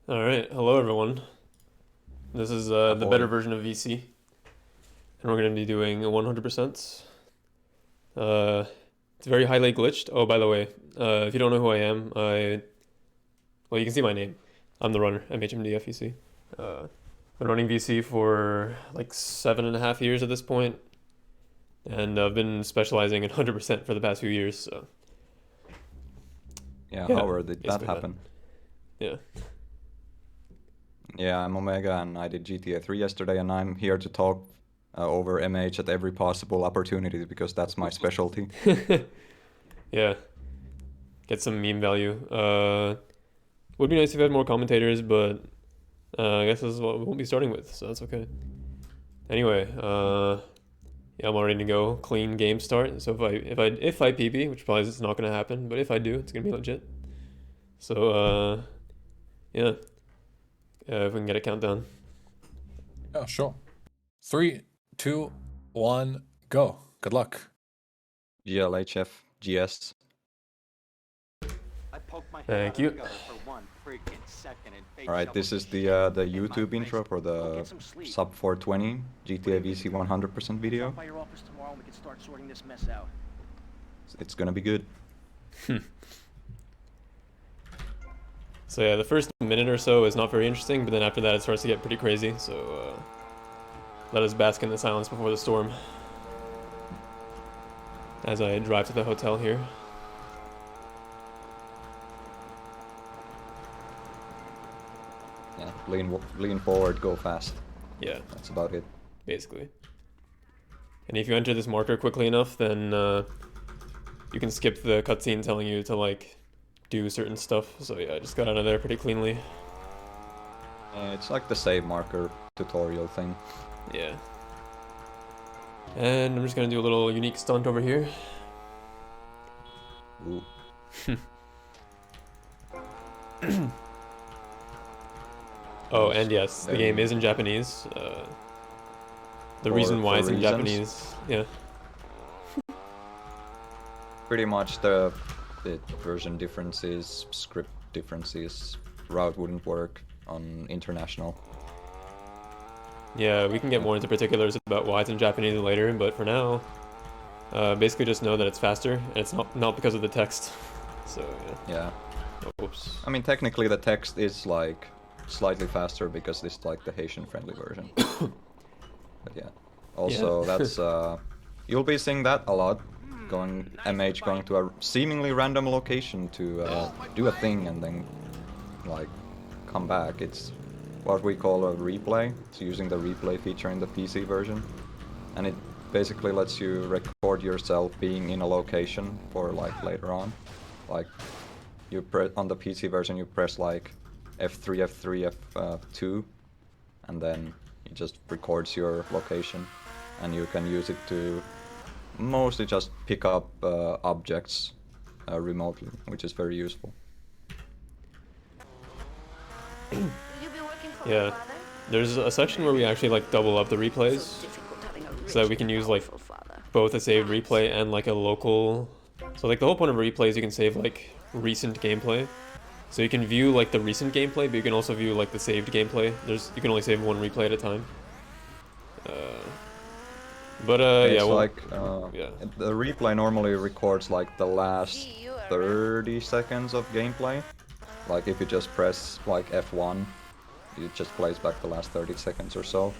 All right, hello everyone. This is the better Ahoy. version of VC, and we're going to be doing a 100%. It's very highly glitched. Oh, by the way, if you don't know who I am, well, you can see my name. I'm the runner, MHMDFEC. Been running VC for like 7.5 years at this point, and I've been specializing in 100% for the past few years. So Yeah, yeah, however did that basically that. happen? Yeah. Yeah, I'm Omega and I did GTA 3 yesterday and I'm here to talk over MH at every possible opportunity because that's my specialty. Yeah, get some meme value. Would be nice if we had more commentators, but I guess this is what we'll be starting with, so that's okay. Anyway, yeah, I'm all ready to go. Clean game start. So if I PB, which probably is not gonna happen, but if I do, it's gonna be legit. So yeah, if we can get a countdown. Yeah, sure. Three, two, one, go. Good luck. GLHF, GS. I poked my head Thank out you. of the gutter for one freaking second and fake Alright, this is the YouTube intro for the sub 420 GTA VC 100% video. By your office tomorrow and we can start sorting this mess out. It's gonna be good. So yeah, the first minute or so is not very interesting, but then after that it starts to get pretty crazy. So let us bask in the silence before the storm. As I drive to the hotel here. Yeah, lean forward, go fast. Yeah, That's about it. basically. And if you enter this marker quickly enough, then you can skip the cutscene telling you to like do certain stuff. So yeah, I just got out of there pretty cleanly. It's like the save marker tutorial thing. Yeah. And I'm just gonna do a little unique stunt over here. Ooh. Oh, and yes, the game is in Japanese. The reason why it's in reasons. Japanese, yeah. Pretty much the version differences, script differences, route wouldn't work on international. Yeah, we can get more into particulars about why it's in Japanese later, but for now, basically just know that it's faster, and it's not because of the text. So yeah. Yeah. Oops. I mean, technically the text is like slightly faster because it's like the Haitian-friendly version. But yeah. Also, Yeah. that's you'll be seeing that a lot. MH going to a seemingly random location to do a thing and then like come back. It's what we call a replay. It's using the replay feature in the PC version, and it basically lets you record yourself being in a location for like later on. Like you press on the PC version, you press like F3, F3, F2, and then it just records your location, and you can use it to mostly just pick up objects remotely, which is very useful. Yeah. There's a section where we actually like double up the replays, so that we can use like both a saved replay and like a local. So like the whole point of a replay is you can save like recent gameplay. So you can view like the recent gameplay, but you can also view like the saved gameplay. You can only save one replay at a time. It's yeah, well, like yeah. the replay normally records like the last 30 seconds of gameplay. Like if you just press like F1, it just plays back the last 30 seconds or so.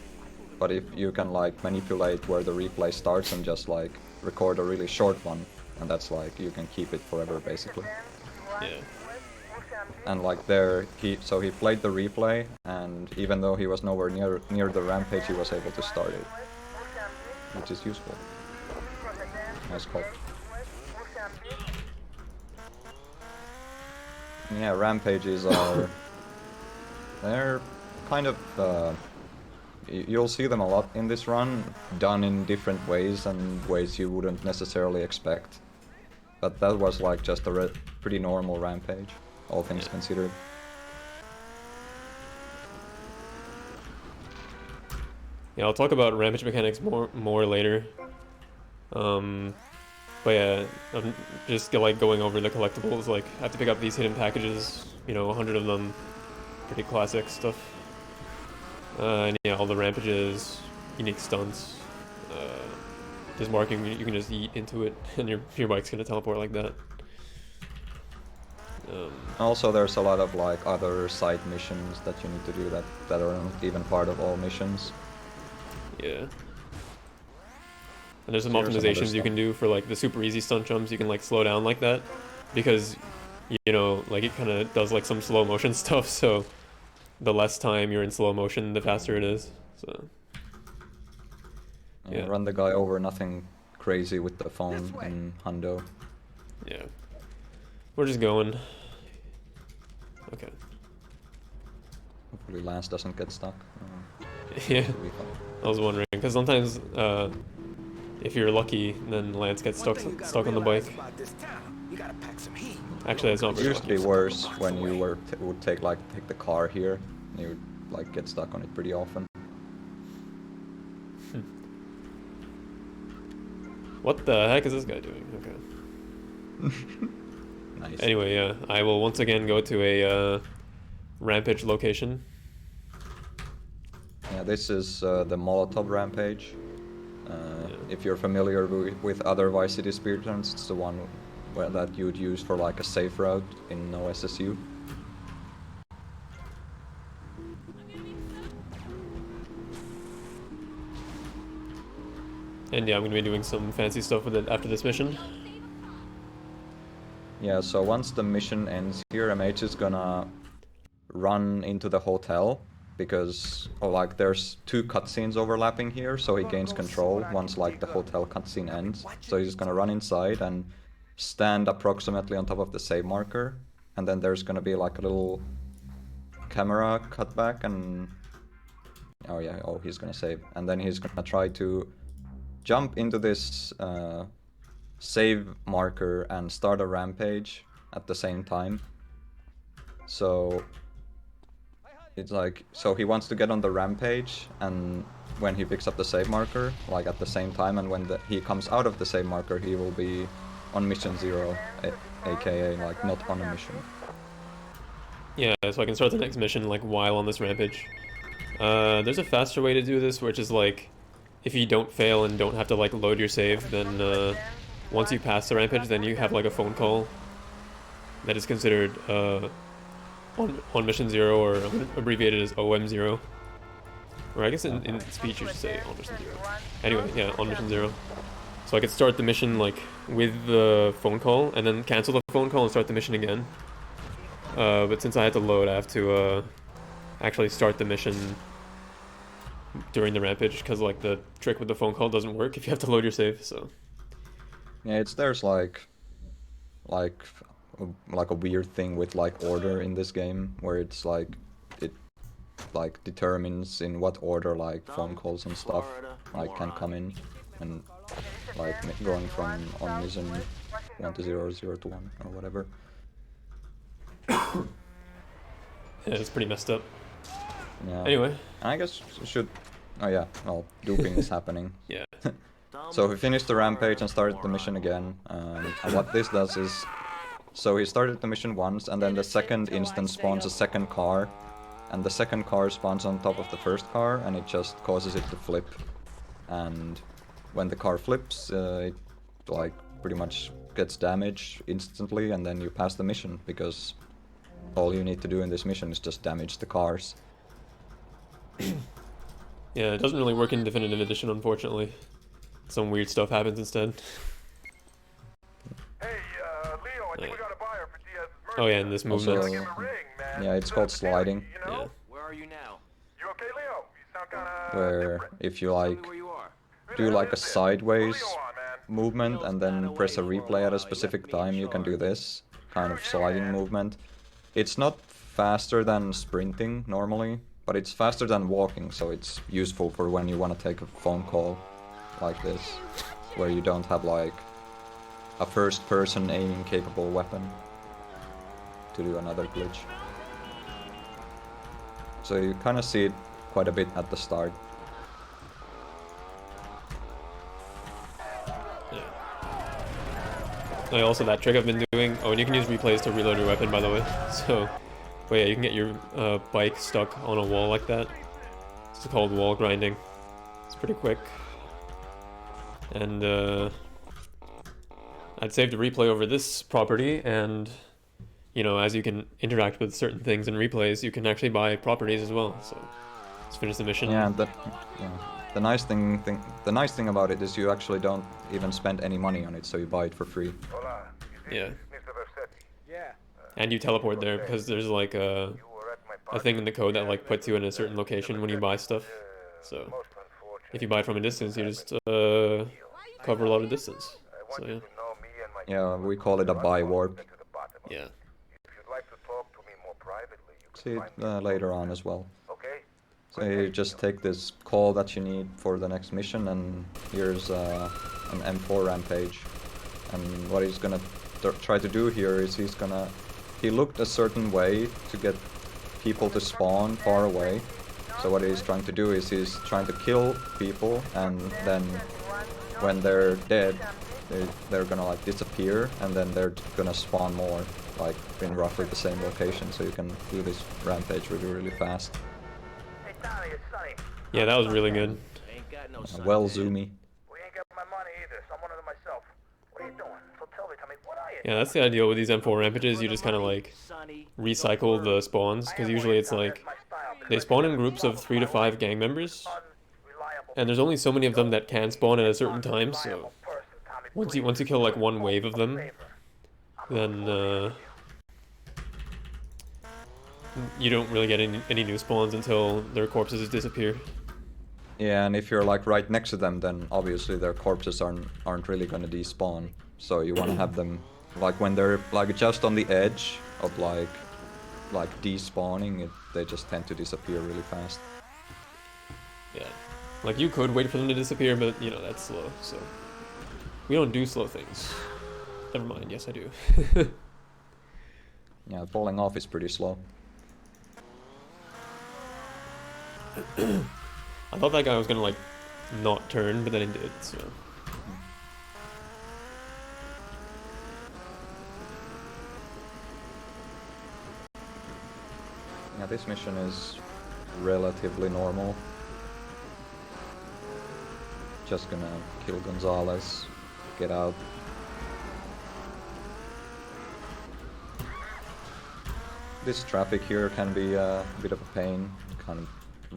But if you can like manipulate where the replay starts and just like record a really short one, and that's like you can keep it forever basically. Yeah. And like there, he played the replay, and even though he was nowhere near the rampage, he was able to start it, which is useful. Nice call. Yeah, rampages are they're kind of you'll see them a lot in this run, done in different ways and ways you wouldn't necessarily expect. But that was like just a pretty normal rampage, all things considered. Yeah, I'll talk about rampage mechanics more later. But yeah, I'm just like going over the collectibles. Like, I have to pick up these hidden packages, 100 of them. pretty classic stuff. And yeah, all the rampages, unique stunts. There's marking, you can just eat into it, and your bike's gonna teleport like that. Also, there's a lot of like other side missions that you need to do that are not even part of all missions. Yeah. And there's some Here's some other optimizations you stuff. can do for like the super easy stunt jumps. You can like slow down like that, because you know, like it kind of does like some slow motion stuff. So the less time you're in slow motion, the faster it is. So yeah. Run the guy over, nothing crazy with the phone in Hundo. Yeah. We're just going. Okay. Hopefully Lance doesn't get stuck. Yeah. Should be fine. I was wondering, because sometimes if you're lucky, then Lance gets stuck on the bike. Actually, that's not It very used to lucky. be worse when you would take the car here, and you would like get stuck on it pretty often. What the heck is this guy doing? Okay. Nice. Anyway, yeah, I will once again go to a rampage location. Yeah, this is the Molotov Rampage. If you're familiar with other Vice City speedruns, it's the one that you'd use for like a safe route in OSSU. And yeah, I'm gonna be doing some fancy stuff with it after this mission. Yeah, so once the mission ends here, MH is gonna run into the hotel because like there's two cutscenes overlapping here, so he gains control once like the hotel cutscene ends. So he's gonna run inside and stand approximately on top of the save marker, and then there's gonna be like a little camera cutback, and he's gonna save, and then he's gonna try to jump into this save marker and start a rampage at the same time. So it's like, so he wants to get on the rampage, and when he picks up the save marker, like at the same time, and when he comes out of the save marker, he will be on mission 0, aka like not on a mission. Yeah, so I can start the next mission like while on this rampage. There's a faster way to do this, which is like, if you don't fail and don't have to like load your save, then once you pass the rampage, then you have like a phone call that is considered on mission 0, or abbreviated as OM0. Or I guess in speech you should say on mission 0. Anyway, yeah, on mission 0. So I could start the mission like with the phone call, and then cancel the phone call and start the mission again. But since I had to load, I have to actually start the mission during the rampage, because like the trick with the phone call doesn't work if you have to load your save. So yeah, there's like a weird thing with like order in this game, where it's like it like determines in what order like phone calls and stuff like can come in, and like going from on mission 1 to 0 or 0 to 1 or whatever. yeah, it's pretty messed up. Yeah. Anyway, I guess should. Oh yeah, well, duping is happening. yeah. So he finished the rampage and started the mission again. And what this does is, so he started the mission once, and then the second instance spawns a second car, and the second car spawns on top of the first car, and it just causes it to flip. And when the car flips, it like pretty much gets damaged instantly, and then you pass the mission, because all you need to do in this mission is just damage the cars. Yeah, it doesn't really work in Definitive Edition, unfortunately. Some weird stuff happens instead. Hey, Leo, I think we got a buyer for Diaz's murder. Oh yeah, and this movement. Also, Give him a ring, man. yeah, it's called sliding, You know? Yeah. Where are you now? You okay, Leo? You sound kinda where different. if you Tell like me where you are. do like a sideways Leo on, man. movement and then press a replay at a specific time, you can do this kind of sliding movement. It's not faster than sprinting normally, but it's faster than walking, so it's useful for when you want to take a phone call like this, where you don't have like a first person aiming capable weapon to do another glitch. So you kind of see it quite a bit at the start. Also, that trick I've been doing. Oh, and you can use replays to reload your weapon, by the way. So But yeah, you can get your bike stuck on a wall like that. It's called wall grinding. It's pretty quick. And I'd save the replay over this property, and you know, as you can interact with certain things in replays, you can actually buy properties as well. So let's finish the mission. Yeah, the nice thing about it is you actually don't even spend any money on it, so you buy it for free. Hola, is Yeah. this Mr. Versetti? Yeah. And you teleport there because there's like You were at my a party. thing in the code that like puts you in a certain location when you buy stuff. So Most unfortunate. if you buy it from a distance, you just cover a lot of distance. I want So you yeah, to know me and my Yeah, we call it a buy warp. get to the bottom of it. yeah. If you'd like to talk to me more privately, you can See find it me. later on as well. Okay? So you just take this call that you need for the next mission, and here's an M4 rampage. And what he's gonna try to do here is he looked a certain way to get people to spawn far away. So what he's trying to do is he's trying to kill people, and then when they're dead, they're gonna like disappear, and then they're gonna spawn more, like in roughly the same location. So you can do this rampage really fast. Hey, Donnie, it's Sonny. Yeah, that was really good. Ain't got no son. Well zoomy. We ain't got my money either, so I'm one of them myself. What are you doing? So tell me, what are you? Yeah, that's the ideal with these M4 rampages. You just kind of like Sonny, recycle the spawns, because usually it's like they spawn in groups of 3 to 5 gang members, and there's only so many of them that can spawn at a certain time. So once you kill like one wave of them, then you don't really get any new spawns until their corpses disappear. Yeah, and if you're like right next to them, then obviously their corpses aren't really gonna despawn. So you want to have them like when they're like just on the edge of like despawning, they just tend to disappear really fast. Yeah, like you could wait for them to disappear, but you know that's slow. So we don't do slow things. Never mind. Yes, I do. Yeah, falling off is pretty slow. I thought that guy was gonna like not turn, but then he did. So Yeah, this mission is relatively normal. Just gonna kill Gonzalez, get out. This traffic here can be a bit of a pain. Kind of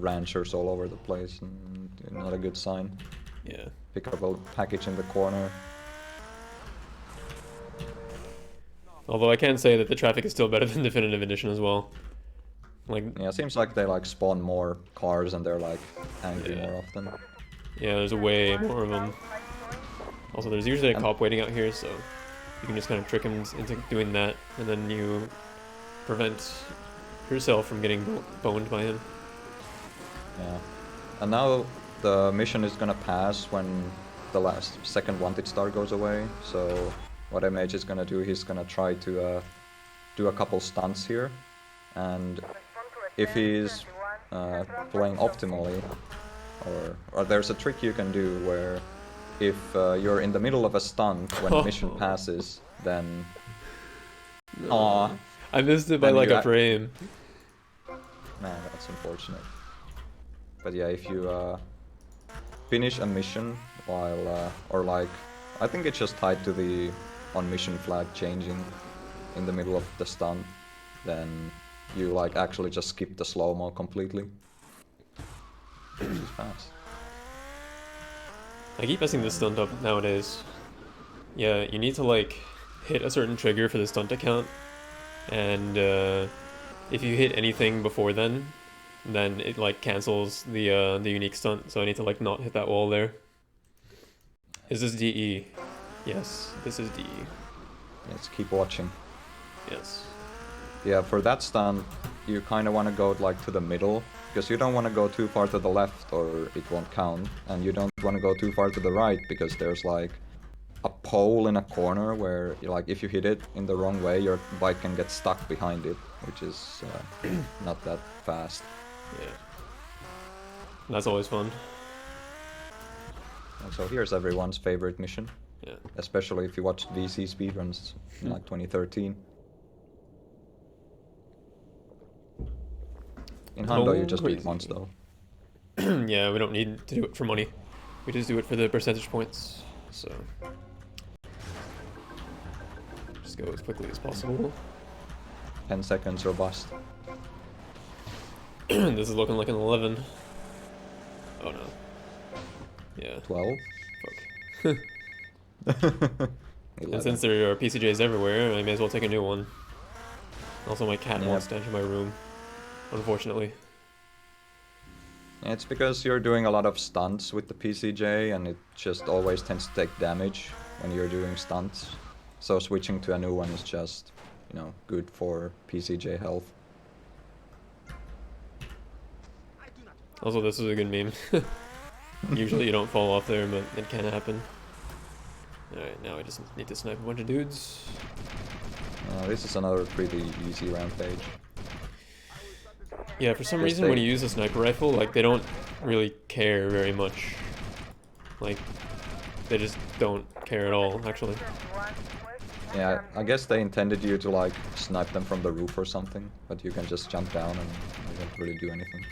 ranchers all over the place, and not a good sign. yeah. Pick up a package in the corner. Although I can say that the traffic is still better than Definitive Edition as well. Like, Yeah, it seems like they like spawn more cars and they're like angry Yeah. more often. yeah, there's way more of them. Also, there's usually a cop waiting out here, so you can just kind of trick him into doing that, and then you prevent yourself from getting boned by him. Yeah. And now the mission is gonna pass when the second wanted star goes away. So what MH is gonna do, he's gonna try to do a couple stunts here, and if he's playing optimally, or there's a trick you can do where if you're in the middle of a stunt when the mission passes, then aw, I missed it by Then like you a frame. man, that's unfortunate. But yeah, if you finish a mission while or like, I think it's just tied to the on mission flag changing in the middle of the stunt, then you like actually just skip the slow-mo completely. Which is fast. I keep messing this stunt up nowadays. Yeah, you need to like hit a certain trigger for the stunt to count, and if you hit anything before then it like cancels the unique stunt. So I need to like not hit that wall there. Is this DE? Yes, this is DE. Let's keep watching. Yes. Yeah, for that stunt, you kind of want to go like to the middle, because you don't want to go too far to the left or it won't count, and you don't want to go too far to the right because there's like a pole in a corner where like if you hit it in the wrong way, your bike can get stuck behind it, which is not that fast. Yeah. That's always fun. And so here's everyone's favorite mission, Yeah. especially if you watched VC speedruns in like 2013. In Hundo, you just do it crazy. once though. Yeah, we don't need to do it for money. We just do it for the percentage points. So just go as quickly as possible. 10 seconds or bust. This is looking like an 11. Oh no. Yeah. 12. Fuck. And 11. since there are PCJs everywhere, I may as well take a new one. Also, my cat Yep. wants to enter my room, unfortunately. Yeah, it's because you're doing a lot of stunts with the PCJ and it just always tends to take damage when you're doing stunts. So switching to a new one is just, you know, good for PCJ health. Also, this is a good meme. Usually you don't fall off there, but it can happen. Alright, now I just need to snipe a bunch of dudes. This is another pretty easy rampage. Yeah, for some Just reason when they- you use a sniper rifle, like, they don't really care very much. Like, they just don't care at all, actually. Yeah, I guess they intended you to like snipe them from the roof or something, but you can just jump down and you don't really do anything.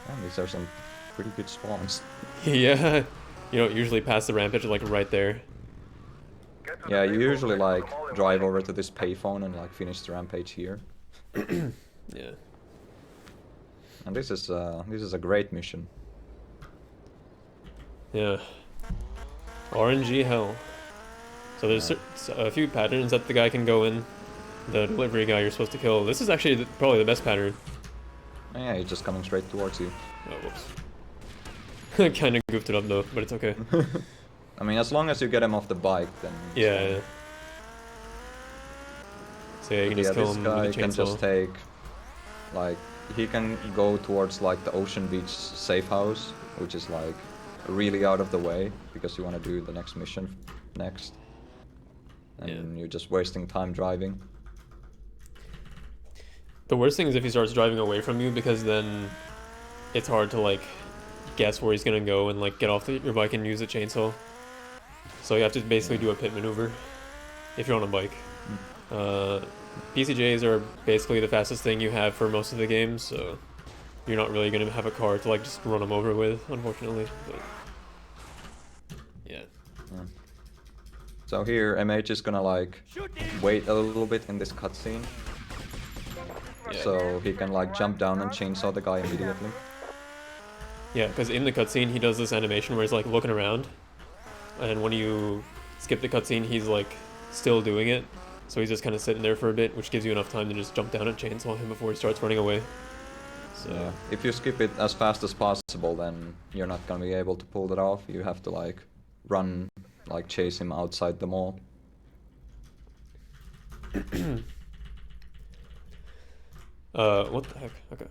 And these are some pretty good spawns. Yeah, you don't usually pass the rampage, like, right there. Yeah, you usually like drive over to this payphone and like finish the rampage here. Yeah. And this is a great mission. Yeah. RNG hell. So there's a few patterns that the guy can go in. The delivery guy you're supposed to kill. This is actually probably the best pattern. Yeah, he's just coming straight towards you. Oh, whoops. Kinda goofed it up though, but it's okay. I mean, as long as you get him off the bike, then. it's Yeah, fine. yeah. So yeah, you can But just kill this him guy with a can chainsaw. just take, like, he can go towards like the Ocean Beach safe house, which is like really out of the way because you want to do the next mission next, and you're just wasting time driving. The worst thing is if he starts driving away from you, because then it's hard to like guess where he's gonna go and like get off your bike and use a chainsaw. So you have to basically do a pit maneuver if you're on a bike. PCJs are basically the fastest thing you have for most of the games, so you're not really gonna have a car to like just run them over with, unfortunately. But yeah. So here, MH is gonna like wait a little bit in this cutscene, Yeah. so he can like jump down and chainsaw the guy immediately. Yeah, because in the cutscene he does this animation where he's like looking around, and when you skip the cutscene he's like still doing it, so he's just kind of sitting there for a bit, which gives you enough time to just jump down and chainsaw him before he starts running away. So Yeah. If you skip it as fast as possible, then you're not gonna be able to pull that off. You have to like run, like chase him outside the mall. What the heck? Okay.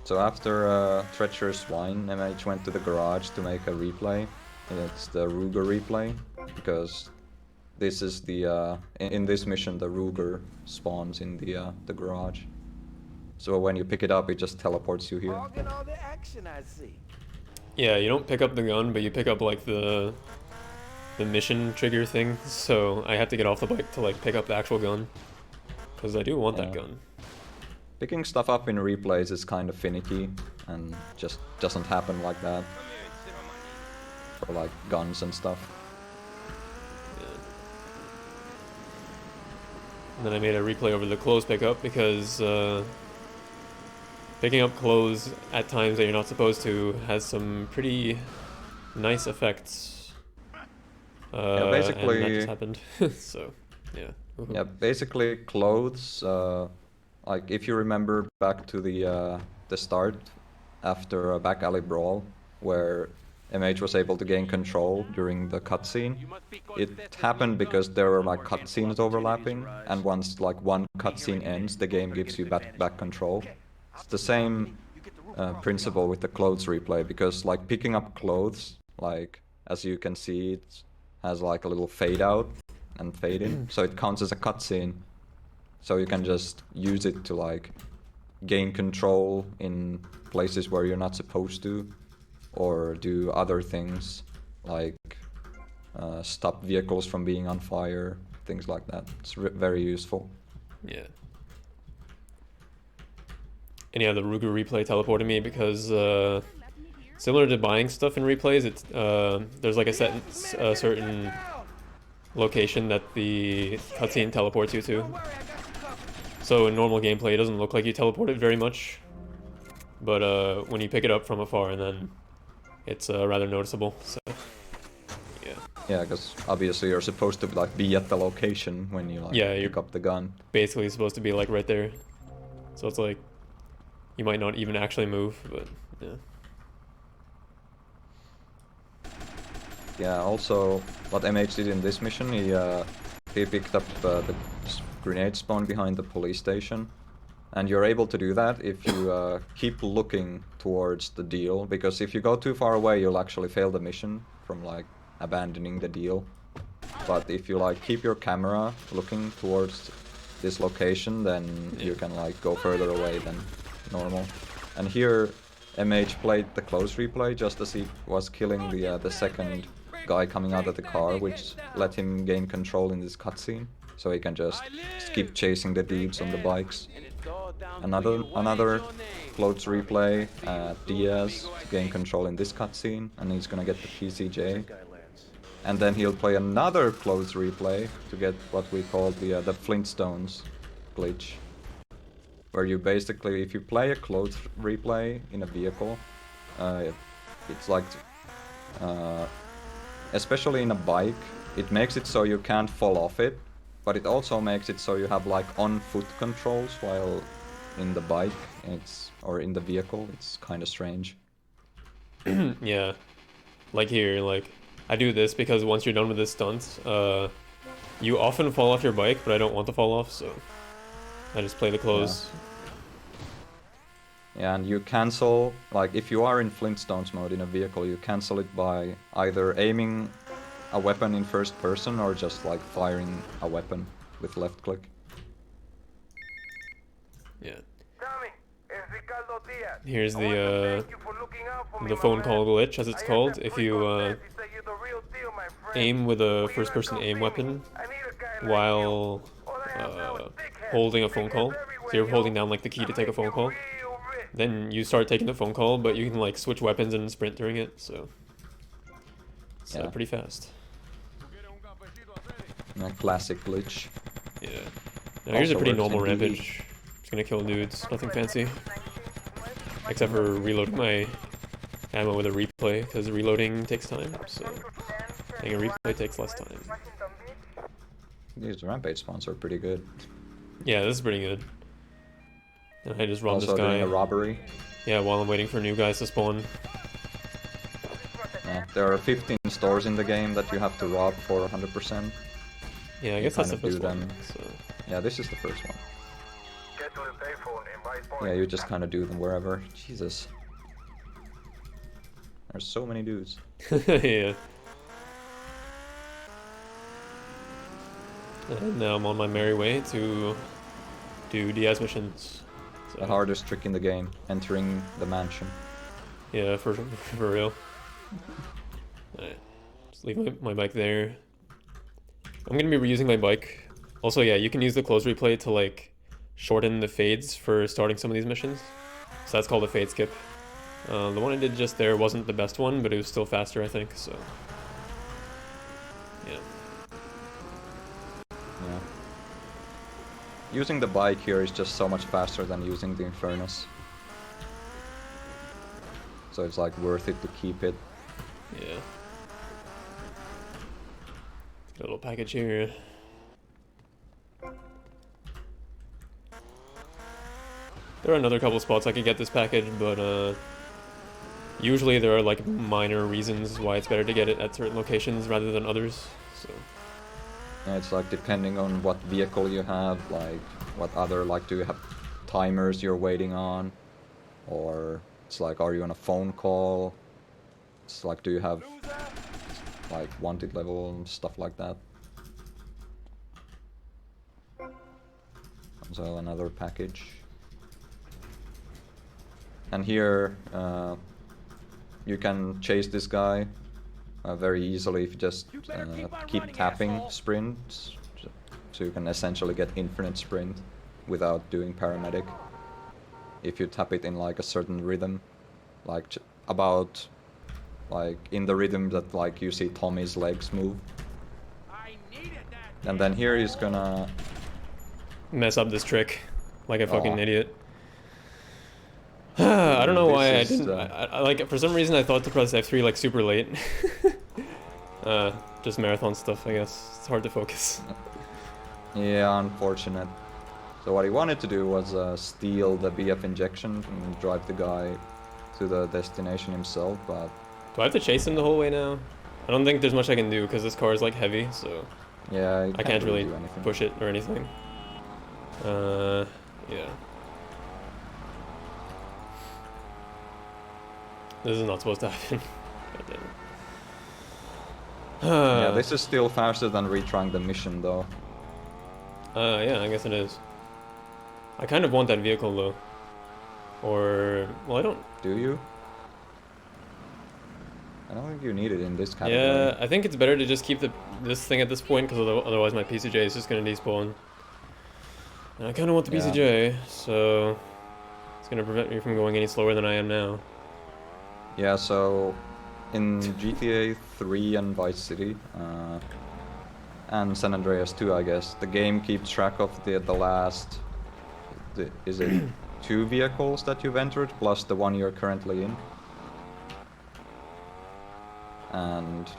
So after Treacherous Swine, MH went to the garage to make a replay. And it's the Ruger replay, because this is the in this mission the Ruger spawns in the garage. So when you pick it up, it just teleports you here. Logging all the action I see. Yeah, you don't pick up the gun, but you pick up like the mission trigger thing. So I have to get off the bike to like pick up the actual gun, because I do want that Yeah. gun. Picking stuff up in replays is kind of finicky and just doesn't happen like that. For like guns and stuff. Yeah. And then I made a replay over the clothes pickup because picking up clothes at times that you're not supposed to has some pretty nice effects. Yeah, And that basically- just happened. So, yeah. Woohoo. Yeah, basically clothes. Like if you remember back to the start after a back alley brawl, where MH was able to gain control during the cutscene. It happened because there were like cutscenes overlapping, and once like one cutscene ends, the game gives you back control. It's the same principle with the clothes replay, because like picking up clothes, like as you can see, it has like a little fade out and fade in, so it counts as a cutscene. So you can just use it to like gain control in places where you're not supposed to, or do other things like stop vehicles from being on fire, things like that. It's very useful. Yeah. and yeah, the Ruger replay teleported me because similar to buying stuff in replays, it's there's like a certain location that the cutscene teleports you to. So in normal gameplay, it doesn't look like you teleport it very much, but when you pick it up from afar, and then it's rather noticeable. So yeah. Yeah, because obviously you're supposed to like be at the location when you like Yeah, pick up the gun. Basically supposed to be like right there, so it's like you might not even actually move, but yeah. Yeah. Also, what MH did in this mission, he picked up the grenade spawn behind the police station, and you're able to do that if you keep looking towards the deal. Because if you go too far away, you'll actually fail the mission from like abandoning the deal. But if you like keep your camera looking towards this location, then you can like go further away than normal. And here MH played the close replay just as he was killing the second guy coming out of the car, which let him gain control in this cutscene, so he can just keep chasing the dudes on the bikes. Another close replay, Diaz to gain control in this cutscene, and he's gonna get the PCJ. And then he'll play another close replay to get what we call the Flintstones glitch, where you basically, if you play a close replay in a vehicle, it's like, especially in a bike, it makes it so you can't fall off it, but it also makes it so you have like on-foot controls while in the bike, or in the vehicle. It's kind of strange. Yeah, like here, like I do this because once you're done with this stunt, you often fall off your bike, but I don't want to fall off, so I just play the close. Yeah, and you cancel, like if you are in Flintstones mode in a vehicle, you cancel it by either aiming a weapon in first person or just like firing a weapon with left click. Yeah. Tommy, it's Ricardo Diaz. Here's I want to the thank you for looking out for me, the my phone man. call glitch, as it's I called. had If that you freak on set. He said you're the real deal, my friend. aim with a Well, you first-person don't aim see me. weapon I need a guy like while you. All I have now is dickheads. holding a phone call, so Dickheads you're everywhere, holding yo. down like the key to I take a make phone you call, real rich. then you start taking the phone call, but you can like switch weapons and sprint during it, so it's Yeah. pretty fast. A classic glitch. Yeah. Now here's a Also pretty works normal in DD. rampage. Just gonna kill dudes, nothing fancy. Except for reloading my ammo with a replay, because reloading takes time, so I think a replay takes less time. These rampage spawns are pretty good. Yeah, this is pretty good. And I just robbed Also this guy. doing a robbery. Yeah, while I'm waiting for new guys to spawn. There are 15 stores in the game that you have to rob for 100%. Yeah, I You guess that's the kind of first do one. them. So. Yeah, this is the first one. Get to the payphone in right point. Yeah, you just kind of do them wherever. Jesus. There's so many dudes. Yeah. And now I'm on my merry way to do Diaz missions. So, The hardest trick in the game, entering the mansion. yeah, for real. Alright, just leave my bike there. I'm gonna be reusing my bike. Also, yeah, you can use the close replay to like shorten the fades for starting some of these missions. So that's called a fade skip. The one I did just there wasn't the best one, but it was still faster, I think, so. Yeah. Yeah. Using the bike here is just so much faster than using the Infernus. So it's like worth it to keep it. Yeah. Got a little package here. There are another couple spots I could get this package, but usually there are like minor reasons why it's better to get it at certain locations rather than others. So Yeah, it's like depending on what vehicle you have, like what other, like do you have timers you're waiting on? Or it's like, are you on a phone call? It's like, do you have like wanted level and stuff like that? So another package. And here you can chase this guy very easily if you just keep tapping sprint, so you can essentially get infinite sprint without doing paramedic. if you tap it in like a certain rhythm, like about like in the rhythm that like you see Tommy's legs move. And then here he's gonna Mess up this trick like a fucking Aw. idiot. I don't know This why I is, didn't. I like for some reason I thought to press F3 like super late. Just marathon stuff, I guess. It's hard to focus. Yeah, unfortunate. So what he wanted to do was steal the BF injection and drive the guy to the destination himself, but Do I have to chase him the whole way now? I don't think there's much I can do because this car is like heavy, so yeah, he I can't really do anything. push it or anything. Yeah. This is not supposed to happen. God damn it. Yeah, this is still faster than retrying the mission though. Yeah, I guess it is. I kind of want that vehicle though. Or, well, I don't. Do you? I don't think you need it in this category. Yeah, I think it's better to just keep this thing at this point because otherwise my PCJ is just gonna despawn. And I kind of want the Yeah. PCJ, so it's gonna prevent me from going any slower than I am now. Yeah, so in GTA 3 and Vice City, and San Andreas 2, I guess, the game keeps track of the last, is it 2 vehicles that you've entered, plus the one you're currently in. And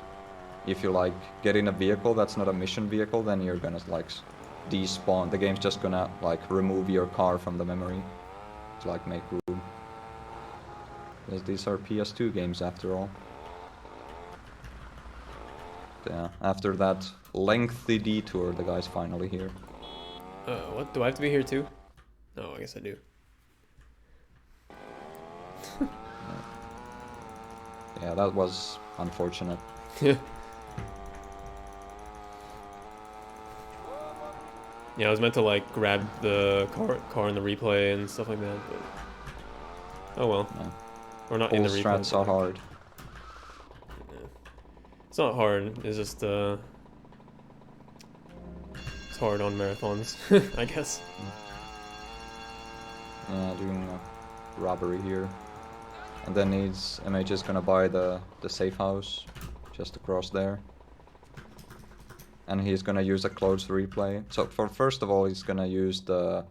if you like get in a vehicle that's not a mission vehicle, then you're gonna like despawn. The game's just gonna like remove your car from the memory to like make room. Because these are PS2 games after all. Yeah, after that lengthy detour, the guy's finally here. What? Do I have to be here too? No, I guess I do. Yeah, that was unfortunate. Yeah. Yeah, I was meant to like grab the car in the replay and stuff like that, but oh well. Yeah. Or not All in the replay. strats are hard. Yeah. It's not hard. It's just it's hard on marathons, I guess. Yeah, doing a robbery here. And then he's MH is gonna buy the safe house just across there. And he's gonna use a closed replay. So for first of all, he's gonna use the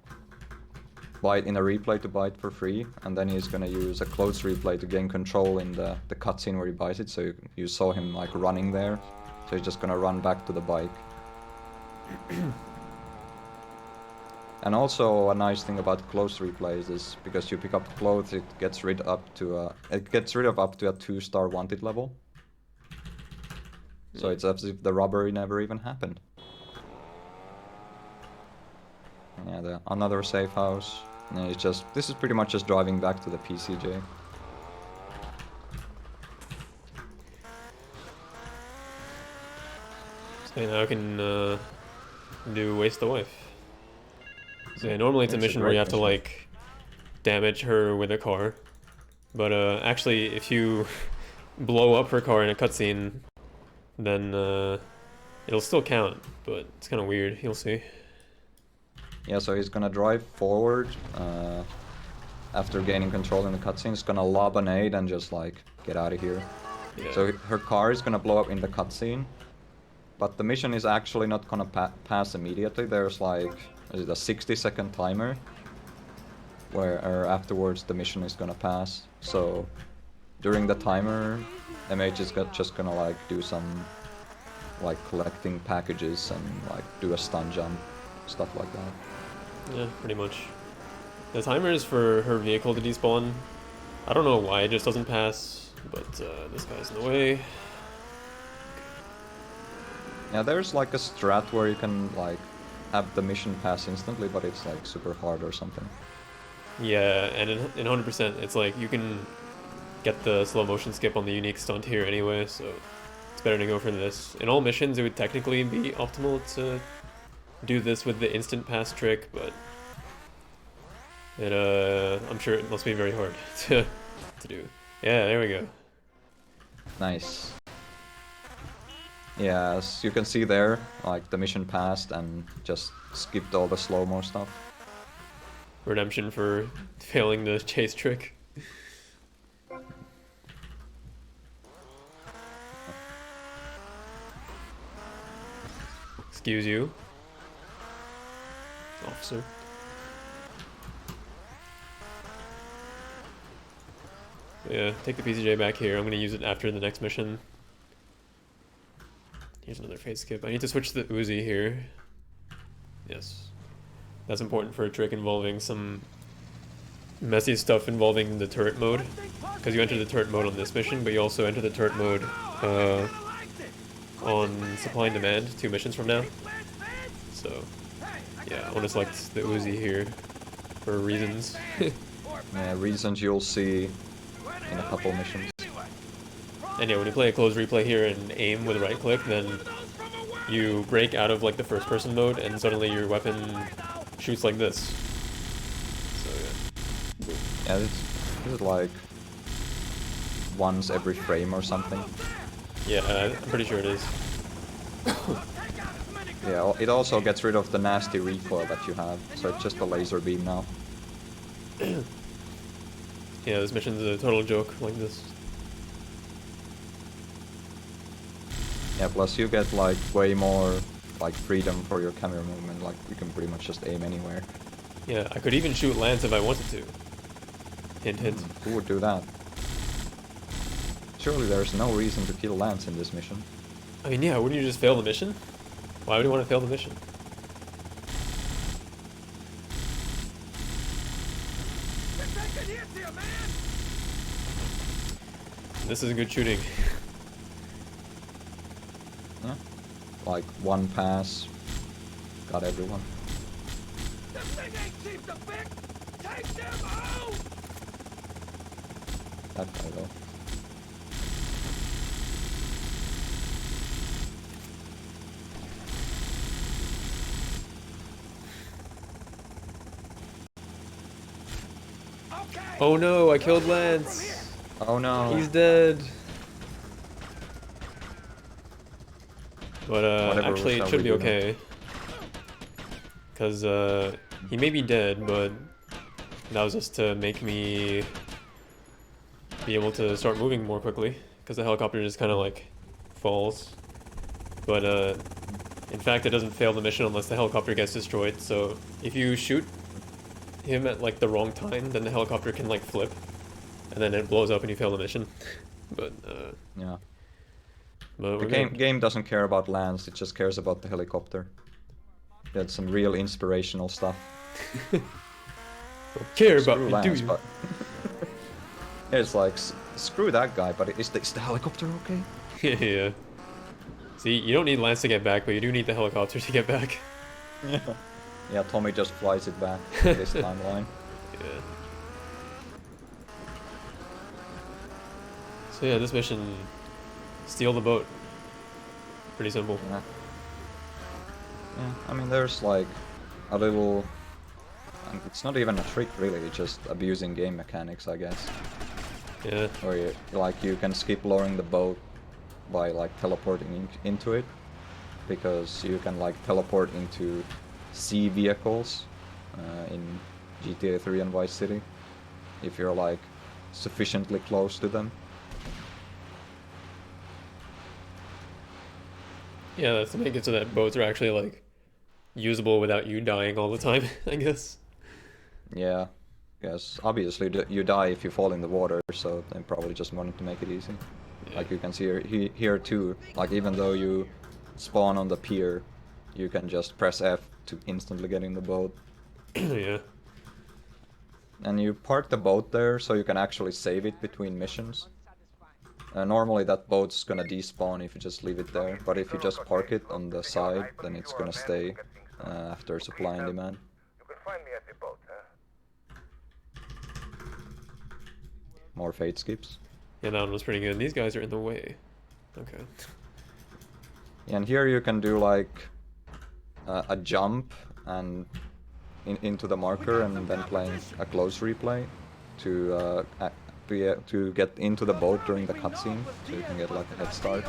buy it in a replay to buy it for free, and then he's gonna use a closed replay to gain control in the cutscene where he buys it. So you saw him like running there, so he's just gonna run back to the bike. And also a nice thing about closed replays is because you pick up clothes, it gets rid of up to a 2-star wanted level. So it's as if the robbery never even happened. Yeah, another safe house. And it's just, this is pretty much just driving back to the PCJ. So now I can do Waste the Wife. So yeah, normally it's a It's a mission where you great have to mission. like damage her with a car, but actually if you blow up her car in a cutscene, then it'll still count, but it's kind of weird. You'll see. Yeah, so he's gonna drive forward after gaining control in the cutscene. He's gonna lob an aid and just like get out of here. Yeah. So her car is gonna blow up in the cutscene, but the mission is actually not gonna pass immediately. There's like, is it a 60-second timer where afterwards the mission is gonna pass. So during the timer, MH is just gonna like do some like collecting packages and like do a stun jump, stuff like that. Yeah, pretty much. The timer is for her vehicle to despawn. I don't know why it just doesn't pass, but this guy's in the way. Yeah, there's like a strat where you can like have the mission pass instantly, but it's like super hard or something. Yeah, and in 100%, it's like you can get the slow motion skip on the unique stunt here anyway, so it's better to go for this. In all missions, it would technically be optimal to do this with the instant pass trick, but it I'm sure it must be very hard to do. Yeah, there we go. Nice. Yeah, as you can see there, like the mission passed and just skipped all the slow-mo stuff. redemption for failing the chase trick. Excuse you, officer. Yeah, take the PCJ back here. I'm gonna use it after the next mission. Here's another phase skip. I need to switch to the Uzi here. Yes. That's important for a trick involving some messy stuff involving the turret mode. Because you enter the turret mode on this mission, but you also enter the turret mode on supply and demand 2 missions from now. So, yeah, I want to select the Uzi here for reasons. Yeah, reasons you'll see in a couple missions. And yeah, when you play a close replay here and aim with right click, then you break out of like the first person mode and suddenly your weapon shoots like this. So yeah. Yeah, this is like once every frame or something. Yeah, I'm pretty sure it is. Yeah, it also gets rid of the nasty recoil that you have, so it's just a laser beam now. Yeah, this mission's a total joke like this. Yeah, plus you get like way more like freedom for your camera movement, like you can pretty much just aim anywhere. Yeah, I could even shoot Lance if I wanted to. Hint, hint. Who would do that? Surely there's no reason to kill Lance in this mission. I mean, yeah, wouldn't you just fail the mission? Why would you want to fail the mission? This is good shooting. Yeah. Like one pass, got everyone. That guy though. Oh no, I killed Lance! Oh no. He's dead! But Whatever actually it shall should we be do now? okay. Cause he may be dead, but that was just to make me be able to start moving more quickly. Cause the helicopter just kinda like falls. But in fact it doesn't fail the mission unless the helicopter gets destroyed, so if you shoot him at like the wrong time, then the helicopter can like flip, and then it blows up and you fail the mission. But Yeah. but The we're game, good. game doesn't care about Lance, it just cares about the helicopter. That's some real inspirational stuff. Don't care about Screw me, Lance, do you? but it's like, screw that guy, but is the helicopter okay? Yeah. See, you don't need Lance to get back, but you do need the helicopter to get back. Yeah. Yeah, Tommy just flies it back in this timeline. Yeah. So yeah, this mission, steal the boat. Pretty simple. Yeah. Yeah, I mean, there's like a little. And it's not even a trick, really. It's just abusing game mechanics, I guess. Yeah. Where you can skip lowering the boat by like teleporting into it, because you can like teleport into sea vehicles in GTA 3 and Vice City if you're like sufficiently close to them. Yeah, that's to make it so that boats are actually like usable without you dying all the time, I guess. Yeah, yes. Obviously, you die if you fall in the water, so they probably just wanted to make it easy. Yeah. Like you can see here too. Like even though you spawn on the pier, you can just press F to instantly get in the boat. Yeah. And you park the boat there so you can actually save it between missions. Normally that boat's gonna despawn if you just leave it there, but if you just park it on the side, then it's gonna stay after supply and demand. You can find me at the boat, huh? More fate skips. Yeah, that one was pretty good. These guys are in the way. Okay. And here you can do like a jump and into the marker, and then playing a close replay to get into the boat during the cutscene, so you can get like a head start.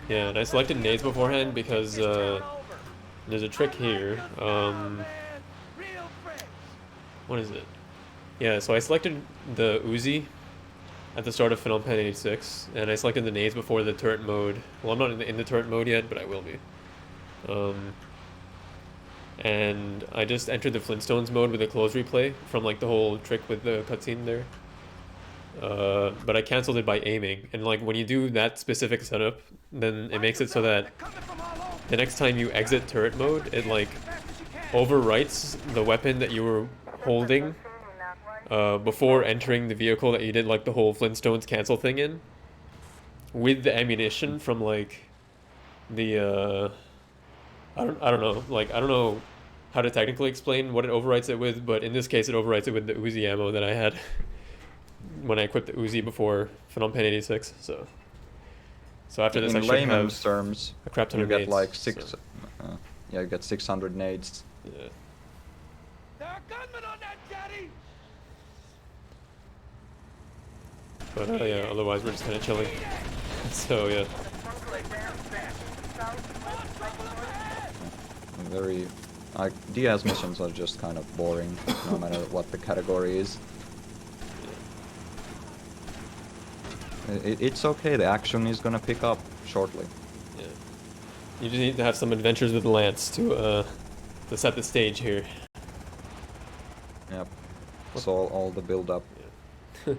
Yeah, and I selected nades beforehand because There's a trick here. Real fresh. What is it? Yeah, so I selected the Uzi at the start of Final Pen 86, and I selected the nades before the turret mode. Well, I'm not in the turret mode yet, but I will be. And I just entered the Flintstones mode with a close replay from like the whole trick with the cutscene there. But I canceled it by aiming, and like when you do that specific setup, then it makes it so that the next time you exit turret mode, it like overwrites the weapon that you were holding before entering the vehicle that you did like the whole Flintstones cancel thing in, with the ammunition from like the I don't know, like I don't know how to technically explain what it overwrites it with, but in this case it overwrites it with the Uzi ammo that I had when I equipped the Uzi before Final Pen 86. So after this, I in should layman's have terms, a crap ton you of get nades, like six. so, Yeah, you get 600 nades. yeah. There are gunmen on that jetty. But yeah, otherwise we're just kind of chilling. So yeah. Very, like Diaz missions are just kind of boring, no matter what the category is. It's okay. The action is gonna pick up shortly. Yeah. You just need to have some adventures with Lance to set the stage here. Yep. So all the build up. Yeah.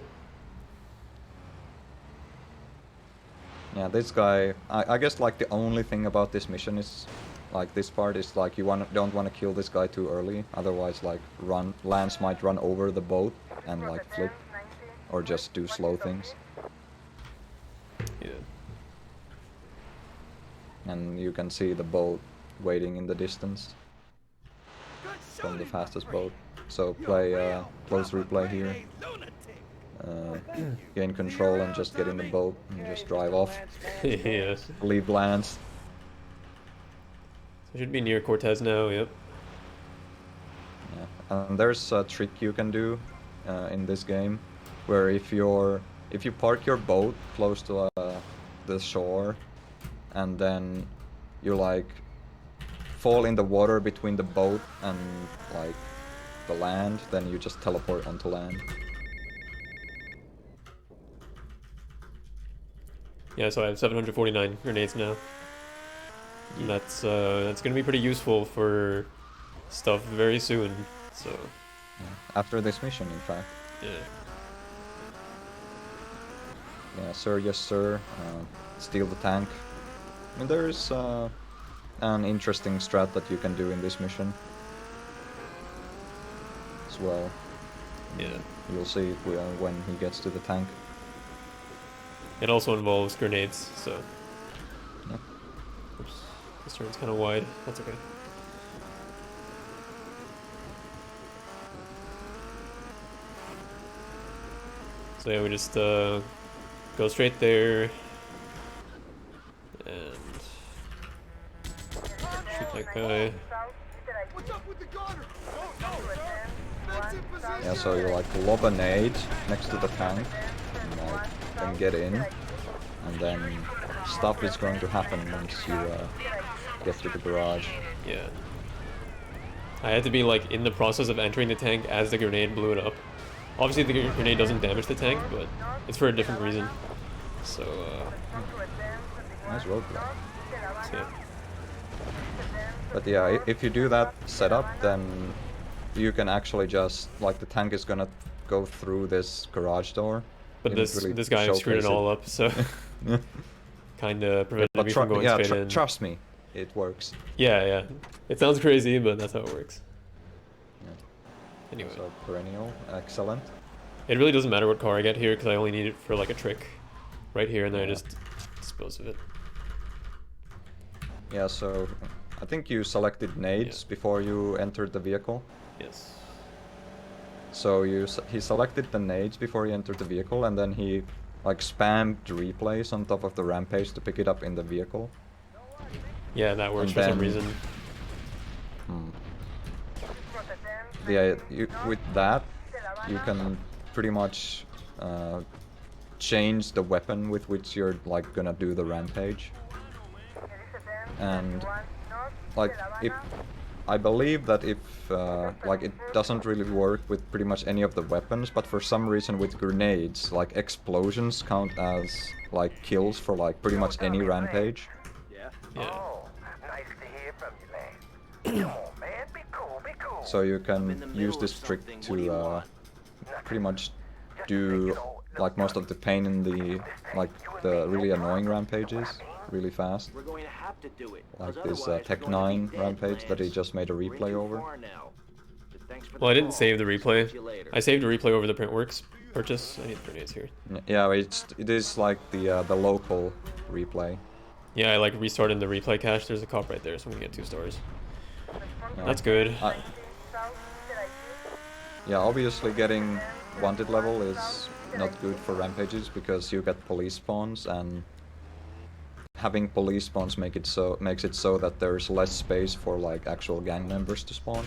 Yeah, this guy. I guess like the only thing about this mission is, like this part is like you don't want to kill this guy too early. Otherwise, like Lance might run over the boat and like flip, or just do slow things. Yeah. And you can see the boat waiting in the distance from the fastest boat. So play close replay here. Gain control and just get in the boat and just drive off. Yes. Leave Lance. So I should be near Cortez now. Yep. Yeah. And there's a trick you can do in this game, where if you park your boat close to the shore, and then you like fall in the water between the boat and like the land, then you just teleport onto land. Yeah, so I have 749 grenades now. And that's gonna be pretty useful for stuff very soon. So. Yeah. After this mission, in fact. Yeah. Yeah, sir, yes, sir. Steal the tank. I mean, there's an interesting strat that you can do in this mission as well. Yeah. You'll see when he gets to the tank. It also involves grenades, so. Yep. Oops. This turn's kind of wide. That's okay. So yeah, we just go straight there and shoot that guy. What's up with the gunner? Don't know, sir. Fence in position. Yeah, so you like lob a nade next to the tank, and like then get in, and then stuff is going to happen once you get to the garage. Yeah. I had to be like in the process of entering the tank as the grenade blew it up. Obviously the grenade doesn't damage the tank, but it's for a different reason. So Nice roadblock. so yeah. But yeah, if you do that setup, then you can actually just, like, the tank is gonna go through this garage door. But You this don't really this guy screwed it showcase all up, so kind of prevented But me from going straight in. trust me, it works. Yeah, yeah. It sounds crazy, but that's how it works. Yeah. Anyway, So perennial, excellent. it really doesn't matter what car I get here because I only need it for like a trick right here, and then I just dispose of it. Yeah, so I think you selected nades before you entered the vehicle. Yes. So he selected the nades before he entered the vehicle, and then he like spammed replays on top of the rampage to pick it up in the vehicle. Yeah, that works And for some then- reason. With that, you can pretty much change the weapon with which you're like gonna do the rampage. And like if I believe that if like it doesn't really work with pretty much any of the weapons, but for some reason with grenades, like explosions count as like kills for like pretty much any rampage. Yeah? Yeah. Oh, nice to hear from you, lad. Come on, man. Be cool, be cool. So you I'm in can the use middle this of trick something. What do you to want? pretty much do like most of the pain in the like the really annoying rampages really fast. We're going to have to do it. Like 'cause this otherwise Tech we're going to 9 be dead, rampage that he Lance. just made a We're in replay too over. far now. But thanks for the Well, I didn't call. save the Talk replay. to you later. I saved a replay over the Printworks purchase. I need grenades here. Yeah, it is like the local replay. Yeah, I like restarted the replay cache. There's a cop right there, so I'm gonna get 2 stars. Yeah. That's good. Yeah, obviously getting wanted level is not good for rampages because you get police spawns, and having police spawns makes it so that there's less space for like actual gang members to spawn.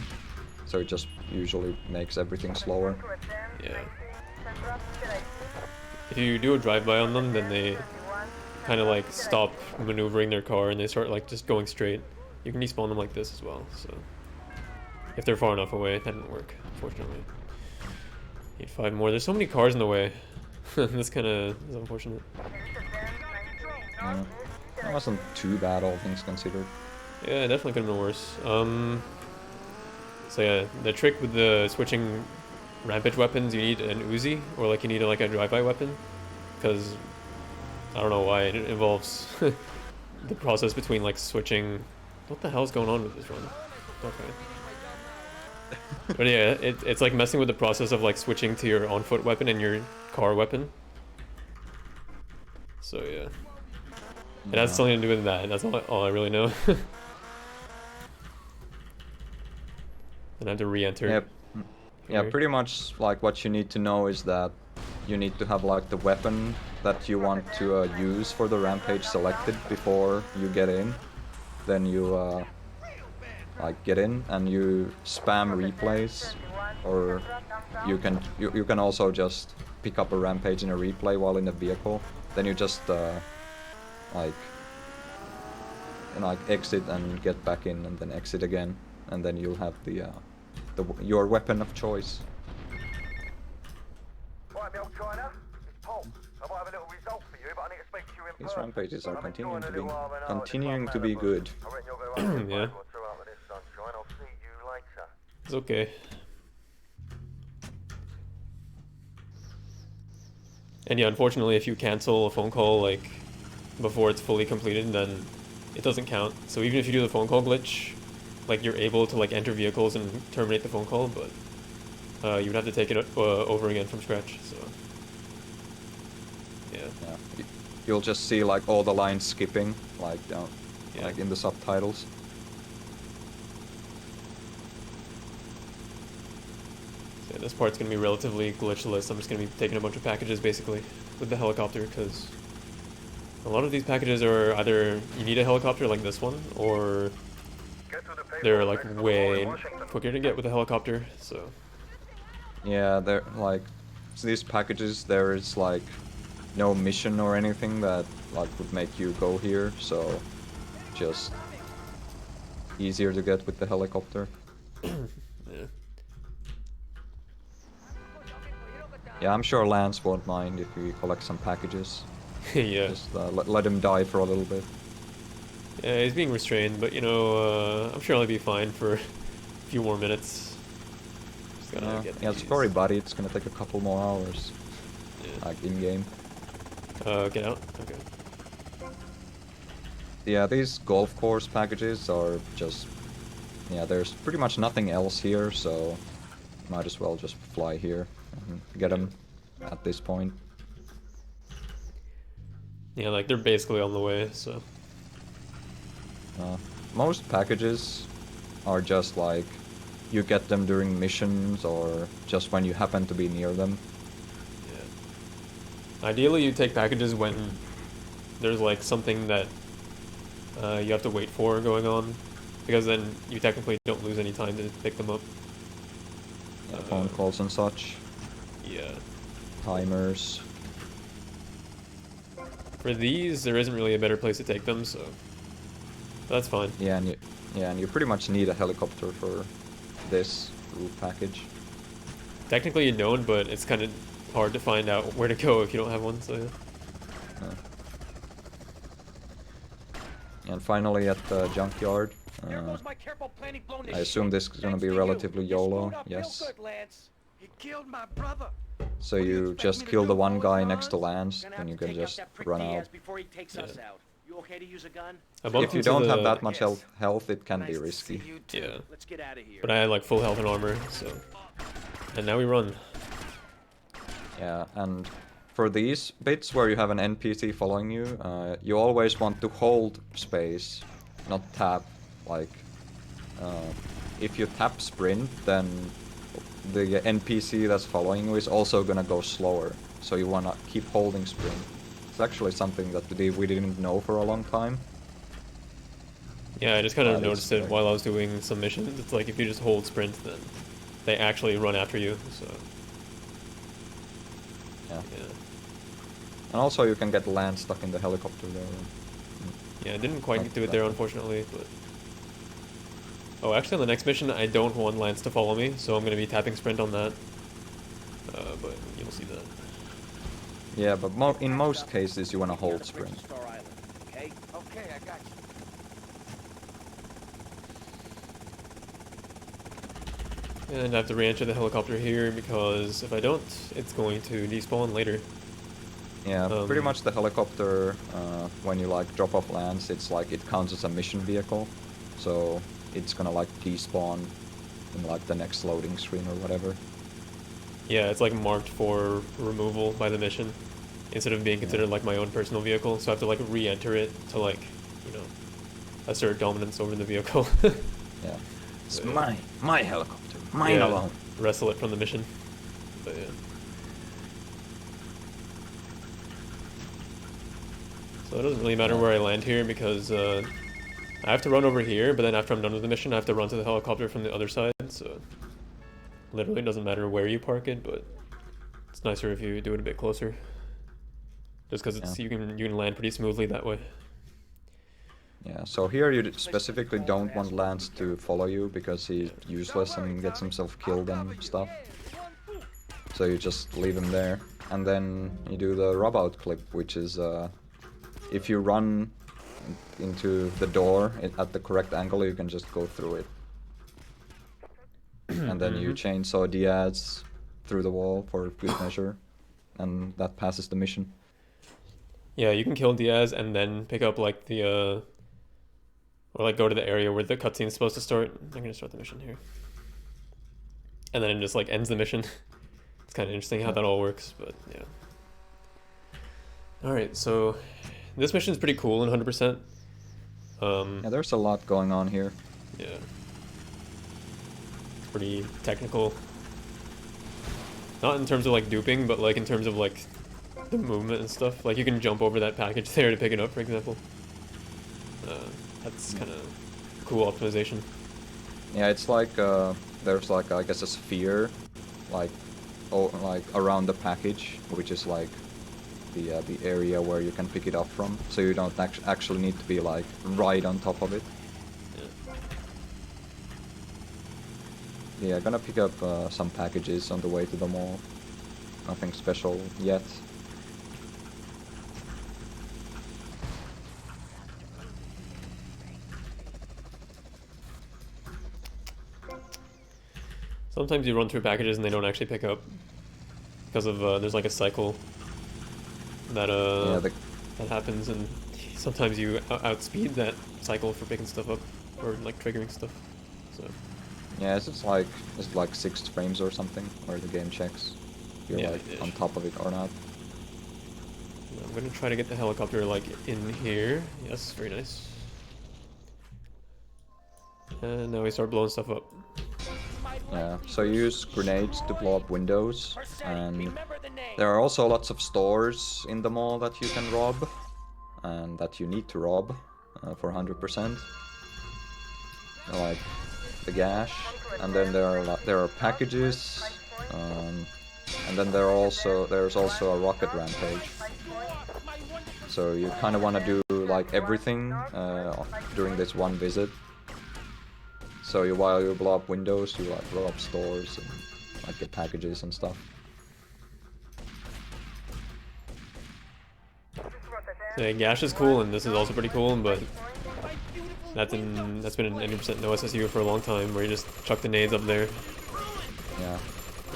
So it just usually makes everything slower. Yeah. If you do a drive-by on them, then they kind of like stop maneuvering their car and they start like just going straight. You can despawn them like this as well, so if they're far enough away. That didn't work, unfortunately. Need 5 more. There's so many cars in the way. This kind of is unfortunate. Yeah. That wasn't too bad, all things considered. Yeah, it definitely could have been worse. So yeah, the trick with the switching rampage weapons, you need an Uzi, or like you need like a drive-by weapon, because I don't know why it involves the process between like switching. What the hell's going on with this run? Okay. But yeah, it's like messing with the process of like switching to your on-foot weapon and your car weapon. So yeah, it has something to do with that. That's all I really know. And I have to re-enter. Yep. Yeah, here. pretty much like what you need to know is that you need to have like the weapon that you want to use for the rampage selected before you get in. Then you like get in and you spam replays, or you can also just pick up a rampage in a replay while in the vehicle. Then you just like exit and get back in, and then exit again, and then you'll have your weapon of choice. Right, Bill China. It's Paul. I might have a little result for you, but I need to speak to you in These person. rampages are I'm enjoying continuing to a be little half an hour at the continuing club to be Malibu. good. I reckon you'll go out and Yeah. find what's up with this sunshine. I'll see you later. It's okay. And yeah, unfortunately, if you cancel a phone call like before it's fully completed, then it doesn't count. So even if you do the phone call glitch, like you're able to like enter vehicles and terminate the phone call, but you would have to take it over again from scratch. So yeah, Yeah. You'll just see like all the lines skipping, like down, Yeah. like in the subtitles. so yeah, this part's gonna be relatively glitchless. I'm just gonna be taking a bunch of packages basically with the helicopter, because a lot of these packages are either you need a helicopter like this one, or Get through the paperwork they're like next to the way wall in Washington. quicker to get with a helicopter. So Yeah, they're like these packages. There is like no mission or anything that like would make you go here, so just easier to get with the helicopter. yeah. Yeah, I'm sure Lance won't mind if we collect some packages. Yeah. Just let him die for a little bit. Yeah, he's being restrained, but you know, I'm sure he'll be fine for a few more minutes. Just gotta get Yeah, it's these. sorry, buddy. It's gonna take a couple more hours, Yeah. like in game. Get out? Okay. Yeah, these golf course packages are just... Yeah, there's pretty much nothing else here, so might as well just fly here and get them at this point. Yeah, like they're basically on the way, so. Most packages are just like you get them during missions or just when you happen to be near them. Yeah. Ideally, you take packages when there's like something that you have to wait for going on, because then you technically don't lose any time to pick them up. Phone calls and such, Yeah. timers. For these, there isn't really a better place to take them, so That's fine. Yeah, and you pretty much need a helicopter for this route package. Technically you don't, but it's kind of hard to find out where to go if you don't have one, so yeah. And finally at the junkyard. I assume this is gonna be relatively YOLO, yes. He killed my brother. So you just kill the one guy next to Lance, and you can just run out. You okay to use a gun? I bumped If you into don't have the- that much health, it can be risky. Yeah, Let's get out of here. but I had like full health and armor, so... And now we run. Yeah, and for these bits where you have an NPC following you, you always want to hold space, not tap. Like, if you tap sprint, then the NPC that's following you is also gonna go slower. So you wanna keep holding sprint. It's actually something that we didn't know for a long time. Yeah, I just kind of That is noticed it like- while I was doing some missions. It's like if you just hold sprint, then they actually run after you, so... Yeah. Yeah, And also you can get Lance stuck in the helicopter there. yeah I didn't quite Like do it there, that. unfortunately, but... Oh, actually on the next mission, I don't want Lance to follow me, so I'm going to be tapping sprint on that. But you'll see that. Yeah, but in most cases you wanna hold sprint. Star Island, okay? Okay, I got you. And I have to re-enter the helicopter here, because if I don't, it's going to despawn later. Yeah, pretty Um, much the helicopter, when you like drop off Lance, it's like it counts as a mission vehicle. So it's gonna like despawn in like the next loading screen or whatever. Yeah, it's like marked for removal by the mission, instead of being considered like my own personal vehicle, so I have to like re-enter it to like, you know, assert dominance over the vehicle. Yeah. It's Yeah. my helicopter. Mine Yeah, alone. wrestle it from the mission. But yeah. So it doesn't really matter where I land here, because I have to run over here, but then after I'm done with the mission, I have to run to the helicopter from the other side, so... Literally doesn't matter where you park it, but it's nicer if you do it a bit closer. Just because it's Yeah. you can land pretty smoothly that way. Yeah, so here you specifically don't want Lance to follow you because he's useless and gets himself killed and stuff. So you just leave him there. And then you do the rub out clip, which is if you run into the door at the correct angle, you can just go through it. And then you chainsaw Diaz through the wall for good measure, and that passes the mission. Yeah, you can kill Diaz and then pick up like the or like go to the area where the cutscene is supposed to start. I'm gonna start the mission here. And then it just like ends the mission. It's kind of interesting how that all works, but yeah. Alright, so this mission's pretty cool and 100%. Yeah, there's a lot going on here. Yeah. Pretty technical. Not in terms of like duping, but like in terms of like the movement and stuff. Like you can jump over that package there to pick it up, for example. That's kind of cool optimization. Yeah, it's like there's like I guess a sphere, like like around the package, which is like the area where you can pick it up from. So you don't actually need to be like right on top of it. Yeah, gonna pick up some packages on the way to the mall. Nothing special yet. Sometimes you run through packages and they don't actually pick up because of there's like a cycle that Yeah, that happens, and sometimes you outspeed that cycle for picking stuff up or like triggering stuff. So yeah, it's like 6 frames or something where the game checks if you're Yeah, like ish. on top of it or not. I'm gonna try to get the helicopter like in here. Yes, very nice. And now we start blowing stuff up. Yeah, so you use grenades to blow up windows, and there are also lots of stores in the mall that you can rob, and that you need to rob for 100%. Like the gash, and then there are packages, and then there's also a rocket rampage. So you kind of want to do like everything during this one visit. So while you blow up windows, you like blow up stores and like get packages and stuff. So yeah, Gash is cool, and this is also pretty cool, but that's been an 80% no SSU for a long time, where you just chuck the nades up there. Yeah.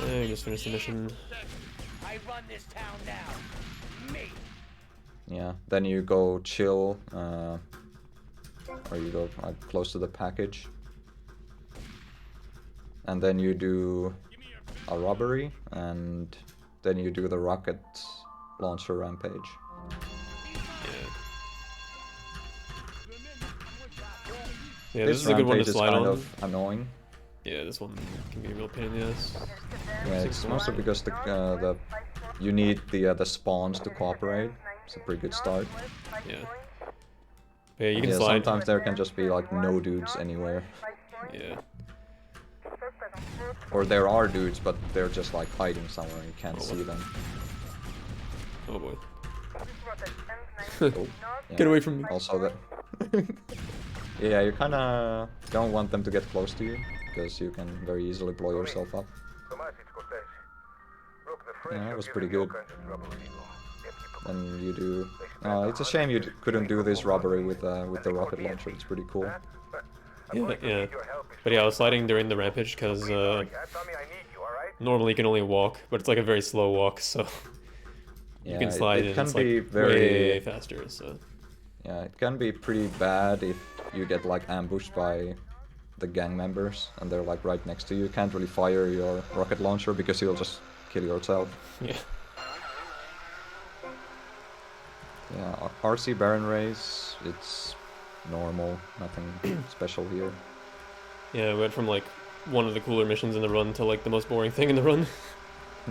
Yeah, you just finished the mission. I run this town now. Me. Yeah. Then you go chill, or you go like close to the package, and then you do a robbery, and then you do the rocket launcher rampage. Yeah, this is a good one to rampage is slide kind on. of annoying. Yeah, this one can be a real pain in the ass. Yeah, it's mostly because you need the spawns to cooperate. It's a pretty good start. Yeah. Yeah, you can Yeah, slide. sometimes there can just be like no dudes anywhere. Yeah. Or there are dudes, but they're just like hiding somewhere and you can't Oh, see them. Oh boy. Oh, yeah. Get away from me. Also that... yeah, you kinda don't want them to get close to you, because you can very easily blow yourself up. Yeah, that was pretty good. And you do... it's a shame you couldn't do this robbery with the rocket launcher, it's pretty cool. Yeah, yeah. But yeah, I was sliding during the rampage because normally you can only walk, but it's like a very slow walk, so you Yeah, can slide it and can it's be like very... way faster, so... Yeah, it can be pretty bad if you get like ambushed by the gang members and they're like right next to you. You can't really fire your rocket launcher because you'll just kill yourself. Yeah. Yeah, RC Baron race, it's normal, nothing special here. Yeah, we went from like one of the cooler missions in the run to like the most boring thing in the run.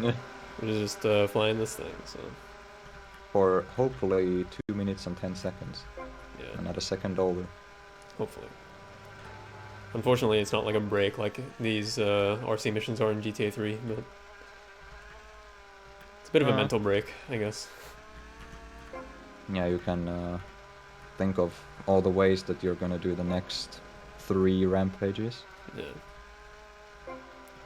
Yeah. Which is just flying this thing, so... For hopefully 2 minutes and 10 seconds. Yeah. And not a second over. Hopefully. Unfortunately, it's not like a break like these RC missions are in GTA 3, but... It's a bit of a mental break, I guess. Yeah, you can think of all the ways that you're gonna do the next 3 rampages. Yeah.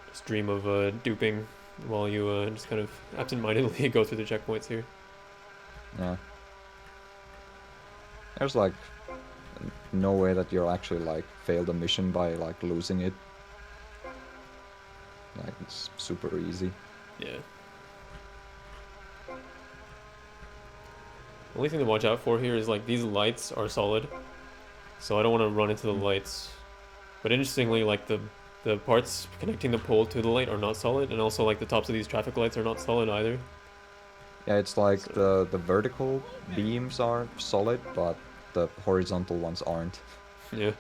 Just dream of duping while you just kind of absentmindedly go through the checkpoints here. Yeah. There's like no way that you'll actually like fail the mission by like losing it. Like it's super easy. Yeah. The only thing to watch out for here is like these lights are solid, so I don't want to run into the lights. But interestingly, like the parts connecting the pole to the light are not solid, and also like the tops of these traffic lights are not solid either. Yeah, it's like the vertical beams are solid, but the horizontal ones aren't. Yeah.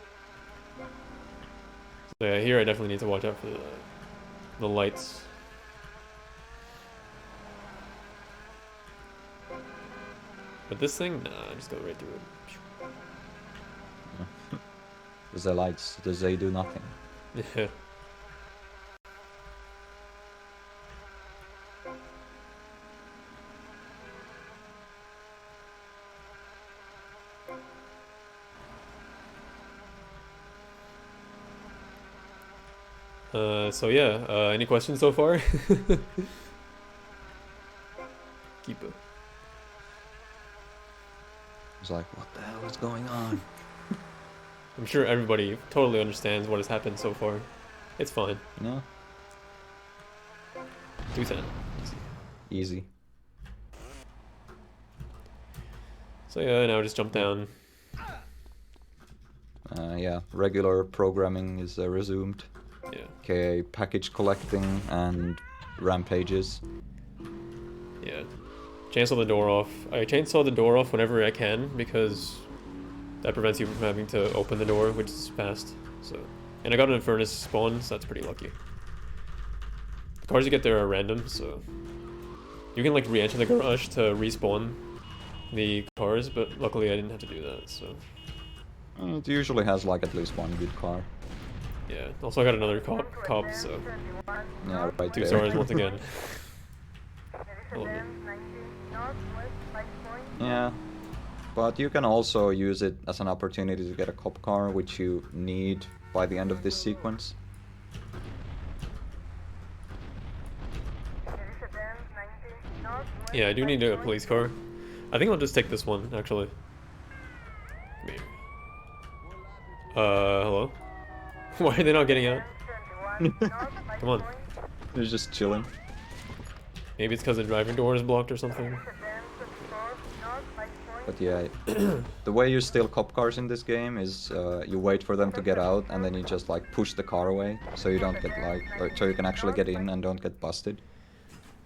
So yeah, here I definitely need to watch out for the lights. But this thing, nah, just go right through it. The lights, they do nothing. Yeah. So yeah, any questions so far? Keep it. It's like, what the hell is going on? I'm sure everybody totally understands what has happened so far. It's fine. No? 210. Easy. So yeah, now just jump down. Yeah, regular programming is resumed. Yeah. Okay, package collecting and rampages. Yeah. Chainsaw the door off. I chainsaw the door off whenever I can because that prevents you from having to open the door, which is fast. So, and I got an furnace spawn, so that's pretty lucky. The cars you get there are random, so you can like re-enter the garage to respawn the cars, but luckily I didn't have to do that. So It usually has like at least one good car. yeah. Also, I got another cop, so Yeah, right 2 there. stars once again. I love it. Yeah, But you can also use it as an opportunity to get a cop car, which you need by the end of this sequence. Yeah, I do need a police car. I think I'll just take this one, actually. Come here. Hello? Why are they not getting out? Come on. They're just chilling. Maybe it's because the driver door is blocked or something. But yeah, the way you steal cop cars in this game is you wait for them to get out and then you just like push the car away so you don't get like, or so you can actually get in and don't get busted.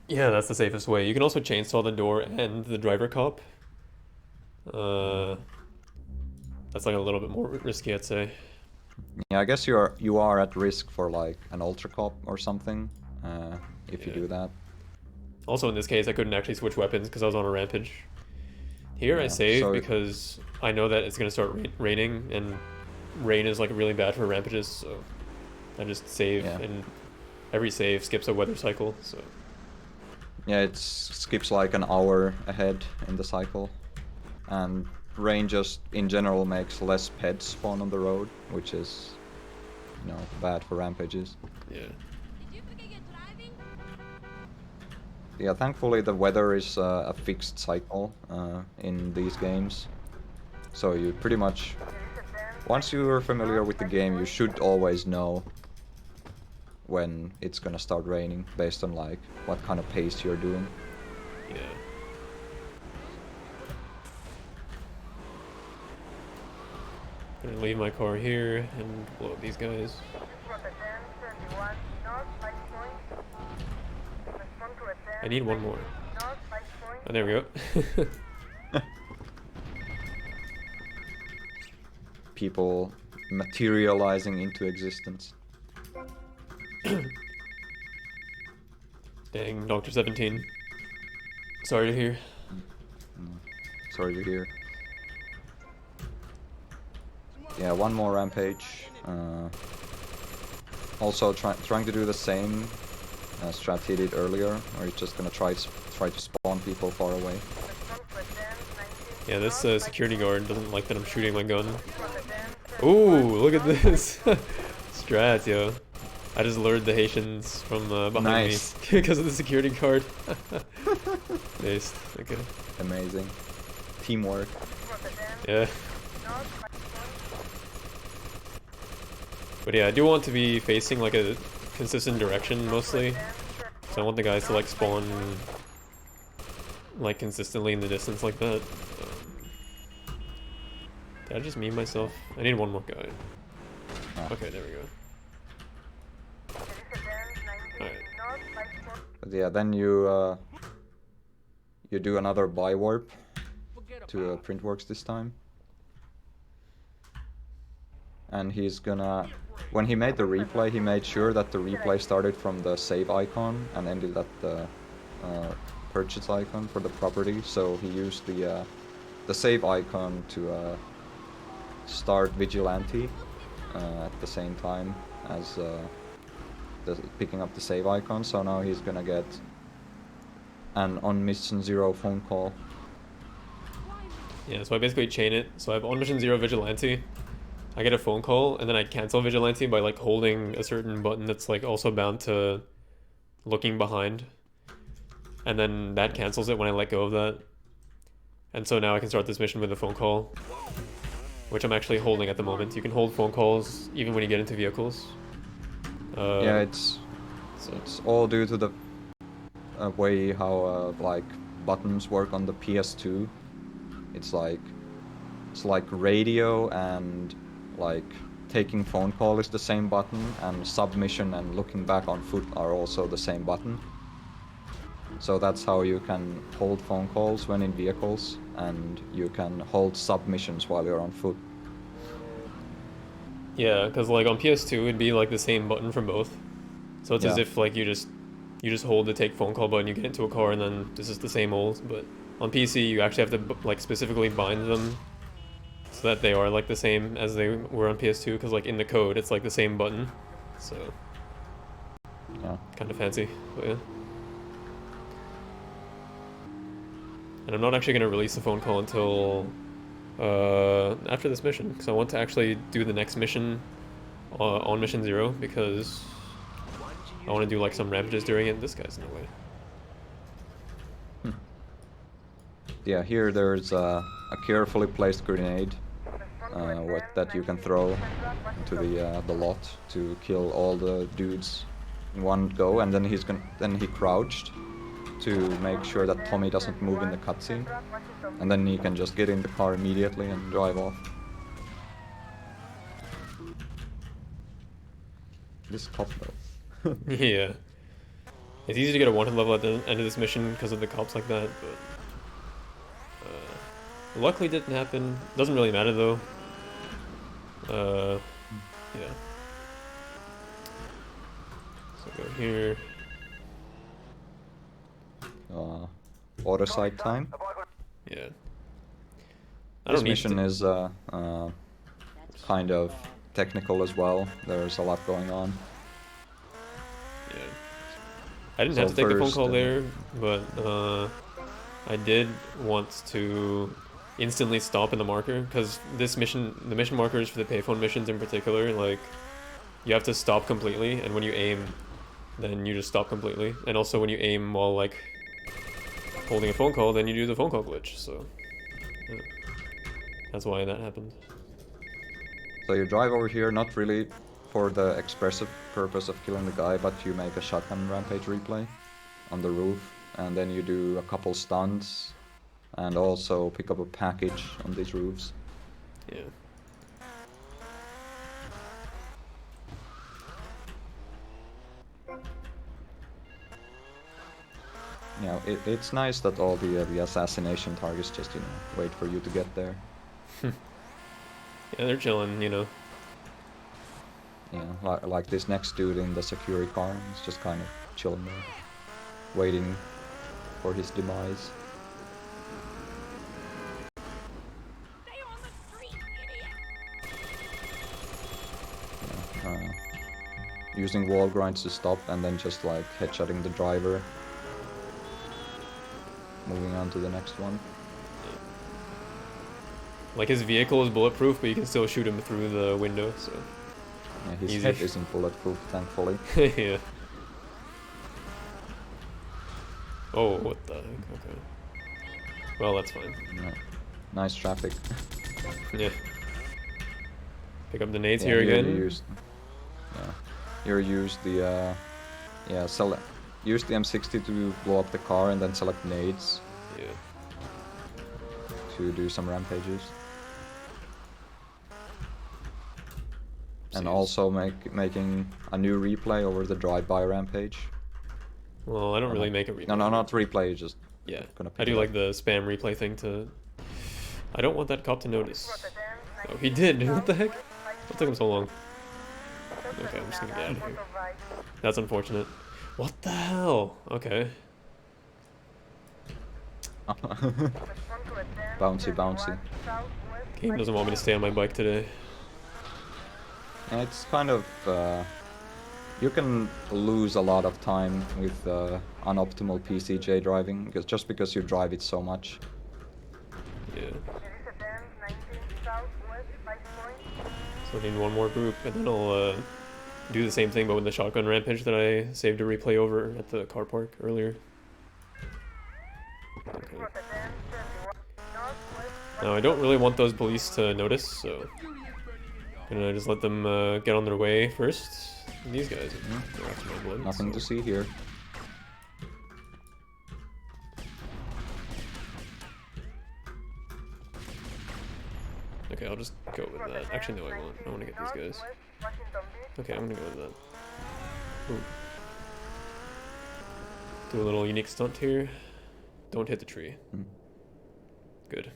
Yeah, that's the safest way. You can also chainsaw the door and the driver cop. That's like a little bit more risky, I'd say. Yeah, I guess you are at risk for like an ultra cop or something if you do that. Also, in this case, I couldn't actually switch weapons because I was on a rampage. Here I Yeah, save so because I know that it's gonna start raining, and rain is like really bad for rampages, so I just save, and every save skips a weather cycle, so... Yeah, it skips like an hour ahead in the cycle. And rain just, in general, makes less pets spawn on the road, which is, you know, bad for rampages. Yeah. Yeah, thankfully the weather is a fixed cycle in these games. So you pretty much, once you are familiar with the game, you should always know when it's gonna start raining based on like what kind of pace you're doing. Yeah. Gonna leave my car here and blow up these guys. I need one more. Oh, there we go. People materializing into existence. Dang, Dr. 17. Sorry to hear. Sorry to hear. Yeah, one more rampage. Also trying to do the same strat he did earlier, where he's just gonna try to spawn people far away. Yeah, this security guard doesn't like that I'm shooting my gun. Ooh, look at this! Strat, yo. I just lured the Haitians from behind me because of the security guard. Based. Okay. Amazing. Teamwork. Yeah. But yeah, I do want to be facing like a consistent direction mostly. So I want the guys to like spawn like consistently in the distance like that. Did I just meme myself? I need one more guy. Okay, there we go. Alright. But yeah, then you do another buy warp to Printworks this time. And he's gonna... When he made the replay, he made sure that the replay started from the save icon and ended at the purchase icon for the property. So he used the save icon to start Vigilante at the same time as picking up the save icon. So now he's gonna get an on mission 0 phone call. Yeah, so I basically chain it. So I have on mission 0 Vigilante. I get a phone call, and then I cancel Vigilante by like holding a certain button that's like also bound to looking behind. And then that cancels it when I let go of that. And so now I can start this mission with a phone call, which I'm actually holding at the moment. You can hold phone calls even when you get into vehicles. Yeah, it's all due to the way how like buttons work on the PS2. It's like radio and like taking phone call is the same button, and submission and looking back on foot are also the same button. So that's how you can hold phone calls when in vehicles, and you can hold submissions while you're on foot. Yeah, because like on PS2 it'd be like the same button for both. So it's as if like you just hold the take phone call button, you get into a car, and then this is the same old. But on PC you actually have to like specifically bind them so that they are like the same as they were on PS2, because like in the code it's like the same button. So yeah, kind of fancy, but yeah. And I'm not actually going to release the phone call until After this mission, because I want to actually do the next mission on mission 0, because I want to do like some rampages during it. This guy's in the way. Yeah, here there's a carefully placed grenade that you can throw into the lot to kill all the dudes in one go, and then he crouched to make sure that Tommy doesn't move in the cutscene, and then he can just get in the car immediately and drive off. This cop though. Yeah. It's easy to get a wanted level at the end of this mission because of the cops like that, but luckily didn't happen. Doesn't really matter though. Yeah. So go here. Auto side time. Yeah. This mission is kind of technical as well. There's a lot going on. Yeah. I didn't have to take the phone call there, but I did want to instantly stop in the marker, because this mission, the mission markers for the payphone missions in particular, like, you have to stop completely, and when you aim, then you just stop completely. And also when you aim while, like, holding a phone call, then you do the phone call glitch, so yeah. That's why that happened. So you drive over here, not really for the expressive purpose of killing the guy, but you make a shotgun rampage replay on the roof, and then you do a couple stunts, and also pick up a package on these roofs. Yeah. Yeah, it's nice that all the assassination targets just, you know, wait for you to get there. Yeah, they're chilling, you know. Yeah, like this next dude in the security car, he's just kind of chilling there, waiting for his demise. Yeah, using wall grinds to stop, and then just like headshotting the driver. Moving on to the next one. Like, his vehicle is bulletproof, but you can still shoot him through the window, so... Yeah, his easy. head isn't bulletproof, thankfully. Yeah. Oh, what the heck? Okay. Well, that's fine. Yeah. Nice traffic. Yeah. Pick up the nades Yeah, here here again. you use, yeah. Here use the use the M60 to blow up the car, and then select nades Yeah. to do some rampages. And also making a new replay over the drive-by rampage. Well, I don't really make a replay. No, not replay, just Yeah. gonna I pick do it like up. the spam replay thing to... I don't want that cop to notice. Oh, he did! What the heck? What took him so long? Okay, I'm just gonna get out of here. That's unfortunate. What the hell? Okay. Bouncy. Game doesn't want me to stay on my bike today. And it's kind of you can lose a lot of time with unoptimal PCJ driving, just because you drive it so much. Yeah. So I need one more group, and then I'll do the same thing, but with the shotgun rampage that I saved to replay over at the car park earlier. Okay. Now I don't really want those police to notice, so I'm gonna just let them get on their way first. And these guys, they're after my blood. Nothing to see here. Okay, I'll just go with that. Actually, no, I won't. I want to get these guys. Okay, I'm gonna go with that. Ooh. Do a little unique stunt here. Don't hit the tree. Good.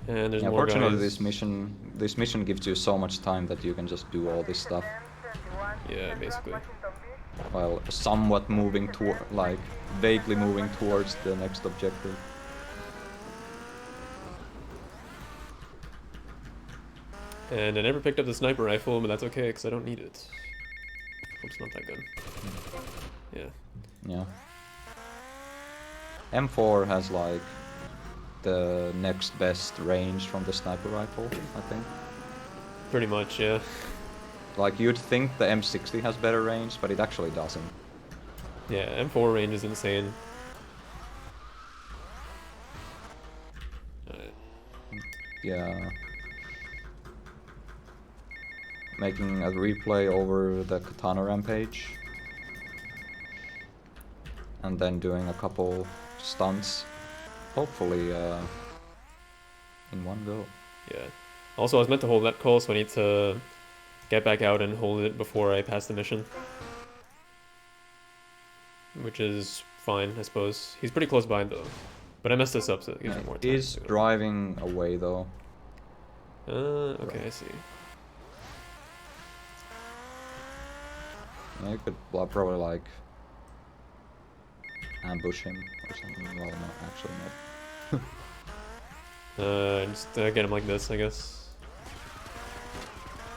And there's Yeah, more fortunately, guys. this mission gives you so much time that you can just do all this stuff Yeah, basically. while somewhat moving toward, like, vaguely moving towards the next objective. And I never picked up the sniper rifle, but that's okay, because I don't need it. Hope it's not that good. Yeah. Yeah. M4 has like the next best range from the sniper rifle, I think. Pretty much, yeah. Like you'd think the M60 has better range, but it actually doesn't. Yeah, M4 range is insane. Yeah. Making a replay over the Katana Rampage. And then doing a couple stunts. Hopefully in one go. Yeah. Also, I was meant to hold that call, so I need to get back out and hold it before I pass the mission. Which is fine, I suppose. He's pretty close by, though. But I messed this up, so it gives me more time. He's driving away, though. Okay, I see. Yeah, you could probably, like, ambush him or something. Well, no, actually not. Just get him like this, I guess.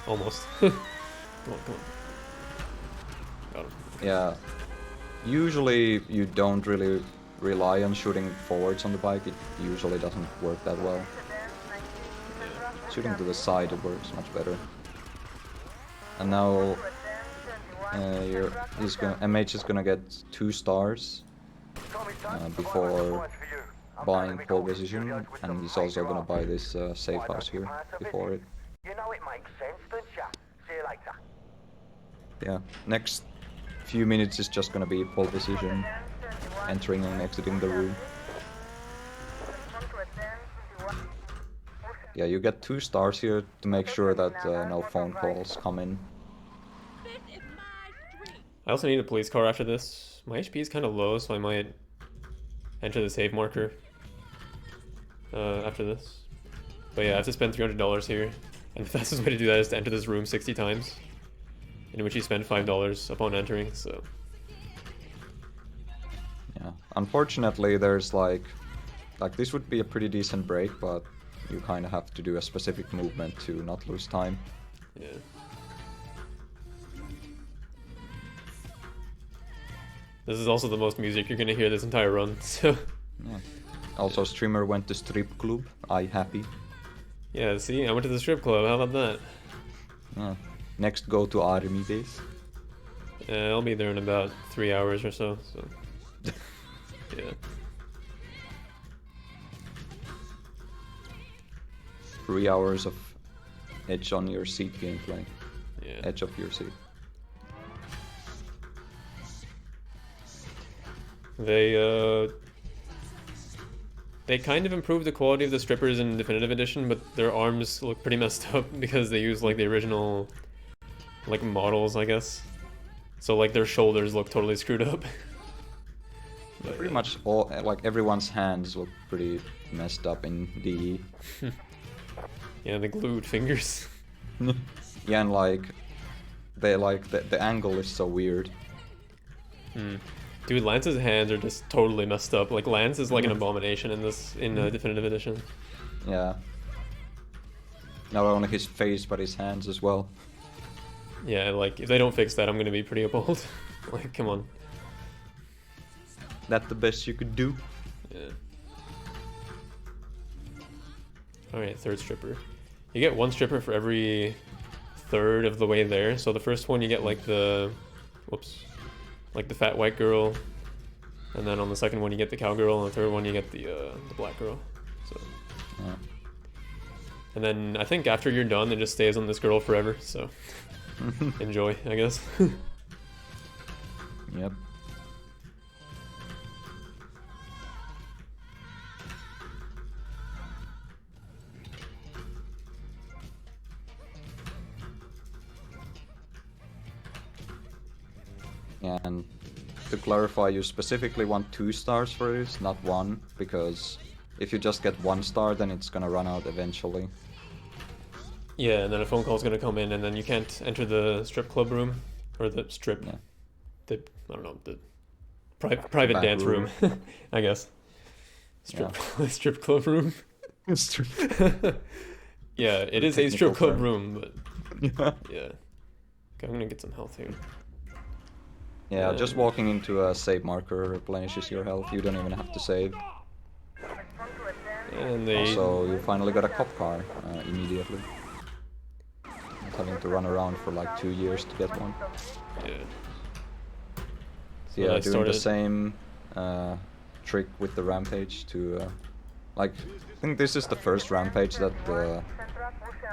Almost. Come on, come on. Got him. Yeah. Usually you don't really rely on shooting forwards on the bike. It usually doesn't work that well. Shooting to the side, it works much better. And now MH is gonna get 2 stars before buying pole position, and he's also gonna buy this safe house here before it. You know it makes sense, don't ya? See you later. Yeah, next few minutes is just gonna be pole position, entering and exiting the room. Yeah, you get 2 stars here to make sure that no phone calls come in. I also need a police car after this. My HP is kind of low, so I might enter the save marker after this. But yeah, I have to spend $300 here. And the fastest way to do that is to enter this room 60 times. In which you spend $5 upon entering, so... Yeah, unfortunately there's like this would be a pretty decent break, but you kind of have to do a specific movement to not lose time. Yeah. This is also the most music you're gonna hear this entire run, so... Yeah. Also, streamer went to strip club. I happy. Yeah, see, I went to the strip club, how about that? Yeah. Next, go to army base. I'll be there in about 3 hours or so, yeah. 3 hours of edge on your seat gameplay. Yeah. Edge of your seat. They kind of improved the quality of the strippers in Definitive Edition, but their arms look pretty messed up because they use like the original like models, I guess. So like their shoulders look totally screwed up. But, Pretty much all, like everyone's hands look pretty messed up in DE. Yeah, the glued fingers. Yeah, and like they like the angle is so weird. Dude, Lance's hands are just totally messed up. Like Lance is like an abomination in this Definitive Edition. Yeah. Not only his face, but his hands as well. Yeah, like if they don't fix that, I'm gonna be pretty appalled. Like, come on. That the best you could do. Yeah. Alright, third stripper. You get 1 stripper for every third of the way there. So the first one you get like the... Whoops. Like the fat white girl. And then on the second one you get the cowgirl. And the third one you get the black girl. So... Yeah. And then I think after you're done, it just stays on this girl forever. So... Enjoy, I guess. Yep. And to clarify, you specifically want 2 stars for this, not 1, because if you just get 1 star, then it's gonna run out eventually. Yeah, and then a phone call's gonna come in, and then you can't enter the strip club room, or the strip, Yeah. the I don't know, the private back dance room, I guess. Strip club room. Yeah, it is a strip club room, but Yeah. yeah. Okay, I'm gonna get some health here. Yeah, just walking into a save marker replenishes your health. You don't even have to save. And they... Also, you finally got a cop car immediately. Not having to run around for like 2 years to get one. Yeah. So yeah, doing the same trick with the Rampage to... like, I think this is the first Rampage that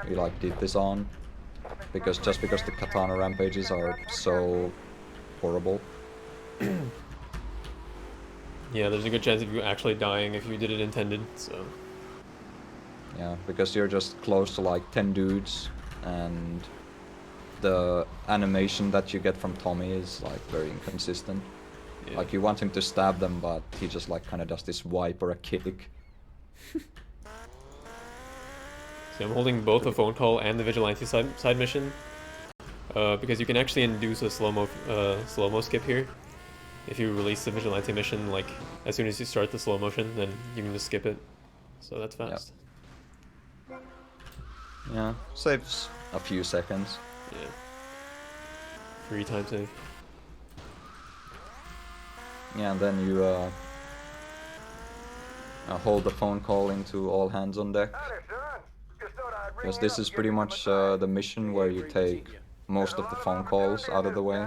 we like did this on. Because the katana Rampages are so horrible. Yeah, there's a good chance of you actually dying if you did it intended, so... Yeah, because you're just close to like 10 dudes, and the animation that you get from Tommy is like very inconsistent. Yeah. Like you want him to stab them, but he just like kind of does this wipe or a kick. See, I'm holding both the phone call and the vigilante side mission, because you can actually induce a slow-mo skip here. If you release the vigilante mission, like, as soon as you start the slow motion, then you can just skip it. So that's fast. Yep. Yeah, saves a few seconds. Yeah. Free time save. Yeah, and then you hold the phone call into all hands on deck. Because this is pretty much the mission where you take most of the phone calls out of the way.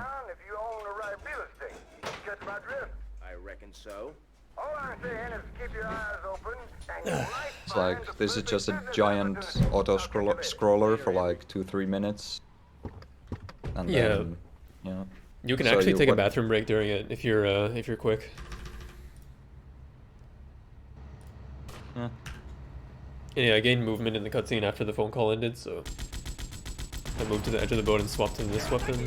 I reckon so. It's like, this is just a giant auto-scroller for like 2-3 minutes. And Yeah. then, yeah. You can So actually you take a what- bathroom break during it if you're quick. Yeah. Yeah, I gained movement in the cutscene after the phone call ended, so I moved to the edge of the boat and swapped in this weapon.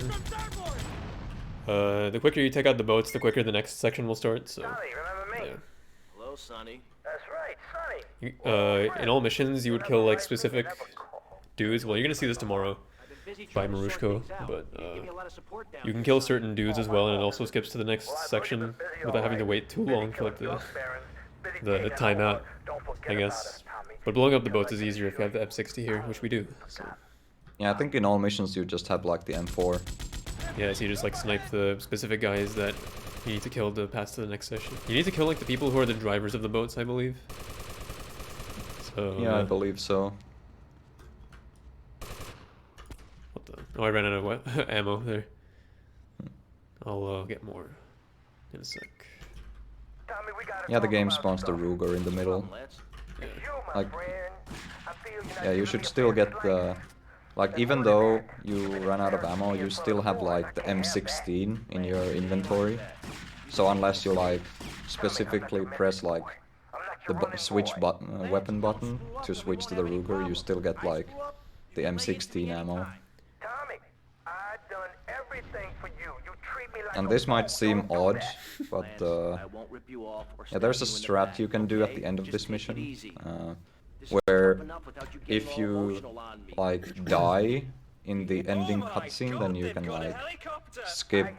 The quicker you take out the boats, the quicker the next section will start, so yeah. Hello, Sonny. That's right, Sonny. In all missions, you would kill like specific dudes. Well, you're gonna see this tomorrow by Marushko, but you can kill certain dudes as well, and it also skips to the next section without having to wait too long for like the timeout, I guess. But blowing up the boats is easier if you have the F60 here, which we do. So. Yeah, I think in all missions you just have like the M4. Yeah, so you just like snipe the specific guys that you need to kill to pass to the next session. You need to kill like the people who are the drivers of the boats, I believe. So Yeah, I believe so. What the? Oh, I ran out of ammo there. I'll get more in a sec. Yeah, the game spawns the Ruger in the middle. Yeah. Like, yeah, you should still get the... Like, even though you run out of ammo, you still have like the M16 in your inventory. So unless you like specifically press like the switch button, weapon button to switch to the Ruger, you still get like the M16 ammo. And this might seem odd, but yeah, there's a strat you can do at the end of this mission, where if you like die in the ending cutscene, then you can like skip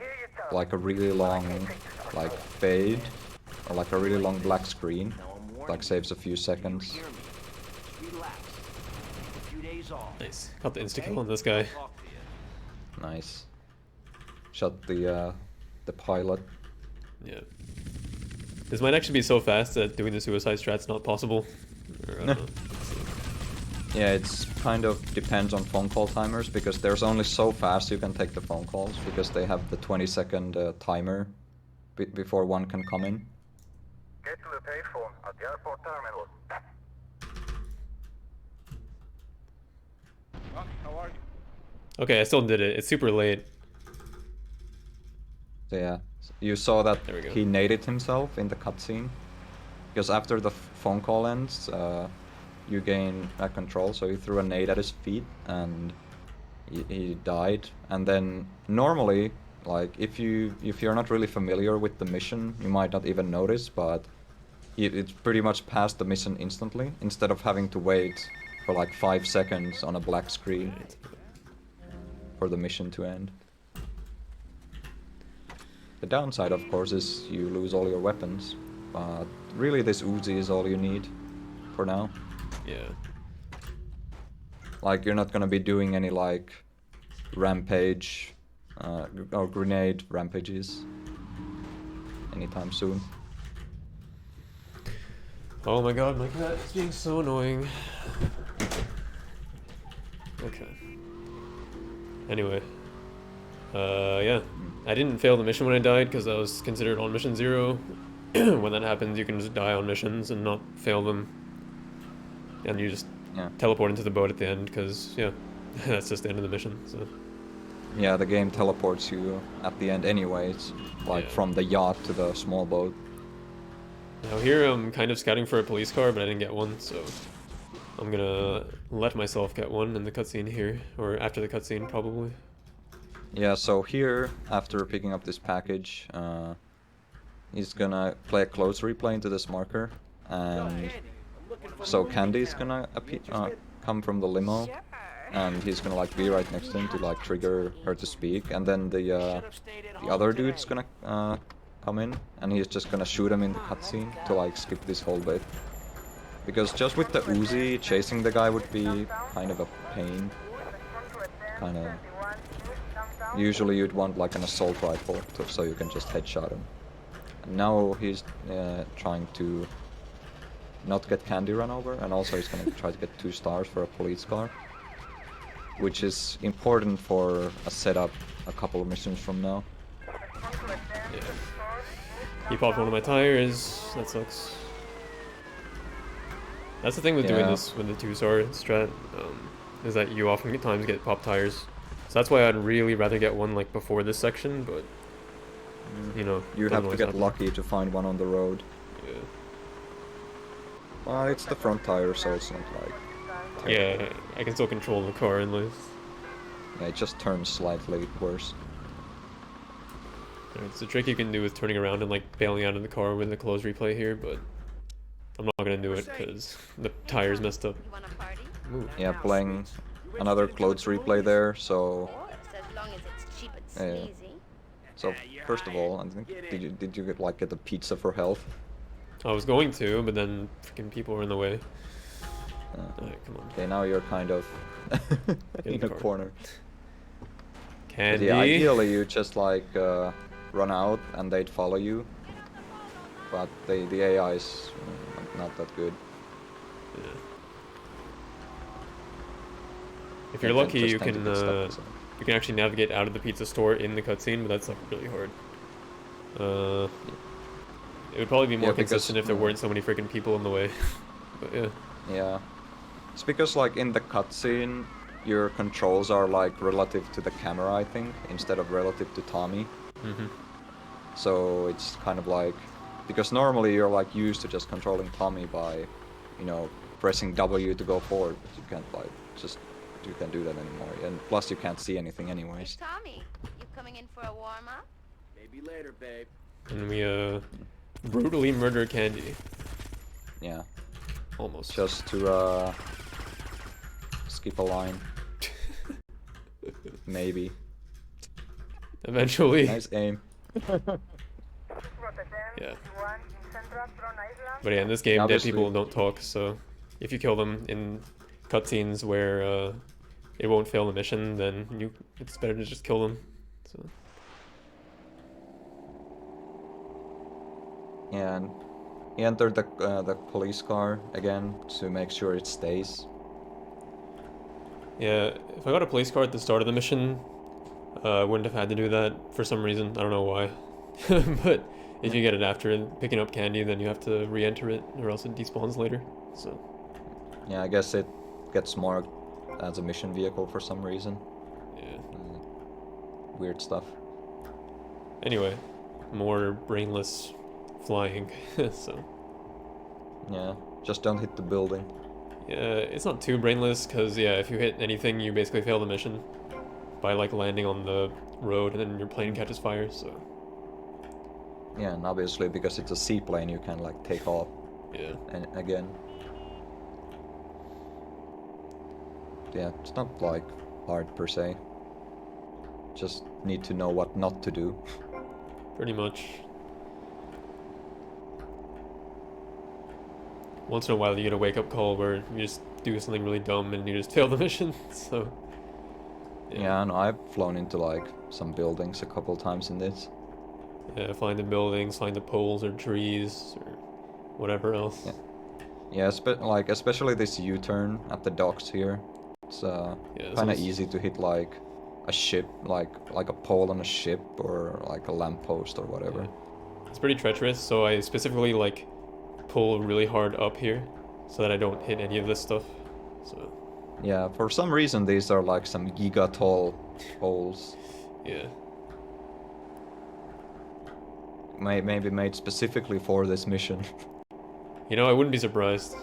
like a really long like fade or like a really long black screen, like saves a few seconds. Nice. Got the insta kill on this guy. Nice. Shot the pilot. Yeah. This might actually be so fast that doing the suicide strat's not possible. Or, let's see. Yeah, it's kind of depends on phone call timers, because there's only so fast you can take the phone calls, because they have the 20-second timer before one can come in. Get to the payphone at the airport terminal. How are you? Okay, I still did it. It's super late. So yeah, you saw that There we go. he naded himself in the cutscene, because after the phone call ends, you gain control. So he threw a nade at his feet and he died. And then normally, like if you're not really familiar with the mission, you might not even notice, but it's pretty much passed the mission instantly, instead of having to wait for like 5 seconds on a black screen for the mission to end. The downside, of course, is you lose all your weapons, but really this Uzi is all you need for now. Yeah. Like, you're not gonna be doing any like Rampage or grenade rampages anytime soon. Oh my god, my cat is being so annoying. Okay. Anyway. Yeah. I didn't fail the mission when I died because I was considered on mission 0. When that happens, you can just die on missions and not fail them. And you just Yeah. teleport into the boat at the end because, yeah, that's just the end of the mission, so. Yeah, the game teleports you at the end anyways, like Yeah. from the yacht to the small boat. Now here I'm kind of scouting for a police car, but I didn't get one, so I'm gonna let myself get one in the cutscene here, or after the cutscene probably. Yeah, so here, after picking up this package, he's gonna play a close replay into this marker, and so Candy's gonna come from the limo, and he's gonna like be right next to him to like trigger her to speak, and then the other dude's gonna come in, and he's just gonna shoot him in the cutscene to like skip this whole bit. Because just with the Uzi, chasing the guy would be kind of a pain. Kinda. Usually you'd want like an assault rifle so you can just headshot him. And now he's trying to not get Candy run over, and also he's gonna try to get 2 stars for a police car. Which is important for a setup a couple of missions from now. Yeah. He popped one of my tires, that sucks. That's the thing with doing Yeah. this with the 2-star strat, is that you oftentimes get pop tires. So that's why I'd really rather get one like before this section, but you know, You doesn't have to always get happen. lucky to find one on the road. Yeah. Well, it's the front tire, so it's not like... Yeah, I can still control the car in life. Yeah, it just turns slightly worse. It's a trick you can do with turning around and like bailing out of the car with a close replay here, but I'm not gonna do it because the tire's messed up. You want a party? Ooh. Yeah, playing another close replay there, so... Of course, as long as it's cheap and Yeah. sleazy. So, first of all, I think, did you get a pizza for health? I was going to, but then freaking people were in the way. Alright, come on. Okay, now you're kind of in in the a car. corner. But Candy. yeah, ideally you just like run out and they'd follow you. But the AI is not that good. Yeah. If you're They lucky, just you tend to can get stuck, so. you can actually navigate out of the pizza store in the cutscene, but that's like really hard. It would probably be more Yeah, because, consistent if there weren't so many freaking people in the way. But yeah. Yeah. It's because like in the cutscene, your controls are like relative to the camera, I think, instead of relative to Tommy. Mhm. So it's kind of like, because normally you're like used to just controlling Tommy by, you know, pressing W to go forward, but you can't like you can't do that anymore. And plus you can't see anything anyways. Tommy, you coming in for a warm-up? Maybe later, babe. And we brutally murder Candy. Yeah. Almost. Just to skip a line. Maybe. Eventually. Nice aim. Yeah. But yeah, in this game, dead Obviously- people don't talk, so if you kill them in cutscenes where it won't fail the mission, then it's better to just kill them. So Yeah, and he entered the police car again to make sure it stays. yeah, if I got a police car at the start of the mission, I wouldn't have had to do that for some reason. I don't know why. But if you get it after picking up Candy, then you have to re-enter it, or else it despawns later. So Yeah, I guess it gets marked as a mission vehicle for some reason. yeah. Weird stuff. Anyway, more brainless flying. So Yeah, just don't hit the building. yeah, it's not too brainless because yeah, if you hit anything, you basically fail the mission by like landing on the road, and then your plane catches fire. So Yeah, and obviously because it's a seaplane, you can like take off yeah. and again. Yeah, it's not like hard per se. Just need to know what not to do. Pretty much. Once in a while you get a wake-up call where you just do something really dumb and you just fail the mission, so... Yeah, no, I've flown into like some buildings a couple times in this. Yeah, find the buildings, find the poles or trees or whatever else. Yeah. Yeah, like especially this U-turn at the docks here. It's Yeah, this kind of was- easy to hit like a ship, like a pole on a ship or like a lamppost or whatever. Yeah. It's pretty treacherous, so I specifically like pull really hard up here so that I don't hit any of this stuff. So Yeah, for some reason these are like some giga tall poles. yeah. Maybe made specifically for this mission. You know, I wouldn't be surprised.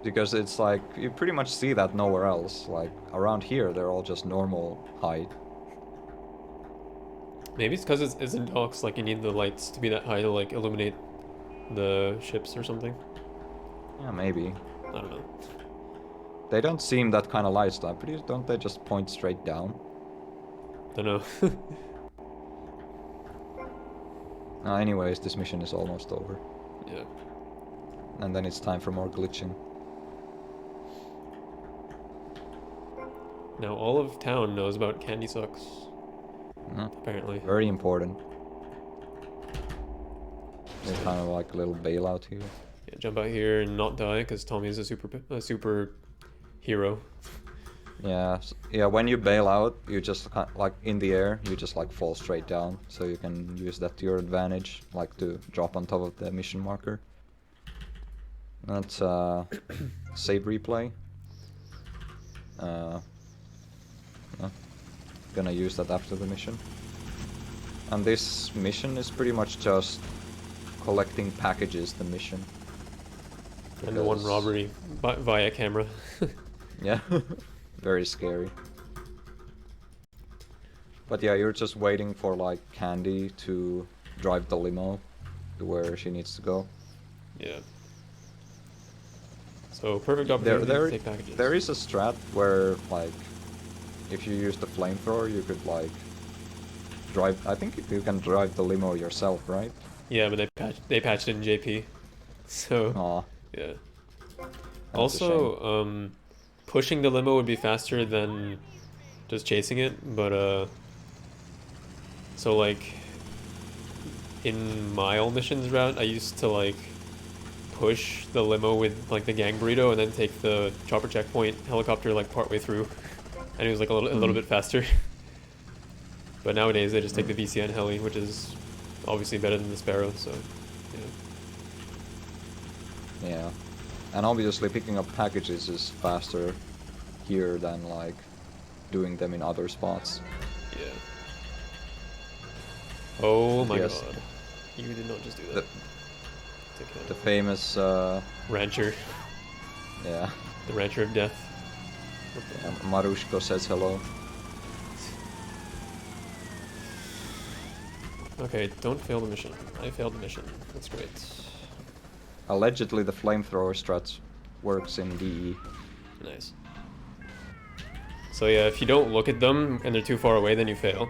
Because it's like, you pretty much see that nowhere else. Like, around here, they're all just normal height. Maybe it's because it's in docks, like you need the lights to be that high to like illuminate the ships or something. Yeah, maybe. I don't know. They don't seem that kind of light stuff, but don't they just point straight down? Don't know. Anyways, this mission is almost over. Yeah. And then it's time for more glitching. Now all of town knows about Candy Sucks, Mm, apparently. very important. There's kind of like a little bailout here. Yeah, jump out here and not die because Tommy is a super hero. Yeah, yeah. When you bail out, you just like in the air, you just like fall straight down, so you can use that to your advantage, like to drop on top of the mission marker. That's save replay. Yeah, gonna use that after the mission. And this mission is pretty much just collecting packages. The mission. And the one Because- robbery via camera. Yeah, very scary. But yeah, you're just waiting for like Candy to drive the limo to where she needs to go. Yeah. So perfect opportunity to take packages. There is a strat where like if you use the flamethrower, you could like drive. I think you can drive the limo yourself, right? Yeah, but they patched it in JP. So Aw, yeah. a Also, pushing the limo would be faster than just chasing it, but so like in my old missions route, I used to like push the limo with like the gang burrito and then take the chopper checkpoint helicopter like partway through, and it was like a little bit faster. But nowadays they just take the VCN heli, which is obviously better than the Sparrow. So yeah. Yeah, and obviously picking up packages is faster here than like doing them in other spots. Yeah. Oh my Yes. god. You did not just do The, that. Take that. the famous, Rancher. yeah, The Rancher of Death. Marushko says hello. Okay, don't fail the mission. I failed the mission. That's great. Allegedly, the flamethrower strat works in DE. Nice. So yeah, if you don't look at them and they're too far away, then you fail.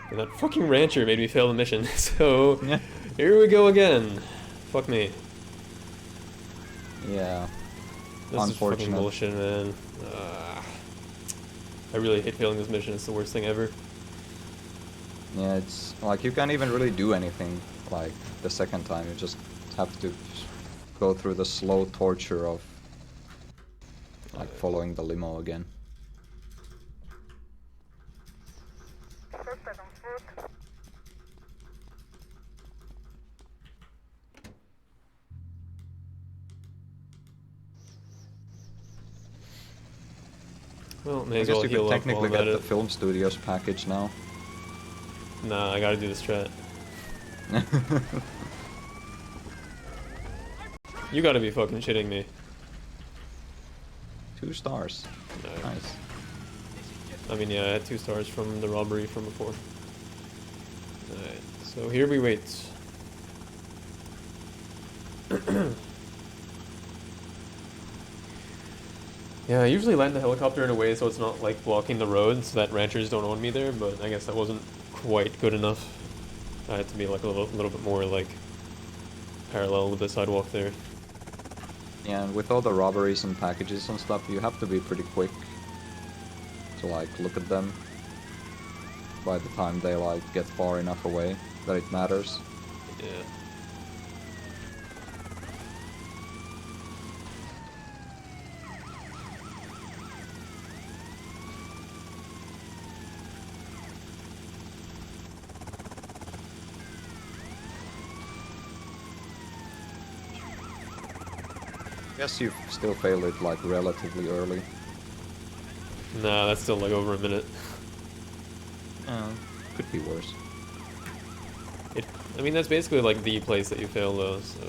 And that fucking Rancher made me fail the mission. So Yeah. here we go again. Fuck me. Yeah. This is fucking Unfortunate. bullshit, man. I really hate failing this mission. It's the worst thing ever. Yeah, it's like you can't even really do anything like the second time. You just have to go through the slow torture of like following the limo again. Suspect on foot. Well, may I as guess well you heal could up technically while I'm get at the it. film studios package now. Nah, I gotta do the strat. You gotta be fucking shitting me. 2 stars. No. Nice. I mean, yeah, I had 2 stars from the robbery from before. Alright, so here we wait. Yeah, I usually land the helicopter in a way so it's not like blocking the road so that ranchers don't own me there, but I guess that wasn't quite good enough. I had to be like a little bit more like parallel with the sidewalk there. Yeah, and with all the robberies and packages and stuff, you have to be pretty quick to like look at them by the time they like get far enough away that it matters. Yeah. Guess you still failed it like relatively early. Nah, that's still like over a minute. Could be worse. I mean, that's basically like the place that you fail though, so...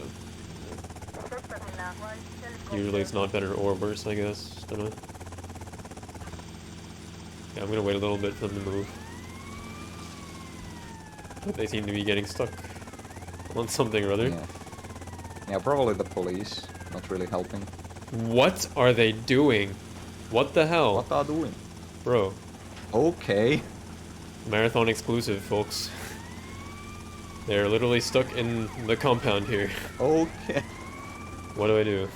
Usually it's not better or worse, I guess. Don't know. Yeah, I'm gonna wait a little bit for them to move. But they seem to be getting stuck on something or other. Yeah. Yeah, probably the police. Not really helping. What are they doing? What the hell? What are doing? Bro. Okay. Marathon exclusive, folks. They're literally stuck in the compound here. Okay. What do I do?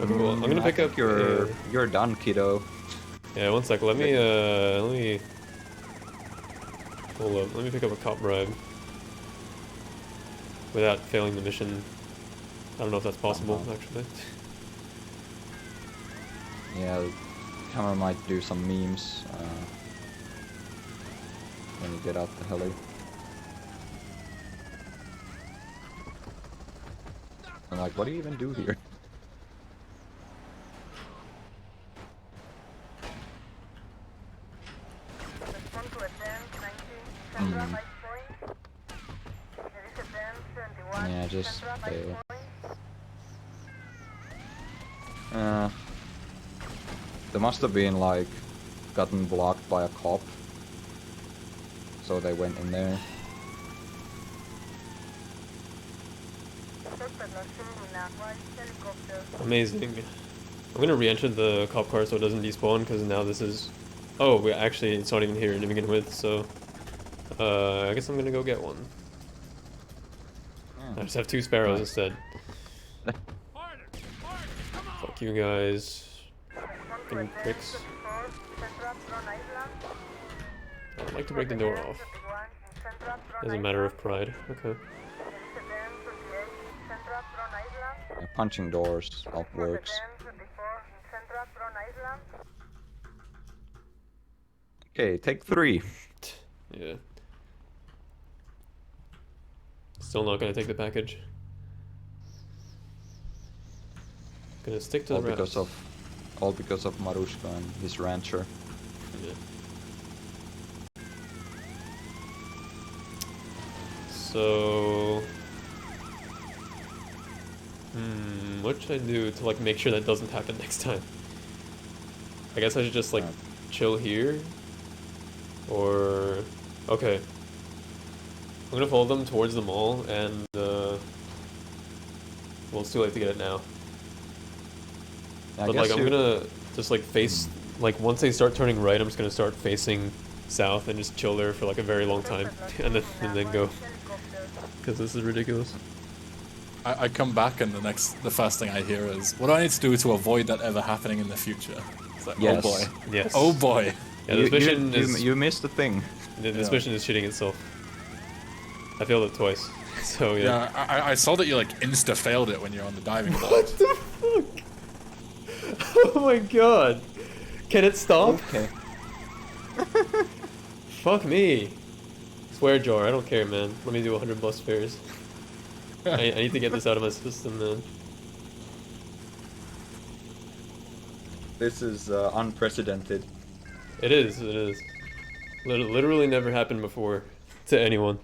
Okay, well, I'm gonna pick up. You're done, kiddo. Yeah, one sec. Let me hold up. Let me pick up a cop bribe without failing the mission. I don't know if that's possible, actually. Yeah, the camera might do some memes when you get out the heli. I'm like, what do you even do here? Yeah, just fail. They must have been like gotten blocked by a cop, so they went in there. Amazing. I'm gonna re-enter the cop car so it doesn't despawn, because now this is... Oh, we actually, it's not even here to begin with, so... I guess I'm gonna go get one. I just have 2 sparrows instead. Fuck you guys. Fucking pricks. I'd like to break the door off. As a matter of pride. Okay. Yeah, punching doors out works. Okay, take 3. Yeah. Still not gonna take the package. Gonna stick to All the because of Marushka and his rancher. Yeah. So... what should I do to like make sure that doesn't happen next time? I guess I should just like chill here? Or... Okay. I'm gonna follow them towards the mall and well, it's too late to get it now. Yeah, But like I'm gonna just like face, like once they start turning right, I'm just gonna start facing south and just chill there for like a very long time and then go. Because this is ridiculous. I come back and the first thing I hear is, what do I need to do to avoid that ever happening in the future? It's like, Yes. oh boy. Yes. Oh boy. Yeah, this mission is... You missed the thing. This mission is shitting itself. I failed it twice. So yeah. Yeah, I saw that you like insta failed it when you're on the diving board. What the fuck? Oh my god. Can it stop? Okay. Fuck me. Swear jar, I don't care, man. Let me do 100 bus fares. I need to get this out of my system, man. This is unprecedented. It is, it is. Literally never happened before to anyone.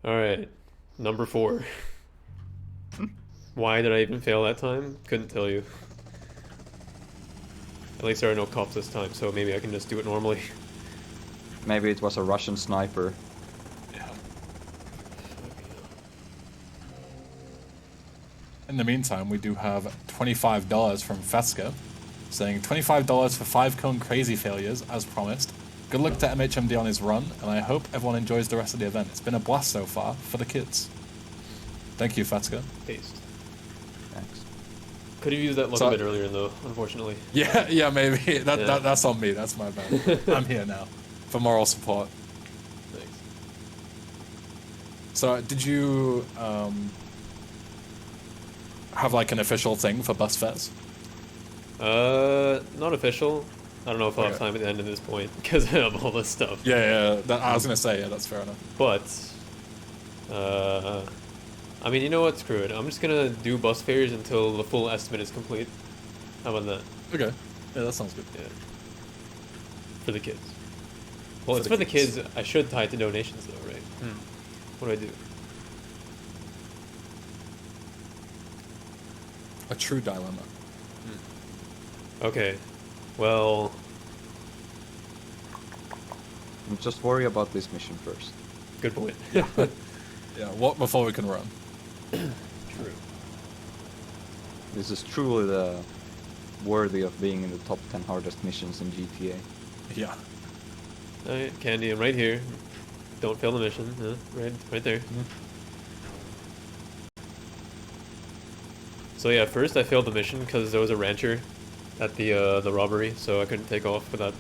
Alright, number 4. Why did I even fail that time? Couldn't tell you. At least there are no cops this time, so maybe I can just do it normally. Maybe it was a Russian sniper. In the meantime, we do have $25 from Feska, saying $25 for 5 cone crazy failures, as promised. Good luck to MHMD on his run, and I hope everyone enjoys the rest of the event. It's been a blast so far for the kids. Thank you, Feska. Paste. Thanks. Could have used that luck a bit earlier though, unfortunately. Yeah, maybe. Yeah. That's on me. That's my bad. I'm here now for moral support. Thanks. So, did you have like an official thing for bus fares? Not official. I don't know if I'll have time at the end of this point because of all this stuff. Yeah. I was gonna say, yeah, that's fair enough. But, I mean, you know what? Screw it. I'm just gonna do bus fares until the full estimate is complete. How about that? Okay. Yeah, that sounds good. Yeah. For the kids. Well, For it's the for the kids. kids. I should tie it to donations though, right? What do I do? A true dilemma. Okay. Well, Just worry about this mission first. good point. Yeah, what before we can run? True. This is truly the worthy of being in the top 10 hardest missions in GTA. Yeah. Alright, Candy, I'm right here. Don't fail the mission. Right there. So yeah, first I failed the mission because there was a rancher at the robbery, so I couldn't take off without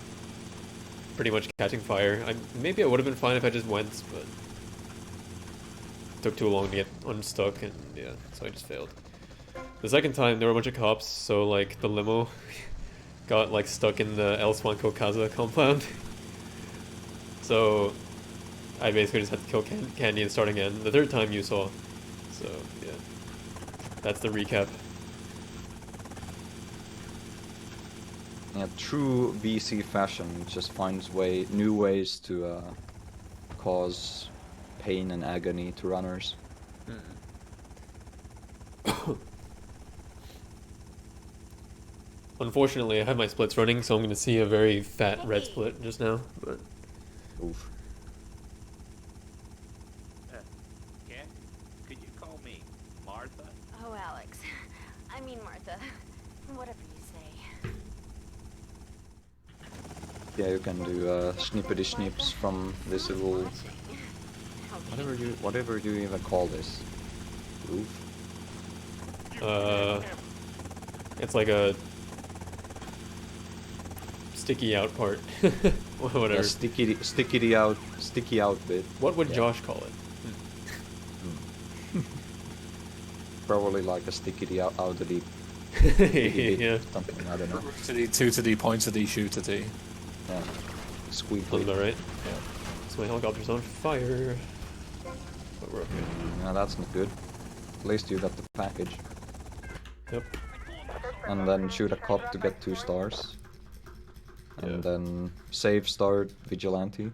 pretty much catching fire. Maybe I would have been fine if I just went, but it took too long to get unstuck, and yeah, so I just failed. The second time there were a bunch of cops, so like the limo got like stuck in the El Swanco Casa compound. So I basically just had to kill Candy and start again. The third time you saw. So yeah, that's the recap. Yeah, true VC fashion just finds new ways to cause pain and agony to runners. Unfortunately, I have my splits running, so I'm going to see a very fat red split just now. But Oof. Ken, could you call me Martha? Oh, Alex. I mean Martha. Whatever you say. Yeah, you can do snippety snips from this little whatever you even call this. Oof. it's like a sticky out part. Whatever. Yeah, sticky out bit. What would Yeah. Josh call it? Probably like a sticky out the deep. Yeah. Something, I don't know. To D, two to D, point to D, shoot to D. Yeah. Sounds Squeaky. about right. Yeah. So my helicopter's on fire. But we're okay. Yeah, that's not good. At least you got the package. Yep. And then shoot a cop to get 2 stars. And Yeah. then save start Vigilante.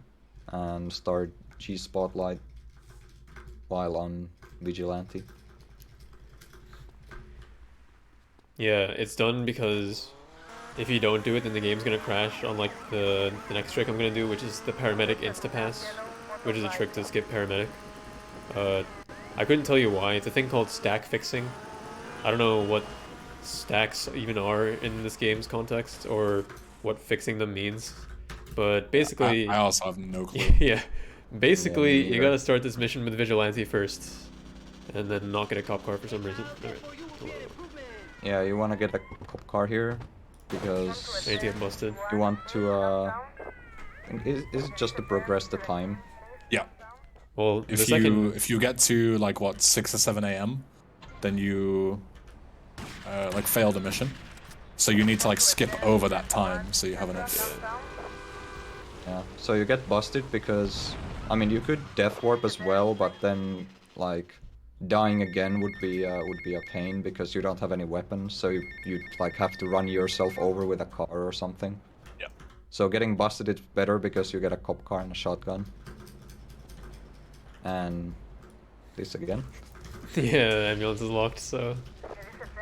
And start G Spotlight while on Vigilante. Yeah, it's done because if you don't do it, then the game's gonna crash on like the next trick I'm gonna do, which is the paramedic Insta-pass, which is a trick to skip paramedic. I couldn't tell you why. It's a thing called stack fixing. I don't know what stacks even are in this game's context or what fixing them means, but basically, I also have no clue. yeah, basically me you neither. gotta start this mission with Vigilante first, and then not get a cop car for some reason. Alright. Yeah, you wanna get a cop car here because I need to get busted. you want to is it just to progress the time? Yeah. Well, the If second you get to like what 6 or 7 a.m., then you like fail the mission. So you need to like skip over that time so you have enough. Yeah. So you get busted because I mean you could death warp as well, but then like dying again would be a pain because you don't have any weapons, so you'd like have to run yourself over with a car or something. Yeah. So getting busted is better because you get a cop car and a shotgun. And this again. yeah, the ambulance is locked, so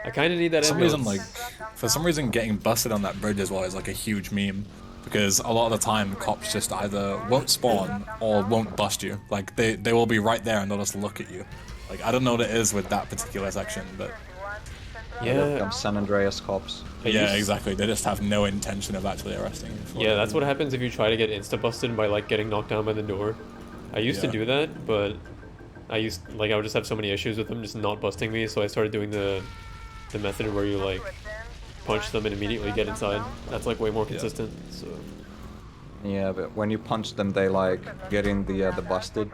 I kind of need that For some ambulance. reason, for some reason, getting busted on that bridge as well is like a huge meme. Because a lot of the time, cops just either won't spawn or won't bust you. Like, they will be right there and they'll just look at you. Like, I don't know what it is with that particular section, but Here yeah, comes San Andreas cops. yeah, exactly. They just have no intention of actually arresting you. for yeah, it. that's what happens if you try to get insta-busted by like getting knocked down by the door. I used to Yeah. do that, but I would just have so many issues with them just not busting me, so I started doing the the method where you like punch them and immediately get inside. That's like way more consistent. So Yeah, but when you punch them, they like get in the busted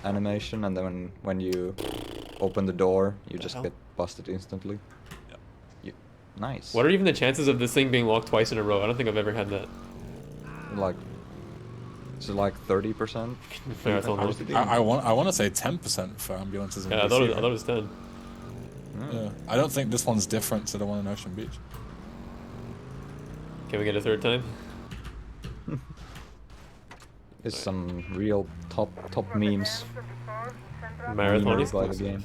animation, and then when you open the door, you just hell? get busted instantly. You, nice. what are even the chances of this thing being locked twice in a row? I don't think I've ever had that. Like, is it like 30%? Marathon How lock. is it I want to say 10% for ambulances in Yeah, I DC, thought it right? was 10. Yeah. I don't think this one's different to the one in Ocean Beach. Can we get a third time? It's some real top memes Marathon memed by the game.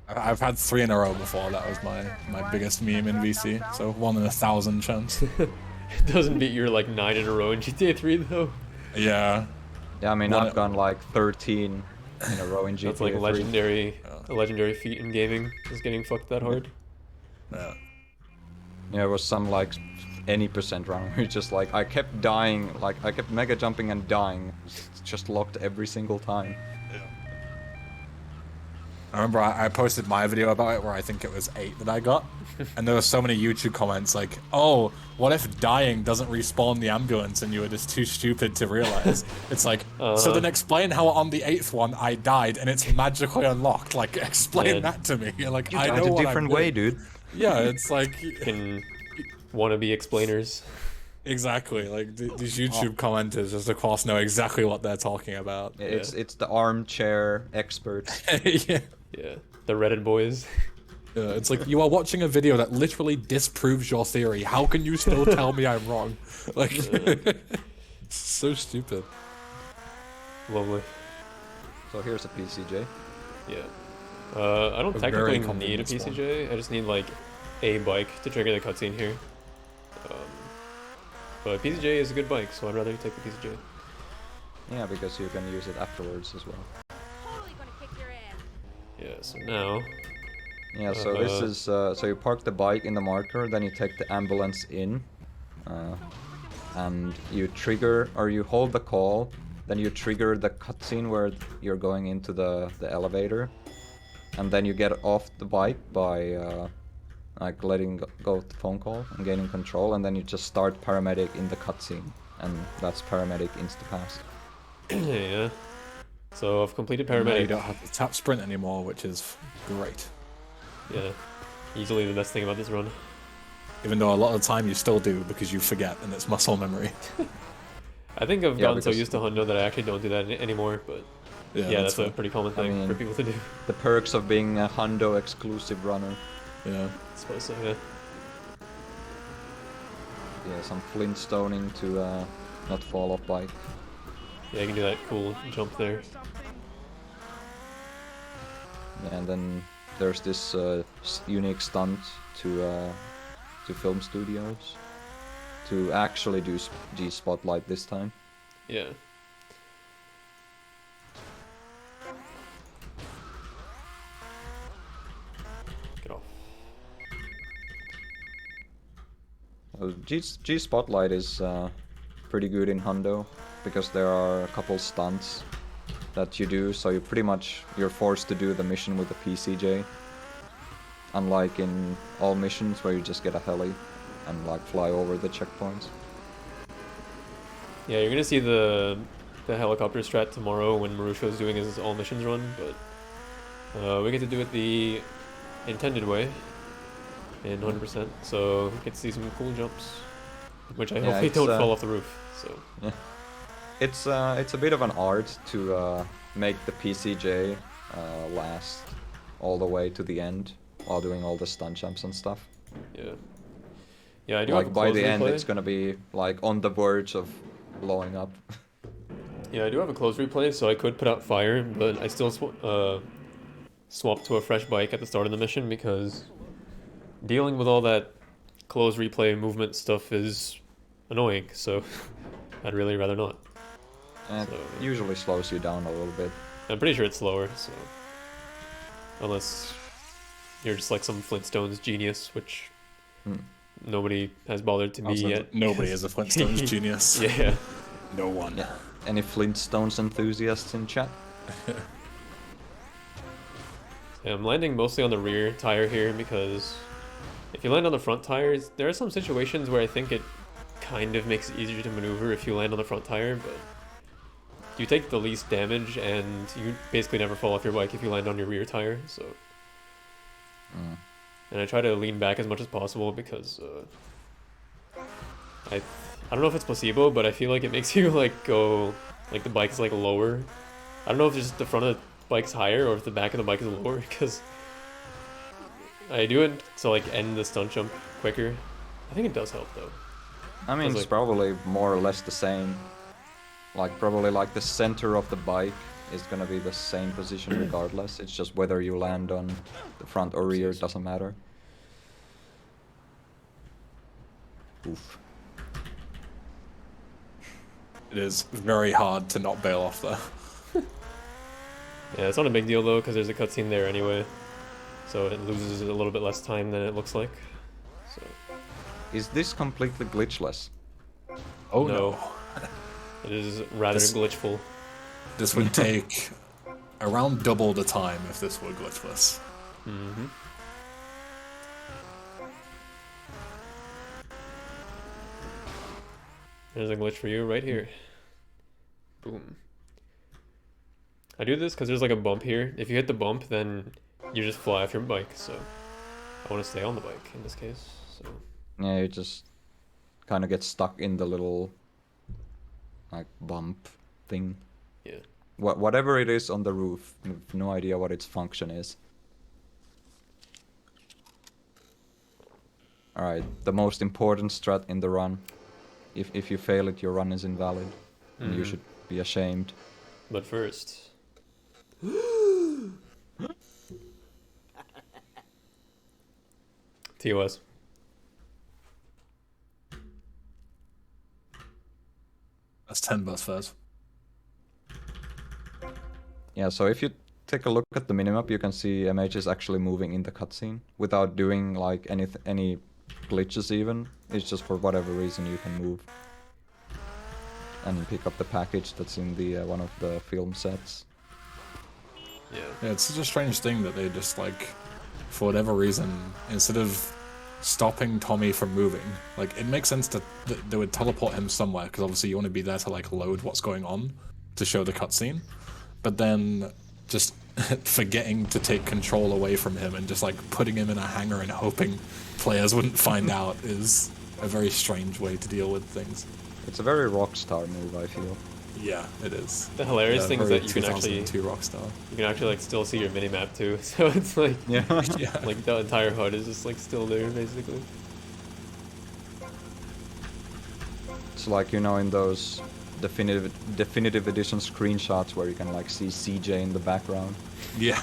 I've had 3 in a row before. That was my biggest meme in VC. So 1 in 1,000 chance. It doesn't beat your like 9 in a row in GTA 3 though. Yeah. Yeah, I mean, One- I've gone like 13 in a row in GTA That's like 3. legendary, a legendary feat in gaming. Just getting fucked that hard. Yeah. Yeah, it was some like any percent run. Where just like I kept dying, like I kept mega jumping and dying, just locked every single time. I remember I posted my video about it where I think it was 8 that I got, and there were so many YouTube comments like, "Oh, what if dying doesn't respawn the ambulance and you were just too stupid to realize?" It's like, so then explain how on the 8th one I died and it's magically unlocked. Like, explain Yeah. that to me. Like, You I died know a what different I'm way, doing. dude. Yeah, it's like Can wannabe explainers. exactly like these YouTube commenters just of course know exactly what they're talking about. It's the armchair experts. Yeah. Yeah, the Reddit boys. Yeah, it's like you are watching a video that literally disproves your theory. How can you still tell me I'm wrong? Like, so stupid. Lovely. So here's a PCJ. Yeah. I don't A technically very need a convenient spawn. PCJ. I just need like a bike to trigger the cutscene here. But PCJ is a good bike, so I'd rather take the PCJ. Yeah, because you can use it afterwards as well. Totally gonna kick your ass. Yeah. So now. Yeah, so this is so you park the bike in the marker, then you take the ambulance in, and you trigger or you hold the call, then you trigger the cutscene where you're going into the elevator, and then you get off the bike by like letting go of the phone call and gaining control, and then you just start paramedic in the cutscene, and that's paramedic Insta-pass. Yeah. So I've completed Now you paramedic. don't have to tap sprint anymore, which is great. Yeah. Easily the best thing about this run. Even though a lot of the time you still do because you forget and it's muscle memory. I think I've Yeah, gotten so because- used to Hundo that I actually don't do that anymore, but yeah, that's a fair. pretty common thing mean- for people to do. The perks of being a Hundo exclusive runner. Yeah. I suppose so, yeah. Yeah, some flintstoning to not fall off bike. Yeah, you can do that cool jump there. Yeah, and then there's this unique stunt to film studios to actually do G Spotlight this time. Yeah. Get off. G Spotlight is pretty good in Hundo because there are a couple stunts that you do, so you're forced to do the mission with the PCJ. Unlike in all missions where you just get a heli and like fly over the checkpoints. Yeah, you're gonna see the helicopter strat tomorrow when Marusho's doing his all missions run, but we get to do it the intended way in 100%, so we get to see some cool jumps, which I Yeah, hopefully it's, don't fall off the roof. So Yeah. It's a bit of an art to make the PCJ last all the way to the end while doing all the stunt jumps and stuff. yeah, yeah, I do Like have a by close the end, replay. it's gonna be like on the verge of blowing up. Yeah, I do have a close replay, so I could put out fire, but I still swap to a fresh bike at the start of the mission because dealing with all that close replay movement stuff is annoying. So I'd really rather not. And So, it usually slows you down a little bit. I'm pretty sure it's slower, so unless you're just like some Flintstones genius, which nobody has bothered to be Also, yet. nobody is a Flintstones genius. Yeah, No one. Yeah. Any Flintstones enthusiasts in chat? Yeah, I'm landing mostly on the rear tire here because if you land on the front tires, there are some situations where I think it kind of makes it easier to maneuver if you land on the front tire, but you take the least damage and you basically never fall off your bike if you land on your rear tire, so... And I try to lean back as much as possible because I don't know if it's placebo, but I feel like it makes you like go, like the bike's like lower. I don't know if just the front of the bike's higher or if the back of the bike is lower, because I do it to like end the stunt jump quicker. I think it does help though. I mean, it's like- probably more or less the same. Like, probably like the center of the bike is gonna be the same position regardless. It's just whether you land on the front or rear, it doesn't matter. Oof. It is very hard to not bail off there. Yeah, it's not a big deal though, because there's a cutscene there anyway, so it loses a little bit less time than it looks like. So Is this completely glitchless? Oh No. no. it is rather This- glitchful. This would take around double the time if this were glitchless. Mm-hmm. There's a glitch for you right here. Boom. I do this because there's like a bump here. If you hit the bump, then you just fly off your bike, so I want to stay on the bike in this case. So Yeah, you just kind of get stuck in the little like bump thing. yeah. Whatever it is on the roof, I have no idea what its function is. Alright, the most important strat in the run. If you fail it, your run is invalid. And you should be ashamed. But first... TOS. That's 10 bus fares. Yeah, so if you take a look at the minimap, you can see MH is actually moving in the cutscene without doing like any glitches even. It's just for whatever reason you can move. And pick up the package that's in the one of the film sets. Yeah. Yeah, it's such a strange thing that they just like, for whatever reason, instead of stopping Tommy from moving, like it makes sense that they would teleport him somewhere because obviously you want to be there to like load what's going on to show the cutscene, but then just forgetting to take control away from him and just like putting him in a hangar and hoping players wouldn't find out is a very strange way to deal with things. It's a very Rockstar move, I feel. Yeah, it is. The hilarious Yeah, thing is very that you can actually 2002 Rockstar. you can actually like still see your minimap too. So it's like Yeah. Yeah. like the entire HUD is just like still there basically. It's like, you know, in those definitive edition screenshots where you can like see CJ in the background. Yeah,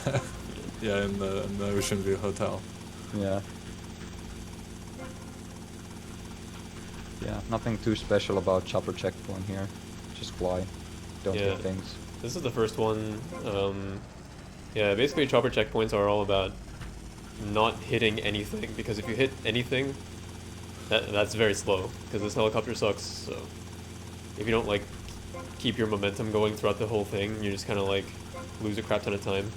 yeah, in the Ocean View Hotel. Yeah. Yeah, nothing too special about chopper checkpoint here. Just fly. Don't Yeah. hit things. This is the first one. Yeah, basically chopper checkpoints are all about not hitting anything, because if you hit anything, that's very slow, because this helicopter sucks, so if you don't like keep your momentum going throughout the whole thing, you just kind of like lose a crap ton of time.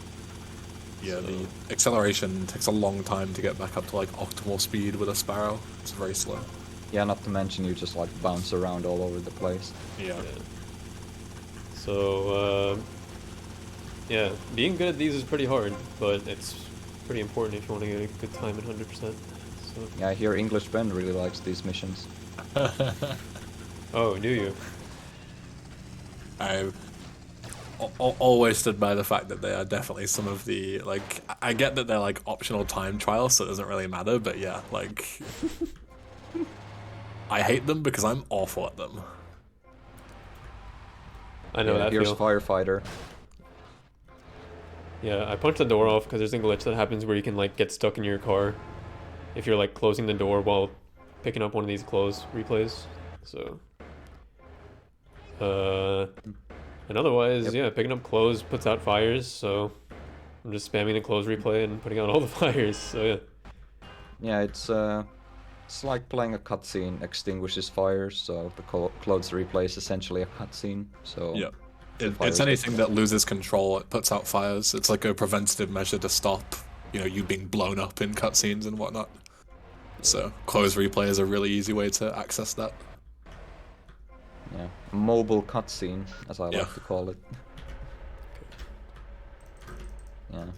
Yeah, So- the acceleration takes a long time to get back up to like optimal speed with a Sparrow. It's very slow. Yeah, not to mention you just like bounce around all over the place. Yeah. Yeah. So, yeah, being good at these is pretty hard, but it's pretty important if you want to get a good time at 100%. So, Yeah, I hear English Ben really likes these missions. oh, do you? I always stood by the fact that they are definitely some of the, like, I get that they're like optional time trials, so it doesn't really matter, but yeah, like, I hate them because I'm awful at them. I know Yeah, that here's feel. Firefighter. Yeah, I punched the door off because there's a glitch that happens where you can like get stuck in your car if you're like closing the door while picking up one of these close replays. So, and otherwise, Yep. yeah, picking up close puts out fires. So I'm just spamming the close replay and putting out all the fires. So yeah. Yeah, it's like playing a cutscene extinguishes fires, so the clothes replay is essentially a cutscene. So Yep. It's anything that loses control, it puts out fires. It's like a preventative measure to stop, you know, you being blown up in cutscenes and whatnot. So close replay is a really easy way to access that. Yeah, mobile cutscene, as I Yeah. like to call it. Yeah.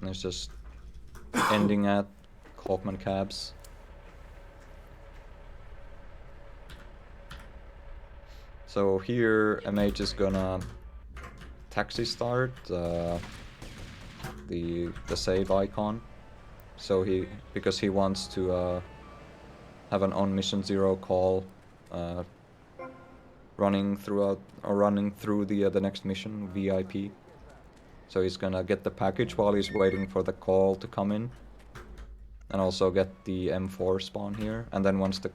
And it's just ending at Kaufman cabs. So here, MH is gonna taxi start the save icon. So because he wants to have an on mission 0 call running through the next mission, VIP. So he's gonna get the package while he's waiting for the call to come in, and also get the M4 spawn here. And then once the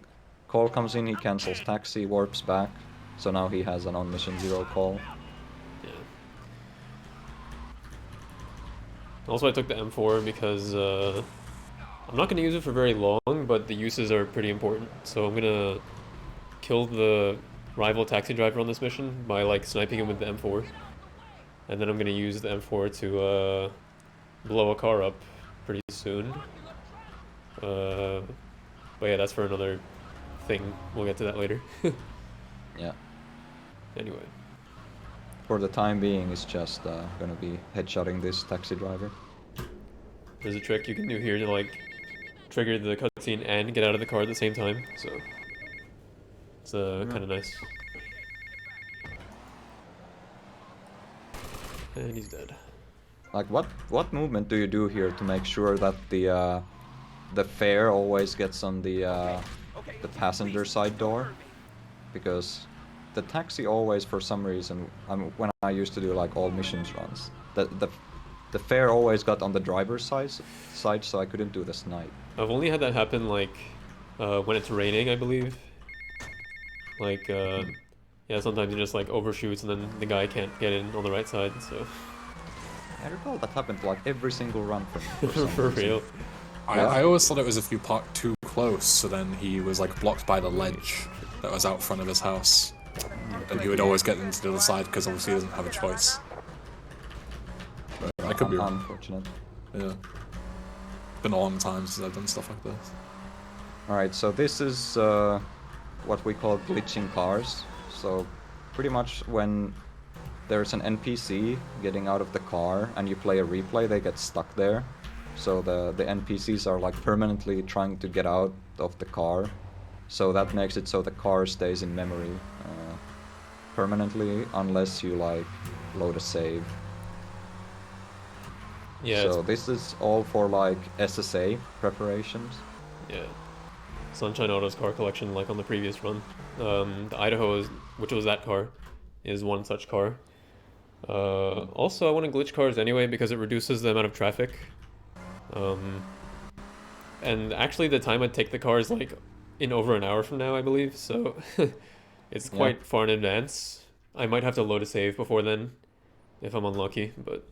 call comes in, he cancels taxi, warps back. So now he has an on mission 0 call. Yeah. Also, I took the M4 because I'm not going to use it for very long, but the uses are pretty important. So I'm going to kill the rival taxi driver on this mission by like sniping him with the M4. And then I'm going to use the M4 to blow a car up pretty soon. But yeah, that's for another thing. We'll get to that later. Yeah. Anyway. For the time being, it's just gonna be headshotting this taxi driver. There's a trick you can do here to like trigger the cutscene and get out of the car at the same time, so it's kind of nice. And he's dead. Like, what movement do you do here to make sure that the fare always gets on the passenger side door? Because the taxi always, for some reason, when I used to do like all missions runs, the fare always got on the driver's side, so I couldn't do the snipe. I've only had that happen like when it's raining, I believe. Like yeah, sometimes it just like overshoots and then the guy can't get in on the right side. So I recall that happened like every single run for me. for real. I always thought it was if you parked too close, so then he was like blocked by the ledge that was out front of his house. And he would always get into the other side because obviously he doesn't have a choice. But I could be wrong. Unfortunate. Yeah. Been a long time since I've done stuff like this. Alright, so this is what we call glitching cars. So pretty much when there's an NPC getting out of the car and you play a replay, they get stuck there. So the NPCs are like permanently trying to get out of the car. So that makes it so the car stays in memory permanently unless you like load a save. Yeah. So this is all for like SSA preparations. Yeah. Sunshine Auto's car collection, like on the previous run. The Idaho, which was that car, is one such car. Also, I want to glitch cars anyway because it reduces the amount of traffic. And actually, the time I'd take the car is like in over an hour from now, I believe. So it's quite far in advance. I might have to load a save before then, if I'm unlucky. But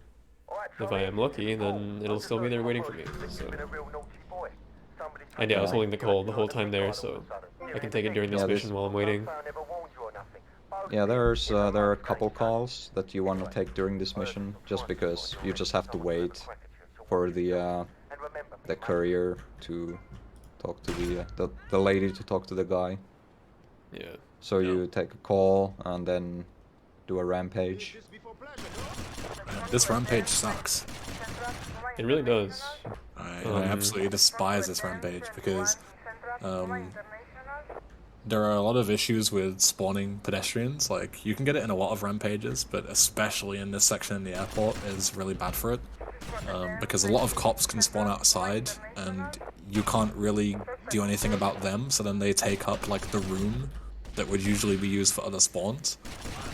if I am lucky, then it'll still be there waiting for me. So. And yeah, I was holding the call the whole time there, so I can take it during this mission while I'm waiting. Yeah, there are a couple calls that you want to take during this mission, just because you just have to wait for the courier to talk to the lady to talk to the guy. Yeah. So you take a call and then do a rampage. This rampage sucks. It really does. I absolutely despise this rampage because there are a lot of issues with spawning pedestrians. Like, you can get it in a lot of rampages, but especially in this section in the airport is really bad for it. Because a lot of cops can spawn outside, and you can't really do anything about them, so then they take up, like, the room that would usually be used for other spawns.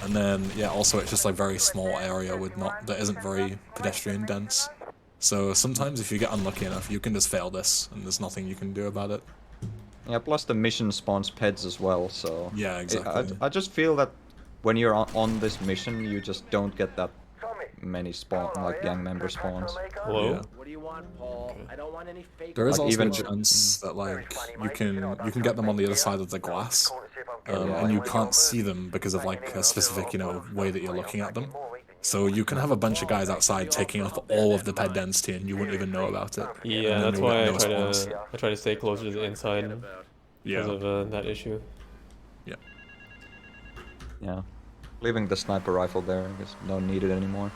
And then, yeah, also it's just, like, very small area that isn't very pedestrian dense. So sometimes if you get unlucky enough, you can just fail this, and there's nothing you can do about it. Yeah, plus the mission spawns peds as well, so... Yeah, exactly. I just feel that when you're on this mission, you just don't get that many spawn, like gang member spawns. Hello? Yeah. What do you want, Paul? I don't want any fake. There is Like, also even a chance that like you can get them on the other side of the glass, and you can't see them because of like a specific way that you're looking at them. So you can have a bunch of guys outside taking up all of the ped density, and you wouldn't even know about it. Yeah, And then that's you'll get why no spawns. I try to stay closer to the inside because Yeah. of that issue. Yeah. Yeah. Leaving the sniper rifle there, I guess don't need it anymore.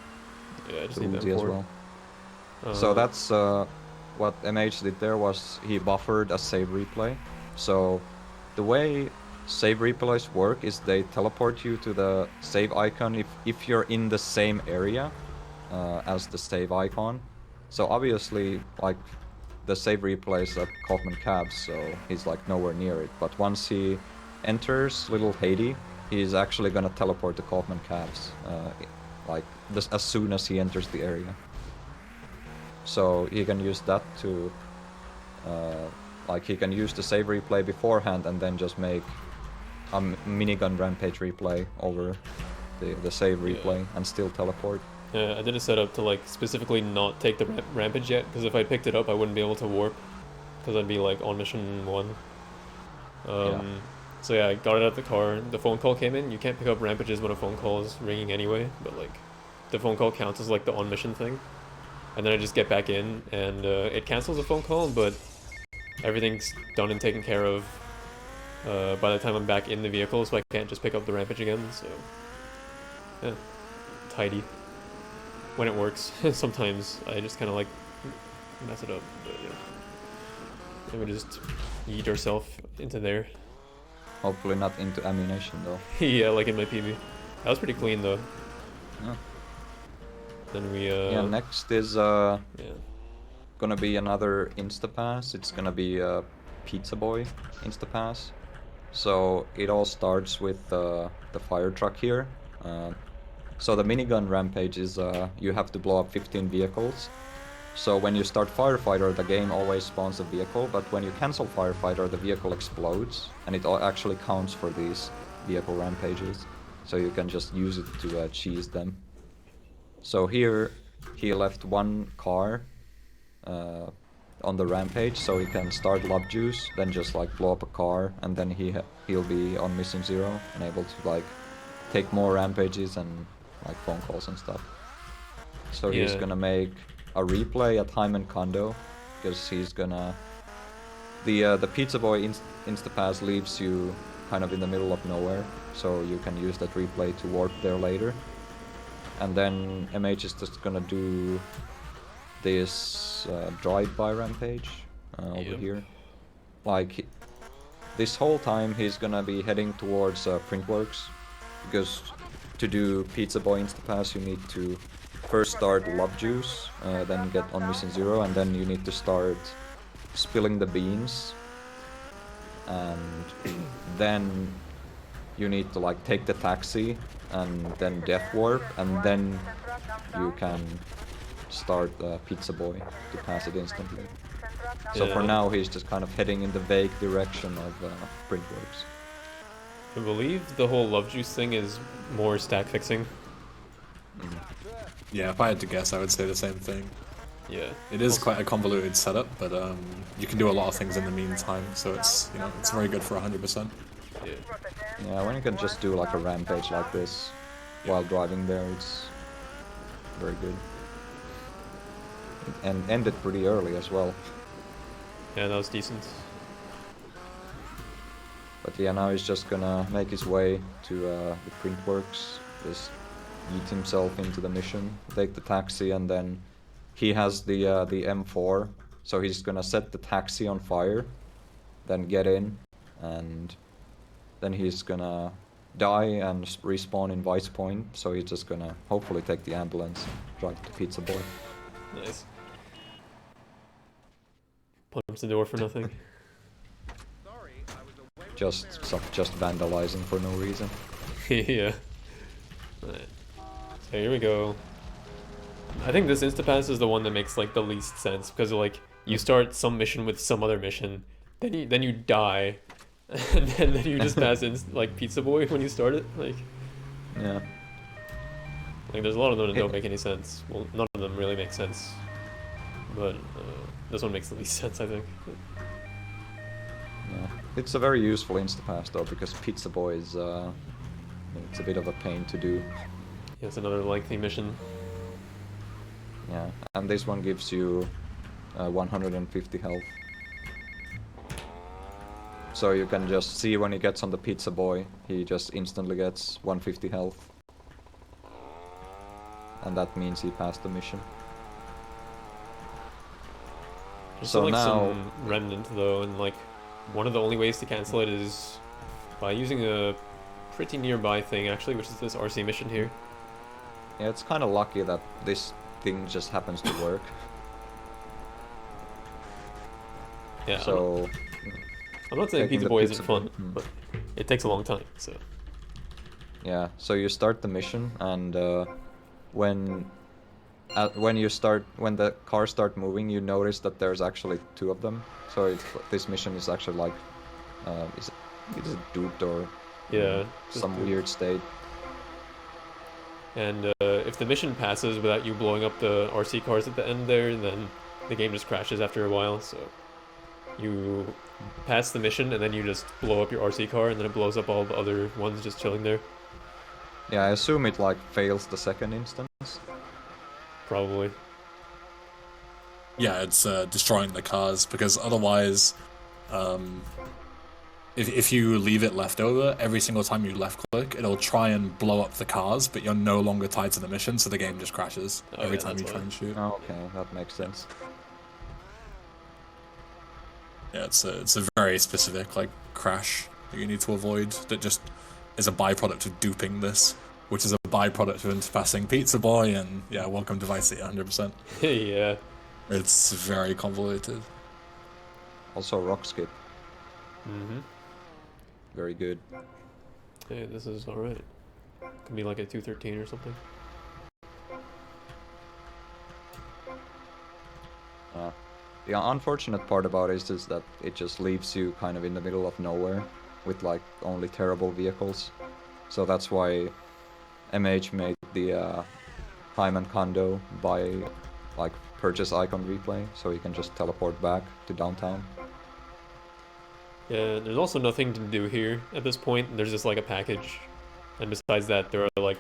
Yeah, I just The need the Uzi as M4. well. So that's what MH did there was he buffered a save replay. So the way save replays work is they teleport you to the save icon if you're in the same area as the save icon. So obviously, like, the save replay is at Kaufman Cabs, so he's like nowhere near it. But once he enters Little Haiti, he's actually gonna teleport to Kaufman Cabs, like as soon as he enters the area. So he can use that to, like, he can use the save replay beforehand and then just make a minigun rampage replay over the save replay and still teleport. Yeah, I did a setup to like specifically not take the rampage yet, because if I picked it up, I wouldn't be able to warp, because I'd be like on mission 1. So yeah, I got it out the car. The phone call came in. You can't pick up rampages when a phone call is ringing anyway, but like the phone call counts as like the on mission thing. And then I just get back in, and it cancels the phone call, but everything's done and taken care of by the time I'm back in the vehicle, so I can't just pick up the rampage again. So yeah, tidy. When it works. Sometimes I just kind of like mess it up, but yeah. And we just yeet ourselves into there. Hopefully not into ammunition though. Yeah, like in my PB. That was pretty clean though. Yeah. Then we Yeah, next is yeah. gonna be another Insta-pass. It's gonna be a Pizza Boy Insta-pass. So it all starts with the fire truck here. So the minigun rampage is you have to blow up 15 vehicles. So when you start Firefighter, the game always spawns a vehicle, but when you cancel Firefighter, the vehicle explodes, and it actually counts for these vehicle rampages. So you can just use it to cheese them. So here, he left one car on the rampage, so he can start Love Juice, then just like blow up a car, and then he'll be on Mission 0 and able to like take more rampages and like phone calls and stuff. So he's gonna make a replay at Hyman Condo, because he's gonna... The Pizza Boy Insta-pass leaves you kind of in the middle of nowhere, so you can use that replay to warp there later. And then MH is just gonna do this drive-by rampage over here. Like, this whole time he's gonna be heading towards Printworks, because to do Pizza Boy Insta-pass you need to first start Love Juice, then get on Mission 0, and then you need to start spilling the beans, and then you need to like take the taxi and then Death Warp, and then you can start Pizza Boy to pass it instantly. So for now he's just kind of heading in the vague direction of Printworks. I believe the whole Love Juice thing is more stack fixing. Yeah, if I had to guess, I would say the same thing. Yeah. It is quite a convoluted setup, but you can do a lot of things in the meantime, so it's it's very good for 100%. Yeah. Yeah, when you can just do like a rampage like this while driving there, it's very good. And ended pretty early as well. Yeah, that was decent. But yeah, now he's just gonna make his way to the Printworks, just yeet himself into the mission, take the taxi, and then he has the M4, so he's gonna set the taxi on fire, then get in, and then he's gonna die and respawn in Vice Point, so he's just gonna hopefully take the ambulance, drive to Pizza Boy. Nice. Punch the door for nothing. Just vandalizing for no reason. Yeah. Right. So here we go. I think this Insta-pass is the one that makes like the least sense, because like you start some mission with some other mission, then you die, and then you just pass in like Pizza Boy when you start it. Like, Yeah. Like, there's a lot of them that don't make any sense. Well, none of them really make sense. But this one makes the least sense, I think. Yeah. It's a very useful Insta-pass though, because Pizza Boy is it's a bit of a pain to do. Yeah, it's another lengthy mission. Yeah, and this one gives you 150 health. So you can just see when he gets on the Pizza Boy, he just instantly gets 150 health. And that means he passed the mission. There's So still, like, now... some remnant though, and like one of the only ways to cancel it is by using a pretty nearby thing actually, which is this RC mission here. Yeah, it's kind of lucky that this thing just happens to work. Yeah. So... I'm not saying taking Pizza the Boy Pizza isn't fun, Boy. but it takes a long time, so. Yeah, so you start the mission, and when the cars start moving, you notice that there's actually two of them. So this mission is actually like, is it duped or Yeah. some weird state? And if the mission passes without you blowing up the RC cars at the end there, then the game just crashes after a while, so you pass the mission and then you just blow up your RC car and then it blows up all the other ones just chilling there. Yeah, I assume it like fails the second instance. Probably. Yeah, it's destroying the cars, because otherwise, if you leave it left over, every single time you left click, it'll try and blow up the cars, but you're no longer tied to the mission, so the game just crashes every time you try and shoot. Oh, okay, that makes sense. Yeah, it's a very specific like crash that you need to avoid that just is a byproduct of duping this, which is a byproduct of Insta-passing Pizza Boy, and yeah, welcome to Vice City 100%. Yeah. It's very convoluted. Also rock skip. Mm-hmm. Very good. Hey, this is alright. Could be like a 213 or something. The unfortunate part about it is that it just leaves you kind of in the middle of nowhere with like only terrible vehicles. So that's why MH made the Hyman condo by like purchase icon replay, so you can just teleport back to downtown. Yeah, there's also nothing to do here at this point. There's just like a package, and besides that, there are like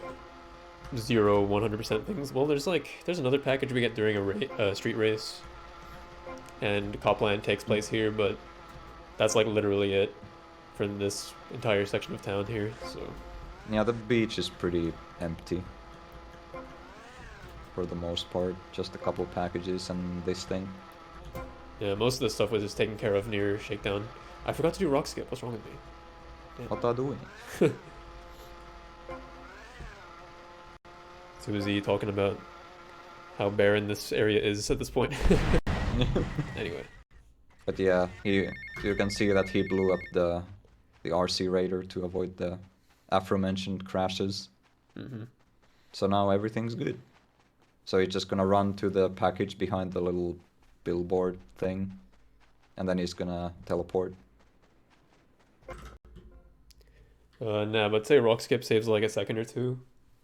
100% things. Well, there's another package we get during a street race, and Copland takes place here, but that's like literally it for this entire section of town here. So Yeah, the beach is pretty empty for the most part. Just a couple packages and this thing. yeah, most of the stuff was just taken care of near Shakedown. I forgot to do rock skip. What's wrong with me? Damn. What are doing? Susie talking about how barren this area is at this point. Anyway. But yeah, you can see that he blew up the RC Raider to avoid the aforementioned crashes. Mm-hmm. So now everything's good. So he's just gonna run to the package behind the little billboard thing, and then he's gonna teleport. Nah, but say rock skip saves like a second or two.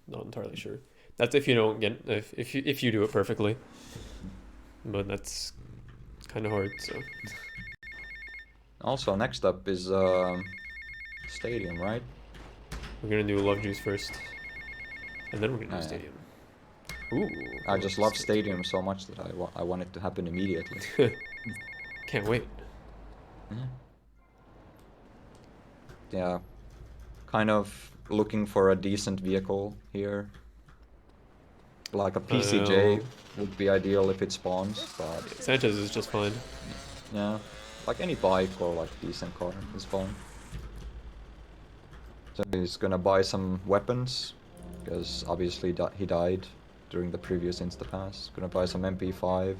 Not entirely sure. That's if you don't get if you do it perfectly. But that's kind of hard. So. Also, next up is Stadium, right? We're gonna do Love Juice first, and then we're gonna do yeah. Stadium. Ooh. I just love Stadium so much that I want it to happen immediately. Can't wait. Yeah, kind of looking for a decent vehicle here. Like a PCJ would be ideal if it spawns, but Sanchez is just fine. yeah, like any bike or like decent car is fine. So he's gonna buy some weapons, because obviously he died during the previous Insta-pass. Gonna buy some MP5,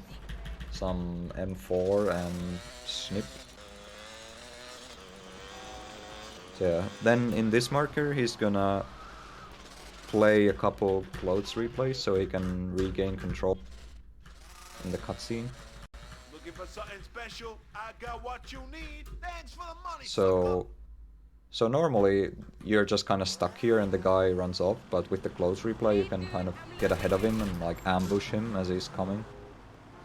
some M4 and Snip. So yeah, then in this marker he's gonna play a couple clothes replays so he can regain control in the cutscene. Looking for something special? I got what you need. Thanks for the money. So So normally you're just kind of stuck here and the guy runs off, but with the close replay you can kind of get ahead of him and like ambush him as he's coming.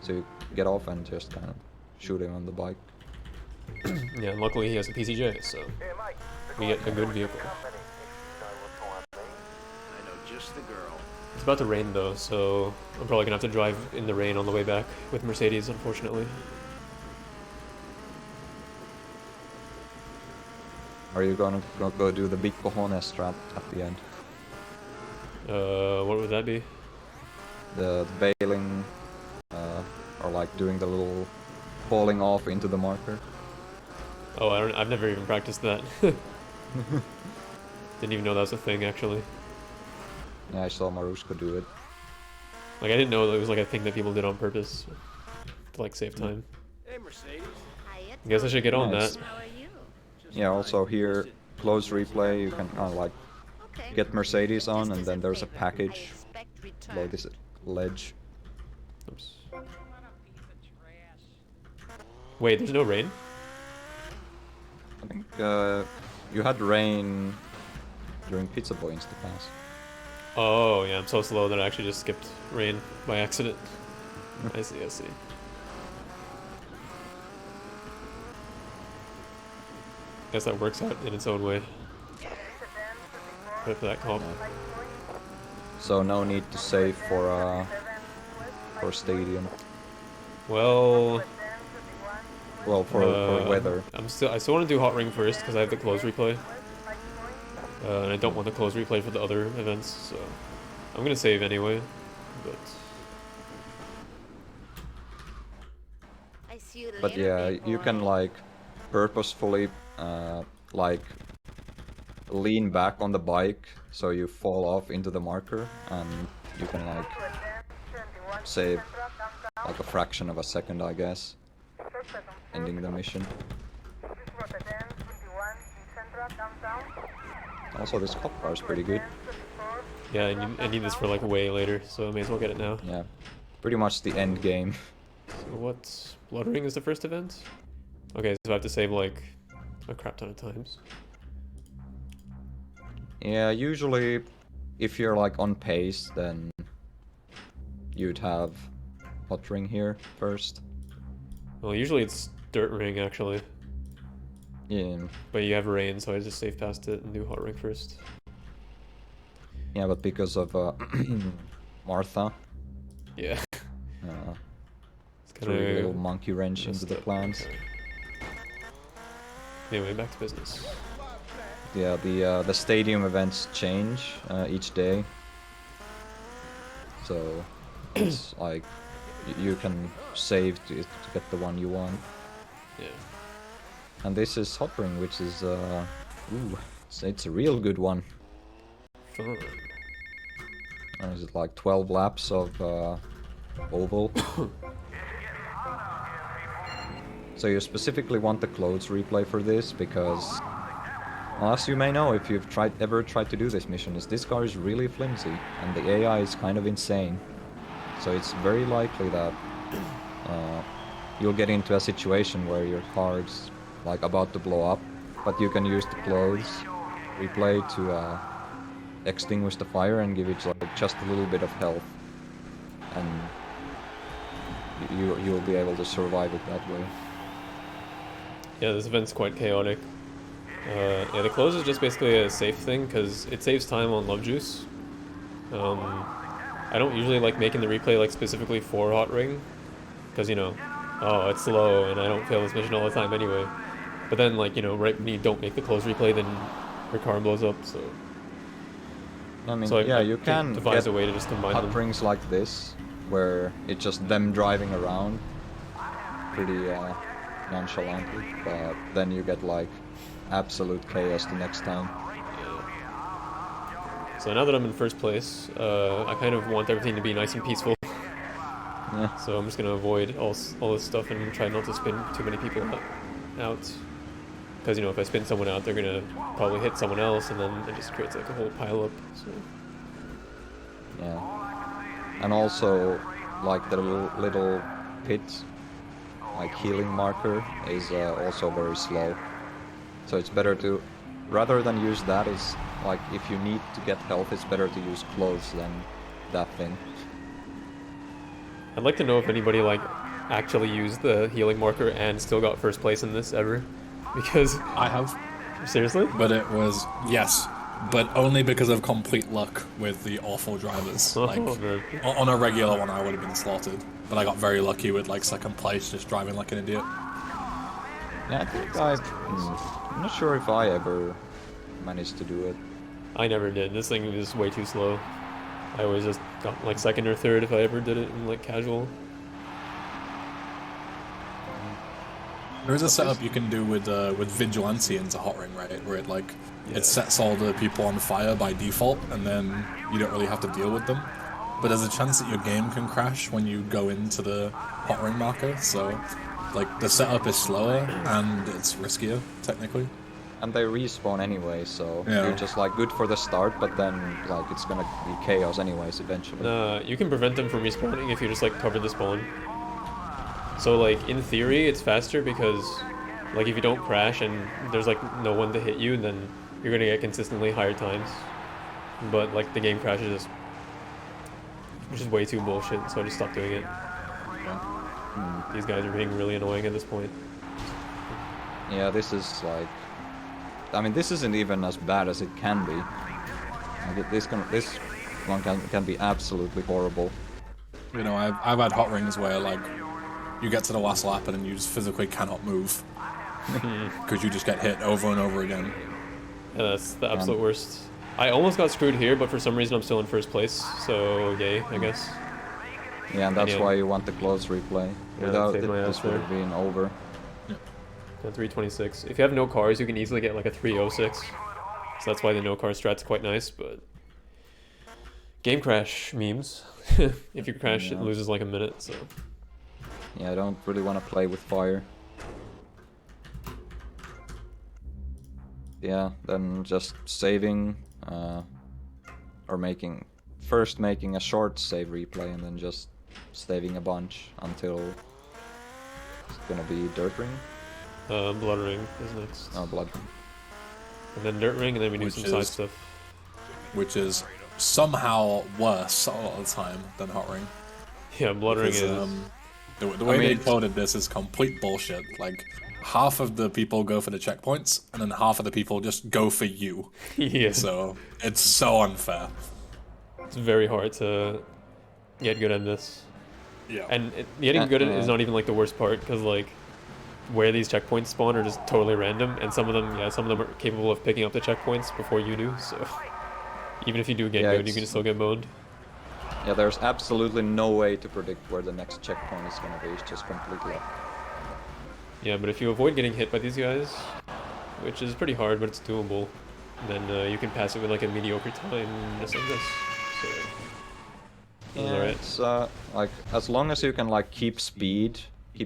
So you get off and just kind of shoot him on the bike. Yeah, and luckily he has a PCJ, so Hey, Mike. we get a good vehicle. Company. If you know what's going on, I know just the girl. It's about to rain though, so I'm probably gonna have to drive in the rain on the way back with Mercedes, unfortunately. Are you gonna go do the big cojones strat at the end? What would that be? The bailing, or like doing the little falling off into the marker? Oh, I've never even practiced that. Didn't even know that was a thing, actually. Yeah, I saw Marushka do it. Like, I didn't know that it was like a thing that people did on purpose to like save time. Hey, Mercedes. Hiya, I guess I should get on Nice. that. how are you? Yeah, also here, close replay, you can kind of like Okay. get Mercedes on, Just and as then there's a favor, I package expect below return. this ledge. Oops. Wait, there's no rain? I think you had rain during Pizza Boy Insta-pass. Oh, yeah, I'm so slow that I actually just skipped rain by accident. I see, I see. Guess that works out in its own way. With that comp. So no need to save for stadium. Well, Well, for weather. I still want to do Hot Ring first because I have the close replay. And I don't want the close replay for the other events, so I'm gonna save anyway. But I see you But later, yeah, big you boy. can like purposefully like lean back on the bike so you fall off into the marker, and you can like save like a fraction of a second, I guess, ending the mission. Also, this cop car is pretty good. yeah, I need this for like way later, so I may as well get it now. Yeah, pretty much the end game. So what? Blood Ring is the first event? Okay, so I have to save like a crap ton of times. Yeah, usually if you're like on pace, then you'd have Hot Ring here first. Well, usually it's Dirt Ring actually, Yeah, but you have rain, so I just save past it and do Hot Ring first. yeah, but because of Martha, Yeah. It's threw a little monkey wrench into the plans. Okay. Anyway, back to business. Yeah, the stadium events change each day, so it's like you can save to get the one you want. Yeah. And this is Hot Ring, which is ooh, it's a real good one. Fun. Is it like 12 laps of oval? So you specifically want the clothes replay for this because, well, as you may know if you've ever tried to do this mission, is this car is really flimsy and the AI is kind of insane. So it's very likely that you'll get into a situation where your car's like about to blow up, but you can use the clothes replay to extinguish the fire and give it like just a little bit of health, and you'll be able to survive it that way. Yeah, this event's quite chaotic. Yeah, the close is just basically a safe thing because it saves time on Love Juice. I don't usually like making the replay like specifically for Hot Ring because, you know, oh, it's slow and I don't fail this mission all the time anyway. But then, like, you know, right when you don't make the close replay, then your car blows up, so... I mean, So yeah, you can can devise get a way to just combine hot them. rings like this, where it's just them driving around pretty nonchalantly, but then you get like absolute chaos the next time. So now that I'm in first place, I kind of want everything to be nice and peaceful. Yeah. So I'm just gonna avoid all this stuff and try not to spin too many people out. Because, you know, if I spin someone out, they're gonna probably hit someone else, and then it just creates like a whole pile up. So Yeah. And also, like the little pit, like healing marker, is also very slow. So it's better to rather than use that, is like if you need to get health, it's better to use clothes than that thing. I'd like to know if anybody like actually used the healing marker and still got first place in this ever, because I have, seriously, but it was yes, but only because of complete luck with the awful drivers. Oh, Like man. on a regular one, I would have been slaughtered, but I got very lucky with like second place, just driving like an idiot. Yeah, I think I'm not sure if I ever managed to do it. I never did. This thing is way too slow. I always just got like second or third if I ever did it in like casual. There is a setup you can do with Vigilante into Hot Ring, right? Where it like it sets all the people on fire by default, and then you don't really have to deal with them. But there's a chance that your game can crash when you go into the Hot Ring marker. So, like the setup is slower and it's riskier technically. And they respawn anyway, so Yeah. you're just like good for the start, but then like it's gonna be chaos anyways eventually. You can prevent them from respawning if you just like cover the spawn. So like in theory it's faster because like if you don't crash and there's like no one to hit you, then you're gonna get consistently higher times. But like the game crashes, which is way too bullshit, so I just stopped doing it. These guys are being really annoying at this point. Yeah, this is like, I mean, this isn't even as bad as it can be. Like this one can be absolutely horrible. You know, I've had Hot Rings where like you get to the last lap and then you just physically cannot move because you just get hit over and over again. Yeah, that's the absolute worst. I almost got screwed here, but for some reason I'm still in first place, so yay, I guess. Yeah, and that's why you want the close replay. Yeah, Without saved it, my ass this would there. have been over. Yeah, 326. If you have no cars, you can easily get like a 306. So that's why the no car strat's quite nice, but... Game crash memes. If you crash, it loses like a minute, so... Yeah, I don't really want to play with fire. Yeah, then just saving, or first making a short save replay and then just saving a bunch until it's gonna be Dirt Ring. Blood Ring is next. Oh, Blood Ring. And then Dirt Ring, and then we do Which some side is- stuff. Which is somehow worse a lot of the time than Hot Ring. Yeah, Blood Ring Because, is... the way mean, they coded this is complete bullshit. Like, half of the people go for the checkpoints, and then half of the people just go for you. Yeah, So, it's so unfair. it's very hard to get good at this. Yeah. And getting good at it is not even like the worst part, because like where these checkpoints spawn are just totally random, and some of them are capable of picking up the checkpoints before you do. So even if you do get good, you can still get boned. Yeah, there's absolutely no way to predict where the next checkpoint is gonna be. It's just completely. Yeah, but if you avoid getting hit by these guys, which is pretty hard, but it's doable, then you can pass it with like a mediocre time, just like this. So this is Yeah, alright. it's like as long as you can like keep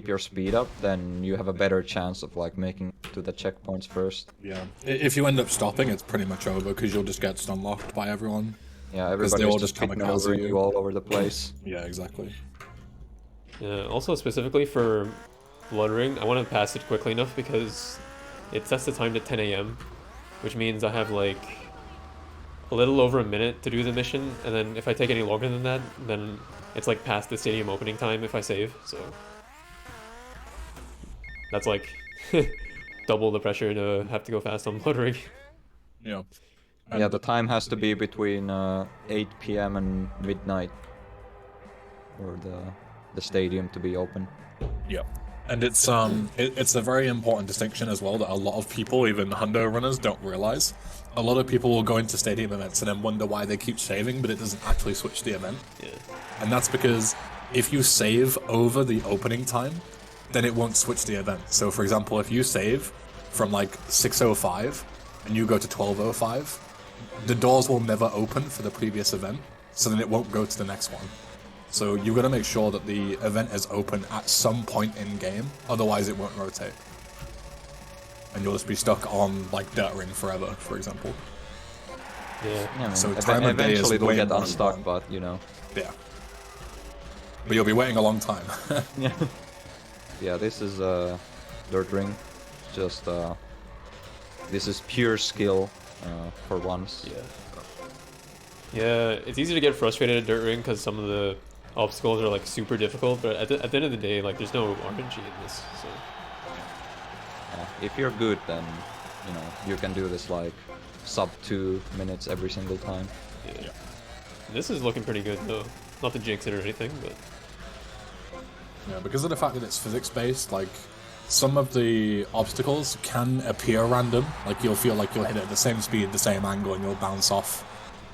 your speed up, then you have a better chance of like making it to the checkpoints first. Yeah. If you end up stopping, it's pretty much over, because you'll just get stun locked by everyone. Yeah, they everybody's all just just kamikaze maneuvering you. you all over the place. Yeah, exactly. Yeah, also specifically for Blood Ring, I want to pass it quickly enough because it sets the time to 10 AM, which means I have like a little over a minute to do the mission, and then if I take any longer than that, then it's like past the stadium opening time if I save, so that's like double the pressure to have to go fast on Blood Ring. Yeah. Yeah, the time has to be between 8 PM and midnight for the stadium to be open. Yeah. And it's it's a very important distinction as well that a lot of people, even hundo runners, don't realize. A lot of people will go into stadium events and then wonder why they keep saving, but it doesn't actually switch the event. Yeah. And that's because if you save over the opening time, then it won't switch the event. So for example, if you save from like 6:05 and you go to 12:05, the doors will never open for the previous event, so then it won't go to the next one. So you've got to make sure that the event is open at some point in game, otherwise it won't rotate. And you'll just be stuck on like Dirt Ring forever, for example. Yeah. Yeah, I mean, So time of day is eventually it'll way get more unstuck, important. but you know. Yeah. But you'll be waiting a long time. Yeah. Yeah, this is Dirt Ring. Just This is pure skill for once. Yeah. Yeah, it's easy to get frustrated at Dirt Ring because some of the obstacles are like super difficult, but at the end of the day, like there's no RNG in this, so. If you're good, then you know you can do this like sub 2 minutes every single time. Yeah. This is looking pretty good though. Not to jinx it or anything, but Yeah, because of the fact that it's physics-based, like, some of the obstacles can appear random. Like, you'll feel like you'll hit it at the same speed, the same angle, and you'll bounce off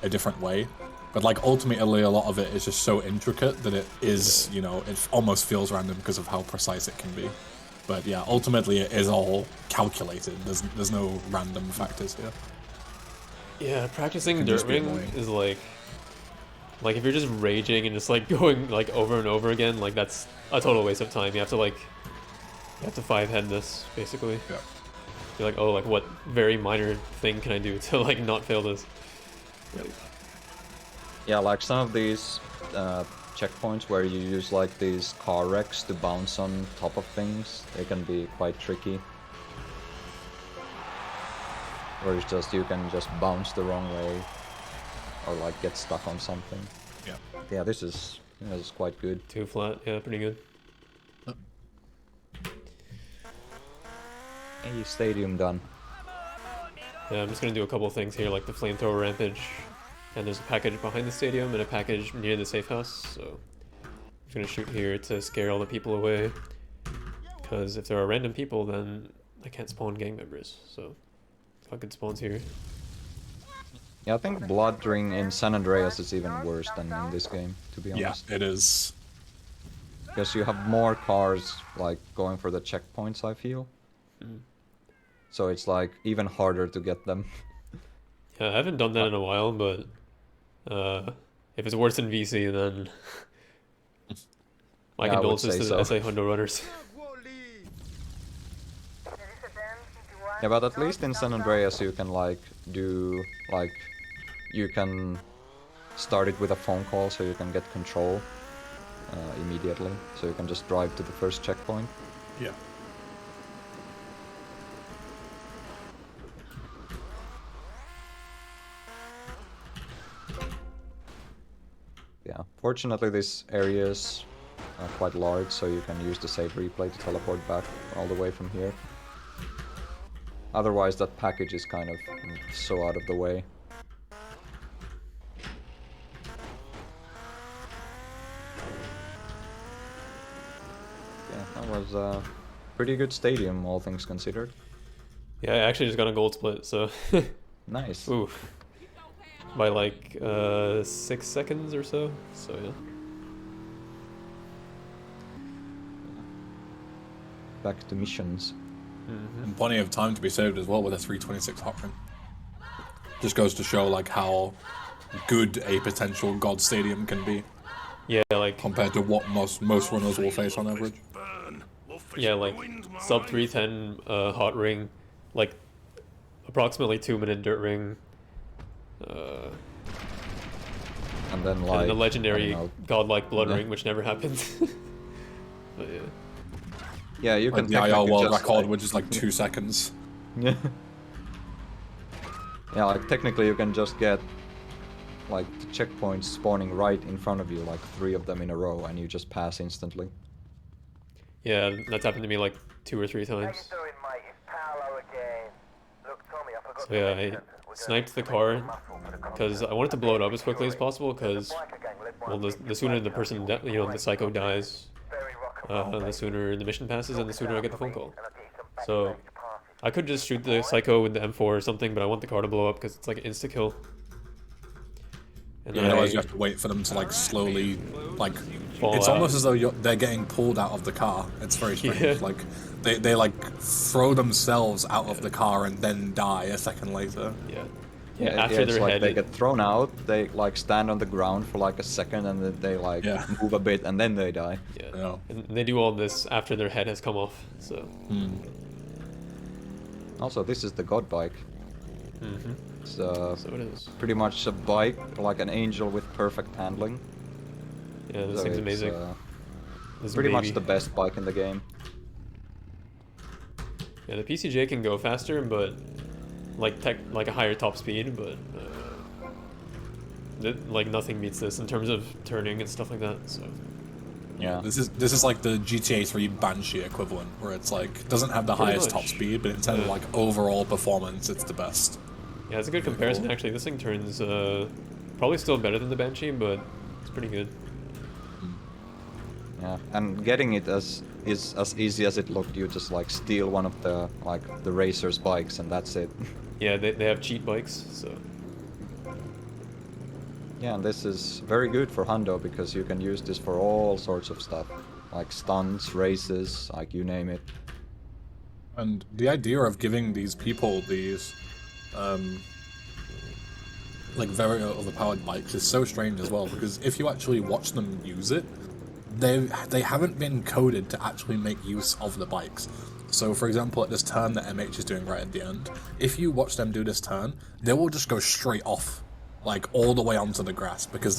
a different way. But, like, ultimately, a lot of it is just so intricate that it is, you know, it almost feels random because of how precise it can be. But, yeah, ultimately, it is all calculated. There's no random factors here. yeah, practicing Can Dirt just be Ring annoying. is like if you're just raging and just like going like over and over again, like that's a total waste of time. You have to 5-head this basically. Yeah. You're like, oh, like what very minor thing can I do to like not fail this? Like, Yeah, like some of these checkpoints where you use like these car wrecks to bounce on top of things, they can be quite tricky. Or it's just you can just bounce the wrong way, or like get stuck on something. Yeah. Yeah, this is quite good. too flat, yeah, pretty good. Hey, stadium done. Yeah, I'm just gonna do a couple of things here, like the flamethrower rampage, and there's a package behind the stadium and a package near the safe house. So I'm just gonna shoot here to scare all the people away, because if there are random people, then I can't spawn gang members. So got good spawns here. Yeah, I think Blood Ring in San Andreas is even worse than in this game, to be Yeah, honest. it is. Because you have more cars like going for the checkpoints, I feel. So it's like even harder to get them. Yeah, I haven't done that in a while, but if it's worse than VC, then my Yeah, I would condolences say to so. the SA Hundo runners. Yeah, but at least in San Andreas you can like do like you can start it with a phone call, so you can get control immediately. So you can just drive to the first checkpoint. Yeah. Yeah, fortunately this area is quite large, so you can use the save replay to teleport back all the way from here. Otherwise that package is kind of so out of the way. Yeah, that was a pretty good stadium, all things considered. Yeah, I actually just got a gold split, so Nice. ooh, by like 6 seconds or so. So yeah. Back to missions. And plenty of time to be saved as well with a 326 hot ring. Just goes to show like how good a potential God Stadium can be Yeah, like compared to what most runners will face on average. yeah, like sub 310 hot ring, like approximately 2-minute dirt ring, And then and like then the I legendary don't know. godlike blood Yeah. ring, which never happened. But yeah. Yeah, you Like can the IR technically world just, record, like- which is like 2 seconds. Yeah. Yeah, like technically you can just get like the checkpoints spawning right in front of you, like 3 of them in a row, and you just pass instantly. Yeah, that's happened to me like 2 or 3 How you times. doing, mate? It's Paolo again. Look, Tommy, I forgot So to yeah, I mention, we're gonna sniped the need to car make some muscle for the because concert. I wanted to blow it up as quickly as possible. There's Because a biker gang led by well, a the vintage sooner the biker person, called you know, the Great psycho Rocket. dies, Very rock and roll, the baby. sooner the mission passes, and the sooner I get the phone call. And I'll get you some So backstage passes. I could just shoot the psycho with the M4 or something, but I want the car to blow up because it's like an insta kill. And then Otherwise, you have to wait for them to like slowly, like, Fall it's out. almost as though they're getting pulled out of the car. It's very strange. Yeah. Like, they like throw themselves out of the car and then die a second later. yeah, Yeah, after it's their like head. they get thrown out, they like stand on the ground for like a second, and then they like Yeah. move a bit, and then they die. Yeah. Yeah. And they do all this after their head has come off. So Also, this is the God bike. It's so it is. pretty much a bike, like an angel with perfect handling. Yeah, this So thing's it's, amazing. This Pretty much baby. the best bike in the game. Yeah, the PCJ can go faster, but like a higher top speed, but like nothing beats this in terms of turning and stuff like that. So Yeah. This is like the GTA 3 Banshee equivalent, where it's like doesn't have the Pretty highest much. top speed, but in terms of Yeah. like overall performance, it's the best. yeah, it's a good Pretty comparison cool. actually. This thing turns probably still better than the Banshee, but it's pretty good. Yeah, and getting it is as easy as it looked. You just like steal one of the the racer's bikes and that's it. Yeah, they have cheat bikes, so Yeah, and this is very good for Hundo because you can use this for all sorts of stuff, like stunts, races, like you name it. And the idea of giving these people these like very overpowered bikes is so strange as well, because if you actually watch them use it, they haven't been coded to actually make use of the bikes. So for example, at this turn that MH is doing right at the end, if you watch them do this turn, they will just go straight off, like all the way onto the grass, because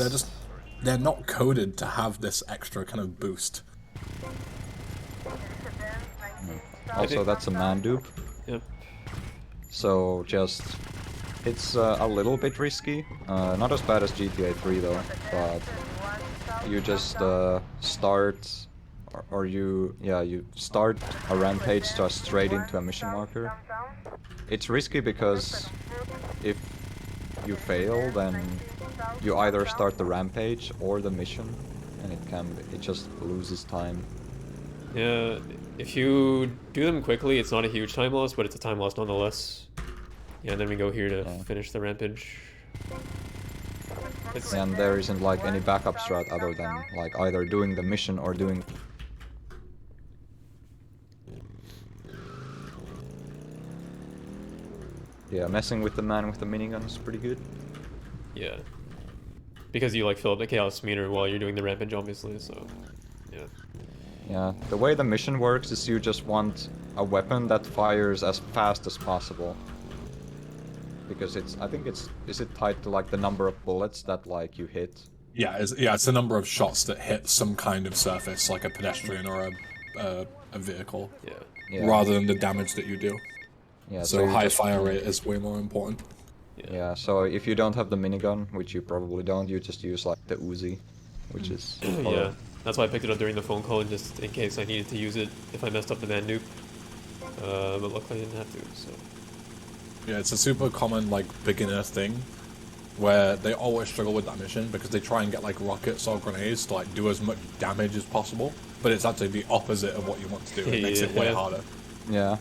they're not coded to have this extra kind of boost. Also, that's a man dupe, yep. so just it's a little bit risky. Not as bad as GTA 3 though, but you just start or you start a rampage just straight into a mission marker. It's risky because if you fail, then you either start the rampage or the mission, and it just loses time. Yeah, if you do them quickly, it's not a huge time loss, but it's a time loss nonetheless. Yeah, and then we go here to finish the rampage. It's, And there isn't like any backup strat other than like either doing the mission or doing. Yeah, messing with the man with the minigun is pretty good. yeah, because you like fill up the chaos meter while you're doing the rampage, obviously. So yeah, Yeah, the way the mission works is you just want a weapon that fires as fast as possible. Because I think is it tied to like the number of bullets that like you hit? Yeah, it's the number of shots that hit some kind of surface, like a pedestrian or a vehicle, yeah, rather than the damage that you do. Yeah, So you high just- fire rate is way more important. Yeah, so if you don't have the minigun, which you probably don't, you just use like the Uzi, which is yeah. That's why I picked it up during the phone call, just in case I needed to use it if I messed up the man nuke. But luckily I didn't have to. So Yeah, it's a super common like beginner thing where they always struggle with that mission because they try and get like rockets or grenades to like do as much damage as possible, but it's actually the opposite of what you want to do. It makes it way Yeah. harder. Yeah.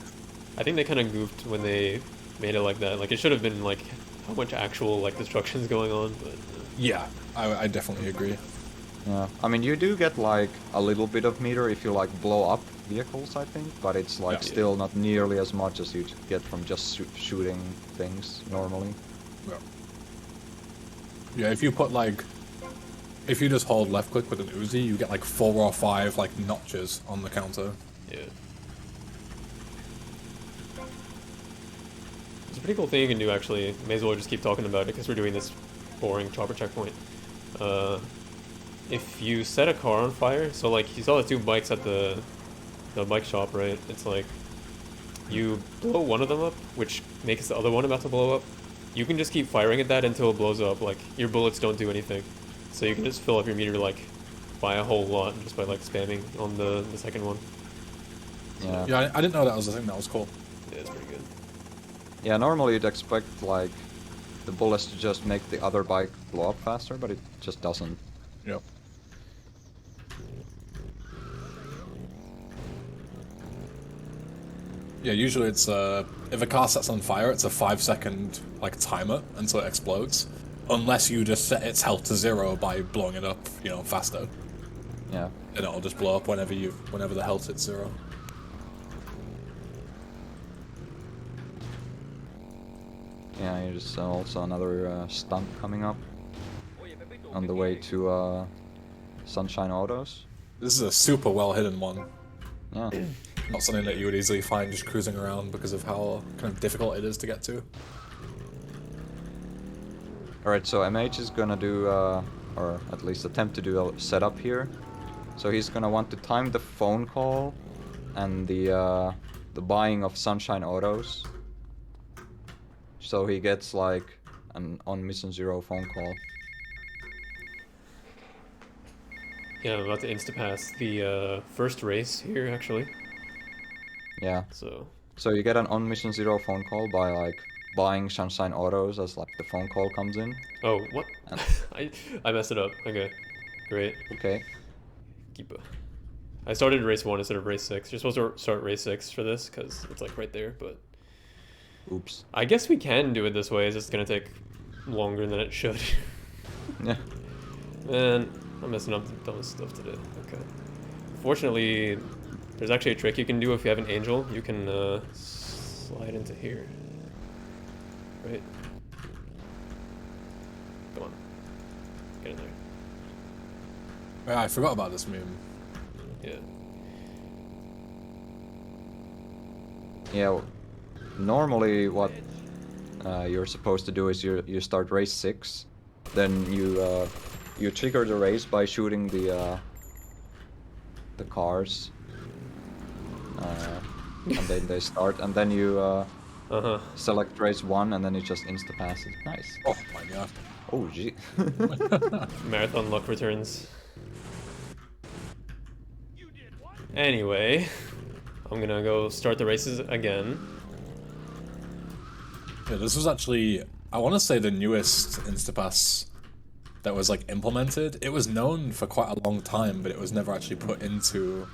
I think they kind of goofed when they made it like that. Like it should have been like how much actual like destruction is going on, but Yeah, I definitely agree. Yeah, I mean you do get like a little bit of meter if you like blow up vehicles, I think, but it's like Yeah. still not nearly as much as you get from just shooting things normally. Yeah. Yeah, if you put like, if you just hold left click with an Uzi, you get like 4 or 5 like notches on the counter. yeah. It's a pretty cool thing you can do actually. May as well just keep talking about it because we're doing this boring chopper checkpoint. If you set a car on fire, so like you saw the 2 bikes at the bike shop, right? It's like you blow one of them up, which makes the other one about to blow up. You can just keep firing at that until it blows up. Like your bullets don't do anything, so you can just fill up your meter like by a whole lot just by like spamming on the second one. Yeah. Yeah, I didn't know that was a thing. That was cool. Yeah, it's pretty good. Yeah, normally you'd expect like the bullets to just make the other bike blow up faster, but it just doesn't. Yep. Yeah, usually it's if a car sets on fire, it's a 5-second like timer until it explodes, unless you just set its health to 0 by blowing it up, you know, faster. Yeah. And it'll just blow up whenever the health hits 0. Yeah, here's also another stunt coming up on the way to Sunshine Autos. This is a super well hidden one. Yeah. Not something that you would easily find just cruising around because of how kind of difficult it is to get to. Alright, so MH is gonna do, or at least attempt to do a setup here. So he's gonna want to time the phone call and the buying of Sunshine Autos. so he gets like an on mission 0 phone call. Yeah, I'm about to Insta-pass the first race here, actually. Yeah. So, So you get an on mission 0 phone call by like buying Sunshine Autos as like the phone call comes in. oh, what? And- I messed it up. Okay, great. Okay. I started race 1 instead of race 6. You're supposed to start race 6 for this, because it's like right there, but... Oops. I guess we can do it this way, it's just gonna take longer than it should. Yeah. Man, I'm messing up the dumbest stuff today. Okay. Fortunately, there's actually a trick you can do if you have an angel. You can slide into here. Right? Come on. Get in there. Yeah, I forgot about this meme. Yeah. Yeah. Normally, what you're supposed to do is you start race 6, then you trigger the race by shooting the cars, and then they start, and then you select race 1, and then you just insta-pass it. Nice. Oh my god. Oh gee. Marathon luck returns. Anyway, I'm gonna go start the races again. Yeah, this was actually, I want to say, the newest Insta-pass that was like implemented. It was known for quite a long time, but it was never actually put into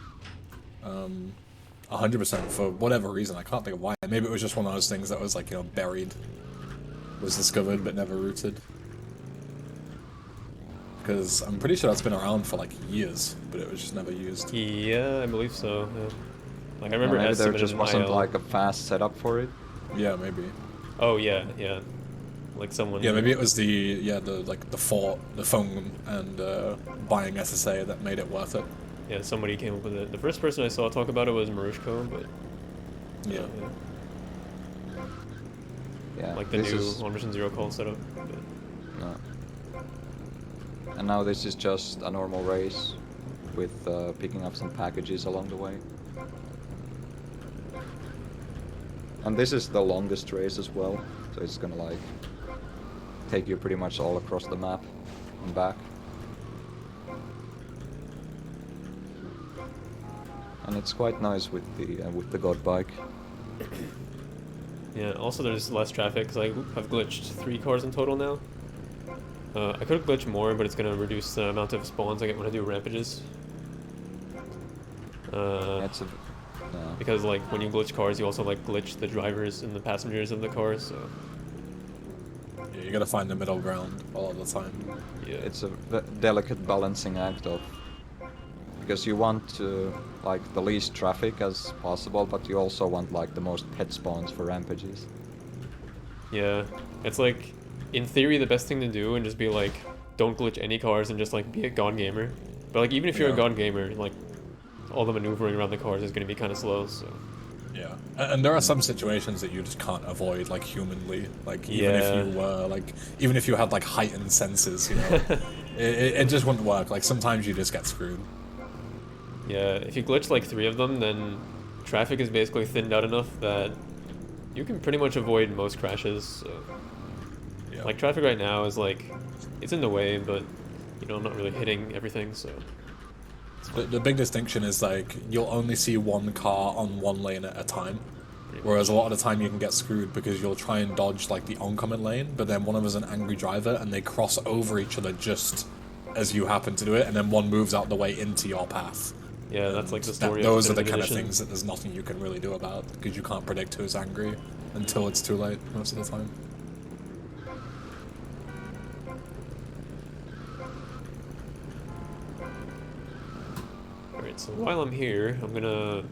100% for whatever reason. I can't think of why. Maybe it was just one of those things that was like, you know, buried, was discovered but never rooted. Because I'm pretty sure that's been around for like years, but it was just never used. Yeah, I believe so. Yeah. Like I remember Maybe there submitted just an wasn't IL. like a fast setup for it. Yeah, maybe. Oh yeah, yeah. Like someone. Yeah, maybe it was the phone and buying SSA that made it worth it. Yeah, somebody came up with it. The first person I saw talk about it was Marushko, but Yeah. Yeah. like the this new is- on mission 0 call setup. No. And now this is just a normal race with picking up some packages along the way. And this is the longest race as well, so it's gonna like take you pretty much all across the map and back. And it's quite nice with the God bike. Yeah. Also, there's less traffic because I've glitched 3 cars in total now. I could have glitched more, but it's gonna reduce the amount of spawns I get when I do rampages. That's a Because like when you glitch cars, you also like glitch the drivers and the passengers of the cars. So Yeah, you gotta find the middle ground all of the time. yeah, it's a delicate balancing act of, because you want to like the least traffic as possible, but you also want like the most pet spawns for rampages. yeah. It's like in theory the best thing to do and just be like don't glitch any cars and just like be a god gamer. But like even if you're a Yeah. god gamer, like all the maneuvering around the cars is gonna be kind of slow. So Yeah, and there are some situations that you just can't avoid, like humanly. Like even Yeah. if you were even if you had like heightened senses, you know, it just wouldn't work. Like sometimes you just get screwed. yeah, if you glitch like 3 of them, then traffic is basically thinned out enough that you can pretty much avoid most crashes. So. Yeah. Like traffic right now is like, it's in the way, but you know I'm not really hitting everything, so. The big distinction is like you'll only see one car on one lane at a time, whereas a lot of the time you can get screwed because you'll try and dodge like the oncoming lane, but then one of us is an angry driver and they cross over each other just as you happen to do it, and then one moves out the way into your path. Yeah, that's like the That- story. those of are the kind of Edition. things that there's nothing you can really do about because you can't predict who's angry until it's too late most of the time. Alright, so while I'm here, I'm gonna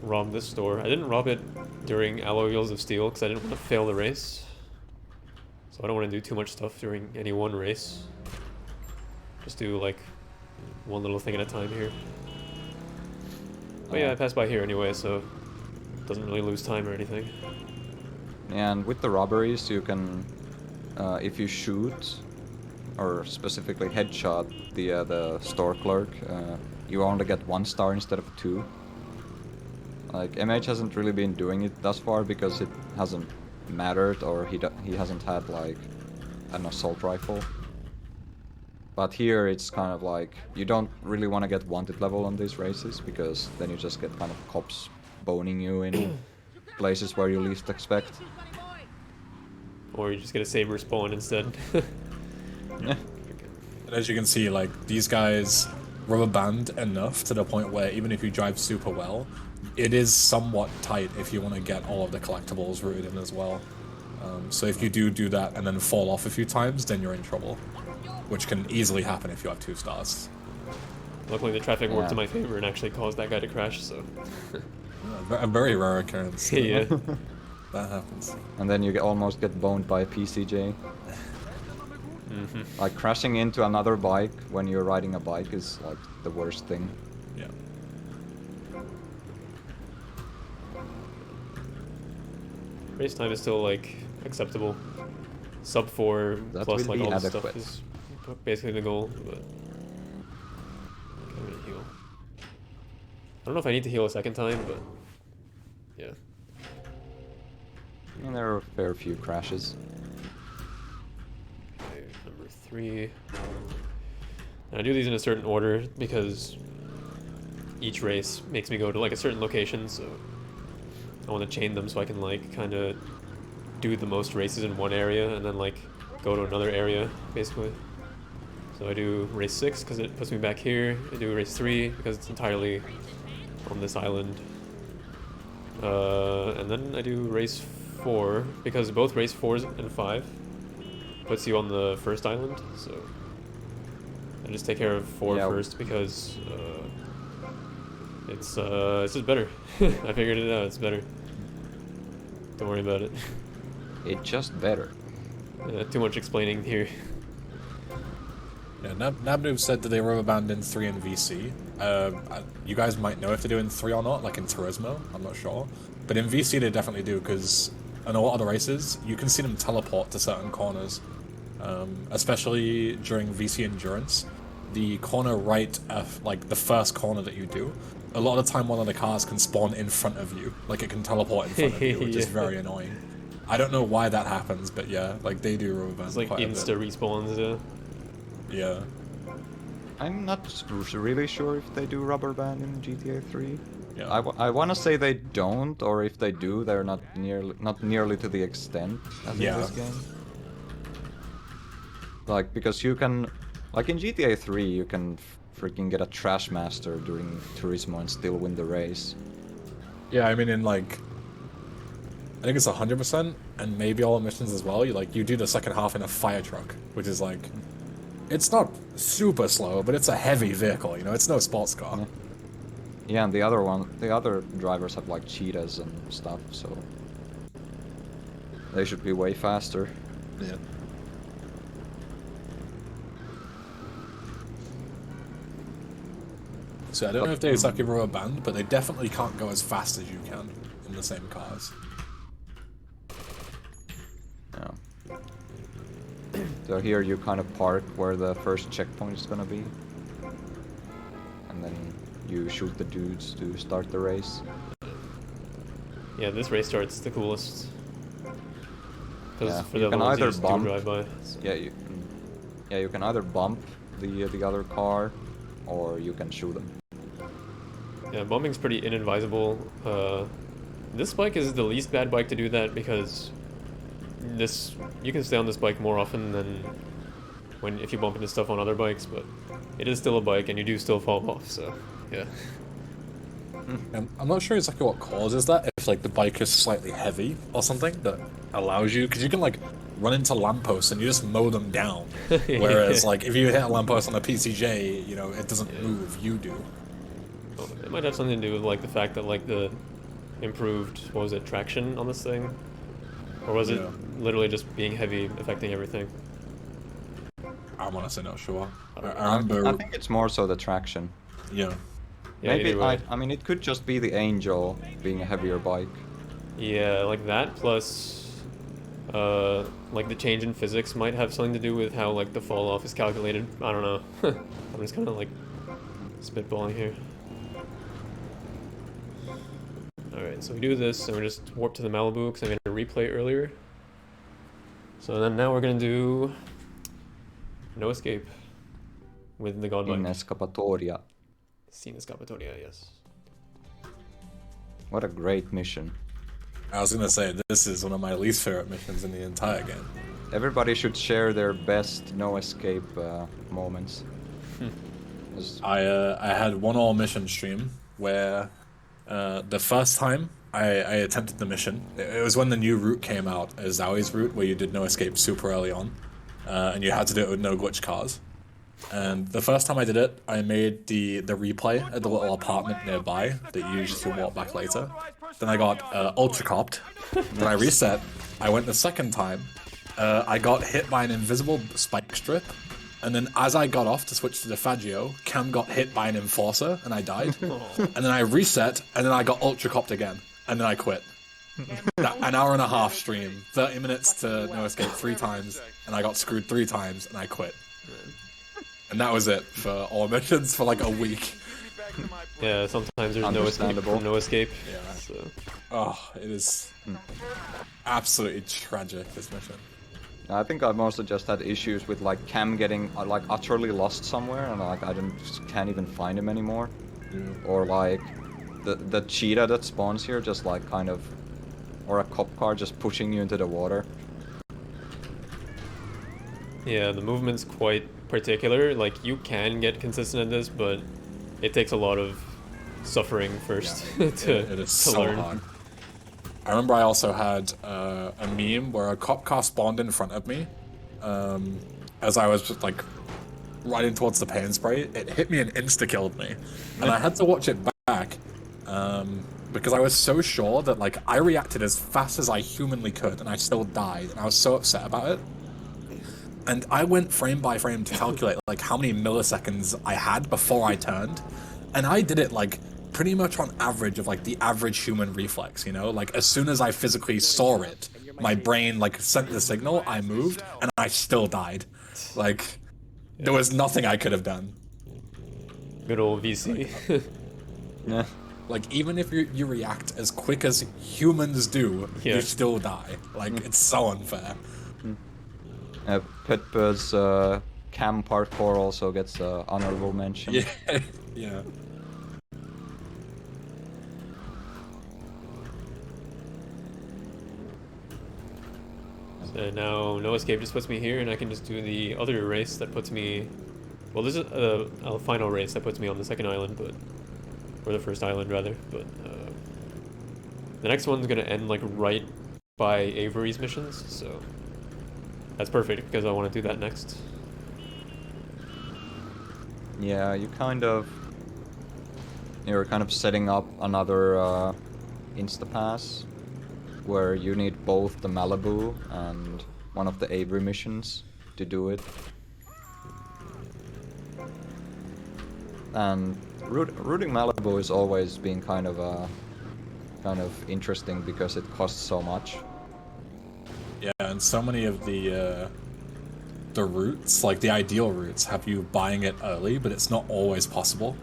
rob this store. I didn't rob it during Alloy Wheels of Steel because I didn't want to fail the race. So I don't want to do too much stuff during any one race. Just do like one little thing at a time here. But yeah, I passed by here anyway, so it doesn't really lose time or anything. And with the robberies, you can, if you shoot, or specifically headshot the store clerk, you only get 1 star instead of 2. Like MH hasn't really been doing it thus far because it hasn't mattered, or he hasn't had like an assault rifle. But here it's kind of like you don't really want to get wanted level on these races, because then you just get kind of cops boning you in places where you least expect. Or you just get a saber spawn instead. Yeah. And as you can see, like, these guys rubber band enough to the point where even if you drive super well, it is somewhat tight if you want to get all of the collectibles routed in as well. So if you do that and then fall off a few times, then you're in trouble, which can easily happen if you have 2 stars. Luckily the traffic worked in my favor and actually caused that guy to crash, so... A very rare occurrence. Yeah. That happens. And then you almost get boned by a PCJ. Like crashing into another bike when you're riding a bike is like the worst thing. Yeah. Race time is still like acceptable. Sub 4 That plus will like be all this adequate. stuff is basically the goal, but... I'm gonna heal. I don't know if I need to heal a second time, but... Yeah. And there are a fair few crashes. Okay, number 3. And I do these in a certain order because each race makes me go to like a certain location, so I want to chain them so I can like kind of do the most races in one area and then like go to another area basically. So I do race 6 because it puts me back here. I do race 3 because it's entirely on this island. And then I do race 4 because both race 4 and 5 puts you on the first island, so I just take care of 4 first because it's just better. I figured it out, it's better. Don't worry about it. It's just better. Too much explaining here. Yeah, Nabnoob said that they were abandoned 3 in VC. You guys might know if they're doing 3 or not, like in Turismo, I'm not sure. But in VC they definitely do, because in a lot of the races, you can see them teleport to certain corners. Especially during VC Endurance. The corner right, like the first corner that you do, a lot of the time one of the cars can spawn in front of you. Like it can teleport in front of you, which is very annoying. I don't know why that happens, but yeah, like they do rubber band. It's like insta respawns, yeah. Yeah. I'm not really sure if they do rubber band in GTA 3. Yeah. I want to say they don't, or if they do, they're not nearly to the extent as in this game. Like, because you can, like in GTA 3, you can freaking get a Trash Master during Turismo and still win the race. Yeah, I mean in like, I think it's 100%, and maybe all missions as well. You do the second half in a fire truck, which is like, it's not super slow, but it's a heavy vehicle. You know, it's no sports car. Yeah, and the other drivers have like cheetahs and stuff, so they should be way faster. Yeah. So I don't know if they exactly rubber band, but they definitely can't go as fast as you can in the same cars. Yeah. So here you kind of park where the first checkpoint is gonna be. And then you shoot the dudes to start the race. Yeah, this race start's the coolest. Because Yeah, for you the can ones you either just do bump. drive by. So. Yeah, you can either bump the other car, or you can shoot them. Yeah, bumping's pretty inadvisable. This bike is the least bad bike to do that because you can stay on this bike more often than if you bump into stuff on other bikes, but it is still a bike and you do still fall off, so yeah. I'm not sure exactly what causes that, if like the bike is slightly heavy or something that allows you, because you can like run into lampposts and you just mow them down. Whereas like if you hit a lamppost on a PCJ, you know, it doesn't move, you do. Well, it might have something to do with like the fact that like the improved, what was it, traction on this thing? Or was it literally just being heavy affecting everything? I'm honestly not sure. I think it's more so the traction. Yeah. Yeah, Maybe, either way. I mean, it could just be the Angel being a heavier bike. Yeah, like that plus like the change in physics might have something to do with how like the fall off is calculated. I don't know. I'm just kind of like spitballing here. Alright, so we do this and we just warp to the Malibu because I'm going to replay earlier. So then now we're gonna do no escape with the god In bike. Escapatoria. Sin Escapatoria, yes. What a great mission. I was gonna say, this is one of my least favorite missions in the entire game. Everybody should share their best no escape moments. 'Cause I had one all mission stream where the first time I attempted the mission, it was when the new route came out, Zoe's route, where you did no escape super early on, and you had to do it with no glitch cars. And the first time I did it, I made the replay at the little apartment nearby that you used to walk back later. Then I got ultra copped. Then I reset. I went the second time. I got hit by an invisible spike strip. And then as I got off to switch to the Faggio, Cam got hit by an enforcer and I died. And then I reset and then I got ultra copped again. And then I quit. An hour and a half stream, 30 minutes to no escape 3 times, and I got screwed 3 times and I quit. And that was it for all missions for like a week. Yeah, sometimes there's no escape from no escape. Yeah. So. Oh, it is absolutely tragic, this mission. I think I've mostly just had issues with like Cam getting like utterly lost somewhere and like I can't even find him anymore. Yeah. Or like the cheetah that spawns here just like kind of, or a cop car just pushing you into the water. Yeah, the movement's quite particular. Like, you can get consistent at this, but it takes a lot of suffering first It is so learn. hard. I remember I also had a meme where a cop car spawned in front of me as I was just like riding towards the pain spray. It hit me and insta-killed me. And I had to watch it back because I was so sure that like I reacted as fast as I humanly could and I still died. And I was so upset about it. And I went frame by frame to calculate like how many milliseconds I had before I turned. And I did it like pretty much on average of like the average human reflex, you know? Like as soon as I physically saw it, my brain like sent the signal, I moved, and I still died. Like, there was nothing I could have done. Good old VC. Yeah. Like, even if you react as quick as humans do, Yeah. you still die. Like, it's so unfair. Petber's cam parkour also gets honorable mention. Yeah, yeah. So now no escape just puts me here, and I can just do the other race that puts me. Well, this is a final race that puts me on the second island, but or the first island rather. But the next one's gonna end like right by Avery's missions, so that's perfect because I want to do that next. Yeah, you're kind of setting up another Insta-pass where you need both the Malibu and one of the Avery missions to do it. And rooting Malibu has always been kind of interesting because it costs so much. Yeah, and so many of the routes, like the ideal routes, have you buying it early, but it's not always possible.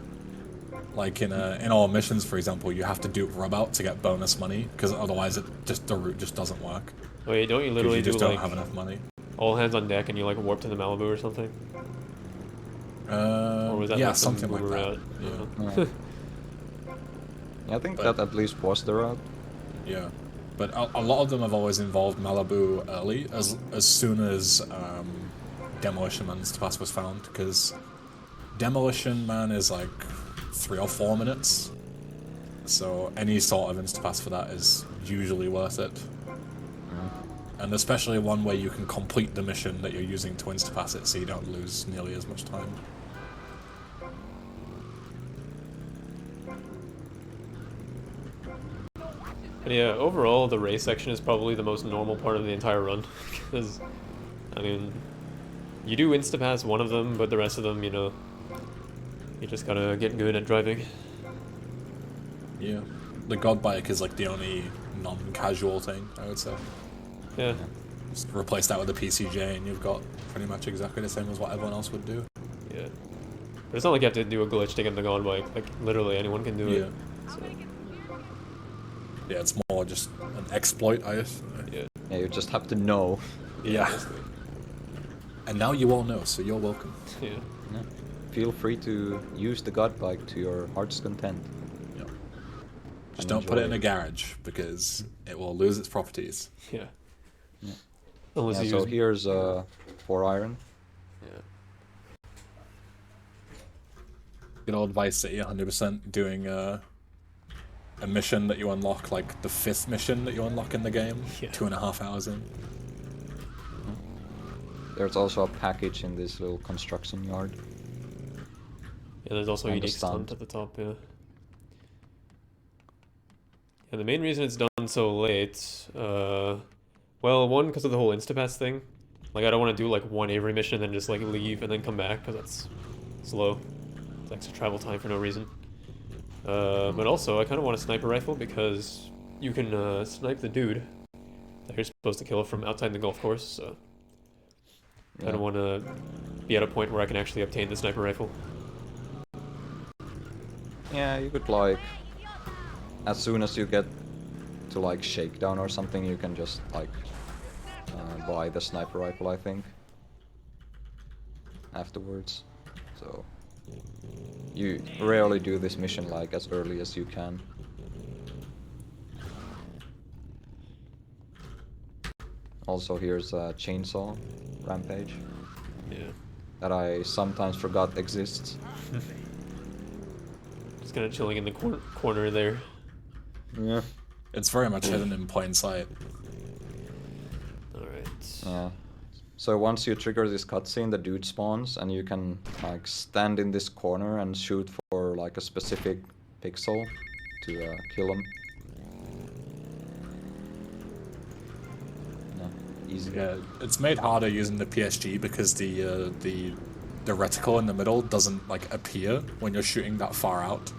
Like in all missions, for example, you have to do rub out to get bonus money, because otherwise the route just doesn't work. Wait, don't you 'Cause literally you just do don't like have enough money? all hands on deck and you like warp to the Malibu or something? Or was that yeah, like some something like boomer that. route? Yeah. Yeah. I think But- that at least was the route. Yeah, but a lot of them have always involved Malibu early, as soon as Demolition Man Insta-pass was found, because Demolition Man is like 3 or 4 minutes, so any sort of Insta-pass for that is usually worth it. And especially one where you can complete the mission that you're using to Insta-pass it, so you don't lose nearly as much time. And yeah, overall, the race section is probably the most normal part of the entire run. Because, I mean, you do Insta-pass one of them, but the rest of them, you know, you just gotta get good at driving. Yeah, the God Bike is like the only non-casual thing, I would say. Yeah. Just replace that with a PCJ and you've got pretty much exactly the same as what everyone else would do. Yeah. But it's not like you have to do a glitch to get the God Bike. Like, literally anyone can do it. So. Yeah, it's more just an exploit, Yeah. Yeah, you just have to know. Yeah. Basically. And now you all know, so you're welcome. Yeah. Yeah. Feel free to use the god bike to your heart's content. Yeah. Just And don't put it in enjoy a garage, because it will lose its properties. Yeah. Yeah. Unless Yeah, you so use. here's 4 iron. Yeah. Good old Vice City, 100% doing a mission that you unlock, like the 5th mission that you unlock in the game, Yeah. 2.5 hours in. There's also a package in this little construction yard. Yeah, there's also And a unique stunt stunt. at the top, yeah. Yeah, the main reason it's done so late, well, one, because of the whole Insta-pass thing. Like, I don't want to do, like, one Avery mission and then just, like, leave and then come back, because that's slow. It's extra travel time for no reason. But also, I kind of want a sniper rifle, because you can, snipe the dude that you're supposed to kill from outside the golf course, so... I kind of want to be at a point where I can actually obtain the sniper rifle. Yeah, you could like, as soon as you get to like Shakedown or something, you can just like buy the sniper rifle, I think, afterwards. So you rarely do this mission like as early as you can. Also, here's a chainsaw Rampage Yeah. that I sometimes forgot exists. Just kind of chilling in the corner there. Yeah. It's very much hidden in plain sight. Alright. Yeah. So once you trigger this cutscene, the dude spawns, and you can like stand in this corner and shoot for like a specific pixel to kill him. Yeah, easy. Yeah, it's made harder using the PSG because the reticle in the middle doesn't like appear when you're shooting that far out.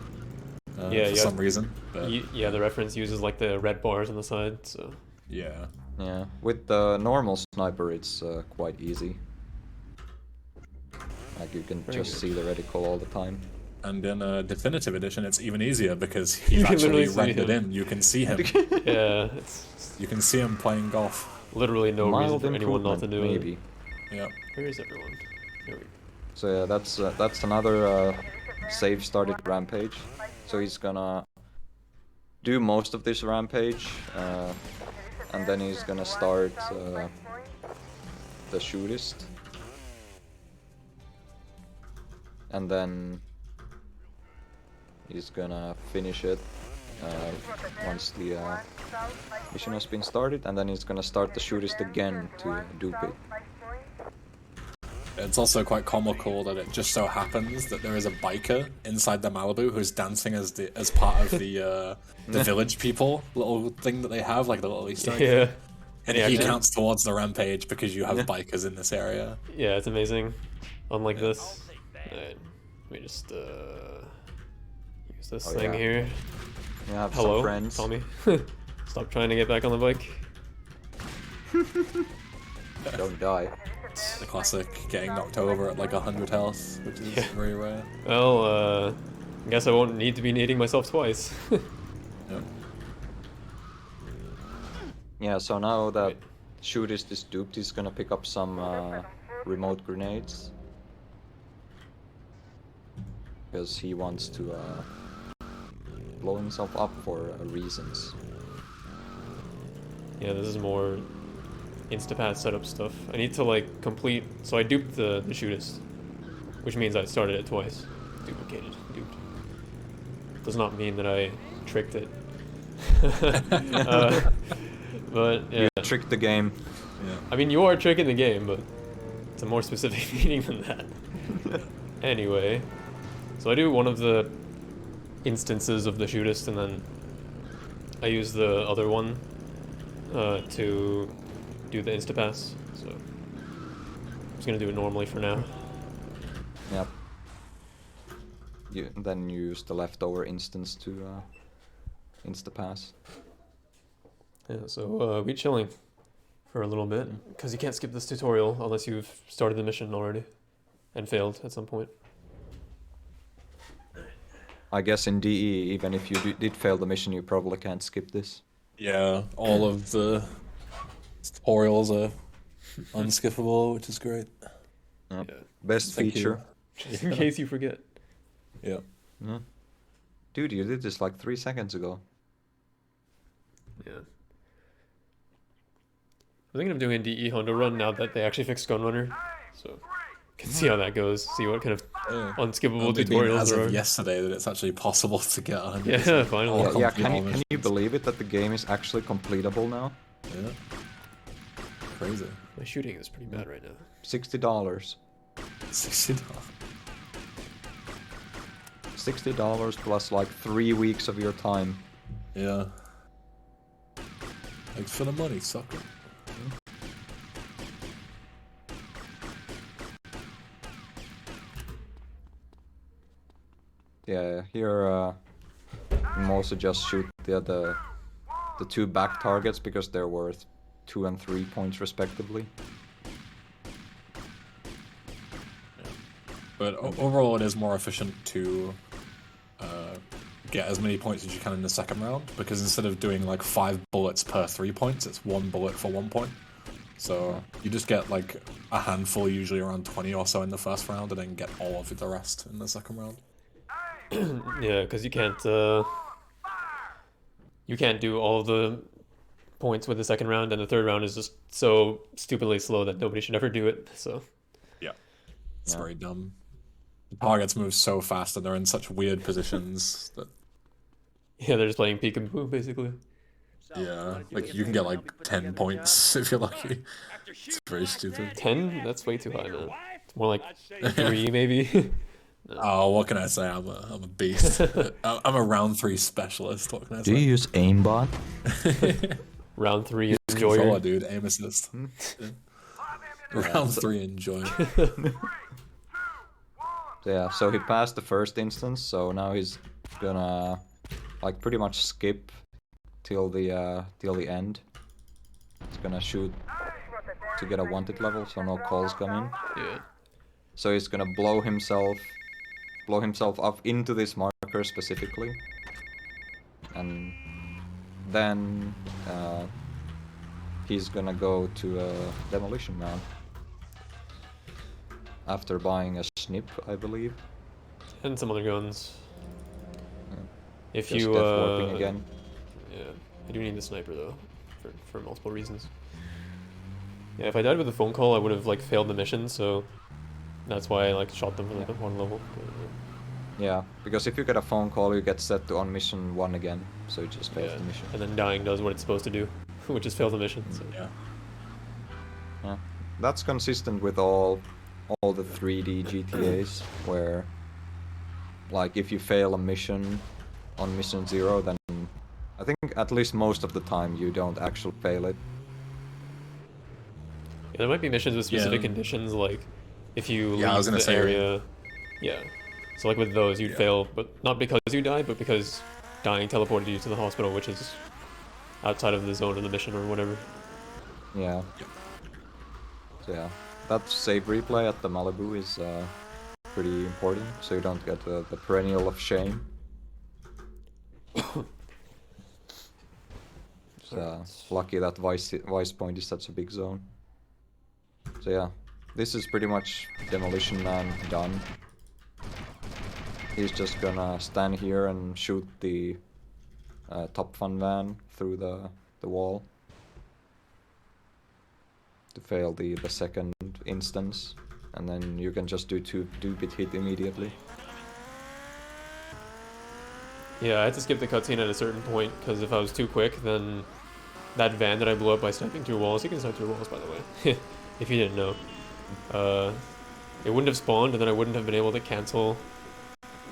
Yeah, for some reason. But Yeah, the reference uses like the red bars on the side, so... yeah. Yeah, with the normal sniper, it's quite easy. Like you can Very just good. see the reticle all the time. And in Definitive Edition, it's even easier because You he's can actually literally see rendered him. in. You can see him. Yeah, it's You can see him playing golf. literally no reason Mild for anyone not to improvement, do maybe. it. Yeah. Where is everyone? Here we go. So yeah, that's another save started rampage. So he's gonna do most of this rampage, and then he's gonna start the shootist, and then he's gonna finish it once the mission has been started, and then he's gonna start the shootist again to dupe it. It's also quite comical that it just so happens that there is a biker inside the Malibu who's dancing as part of the village people little thing that they have, like the little Easter egg. Yeah. And he counts towards the rampage because you have bikers in this area. Yeah, it's amazing. Unlike this. Alright, let me just use this thing yeah. here. You have Hello, some friends. Tommy. Stop trying to get back on the bike. Don't die. The classic getting knocked over at like 100 health, which is very rare. Well, I guess I won't need to be nading myself twice. Yeah. Yeah, so now that shootist is duped, he's gonna pick up some remote grenades. Because he wants to blow himself up for reasons. Yeah, this is more Insta-pass setup stuff. I need to like complete... So I duped the shootist, which means I started it twice. Duplicated, duped. Does not mean that I tricked it. But yeah. You tricked the game. Yeah. I mean, you are tricking the game, but it's a more specific meaning than that. Anyway, so I do one of the instances of the shootist, and then I use the other one to do the Insta-pass. So I'm just gonna do it normally for now. Yep. Then you use the leftover instance to Insta-pass. Yeah, so we chilling for a little bit, because you can't skip this tutorial unless you've started the mission already and failed at some point. I guess in DE, even if you did fail the mission, you probably can't skip this. Yeah, all of the tutorials are unskippable, which is great. Yep. Yeah. Best Thank you. feature. Just in case you forget. Yeah. Yeah. Dude, you did this like 3 seconds ago. Yeah. I'm thinking of doing a DE Honda run now that they actually fixed Gunrunner. So, can see how that goes. See what kind of Yeah. unskippable Only been tutorials as there of are. yesterday that it's actually possible to get 100%. Yeah, finally. all Yeah, complete all can you missions. believe it that the game is actually completable now? Yeah. Crazy. My shooting is pretty bad right now. $60. $60. $60 plus like 3 weeks of your time. Yeah. Thanks for the money, sucker. Yeah, here you mostly just shoot the 2 back targets because they're worth 2 and 3 points respectively. But overall, it is more efficient to get as many points as you can in the second round, because instead of doing like 5 bullets per 3 points, it's 1 bullet for 1 point. So you just get like a handful, usually around 20 or so in the first round, and then get all of the rest in the second round. Yeah, because you can't do all of the points with the second round, and the third round is just so stupidly slow that nobody should ever do it. So Yeah. It's Yeah. very dumb. The targets move so fast and they're in such weird positions that, yeah, they're just playing peekaboo basically. yeah, like you can get like 10 points if you're lucky. It's very stupid. 10? That's way too high, man. It's more like 3 maybe. Oh, what can I say? I'm a beast. I'm a round 3 specialist. What can I say? Do you use aimbot? Round 3 Controller, enjoyer. dude. Aim assist. Yeah. Round 3 enjoy. Yeah, so he passed the first instance, so now he's gonna like pretty much skip till the end. He's gonna shoot to get a wanted level, so no calls come in. Yeah. So he's gonna blow himself up into this marker specifically, and then he's gonna go to a demolition round after buying a snip, I believe. And some other guns. If Just you death warping again. Yeah, I do need the sniper though, for multiple reasons. Yeah, if I died with a phone call, I would have like failed the mission, so that's why I like shot them for like one level. But, Yeah, because if you get a phone call, you get set to on mission 1 again, so you just fails yeah. the mission. And then dying does what it's supposed to do, which is fail the mission. So. Yeah. Yeah. That's consistent with all the 3D GTAs, where like if you fail a mission on mission 0, then I think at least most of the time you don't actually fail it. Yeah, there might be missions with specific Yeah. conditions, like if you Yeah, I was leave gonna the say- area. Yeah. So like with those, you'd Yeah. fail, but not because you died, but because dying teleported you to the hospital, which is outside of the zone of the mission or whatever. Yeah. Yep. So yeah, that save replay at the Malibu is pretty important, so you don't get the perennial of shame. Lucky that Vice Point is such a big zone. So yeah, this is pretty much Demolition Man done. He's just gonna stand here and shoot the Top Fun van through the wall to fail the second instance, and then you can just do 2-bit hit immediately. Yeah, I had to skip the cutscene at a certain point, because if I was too quick, then that van that I blew up by sniping through walls, you can snipe through walls, by the way, if you didn't know. It wouldn't have spawned, and then I wouldn't have been able to cancel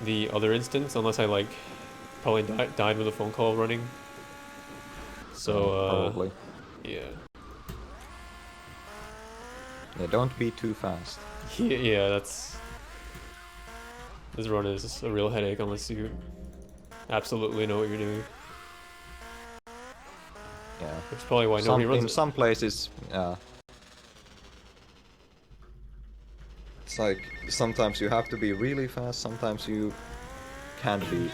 the other instance, unless I, like, probably died with a phone call running. So, Probably. yeah. Yeah, don't be too fast. Yeah, that's... This run is a real headache unless you absolutely know what you're doing. Yeah. Which is probably why nobody runs In it. some places, it's like sometimes you have to be really fast, sometimes you can't be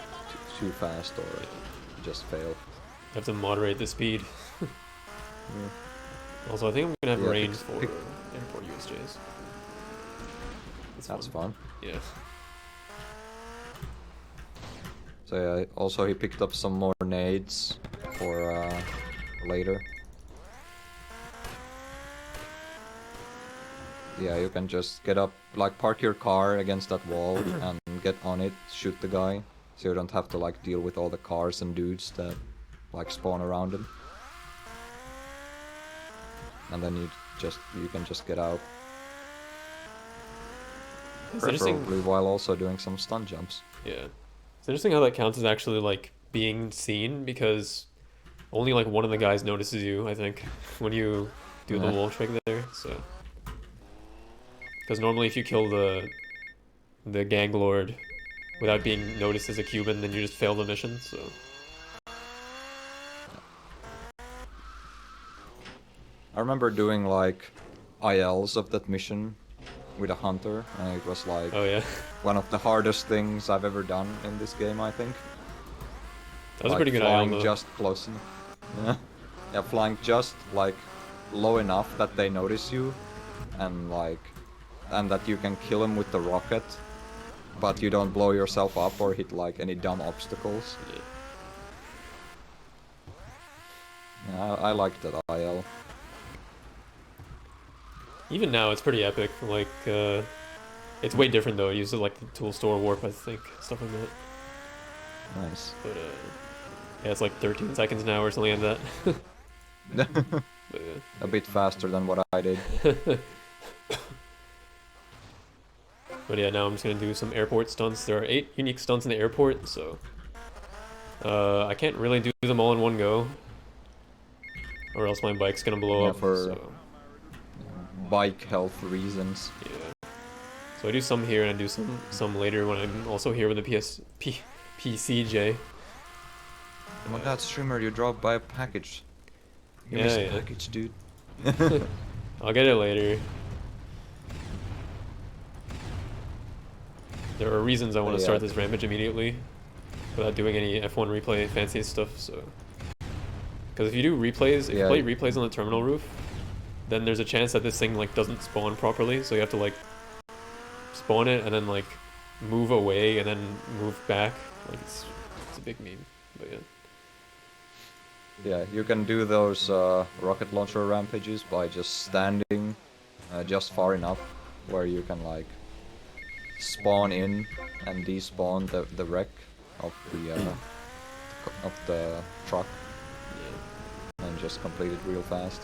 too fast or just fail. You have to moderate the speed. Yeah. Also, I think I'm gonna have Yeah, range pick- for pick- airport USJs. That's fun. Yeah. So yeah, also he picked up some more nades for later. Yeah, you can just get up, like park your car against that wall and get on it, shoot the guy, so you don't have to like deal with all the cars and dudes that like spawn around him. And then you can just get out. It's interesting. Preferably while also doing some stunt jumps. Yeah. It's interesting how that counts as actually like being seen because only like one of the guys notices you, I think, when you do the Yeah. wall trick there. So, because normally if you kill the gang lord without being noticed as a Cuban, then you just fail the mission. So. I remember doing like ILs of that mission with a hunter, and it was like Oh yeah. one of the hardest things I've ever done in this game, I think. That was Like, a pretty good flying IL though. just close enough. Yeah. Yeah, flying just like low enough that they notice you, and that you can kill them with the rocket, but you don't blow yourself up or hit like any dumb obstacles. Yeah. Yeah, I like that IL. Even now, it's pretty epic. Like, it's way different though. It uses like the tool store warp, I think, stuff like that. Nice. But yeah, it's like 13 seconds now or something like that. But, A bit faster than what I did. but yeah, now I'm just gonna do some airport stunts. There are 8 unique stunts in the airport, so I can't really do them all in one go, or else my bike's gonna blow Yeah, up. for- So Bike health reasons. yeah, so I do some here and I do some later when I'm also here with the PCJ. Oh my god, streamer, you dropped by a package. Give me Yeah, some yeah. package, dude. I'll get it later. There are reasons I want to Yeah. start this Rampage immediately without doing any F1 replay fancy stuff, so... Because if you do replays, if you Yeah. play replays on the terminal roof, then there's a chance that this thing like doesn't spawn properly, so you have to like spawn it and then like move away and then move back. Like it's a big meme, but yeah. Yeah, you can do those rocket launcher rampages by just standing just far enough where you can like spawn in and despawn the wreck of the truck and just complete it real fast.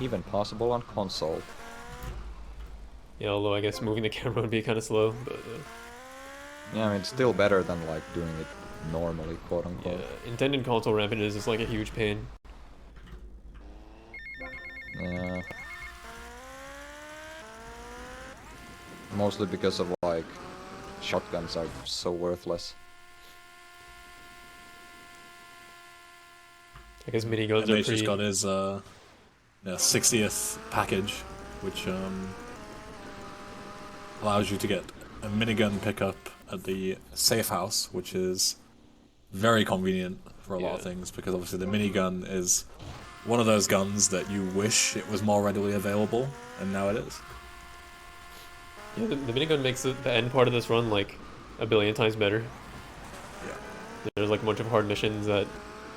Even possible on console. Yeah, although I guess moving the camera would be kind of slow, but Yeah, I mean, it's still better than like doing it normally, quote yeah, unquote. intended console rampages is like a huge pain. Yeah. Mostly because of like shotguns are so worthless. I guess miniguns are MH pretty... just got his 60th package, which allows you to get a minigun pickup at the safe house, which is very convenient for a lot of Yeah. things, because obviously the minigun is one of those guns that you wish it was more readily available, and now it is. Yeah, the minigun makes the end part of this run like a billion times better. Yeah. There's like a bunch of hard missions that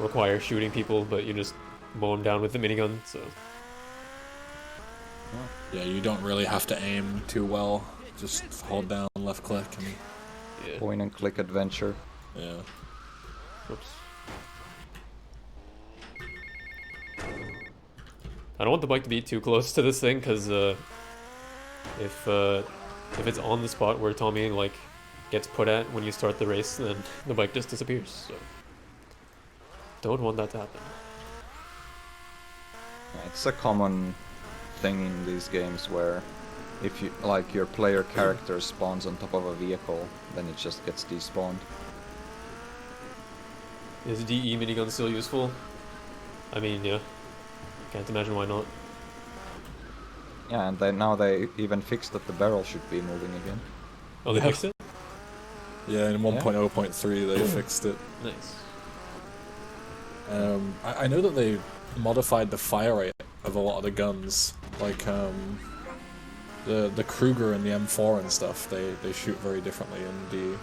require shooting people, but you just mow them down with the minigun, so... Yeah, you don't really have to aim too well. Just hold down left click and Yeah. Point and click adventure. yeah. Oops. I don't want the bike to be too close to this thing, because if it's on the spot where Tommy like gets put at when you start the race, then the bike just disappears. So don't want that to happen. It's a common thing in these games where if you like your player character spawns on top of a vehicle, then it just gets despawned. Is DE minigun still useful? I mean, yeah. Can't imagine why not. Yeah, and now they even fixed that the barrel should be moving again. Oh, they Yeah. fixed it? Yeah, in 1.0.3 they fixed it. Nice. I know that they modified the fire rate of a lot of the guns, like the Kruger and the M4 and stuff. They shoot very differently in the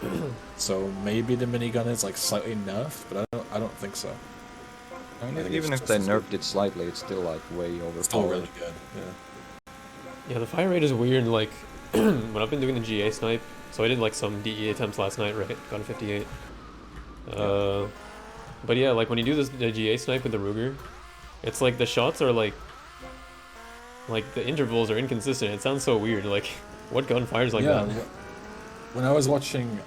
so maybe the minigun is like slightly nerfed, but I don't think so. I mean, I think even it's if they just as nerfed it slightly, it's still like way overpowered. It's still really good. Yeah. Yeah, the fire rate is weird. Like when I've been doing the GA snipe, so I did like some DE attempts last night, right? Got a 58. But yeah, like when you do the GA snipe with the Ruger, it's like the shots are like the intervals are inconsistent. It sounds so weird. Like what gun fires like that? When I was watching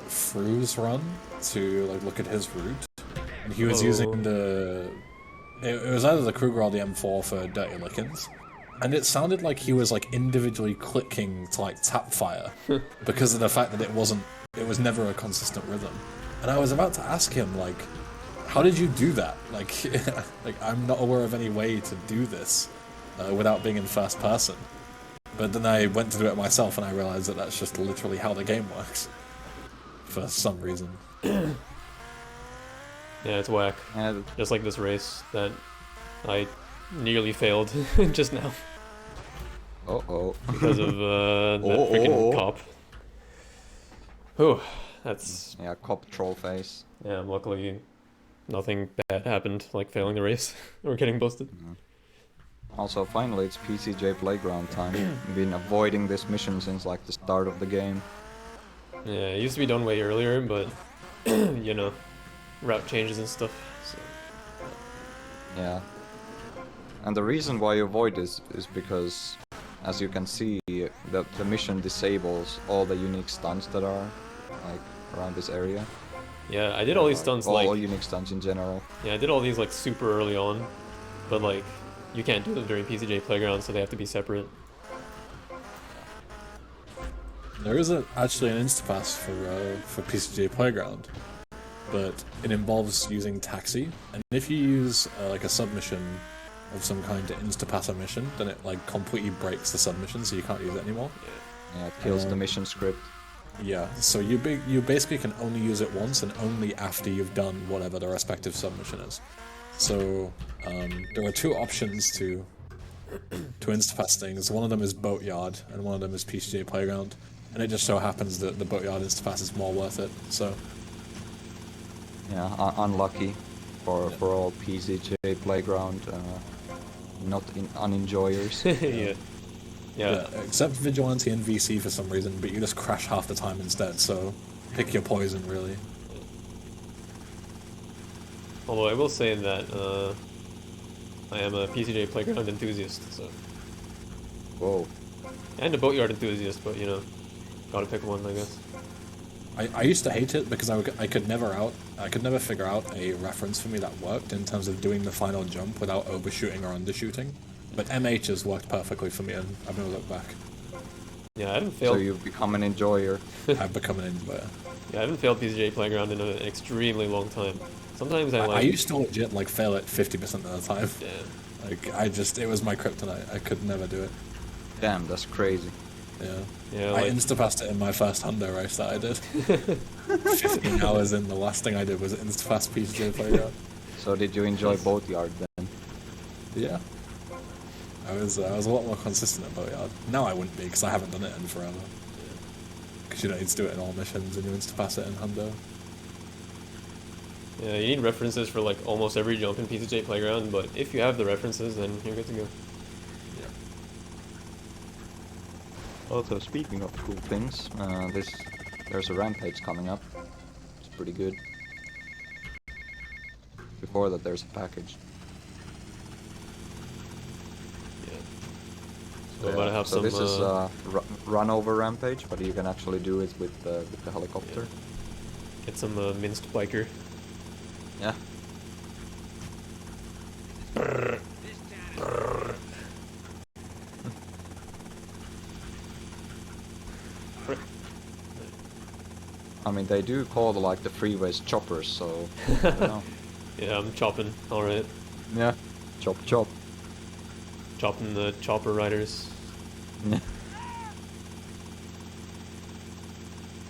Fru's run to like look at his route, and he was using it was either the Kruger or the M4 for Dirty Lickens, and it sounded like he was like individually clicking to like tap fire because of the fact that it was never a consistent rhythm. And I was about to ask him like, how did you do that? Like, like I'm not aware of any way to do this without being in first person. But then I went to do it myself and I realized that that's just literally how the game works. For some reason. Yeah, it's whack. Yeah, Just like this race that I nearly failed just now uh-oh. because of that freaking cop. Whew, that's... Yeah, cop troll face. Yeah, luckily nothing bad happened, like failing the race or getting busted. Also, finally, it's PCJ Playground time. Been avoiding this mission since like the start of the game. Yeah, it used to be done way earlier, but you know, route changes and stuff. So. Yeah. And the reason why you avoid this is because, as you can see, the mission disables all the unique stunts that are like around this area. Yeah, I did all these stunts all unique stunts in general. Yeah, I did all these like super early on, but like you can't do them during PCJ Playground, so they have to be separate. There is actually an Insta-pass for PCJ Playground, but it involves using taxi, and if you use like a submission of some kind to Insta-pass a mission, then it like completely breaks the submission, so you can't use it anymore. Yeah, it kills the mission script. Yeah, so you basically can only use it once and only after you've done whatever the respective submission is. So there are two options to Insta-pass things. One of them is Boatyard, and one of them is PCJ Playground. And it just so happens that the Boatyard Insta-pass is more worth it, so... Yeah, unlucky for all PCJ Playground, not unenjoyers. Yeah. Except Vigilante and VC for some reason, but you just crash half the time instead, so pick your poison, really. Although I will say that I am a PCJ Playground enthusiast, so... Whoa. And a Boatyard enthusiast, but you know, gotta pick one, I guess. I used to hate it because I could never figure out a reference for me that worked in terms of doing the final jump without overshooting or undershooting. But MH has worked perfectly for me, and I've never looked back. Yeah, I haven't failed... So you've become an enjoyer. I've become an enjoyer. Yeah, I haven't failed PCJ Playground in an extremely long time. Sometimes I used to legit like fail it 50% of the time. Yeah. Like it was my kryptonite. I could never do it. Damn, that's crazy. Yeah, I like... insta-passed it in my first Hundo race that I did. 15 hours in, the last thing I did was insta-pass PCJ Playground. So did you enjoy Boatyard then? Yeah. I was a lot more consistent at Boatyard. Now I wouldn't be, because I haven't done it in forever. Because you don't need to do it in all missions, and you insta-pass it in Hundo. Yeah, you need references for like almost every jump in PCJ Playground, but if you have the references, then you're good to go. Also, speaking of cool things, there's a Rampage coming up. It's pretty good. Before that, there's a package. Yeah. So about to have some... this is a run over Rampage, but you can actually do it with the helicopter. Yeah. Get some minced biker. Yeah. I mean, they do call the freeways choppers, so I don't know. Yeah, I'm chopping. All right. Yeah. Chop chop. Chopping the chopper riders. Yeah.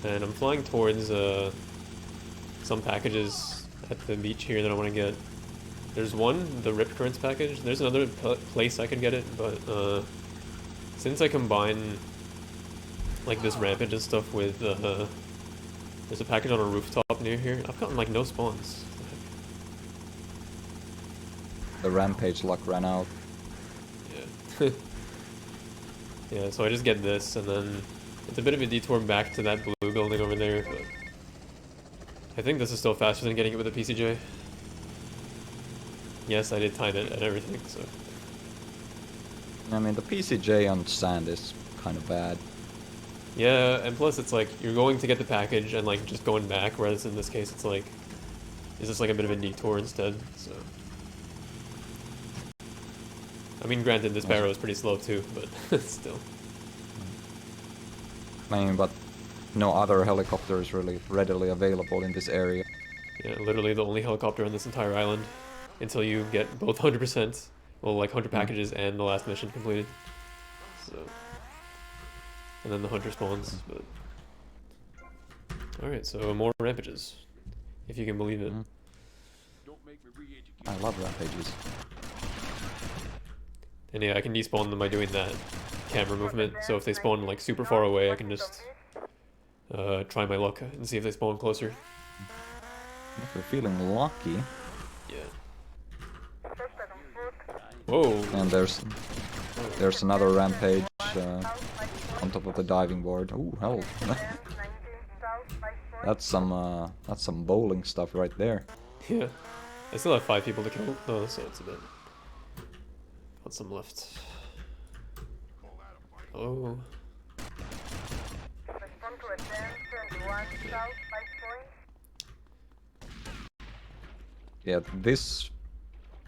And I'm flying towards some packages at the beach here that I want to get. There's one, the Rip Currents package. There's another place I could get it, but since I combine like this Rampage and stuff with there's a package on a rooftop near here. I've gotten like no spawns. The Rampage luck ran out. Yeah. Yeah, so I just get this, and then it's a bit of a detour back to that blue building over there, but I think this is still faster than getting it with a PCJ. Yes, I did time it and everything, so. I mean, the PCJ on sand is kind of bad. Yeah, and plus it's like, you're going to get the package and like just going back, whereas in this case it's like, it's just like a bit of a detour instead, so. I mean, granted, this barrow is pretty slow too, but still. I mean, but no other helicopter is really readily available in this area. Yeah, literally the only helicopter on this entire island until you get both 100%, well, like 100 packages and the last mission completed. So, and then the hunter spawns, but. Alright, so more Rampages, if you can believe it. I love Rampages. And yeah, I can despawn them by doing that camera movement, so if they spawn like super far away, I can just try my luck and see if they spawn closer. If you're feeling lucky. Yeah. Whoa! And there's another Rampage on top of the diving board. Ooh, hell. That's some bowling stuff right there. Yeah. I still have 5 people to kill, though, so it's a bit. Got some left. Oh. Yeah, this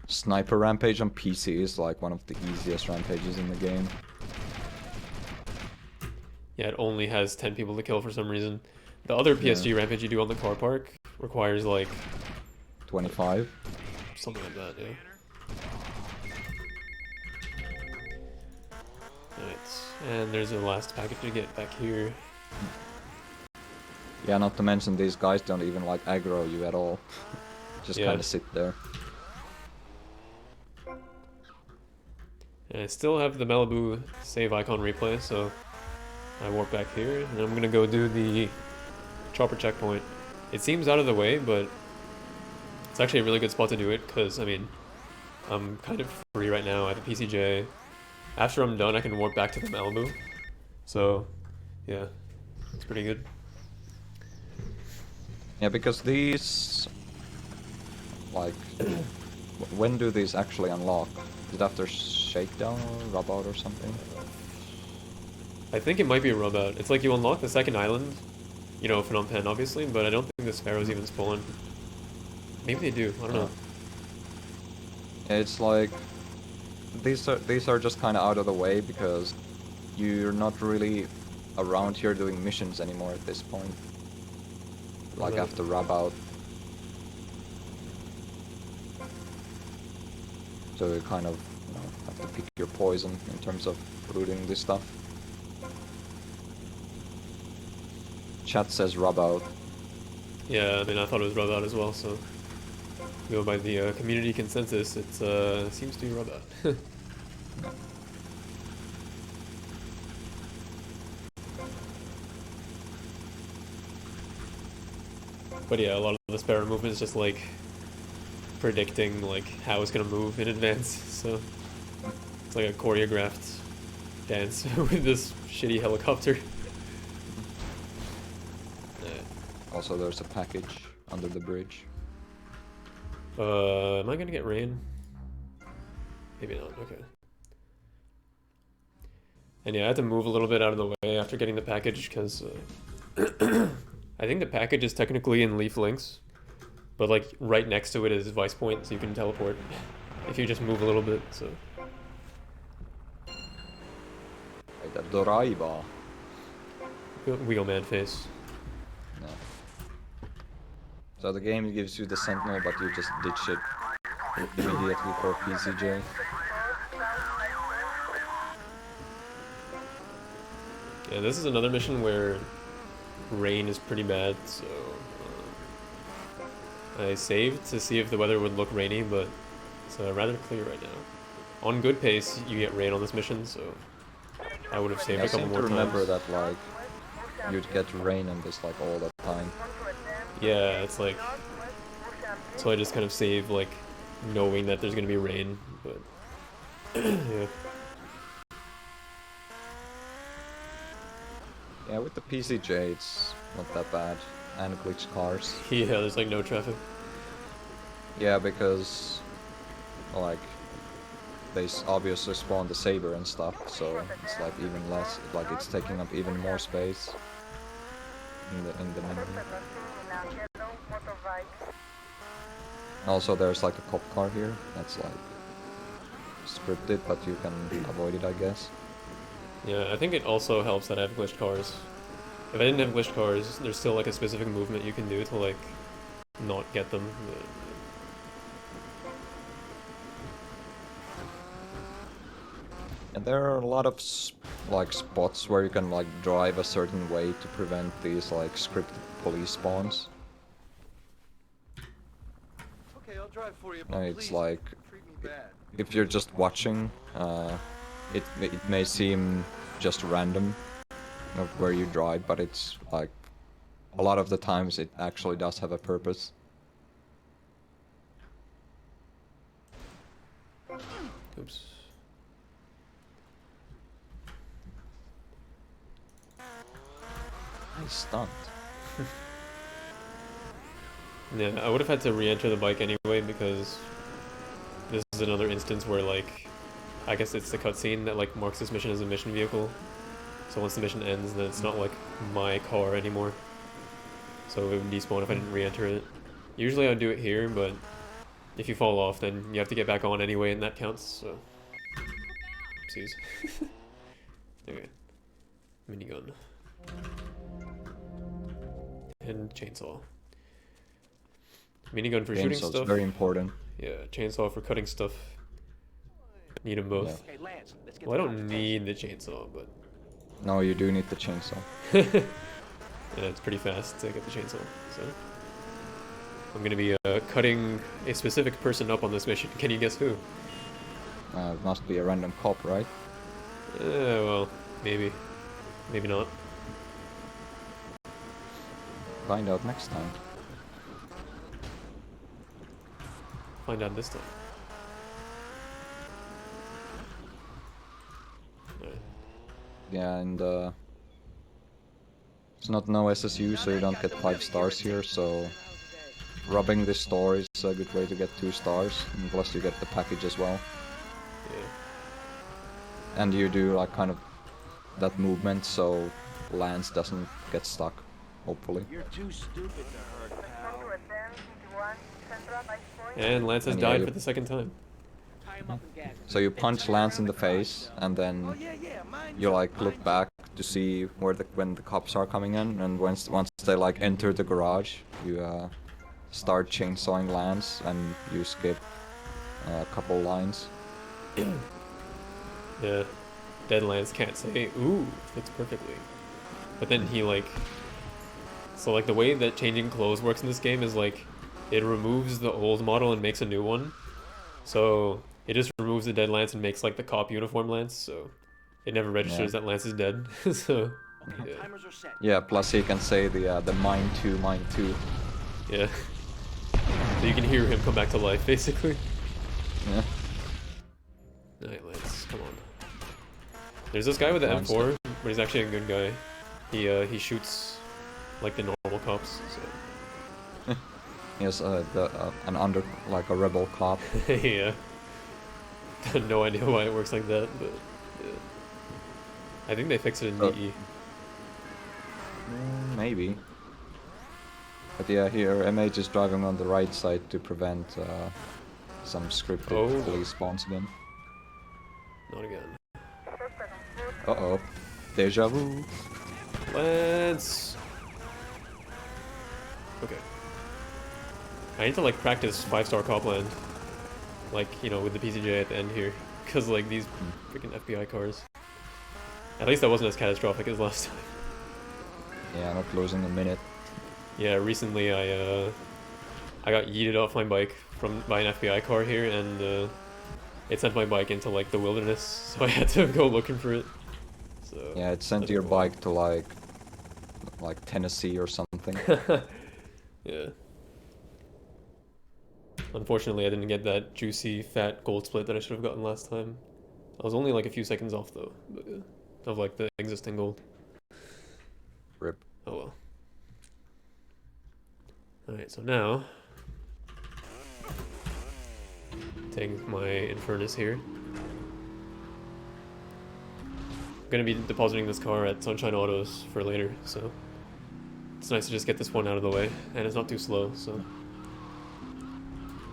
sniper rampage on PC is like one of the easiest rampages in the game. Yeah, it only has 10 people to kill for some reason. The other PSG rampage you do on the car park requires like 25. something like that, yeah. Alright, and there's a last package to get back here. Yeah, not to mention these guys don't even like aggro you at all. Just Yeah. kind of sit there. And I still have the Malibu save icon replay, so I warp back here, and I'm gonna go do the chopper checkpoint. It seems out of the way, but it's actually a really good spot to do it, because, I mean, I'm kind of free right now. I have a PCJ. After I'm done, I can warp back to the Malibu. So, yeah, it's pretty good. Yeah, because these... Like... when do these actually unlock? Is it after Shakedown or Rub Out or something? I think it might be a rub out. It's like you unlock the second island, you know, Phnom Penh obviously, but I don't think the sparrows even spawn. Maybe they do, I don't know. Yeah, it's like... These are just kind of out of the way because you're not really around here doing missions anymore at this point. Like Okay. after Rub Out. So you kind of, you know, have to pick your poison in terms of looting this stuff. Chat says Rub Out. Yeah, I mean, I thought it was rub out as well, so go by the community consensus, it seems to be rub out. But yeah, a lot of the sparrow movement is just like predicting like how it's gonna move in advance, so it's like a choreographed dance with this shitty helicopter. Also there's a package under the bridge. Am I gonna get rain? Maybe not, okay. And yeah, I had to move a little bit out of the way after getting the package, because I think the package is technically in Leaf Links, but like right next to it is Vice Point, so you can teleport if you just move a little bit, so. Doraiba. Wheelman face. No. So the game gives you the Sentinel, but you just ditch it immediately for PCJ. Yeah, this is another mission where rain is pretty bad, so I saved to see if the weather would look rainy, but it's rather clear right now. On good pace, you get rain on this mission, so I would have saved I a couple seem more to remember times. that like you'd get rain in this like all the time. Yeah, it's like, so I just kind of save like knowing that there's gonna be rain, but yeah. Yeah, with the PCJ it's not that bad. And glitch cars. Yeah, there's like no traffic. Yeah, because like they obviously spawn the saber and stuff, so it's like even less. Like it's taking up even more space in the menu. Also, there's like a cop car here. That's like scripted, but you can avoid it, I guess. Yeah, I think it also helps that I have glitched cars. If I didn't have glitched cars, there's still like a specific movement you can do to like not get them. But, And there are a lot of like spots where you can like drive a certain way to prevent these like scripted police spawns. Okay, I'll drive for you, And but it's please like treat me bad. if you're just watching, it may seem just random of where you drive, but it's like a lot of the times it actually does have a purpose. oops. Nice stunt. Yeah, I would have had to re-enter the bike anyway because this is another instance where like, I guess it's the cutscene that like marks this mission as a mission vehicle. So once the mission ends, then it's not like my car anymore. So it would despawn if I didn't re-enter it. Usually I'd do it here, but if you fall off, then you have to get back on anyway, and that counts. So, oopsies. Okay, minigun and chainsaw. Minigun for shooting Chainsaw's stuff. very important. Yeah, chainsaw for cutting stuff. Need them both. Hey, Lance, let's get Well, I the don't conversation. need the chainsaw, but No, you do need the chainsaw. yeah, it's pretty fast to get the chainsaw. So I'm gonna be cutting a specific person up on this mission. Can you guess who? It must be a random cop, right? Well, maybe, maybe not. Find out next time. Find out this time. Alright. Yeah, and it's not no SSU, so you don't get 5 stars here, so robbing this store is a good way to get 2 stars, and plus you get the package as well. Yeah. And you do like kind of that movement so Lance doesn't get stuck, hopefully. You're too stupid to hurt, pal. And Lance has And yeah, died you- for the second time. Tie him up and gag him. So you punch Lance in the face, and then you like look back to see where when the cops are coming in, and once they like enter the garage, you start chainsawing Lance, and you skip a couple lines. Yeah. Dead Lance can't say, ooh, fits perfectly. But then he like... So like the way that changing clothes works in this game is like, it removes the old model and makes a new one. So it just removes the dead Lance and makes like the cop uniform Lance, so it never registers that Lance is dead. So Okay, yeah. timers are set. Yeah, plus he can say the mine too. Yeah. So you can hear him come back to life basically. Yeah. Alright, Lance, come on. There's this guy with the Lance M4, but he's actually a good guy. He shoots like the normal cops, so He has like a rebel cop. yeah. No idea why it works like that, but yeah. I think they fixed it in DE. Maybe. But yeah, here MH is driving on the right side to prevent some scripted police spawns again. Not again. Uh-oh. Deja vu. Lance! Okay. I need to like practice 5-star Copland. Like, you know, with the PCJ at the end here. Cause like these freaking FBI cars. At least that wasn't as catastrophic as last time. Yeah, not losing a minute. Yeah, recently I got yeeted off my bike by an FBI car here, and it sent my bike into like the wilderness, so I had to go looking for it. So Yeah, it sent that your took a while. bike to like Tennessee or something. Yeah. Unfortunately, I didn't get that juicy, fat gold split that I should have gotten last time. I was only like a few seconds off though, of like the existing gold. Rip. Oh well. Alright, so now taking my Infernus here. I'm gonna be depositing this car at Sunshine Autos for later, so it's nice to just get this one out of the way, and it's not too slow, so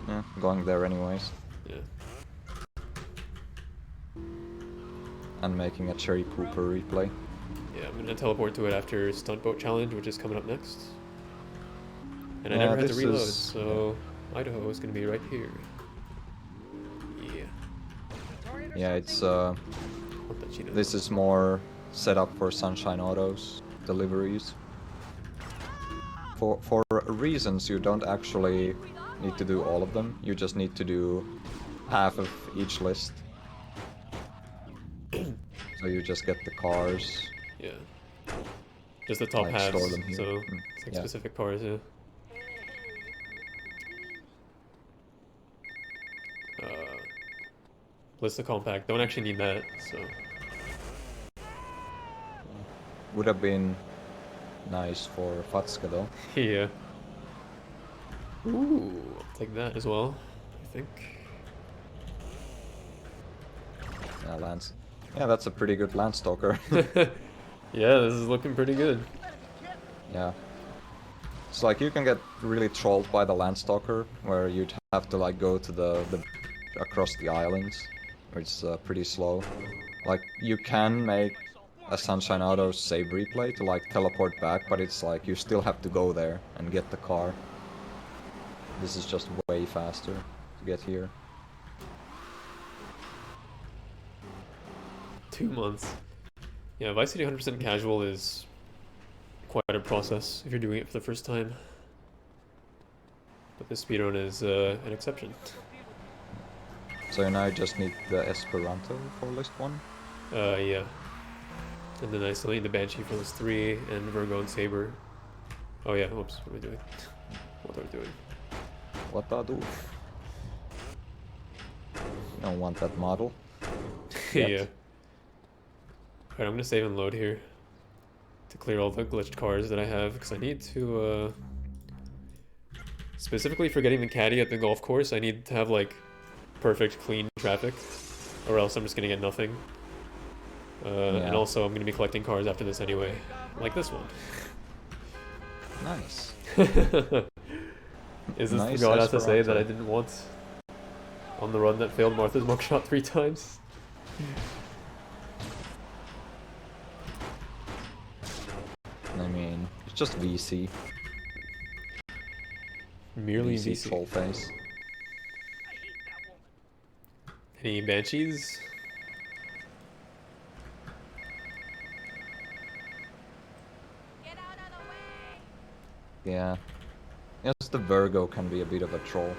Yeah, going there anyways. yeah. And making a cherry pooper replay. Yeah, I'm gonna teleport to it after Stunt Boat Challenge, which is coming up next. And I Yeah, never had to this reload, is- so Idaho is gonna be right here. Yeah. Yeah, it's Want that Cheeto. this is more set up for Sunshine Autos deliveries. For reasons you don't actually need to do all of them. You just need to do half of each list. So you just get the cars. Yeah. Just the top Like, halves, store them here. so it's like Yeah. specific cars, yeah. List the compact. Don't actually need that, so Would have been nice for Fatska though. yeah. Ooh, I'll take that as well, I think. Yeah, Lance. Yeah, that's a pretty good Landstalker. Yeah, this is looking pretty good. Yeah. It's like you can get really trolled by the Landstalker, where you'd have to like go to the across the islands, which is pretty slow. Like you can make a Sunshine Auto save replay to like teleport back, but it's like you still have to go there and get the car. This is just way faster to get here. 2 months. Yeah, Vice City 100% casual is quite a process if you're doing it for the first time. But this speedrun is an exception. So now I just need the Esperanto for list 1. Yeah. And then I still need the Banshee for list 3 and Virgo and Saber. Oh yeah, whoops, what are we doing? What are we doing? What I do? Don't want that model. Yeah. Yet. Alright, I'm gonna save and load here to clear all the glitched cars that I have, because I need to, specifically for getting the caddy at the golf course, I need to have, like, perfect, clean traffic, or else I'm just gonna get nothing. And Yeah. also, I'm gonna be collecting cars after this anyway, like this one. Nice. Is this Nice the god SSA that Esperanto. I didn't want on the run that failed Martha's mugshot 3 times? I mean, it's just VC. Merely VC VC. troll face. Any Banshees? Get out of the way! Yeah. Yes, the Virgo can be a bit of a troll.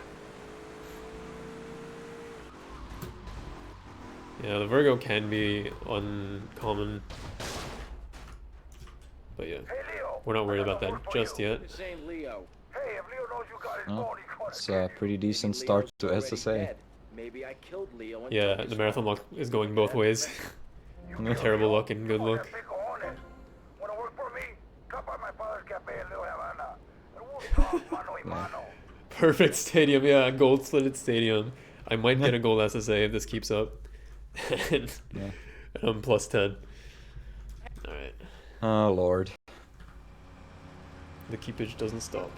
Yeah, the Virgo can be uncommon. But yeah, Hey, Leo. we're not worried about that Work for just you. yet. This ain't Leo. Hey, if Leo knows you got his Oh, phone, he's going it's to a get you. pretty decent Maybe start Leo's to already SSA. dead. Maybe I killed Leo and Yeah, took his the marathon phone. luck is going both ways. Terrible luck and good luck. Wanna work for me? Come by my father's cafe in Little Havana. And we'll talk mano y mano. Perfect stadium, yeah, gold slitted stadium. I might get a gold SSA if this keeps up. and Yeah. I'm plus 10. Alright. Oh lord. The keepage doesn't stop.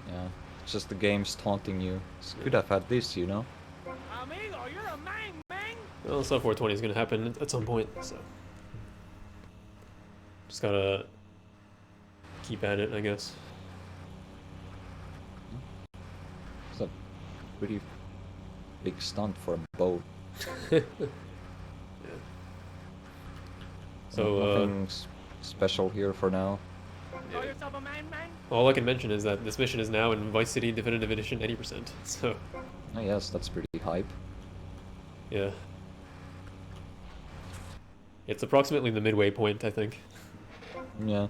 Yeah. It's just the game's taunting you. It's could have had this, you know? Amigo, you're a man, man. Well, Sub 420 is gonna happen at some point, so. Just gotta keep at it, I guess. It's a pretty big stunt for a boat. Yeah. So, Nothing special here for now. Call yourself a man, man? All I can mention is that this mission is now in Vice City Definitive Edition 80%. So, Oh, yes, that's pretty hype. yeah. It's approximately the midway point, I think. Yeah.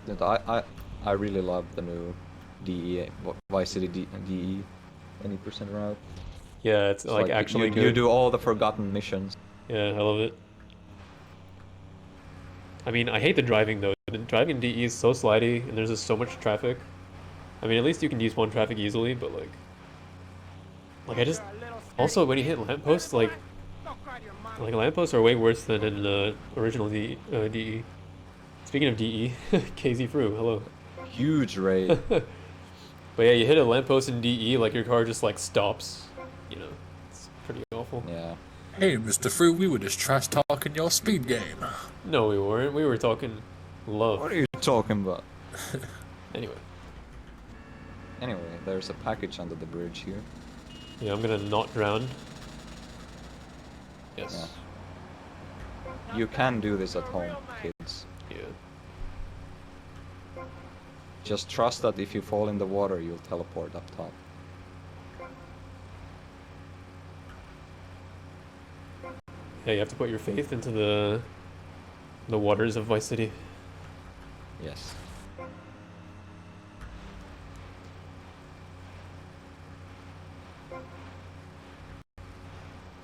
I really love the new DE, Vice City DE 20% route. Yeah, it's like actually you, good. you do all the forgotten missions. Yeah, I love it. I mean, I hate the driving though. The driving in DE is so slidey, and there's just so much traffic. I mean, at least you can use one traffic easily, but like I just also when you hit lampposts, like lampposts are way worse than in the original DE. Speaking of DE, KZ Fru, hello. Huge raid. But yeah, you hit a lamppost in DE, like your car just like stops. You know, it's pretty awful. Yeah. Hey, Mr. Fruit, we were just trash talking your speed game. No, we weren't. We were talking love. What are you talking about? Anyway. Anyway, there's a package under the bridge here. Yeah, I'm gonna not drown. Yes. Yeah. You can do this at home, kids. Yeah. Just trust that if you fall in the water, you'll teleport up top. Yeah, you have to put your faith into the waters of Vice City. Yes.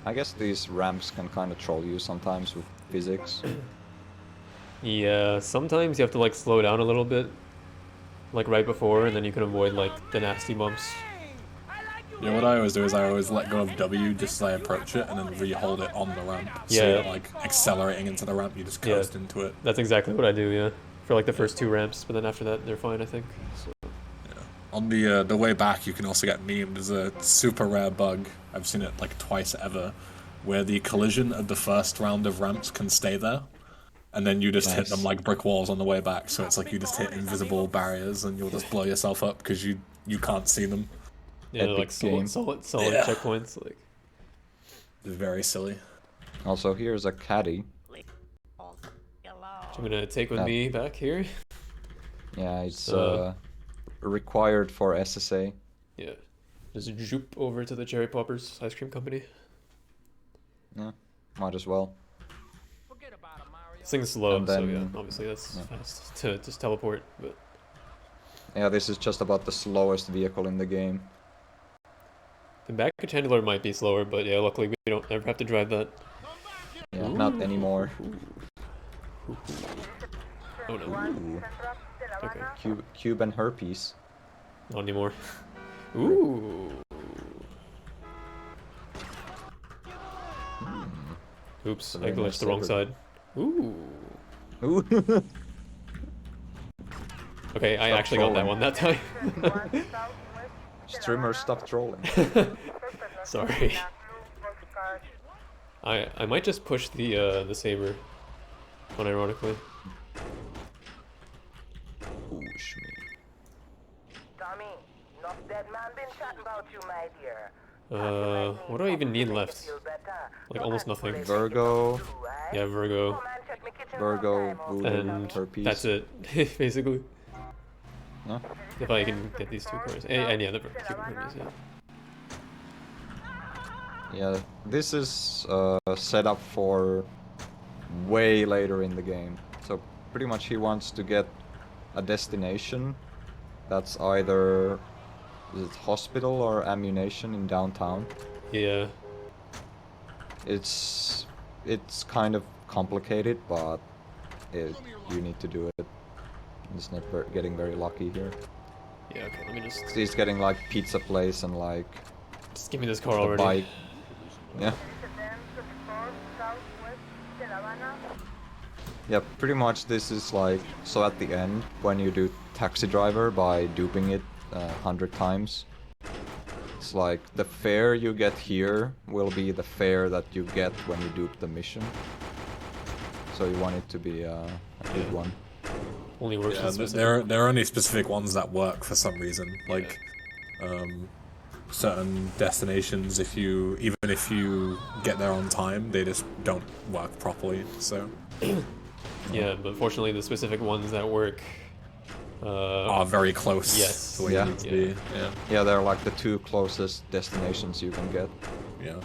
I guess these ramps can kind of troll you sometimes with physics. Yeah, sometimes you have to like slow down a little bit, like right before, and then you can avoid like the nasty bumps. Yeah, what I always do is I always let go of W just as I approach it, and then re-hold it on the ramp. So Yeah. you're like accelerating into the ramp, you just coast into it. That's exactly what I do, yeah. For like the first two ramps, but then after that they're fine, I think. So. On the way back, you can also get memed. There's a super rare bug, I've seen it like twice ever, where the collision of the first round of ramps can stay there, and then you just hit them like brick walls on the way back, so it's like you just hit invisible barriers and you'll just blow yourself up because you can't see them. Yeah, they're like solid Yeah. checkpoints, like. It's very silly. Also, here's a caddy. Which I'm gonna take with me back here. Yeah, it's required for SSA. Yeah. Just zoop over to the Cherry Poppers ice cream company. Yeah, might as well. This thing's slow, And so then- yeah, obviously that's fast to just teleport, but Yeah, this is just about the slowest vehicle in the game. the baggage handler might be slower, but yeah, luckily we don't ever have to drive that. Yeah, not anymore. Oh no. Ooh. Okay. Cuban herpes. Not anymore. Ooh. Oops, I Very glitched nice the wrong saber. side. Ooh. Ooh. Okay, I Stop actually got that trolling. one that time. Streamer, stop trolling. Sorry. I might just push the saber, unironically. Push me. Tommy, enough dead man been chatting about you, my dear. What do I even need left? Like almost nothing. Virgo, Yeah, Virgo. Virgo, voodoo, And herpes. that's it, basically. No? If I can get these two coins. And yeah, the Cuban herpes, yeah. Yeah, this is set up for way later in the game. So pretty much he wants to get a destination that's either is it hospital or ammunition in downtown. Yeah. It's kind of complicated, but you need to do it. It's not getting very lucky here. Yeah, okay, let me just He's getting like pizza place and like give me this car the already. bike. Yeah. Yeah, pretty much this is like, so at the end, when you do taxi driver by duping it 100 times, it's like the fare you get here will be the fare that you get when you dupe the mission. So you want it to be a good one. Only works Yeah, with specific. there are only specific ones that work for some reason. Like certain destinations, even if you get there on time, they just don't work properly. So Yeah, but fortunately the specific ones that work Are very close. Yes. To where Yeah. you need to be. Yeah. Yeah, they're like the 2 closest destinations you can get. Yeah.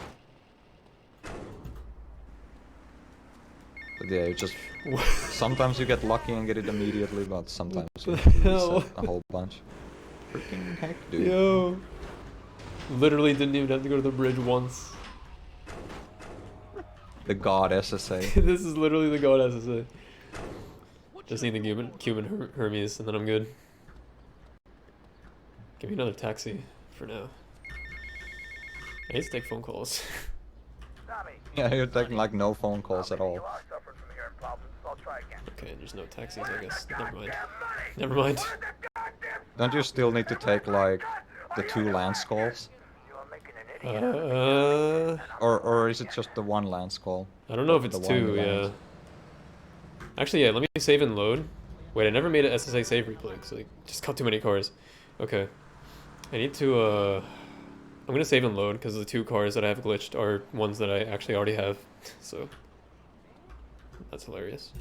But yeah, you just sometimes you get lucky and get it immediately, but sometimes you What have to the hell? reset a whole bunch. Freaking heck, dude. Yo. Literally didn't even have to go to the bridge once. The god SSA. This is literally the god SSA. Just need the Cuban Hermes and then I'm good. Give me another taxi for now. I need to take phone calls. Tommy, Yeah, you're taking like no phone calls at you all. are suffering from hearing problems, so I'll try again. Okay, there's no taxis, I guess. Never mind. Never mind. Don't you still need to take like the 2 lance calls? You are making an idiot. Or is it just the 1 lance call? I don't know if it's The one 2, yeah. lance. Actually, yeah, let me save and load. Wait, I never made an SSA save replay, so I just got too many cars. Okay. I need to, I'm gonna save and load, because the 2 cars that I have glitched are ones that I actually already have, so... That's hilarious.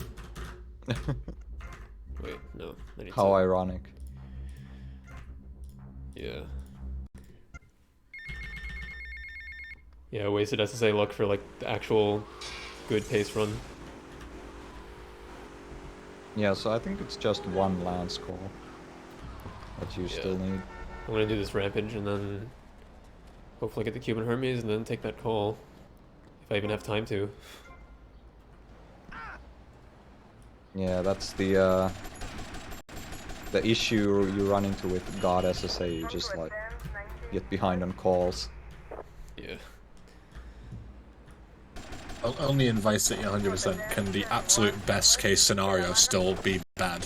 Wait, no. I need How to... ironic. Yeah. Yeah, I wasted SSA luck for, like, the actual good pace run. Yeah, so I think it's just 1 lance call that you Yeah. still need. I'm gonna do this rampage and then hopefully get the Cuban Hermes and then take that call. If I even have time to. Yeah, that's the issue you run into with God SSA. You just like get behind on calls. Yeah. Only in Vice City 100% can the absolute best case scenario still be bad.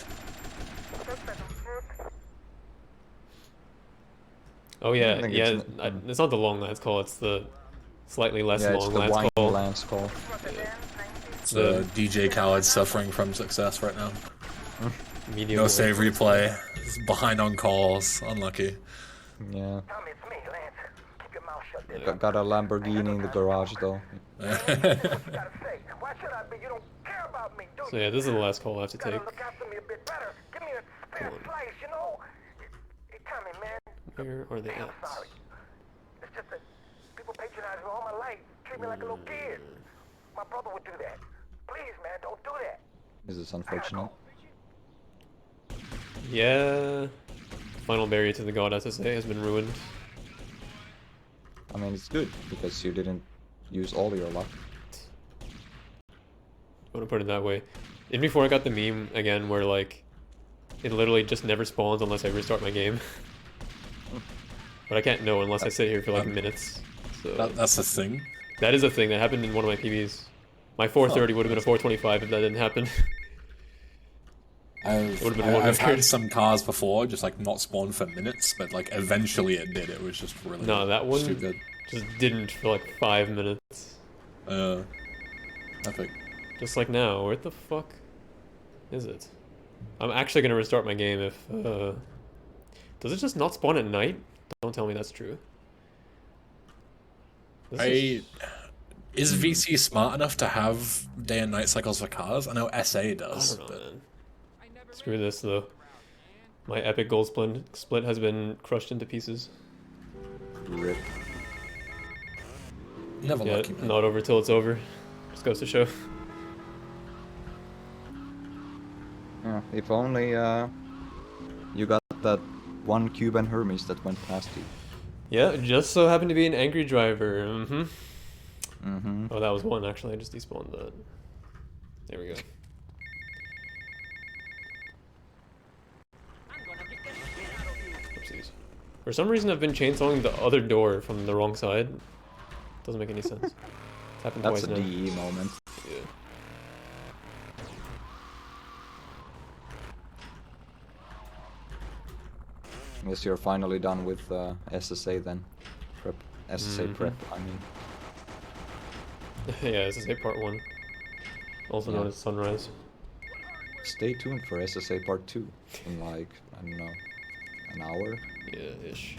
Oh yeah, I think yeah. It's not the long lance call. It's the slightly less Yeah, it's long the lance whiny call. lance call. So DJ Khaled suffering from success right now. Medium No lance. save replay. He's behind on calls. Unlucky. Yeah. Tommy, it's me, Lance. Keep your mouth shut there. Got a Lamborghini in the garage though. What you gotta say? Why should I be? You don't care about me, do you? So yeah, this is the last call I have to Gotta take. look after me a bit better. Give me a spare Come on. slice, you know? Hey, Tommy, man. Where are they I'm at? sorry. It's just that people patronize me all my life. Treat me like a little kid. My brother would do that. Please, man, don't do that. This is unfortunate. Yeah. Final barrier to the god SSA has been ruined. I mean, it's good because you didn't use all your luck. I want to put it that way. Even before I got the meme again, where like it literally just never spawns unless I restart my game. But I can't know unless I sit here for like minutes. So That's the thing. that is a thing that happened in one of my PBs. My 430 would have been a 425 if that didn't happen. Would've been one I've record. had some cars before just like not spawn for minutes, but like eventually it did. It was just really No, that one stupid. just didn't for like 5 minutes. Epic. Just like now. Where the fuck is it? I'm actually gonna restart my game if does it just not spawn at night? Don't tell me that's true. This Is VC smart enough to have day and night cycles for cars? I know SA I does. don't know, man. Screw this though. My epic gold split has been crushed into pieces. Rip. Never Yeah, lucky, man. not over till it's over. Just goes to show. Yeah, if only you got that 1 Cuban Hermes that went past you. Yeah, it just so happened to be an angry driver. Mm-hmm. Mm-hmm. Oh, that was one actually. I just despawned that. There we go. Oopsies. For some reason, I've been chainsawing the other door from the wrong side. Doesn't make any sense. It's happened That's twice a now. DE moment. Yeah. Guess you're finally done with SSA then. Prep. SSA prep, I mean. Yeah, this is part 1. Also known Yeah. as Sunrise. Stay tuned for SSA part 2 in like, I don't know, an hour? Yeah, ish.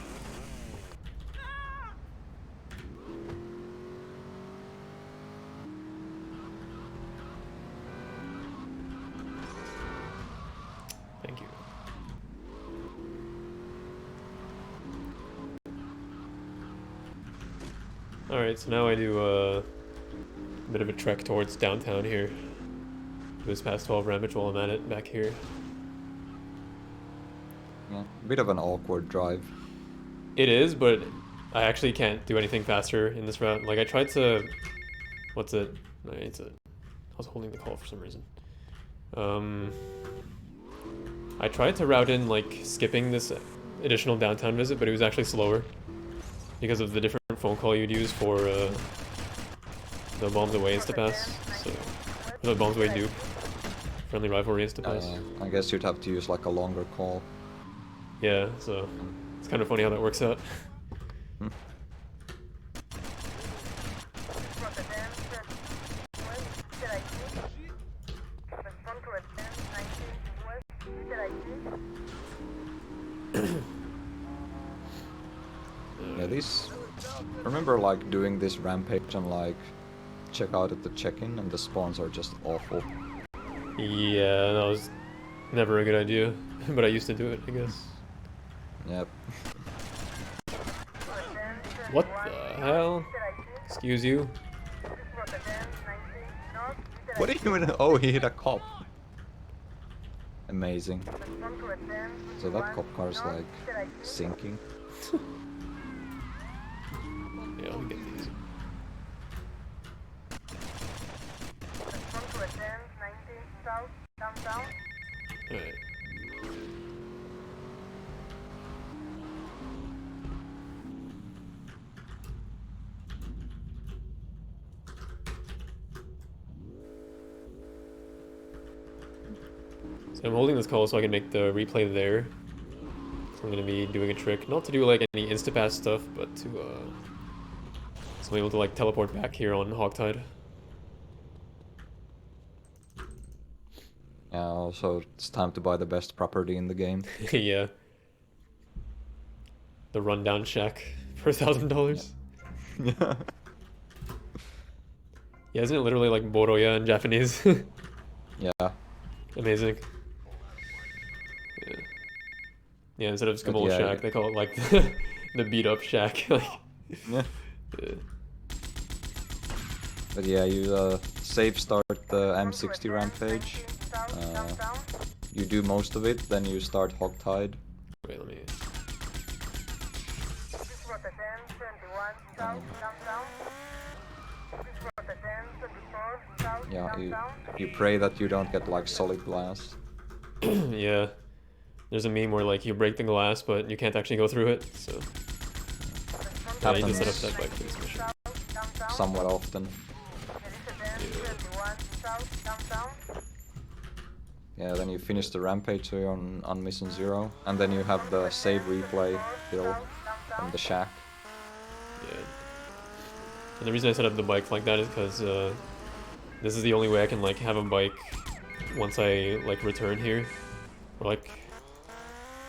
Alright, so now I do a bit of a trek towards downtown here. This past 12 Rampage while I'm at it back here. Yeah, bit of an awkward drive. It is, but I actually can't do anything faster in this route. Like I tried to, what's it? No, it's a. I was holding the call for some reason. I tried to route in like skipping this additional downtown visit, but it was actually slower because of the different phone call you'd use for the bombs away Insta-pass. So the bombs away dupe, friendly rivalry Insta-pass. I guess you'd have to use like a longer call. Yeah, so it's kind of funny how that works out. Yeah, these. I remember like doing this rampage and like check out at the check-in, and the spawns are just awful. Yeah, that was never a good idea, but I used to do it, I guess. Yep. What the hell? Excuse you. What do you mean? Oh, he hit a cop. Amazing. So that cop car's like sinking. Yeah, let me get these. Alright. So I'm holding this call so I can make the replay there. So I'm gonna be doing a trick, not to do like any Insta-pass stuff, but to so I'm able to like teleport back here on Hogtide. Yeah, also it's time to buy the best property in the game. Yeah. The rundown shack for $1,000. Yeah. Yeah, isn't it literally like Boroya in Japanese? Yeah. Amazing. Yeah. Yeah, instead of But Skimble yeah, Shack, they call it like the beat up shack. Like, Yeah. yeah. But yeah, you save start the M60 rampage. You do most of it, then you start Hogtide. Wait, let me. Yeah, you pray that you don't get like solid glass. Yeah. There's a meme where like you break the glass, but you can't actually go through it. So I need to set up that bike for this mission. Somewhat often. Yeah, then you finish the rampage, so you're on mission 0, and then you have the save replay hill from the shack. Yeah. And the reason I set up the bike like that is because this is the only way I can like have a bike once I like return here. Or like,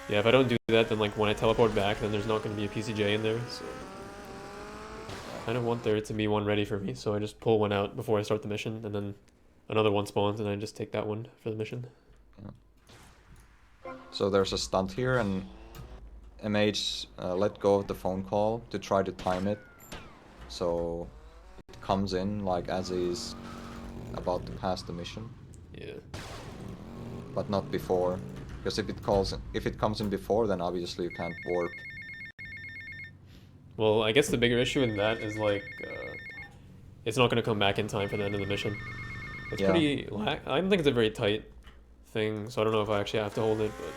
yeah, if I don't do that, then like when I teleport back, then there's not going to be a PCJ in there. So I kind of want there to be one ready for me, so I just pull one out before I start the mission, and then another one spawns, and I just take that one for the mission. Yeah. So there's a stunt here, and MH let go of the phone call to try to time it. So it comes in like as he's about to pass the mission. Yeah. But not before. Because if it comes in before, then obviously you can't warp. Well, I guess the bigger issue in that is like, it's not going to come back in time for the end of the mission. It's Yeah. pretty. I don't think it's a very tight thing, so I don't know if I actually have to hold it, but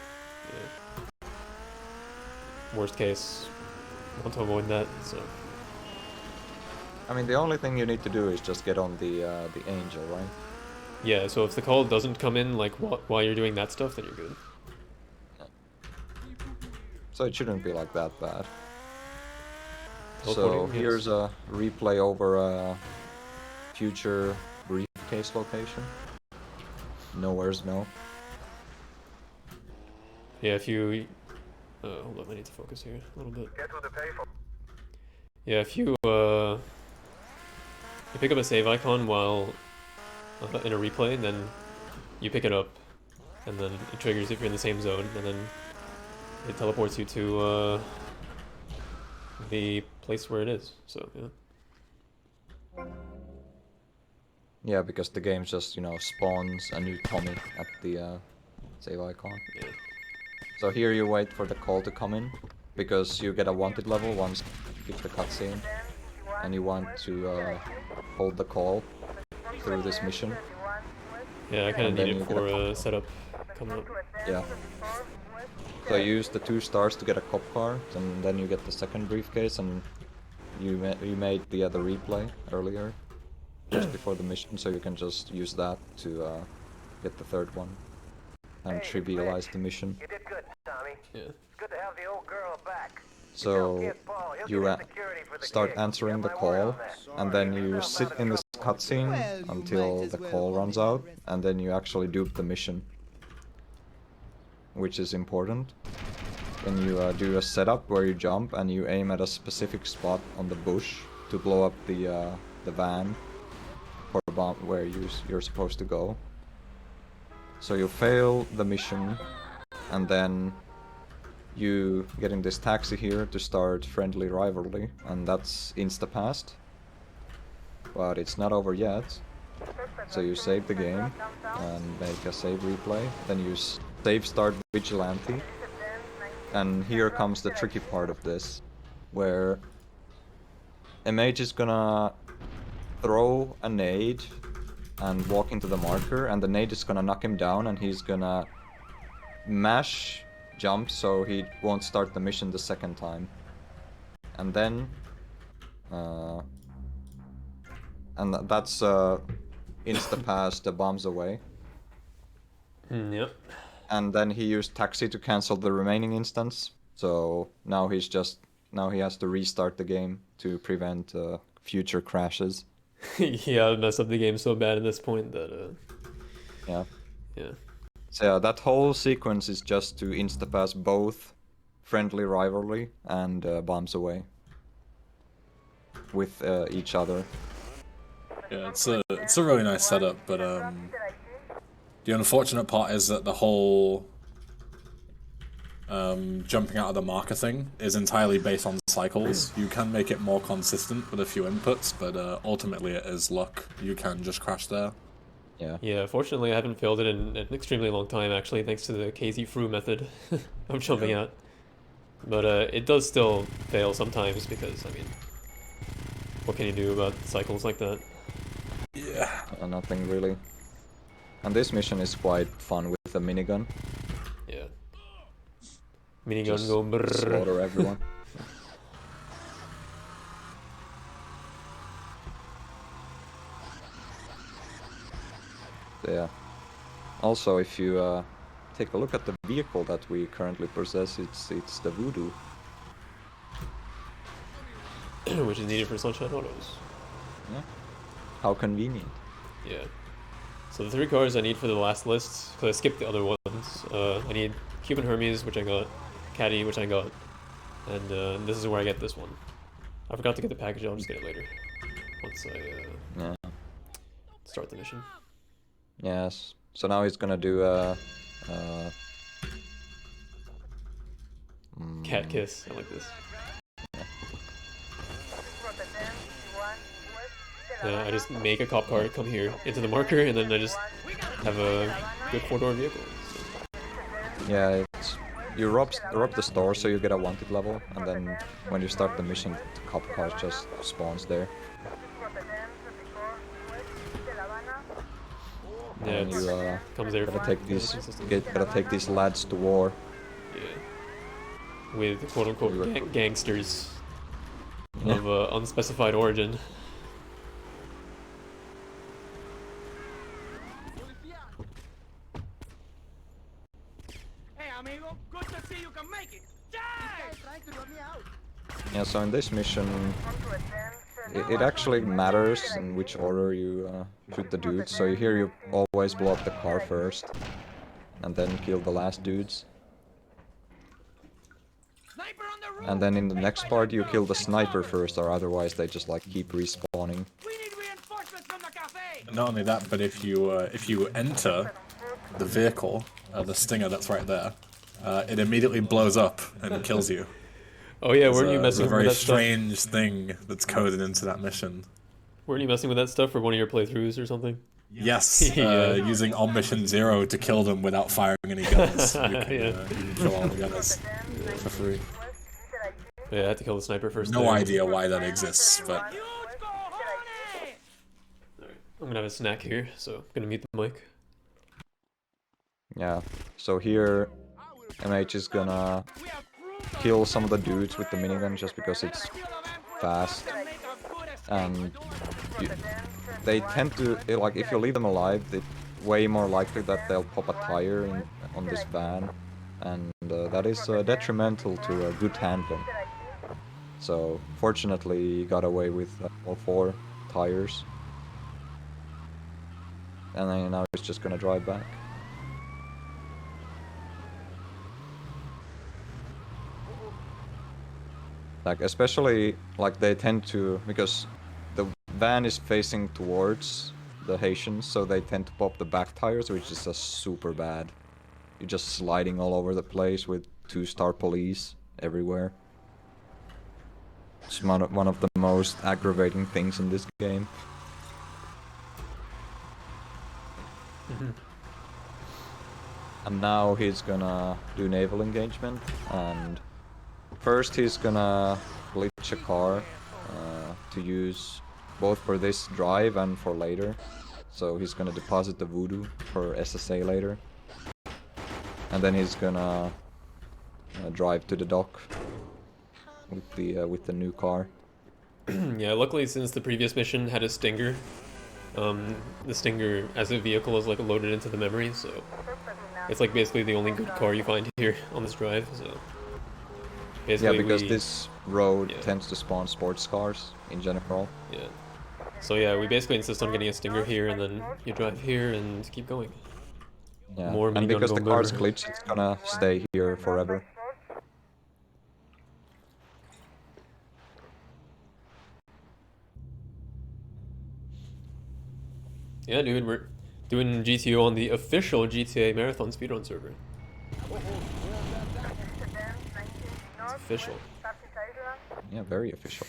yeah. Worst case, I want to avoid that. So I mean, the only thing you need to do is just get on the angel, right? yeah. So if the call doesn't come in like while you're doing that stuff, then you're good. So it shouldn't be like that bad. So Teleporting, yes. here's a replay over a future briefcase location. Nowhere's no. Yeah, if you hold on, I need to focus here a little bit. Get to the payphone. Yeah, if you pick up a save icon while in a replay, then you pick it up, and then it triggers if you're in the same zone, and then it teleports you to the place where it is. So yeah. Yeah, because the game just, you know, spawns a new Tommy at the save icon. Yeah. So here you wait for the call to come in, because you get a wanted level once you skip the cutscene, and you want to hold the call through this mission. Yeah, I kind of And then need you it get a for cop. setup coming up. Yeah. So you use the 2 stars to get a cop car, and then you get the second briefcase, and you made the other replay earlier, just before the mission, so you can just use that to get the third one and trivialize the mission. You did good, Tommy. Yeah. It's good to have the old girl back. So you start answering the call, and then you sit in this cutscene until the call runs out, and then you actually dupe the mission, which is important. Then you do a setup where you jump and you aim at a specific spot on the bush to blow up the van or bomb where you're supposed to go. So you fail the mission, and then you get in this taxi here to start friendly rivalry, and that's Insta-passed. But it's not over yet. So you save the game and make a save replay, then you save start Vigilante. And here comes the tricky part of this, where a mage is gonna throw a nade and walk into the marker, and the nade is gonna knock him down, and he's gonna mash jump so he won't start the mission the second time. And then that's Insta-pass the bombs away. Yep. And then he used taxi to cancel the remaining instance. So now he has to restart the game to prevent future crashes. Yeah, I messed up the game so bad at this point that Yeah. yeah. So yeah, that whole sequence is just to insta-pass both friendly rivalry and bombs away with each other. Yeah, it's a really nice setup, but the unfortunate part is that the whole jumping out of the marker thing is entirely based on cycles. You can make it more consistent with a few inputs, but ultimately it is luck. You can just crash there. Yeah. Yeah, fortunately I haven't failed it in an extremely long time actually, thanks to the KZ Fru method of jumping out. But it does still fail sometimes because, I mean, what can you do about cycles like that? Yeah. Nothing really. And this mission is quite fun with the minigun. Yeah. Minigun Just go brrrr. slaughter everyone. Yeah. Also, if you take a look at the vehicle that we currently possess, it's the Voodoo. Which is needed for Sunshine Autos. Yeah. How convenient. Yeah. So the 3 cars I need for the last list, because I skipped the other ones. I need Cuban Hermes, which I got, Caddy, which I got, and this is where I get this one. I forgot to get the package, I'll just get it later. Once I Yeah. start the mission. Yes. So now he's gonna do Cat kiss, I like this. I just make a cop car come here into the marker, and then I just have a good 4-door vehicle. Yeah, you rob the store so you get a wanted level, and then when you start the mission, the cop car just spawns there. Yeah, And you comes there. gotta take these lads to war. Yeah. With quote-unquote gangsters Yeah. of unspecified origin. Hey, amigo, good to see you can make it. Yeah, so in this mission, it actually matters in which order you shoot the dudes. So here you always blow up the car first, and then kill the last dudes. Sniper on the roof. And then in the next part you kill the sniper first, or otherwise they just like keep respawning. We need reinforcements from the cafe. Not only that, but if you enter the vehicle, the Stinger that's right there, it immediately blows up and kills you. Oh yeah, It's weren't you a messing with very that stuff? strange thing that's coded into that mission. Weren't you messing with that stuff for one of your playthroughs or something? Yes, Yeah. using on mission 0 to kill them without firing any guns. You can Yeah. kill all the gunners for free. Yeah, I had to kill the sniper first. No there. idea why that exists, but I'm gonna have a snack here, so I'm gonna mute the mic. Yeah, so here MH is gonna kill some of the dudes with the minigun just because it's fast. And they tend to, like, if you leave them alive, it's way more likely that they'll pop a tire on this van. And that is detrimental to good handling. So, fortunately, he got away with all 4 tires. And then now he's just gonna drive back. Like, especially, like, they tend to, because the van is facing towards the Haitians, so they tend to pop the back tires, which is just super bad. You're just sliding all over the place with 2-star police everywhere. It's one of the most aggravating things in this game. And now he's gonna do naval engagement, and first he's gonna glitch a car to use both for this drive and for later. So he's gonna deposit the voodoo for SSA later. And then he's gonna drive to the dock with the new car. Yeah, luckily since the previous mission had a Stinger, the Stinger as a vehicle is like loaded into the memory, so it's like basically the only good car you find here on this drive. So Yeah, basically because this road Yeah. tends to spawn sports cars in general. Yeah. So yeah, we basically insist on getting a Stinger here, and then you drive here and keep going. Yeah, More and minigun because the bomber. car's glitched, it's gonna stay here forever. Yeah, dude, we're doing GTO on the official GTA Marathon speedrun server. It's official. Yeah, very official.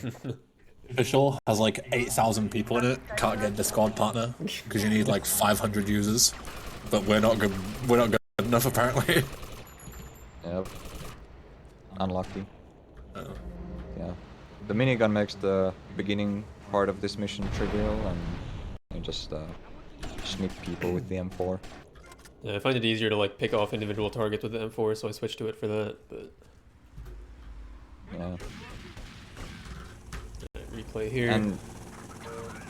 official has like 8,000 people in it. Can't get Discord partner because you need like 500 users. But we're not good. We're not good enough apparently. Yep. Unlucky. Oh. Yeah. The minigun makes the beginning part of this mission trivial, and you just snipe people with the M4. Yeah, I find it easier to like pick off individual targets with the M4, so I switched to it for that. But Yeah. replay here. And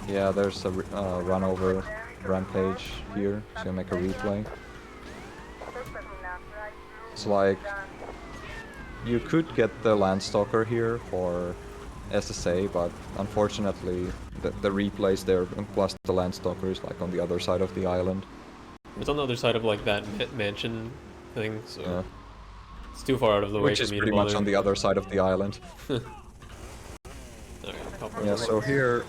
yeah, there's a run over Rampage here, so you make a replay. It's like you could get the Landstalker here for SSA, but unfortunately the replays there plus the Landstalker is like on the other side of the island. It's on the other side of like that mansion thing, so Yeah. it's too far out of the way Which for is me pretty to bother. much on the other side of the island. Alright, pop Yeah, over. so here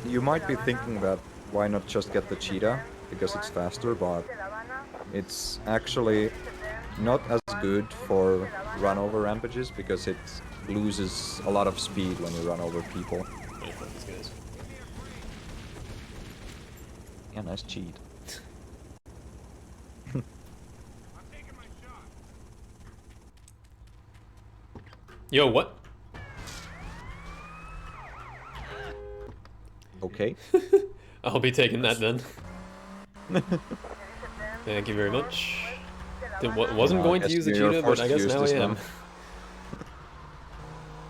you might be thinking that why not just get the Cheetah because it's faster, but it's actually not as good for run over Rampages because it loses a lot of speed when you run over people. Wait for these guys. Yeah, nice cheat. Yo, what? Okay. I'll be taking that then. Thank you very much. Wasn't I going to guess use the you're cheetah, but forced I to guess use now I this am. one.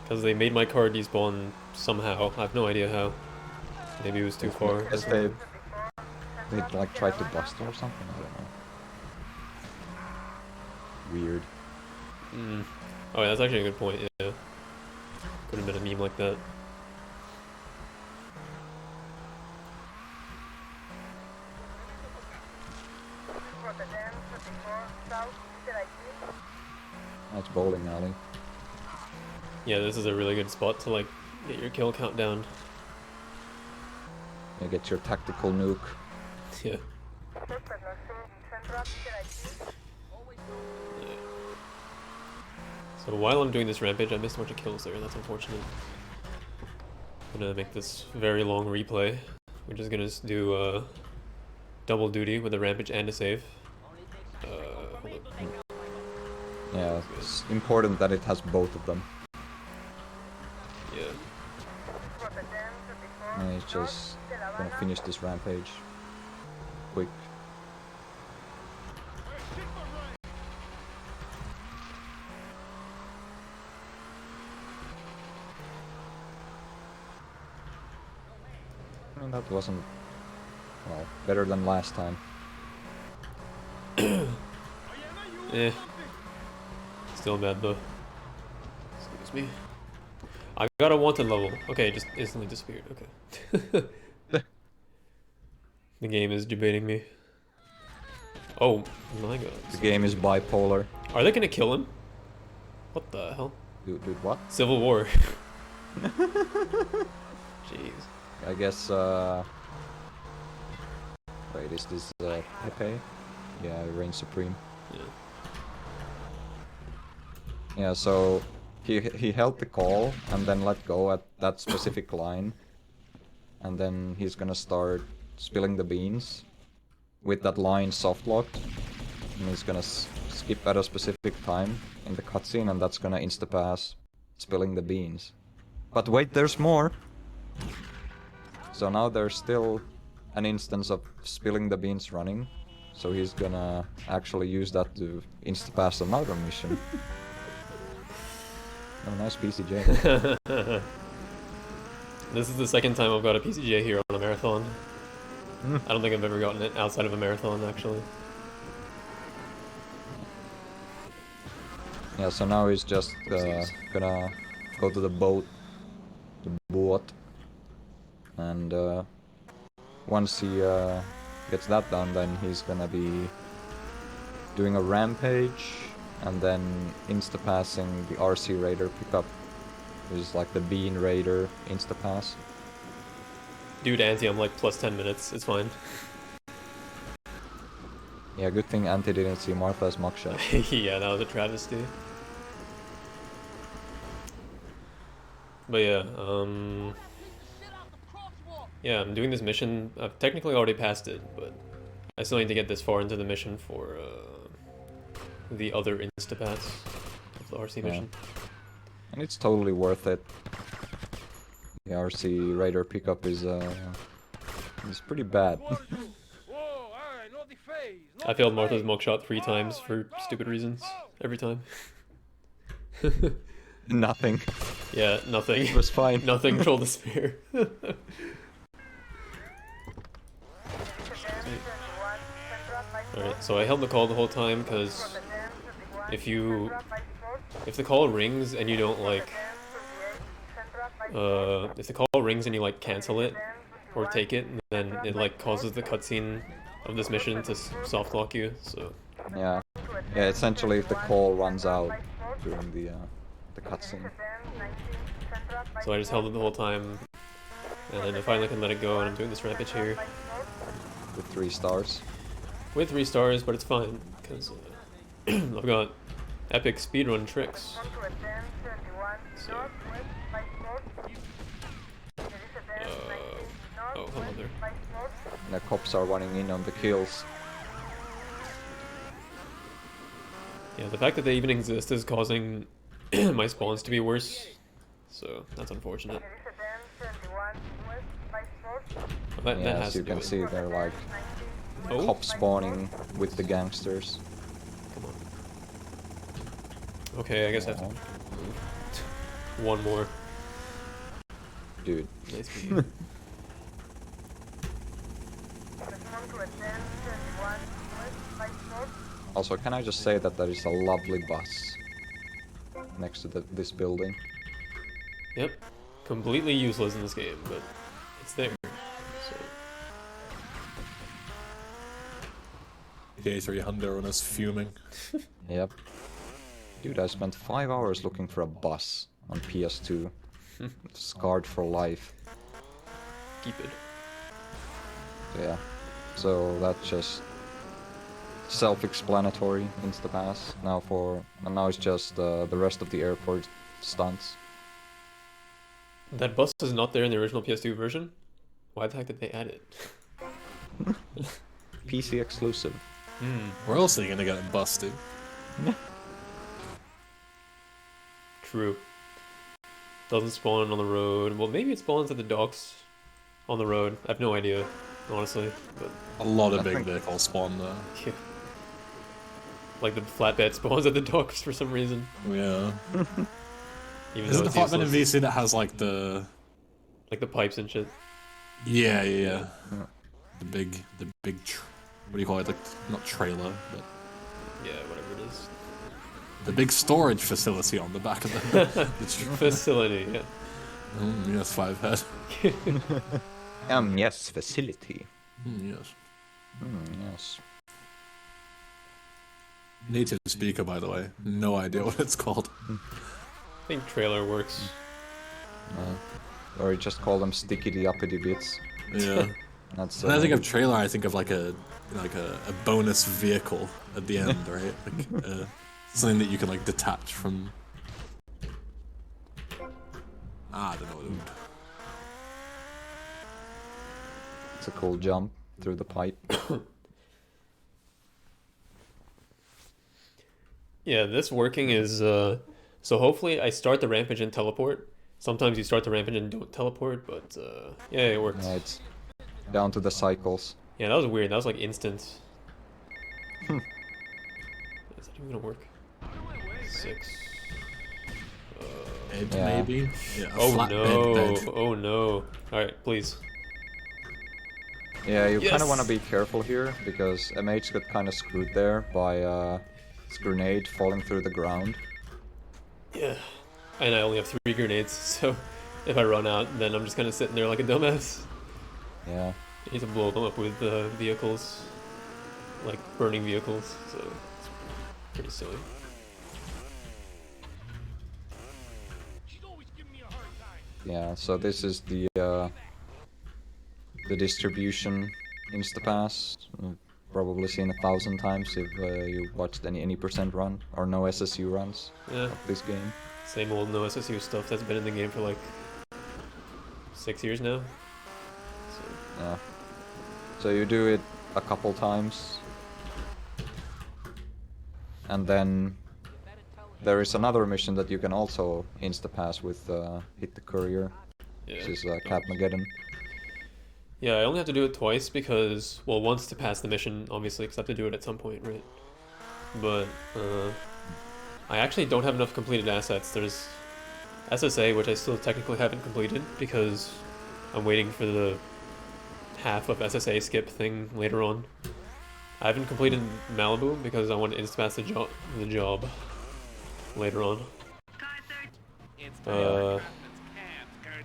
Because they made my car despawn somehow. I have no idea how. Maybe it was too far. I guess they like tried to bust her or something. I don't know. Weird. Oh yeah, that's actually a good point, yeah. Could have been a meme like that. Nice bowling alley. Yeah, this is a really good spot to like get your kill count down. You get your tactical nuke. Yeah. So while I'm doing this rampage, I missed a bunch of kills there. That's unfortunate. Gonna make this very long replay. We're just gonna do double duty with a rampage and a save. Hold up. Yeah, it's important that it has both of them. Yeah. And it's just gonna finish this rampage quick. And that wasn't, well, better than last time. Eh. Still bad though. Excuse me. I got a wanted level. Okay, it just instantly disappeared. Okay. The game is debating me. Oh my god. The game is bipolar. Are they gonna kill him? What the hell? Dude, what? Civil War. Jeez. I guess, wait, is this, Pepe? Yeah, Reign Supreme. Yeah. Yeah, so he held the call and then let go at that specific line. And then he's gonna start spilling the beans with that line soft locked. And he's gonna skip at a specific time in the cutscene, and that's gonna insta-pass spilling the beans. But wait, there's more! So now there's still an instance of spilling the beans running. So he's gonna actually use that to insta-pass another mission. Oh, nice PCJ. This is the second time I've got a PCJ here on a marathon. I don't think I've ever gotten it outside of a marathon, actually. Yeah, so now he's just gonna go to the boat, and once he gets that done, then he's gonna be doing a rampage, and then insta-passing the RC Raider pickup, which is like the Bean Raider insta-pass. Dude, Anti, I'm like plus 10 minutes, it's fine. Yeah, good thing Anti didn't see Martha's mugshot. Yeah, that was a travesty. But yeah, yeah, I'm doing this mission. I've technically already passed it, but I still need to get this far into the mission for the other Insta-pass of the RC mission. And it's totally worth it. The RC Raider pickup is pretty bad. I failed Martha's mugshot 3 times for stupid reasons. Every time. Nothing. Yeah, nothing. It was fine. Nothing, troll the spear. Alright, so I held the call the whole time because if the call rings and you don't like if the call rings and you like cancel it or take it, then it like causes the cutscene of this mission to soft lock you, so Yeah. Yeah, essentially if the call runs out during the cutscene. so I just held it the whole time, and then I finally can let it go, and I'm doing this rampage here With 3 stars. with 3 stars, but it's fine because I've got epic speedrun tricks. So, oh, hold on there. The cops are running in on the kills. Yeah, the fact that they even exist is causing my spawns to be worse, so that's unfortunate. Well, that Yeah, has as to you do can it. see, they're like Oh, cop spawning with the gangsters. come on. Okay, I guess I have to move. One more. Dude. Nice meeting. Also, can I just say that there is a lovely bus next to this building? Yep. Completely useless in this game, but it's there. So. K300 on us fuming. Yep. Dude, I spent 5 hours looking for a bus on PS2. Scarred for life. Keep it. So, yeah. So that's just self-explanatory Insta-pass. Now it's just the rest of the airport stunts. That bus is not there in the original PS2 version. Why the heck did they add it? PC exclusive. Where else are you gonna get it busted? True. Doesn't spawn on the road. Well, maybe it spawns at the docks on the road. I have no idea, honestly. But A lot of I big think- vehicles spawn there. yeah. Like the flatbed spawns at the docks for some reason. Yeah. Even There's though a it's department in useless. VC that has like the Like the pipes and shit. yeah. Yeah. The big what do you call it? Like not trailer, but Yeah, whatever it is. the big storage facility on the back of the Facility, yeah. yes, 5 head. Yes, facility. Yes. Yes. Native speaker, by the way. No idea what it's called. I think trailer works. Or you just call them stickity uppity bits. Yeah. That's. When I think of trailer, I think of like a bonus vehicle at the end, right? Like something that you can like detach from. I don't know. Dude. It's a cool jump through the pipe. Yeah, this working is so hopefully I start the rampage and teleport. Sometimes you start the rampage and don't teleport, but yeah, it worked. Yeah, it's down to the cycles. Yeah, that was weird. That was like instant. Is that even gonna work? 6. Bed, Yeah. maybe? Yeah, a Oh flat no! bed. Oh no! All right, please. Yeah, you kind Yes! of want to be careful here because MH got kind of screwed there by his grenade falling through the ground. Yeah, and I only have 3 grenades, so if I run out, then I'm just kind of sitting there like a dumbass. Yeah. I need to blow them up with vehicles, like burning vehicles. So it's pretty silly. Yeah, so this is the distribution Insta-pass. Probably seen 1,000 times if you watched any percent run or no SSU runs Yeah, of this game. same old no SSU stuff that's been in the game for like 6 years now. So, Yeah. So you do it a couple times, and then there is another mission that you can also Insta-pass with Hit the Courier, yeah. which is Capmageddon. Yeah, I only have to do it twice because, well, once to pass the mission, obviously, because I have to do it at some point, right? But, I actually don't have enough completed assets. There's SSA, which I still technically haven't completed because I'm waiting for the half of SSA skip thing later on. I haven't completed Malibu because I want to insta-pass the job later on.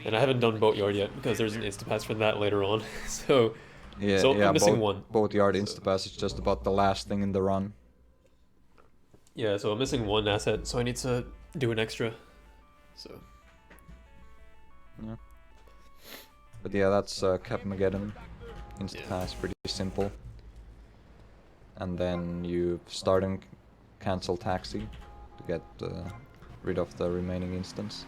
And I haven't done Boatyard yet because there's an insta-pass for that later on. So I'm missing one. Boatyard Insta-pass is just about the last thing in the run. Yeah, so I'm missing one asset, so I need to do an extra. So Yeah. But yeah, that's Capmageddon. Insta-pass, pretty simple. And then you start and cancel taxi to get rid of the remaining instance.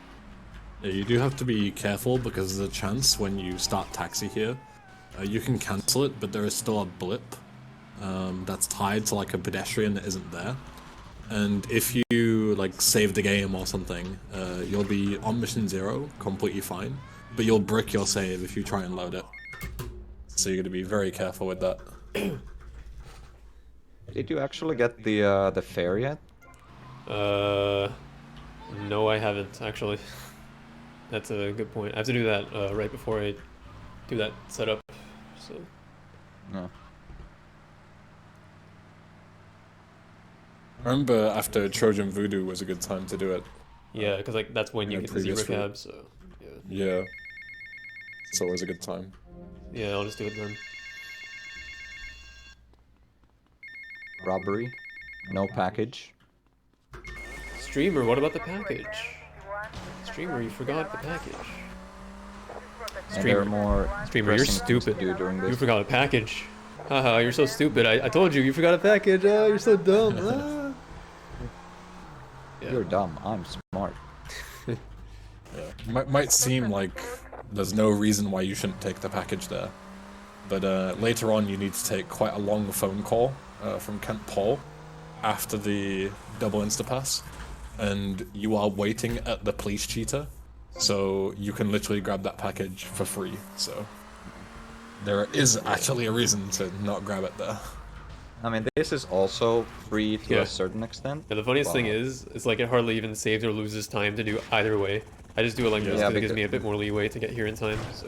Yeah, you do have to be careful because there's a chance when you start taxi here, you can cancel it, but there is still a blip that's tied to like a pedestrian that isn't there. And if you like save the game or something, you'll be on mission 0, completely fine, but you'll brick your save if you try and load it. So you're gonna be very careful with that. Did you actually get the fare yet? no, I haven't actually. That's a good point. I have to do that right before I do that setup. So No. I remember after Trojan Voodoo was a good time to do it. yeah, because like that's when you Yeah, get the zebra previous cab. So yeah, Yeah. It's always a good time. yeah, I'll just do it then. Robbery. No package. Streamer, what about the package? Streamer, you forgot the package. And there are Streamer, more Streamer, you're pressing things to stupid. do during You this. forgot a package. Haha, you're so stupid. I told you, you forgot a package. Oh, you're so dumb. Ah. Yeah. You're dumb. I'm smart. Yeah. might seem like there's no reason why you shouldn't take the package there, but later on you need to take quite a long phone call from Kent Paul after the double Insta-pass, and you are waiting at the police cheater, so you can literally grab that package for free, so there is actually a reason to not grab it there. I mean, this is also free to Yeah. a certain extent. Yeah, the funniest thing but- is, it's like it hardly even saves or loses time to do either way. I just do it like this Yeah, because it gives because- me a bit more leeway to get here in time, so...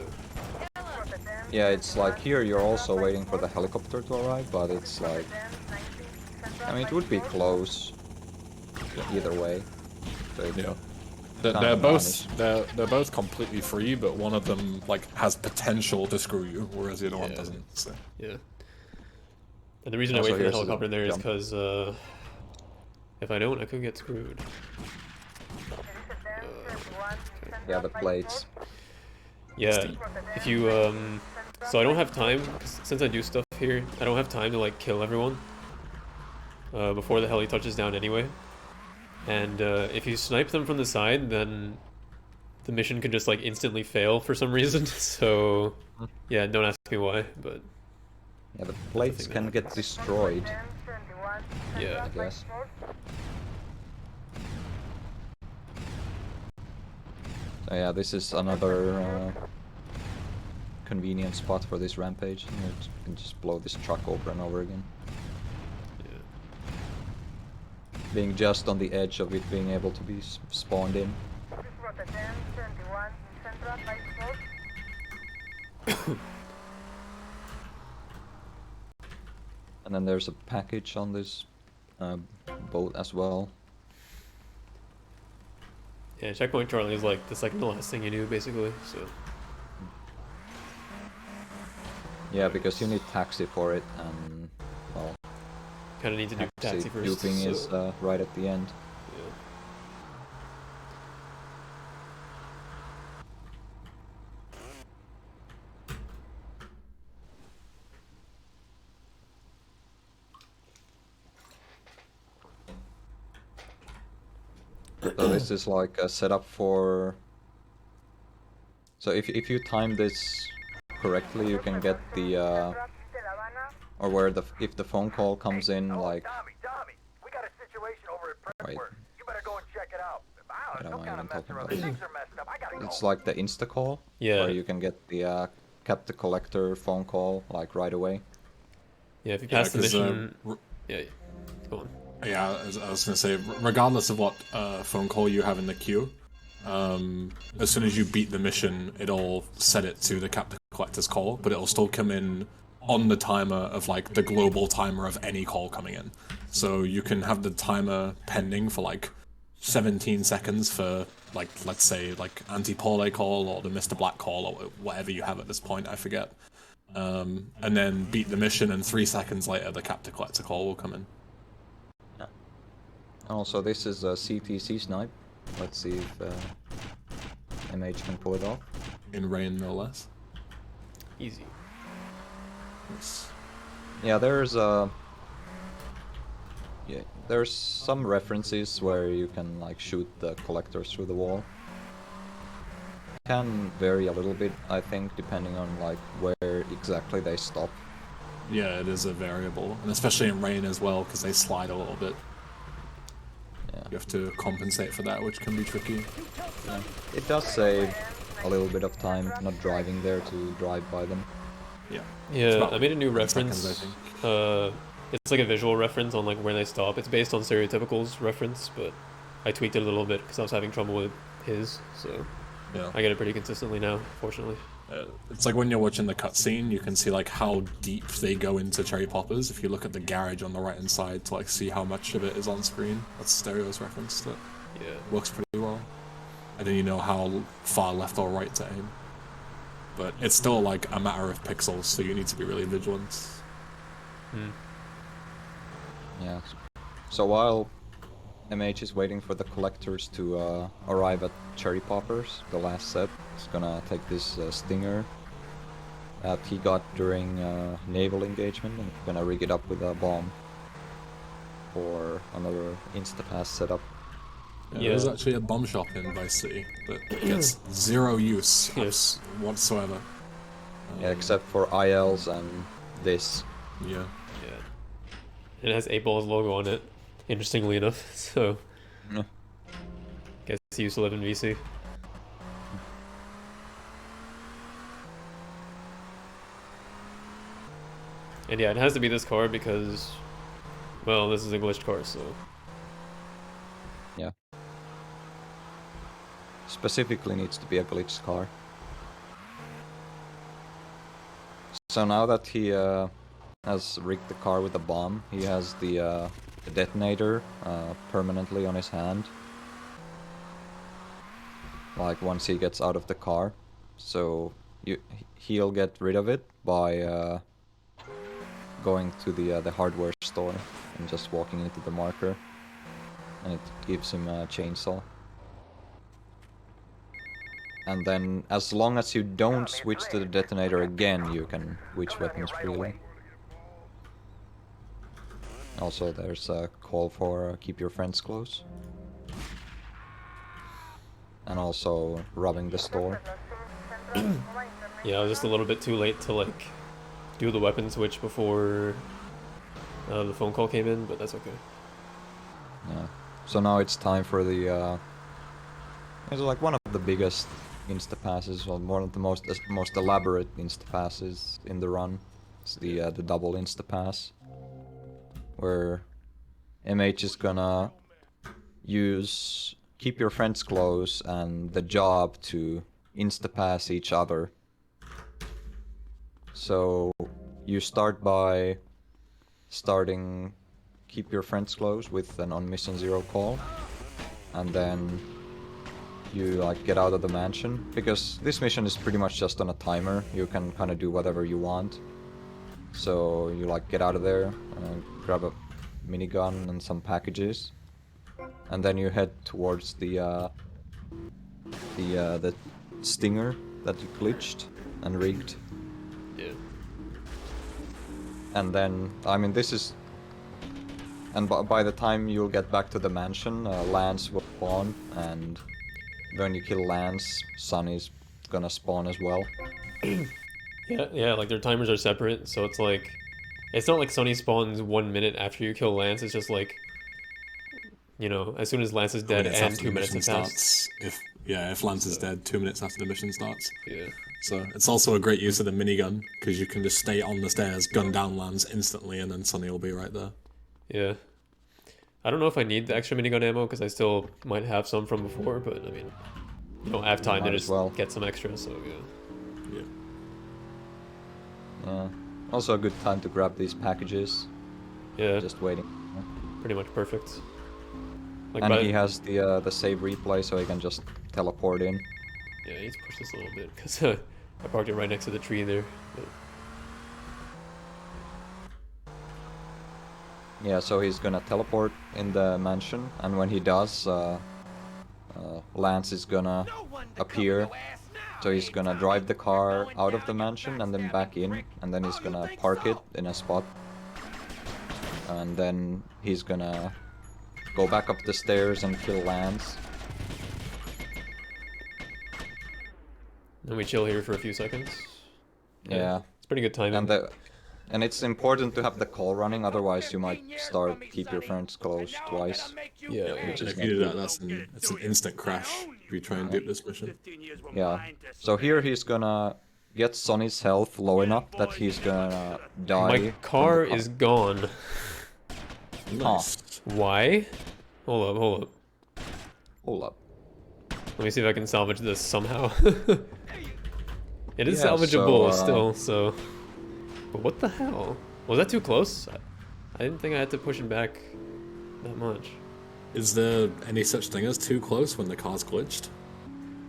Yeah, it's like here you're also waiting for the helicopter to arrive, but it's like... I mean, it would be close either way. So it- Yeah. Can't They're manage. both they're both completely free, but one of them like has potential to screw you, whereas the other one Yeah. doesn't. So. Yeah. And the reason I Also, wait for the here's the helicopter there is jump. because, if I don't, I could get screwed. Yeah, the plates. Yeah, if you, so I don't have time, 'cause since I do stuff here, I don't have time to, like, kill everyone before the heli touches down anyway. And if you snipe them from the side, then the mission can just, like, instantly fail for some reason. So, yeah, don't ask me why, but Yeah, the plates thing can that get destroyed, yeah. I guess. So yeah, this is another convenient spot for this rampage. You can just blow this truck over and over again. Yeah. Being just on the edge of it being able to be spawned in. And then there's a package on this boat as well. Yeah, Checkpoint Charlie is like the second to last thing you do, basically, so... Yeah, because you need taxi for it, and well, Kinda need to do taxi first, duping so... is right at the end. Yeah. So this is like a setup for. So if you time this correctly, you can get the or where the if the phone call comes in like. Tommy, we got a situation over at Wait. Presswork. You better go and check it out. What am Some I kind even of mess talking or about? other. Things are messed up. I gotta go. It's like the insta call. Yeah. Where you can get the Cap the Collector phone call like right away. Yeah, if you Yeah, pass the 'cause, mission... Yeah, go on. Yeah, I was gonna say, regardless of what phone call you have in the queue, as soon as you beat the mission, it'll set it to the Captain Collector's call, but it'll still come in on the timer of like the global timer of any call coming in. So you can have the timer pending for like 17 seconds for like, let's say like anti-Paule call or the Mr. Black call or whatever you have at this point, I forget. And then beat the mission, and 3 seconds later the Captain Collector call will come in. Also, this is a CTC snipe. Let's see if MH can pull it off. In rain, no less. Easy. Yes. Yeah, there's some references where you can like shoot the collectors through the wall. Can vary a little bit, I think, depending on like where exactly they stop. Yeah, it is a variable, and especially in rain as well, because they slide a little bit. Yeah. You have to compensate for that, which can be tricky. Yeah. It does save a little bit of time not driving there to drive by them. Yeah. Yeah, about I made a new 10 seconds, reference. I think. It's like a visual reference on like where they stop. It's based on Stereotypical's reference, but I tweaked it a little bit because I was having trouble with his, so Yeah. I get it pretty consistently now, fortunately. It's like when you're watching the cutscene, you can see like how deep they go into Cherry Poppers. If you look at the garage on the right hand side to like see how much of it is on screen, that's Stereo's reference to it. Yeah. Works pretty well. And then you know how far left or right to aim. But it's still like a matter of pixels, so you need to be really vigilant. Hmm. Yeah. So while MH is waiting for the collectors to arrive at Cherry Poppers, the last set, he's gonna take this Stinger that he got during naval engagement and gonna rig it up with a bomb for another Insta-pass setup. Yeah. There's actually a bomb shop in Vice City that gets zero use Yes. whatsoever. Yeah, except for ILs and this. Yeah. Yeah. It has 8Ball's logo on it, interestingly enough, so... Yeah. Guess he used to live in VC. And yeah, it has to be this car because... Well, this is a glitched car, so... Yeah. Specifically needs to be a glitched car. So now that he has rigged the car with a bomb, he has the detonator permanently on his hand. Like once he gets out of the car. So he'll get rid of it by going to the hardware store and just walking into the marker. And it gives him a chainsaw. And then, as long as you don't switch to the detonator again, you can switch weapons freely. Also, there's a call for keep your friends close. And also, robbing the store. Yeah, I was just a little bit too late to, like, do the weapon switch before the phone call came in, but that's okay. Yeah. So now it's time for the... it's like one of the biggest Insta-passes, or one of the most elaborate Insta-passes in the run. It's the double Insta-pass, where MH is gonna use keep your friends close and the job to Insta-pass each other. So you start by starting keep your friends close with an on mission 0 call, and then you like get out of the mansion, because this mission is pretty much just on a timer. You can kind of do whatever you want. So you like get out of there, grab a minigun and some packages, and then you head towards the stinger that you glitched and rigged. Yeah. And then, I mean, this is... And by the time you'll get back to the mansion, Lance will spawn, and when you kill Lance, Sonny's gonna spawn as well. Yeah, like their timers are separate, so it's like... It's not like Sonny spawns 1 minute after you kill Lance, it's just like... You know, as soon as Lance is dead and 2 minutes have passed. If Lance is dead, 2 minutes after the mission starts. Yeah. So it's also a great use of the minigun, because you can just stay on the stairs, gun down Lance instantly, and then Sonny will be right there. Yeah. I don't know if I need the extra minigun ammo, because I still might have some from before, but I mean... You don't have time to just get some extra, so yeah. Yeah. Also a good time to grab these packages. Yeah. Just waiting. Pretty much perfect. Like And he has the save replay, so he can just teleport in. Yeah, I need to push this a little bit, because I parked it right next to the tree there. But... Yeah, so he's gonna teleport in the mansion, and when he does, Lance is gonna appear. So he's gonna drive the car out of the mansion and then back in, and then he's gonna park it in a spot. And then he's gonna go back up the stairs and kill Lance. Then we chill here for a few seconds. Yeah. It's pretty good timing. And it's important to have the call running, otherwise you might start keep your friends close twice. Yeah, which is If you do that, it's an instant crash if you try and do this mission. Yeah. So here he's gonna get Sonny's health low enough that he's gonna die. My car is gone. Nice. Why? Hold up. Hold up. Let me see if I can salvage this somehow. It is Yeah, salvageable so, still, so... But what the hell? Was that too close? I didn't think I had to push it back that much. Is there any such thing as too close when the car's glitched?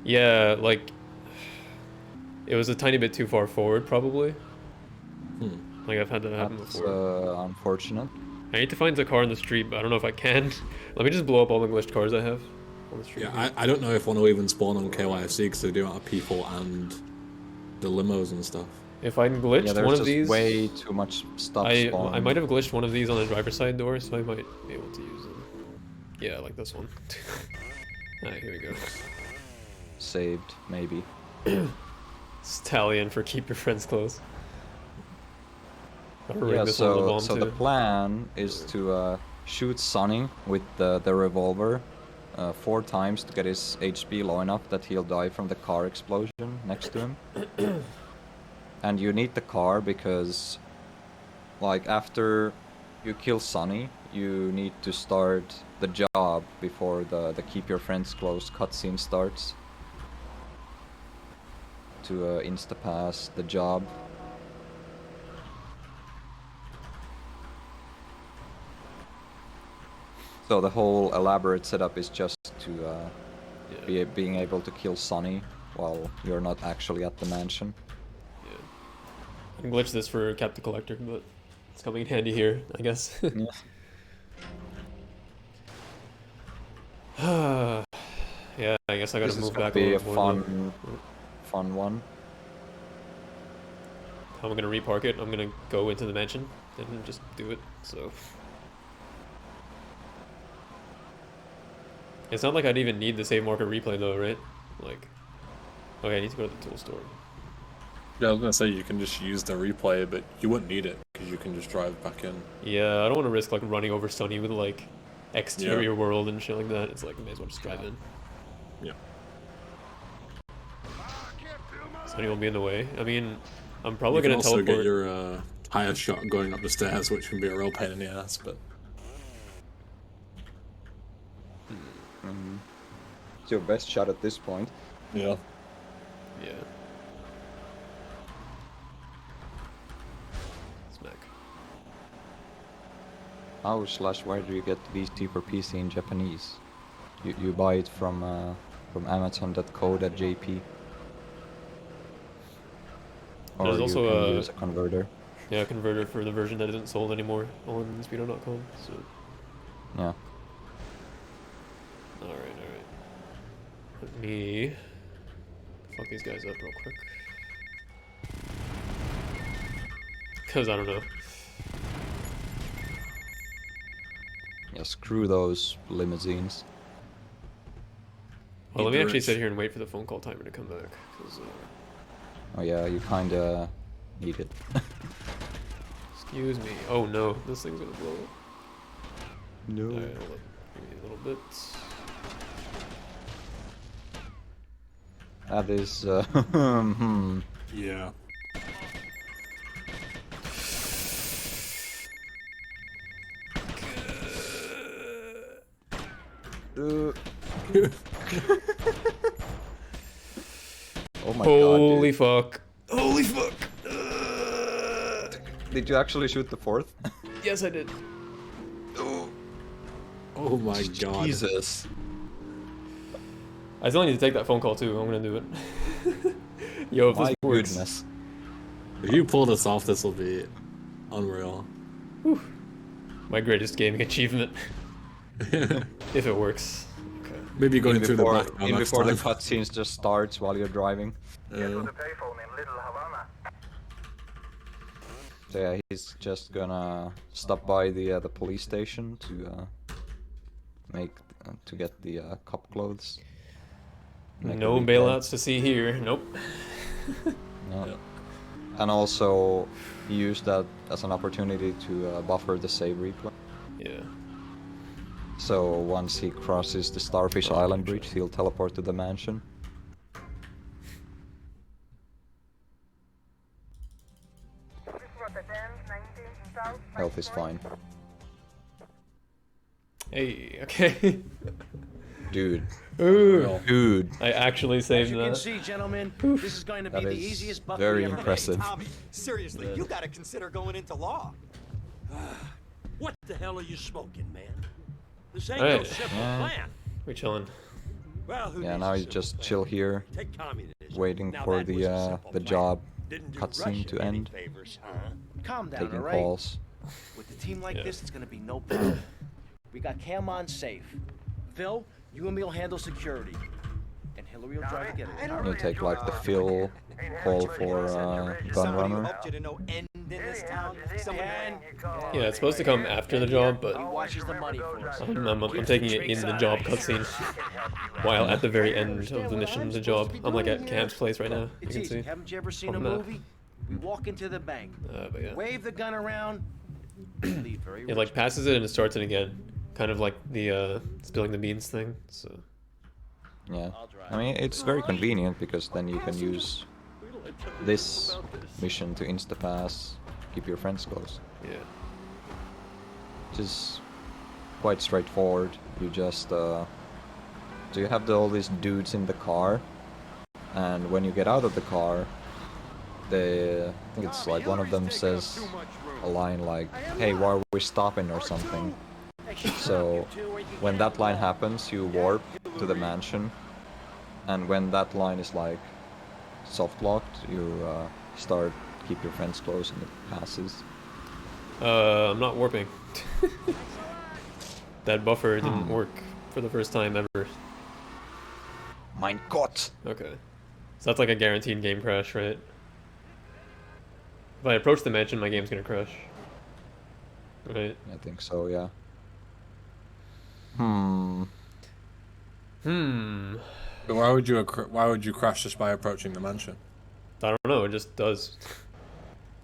Yeah, like... It was a tiny bit too far forward, probably. Like, I've had that happen before. Unfortunate. I need to find a car in the street, but I don't know if I can. Let me just blow up all the glitched cars I have on the street. Yeah, I don't know if one will even spawn on KYFC because they do have people and the limos and stuff. If I glitched one of these... way too much stuff I spawned. might have glitched one of these on the driver's side door, so I might be able to use them. Yeah, like this one. Alright, here we go. Saved, maybe. Stallion for keep your friends close. Gotta rig Yeah, this one with a so bomb so too. the plan is to shoot Sonny with the revolver 4 times to get his HP low enough that he'll die from the car explosion next to him. And you need the car because, like, after you kill Sonny, you need to start the job before the keep your friends close cutscene starts. To Insta-pass the job. So the whole elaborate setup is just to being able to kill Sonny while you're not actually at the mansion. Yeah. I can glitch this for Cap the Collector, but it's coming in handy here, I guess. Yeah, I guess I gotta This is move gonna back be a a little more. fun one. How am I gonna repark it? I'm gonna go into the mansion and just do it, so. It's not like I'd even need the save marker replay though, right? Like, okay, I need to go to the tool store. Yeah, I was gonna say you can just use the replay, but you wouldn't need it because you can just drive back in. Yeah, I don't want to risk like running over Sunny with like exterior world and shit like that. It's like, I may as well just drive in. Yeah. Sunny won't be in the way. I mean, I'm probably You can gonna also teleport. get your tire shot going up the stairs, which can be a real pain in the ass, but. It's your best shot at this point. Yeah. Yeah. Smack. How/where do you get VC for PC in Japanese? You buy it from Amazon.co.jp. Or There's you also can a use a converter. yeah converter for the version that isn't sold anymore on speedo.com. So. Yeah. All right. Let me fuck these guys up real quick. Cause I don't know. Yeah, screw those limousines. Well, let me Eat the actually rich. sit here and wait for the phone call timer to come back. Cause, Oh yeah, you kinda need it. excuse me. Oh no, this thing's gonna blow up. No. Alright, hold up. Give me a little bit. That is Yeah. Oh my Holy god. fuck. Holy fuck. Did you actually shoot the 4th? Yes, I did. Oh my god. Jesus. I still need to take that phone call too. I'm gonna do it. Yo, if My this works. goodness. If you pull this off, this will be unreal. My greatest gaming achievement. If it works. Okay. Maybe going In through before, the back in next before the time. cutscenes just starts while you're driving. Get to the payphone in Little Havana. So yeah, he's just gonna stop by the police station to to get the cop clothes. Make a No replay. bailouts to see here. Nope. Yeah. Yeah. And also use that as an opportunity to buffer the save replay. Yeah. So once he crosses the Starfish Island bridge, he'll teleport to the mansion. Health is fine. Hey, okay. Dude. Ooh. Dude. I actually As saved you can that. see, gentlemen, this is going to be That the is easiest buck very we ever impressive. Tommy, seriously, you gotta consider going into law. What the hell are you smoking, man? This ain't Hey. no simple Yeah. plan. We chilling. Well, who Yeah, needs now a you simple just plan? chill here, Take communism. waiting Now for that was a simple the plan. job Didn't do cutscene Russia to any end. favors, huh? Calm down, Taking alright? calls. With a team like Yeah. this, it's gonna be no problem. We got Cam on safe. Phil, you and me will handle security. And Hillary will drive to get it. You take like the Phil call for gun Somebody who runner. helped you to no end in this town. Someone Yeah, it's supposed to come after the job, but He watches the money for us. I'm taking it in the job cutscene while at the very end of the mission, the job. I'm like at Camp's place right now. You It's can easy. see. Haven't you ever seen a on the map. movie? We walk into the bank, But yeah, wave the gun around, leave very it like passes it and it starts it again, kind of like the spilling the beans thing. So Yeah, I mean it's very convenient because then you can use this mission to Insta-pass, keep your friends close. yeah, Which is quite straightforward. You just so you have all these dudes in the car, and when you get out of the car, I think it's like one of them says a line like, "Hey, why are we stopping?" or something. So when that line happens, you warp to the mansion, and when that line is like soft locked, you start keep your friends close and it passes. I'm not warping. That buffer didn't work for the first time ever. Mein Gott! Okay, so that's like a guaranteed game crash, right? If I approach the mansion, my game's gonna crash. Right? I think so, yeah. But why would you crash just by approaching the mansion? I don't know, it just does.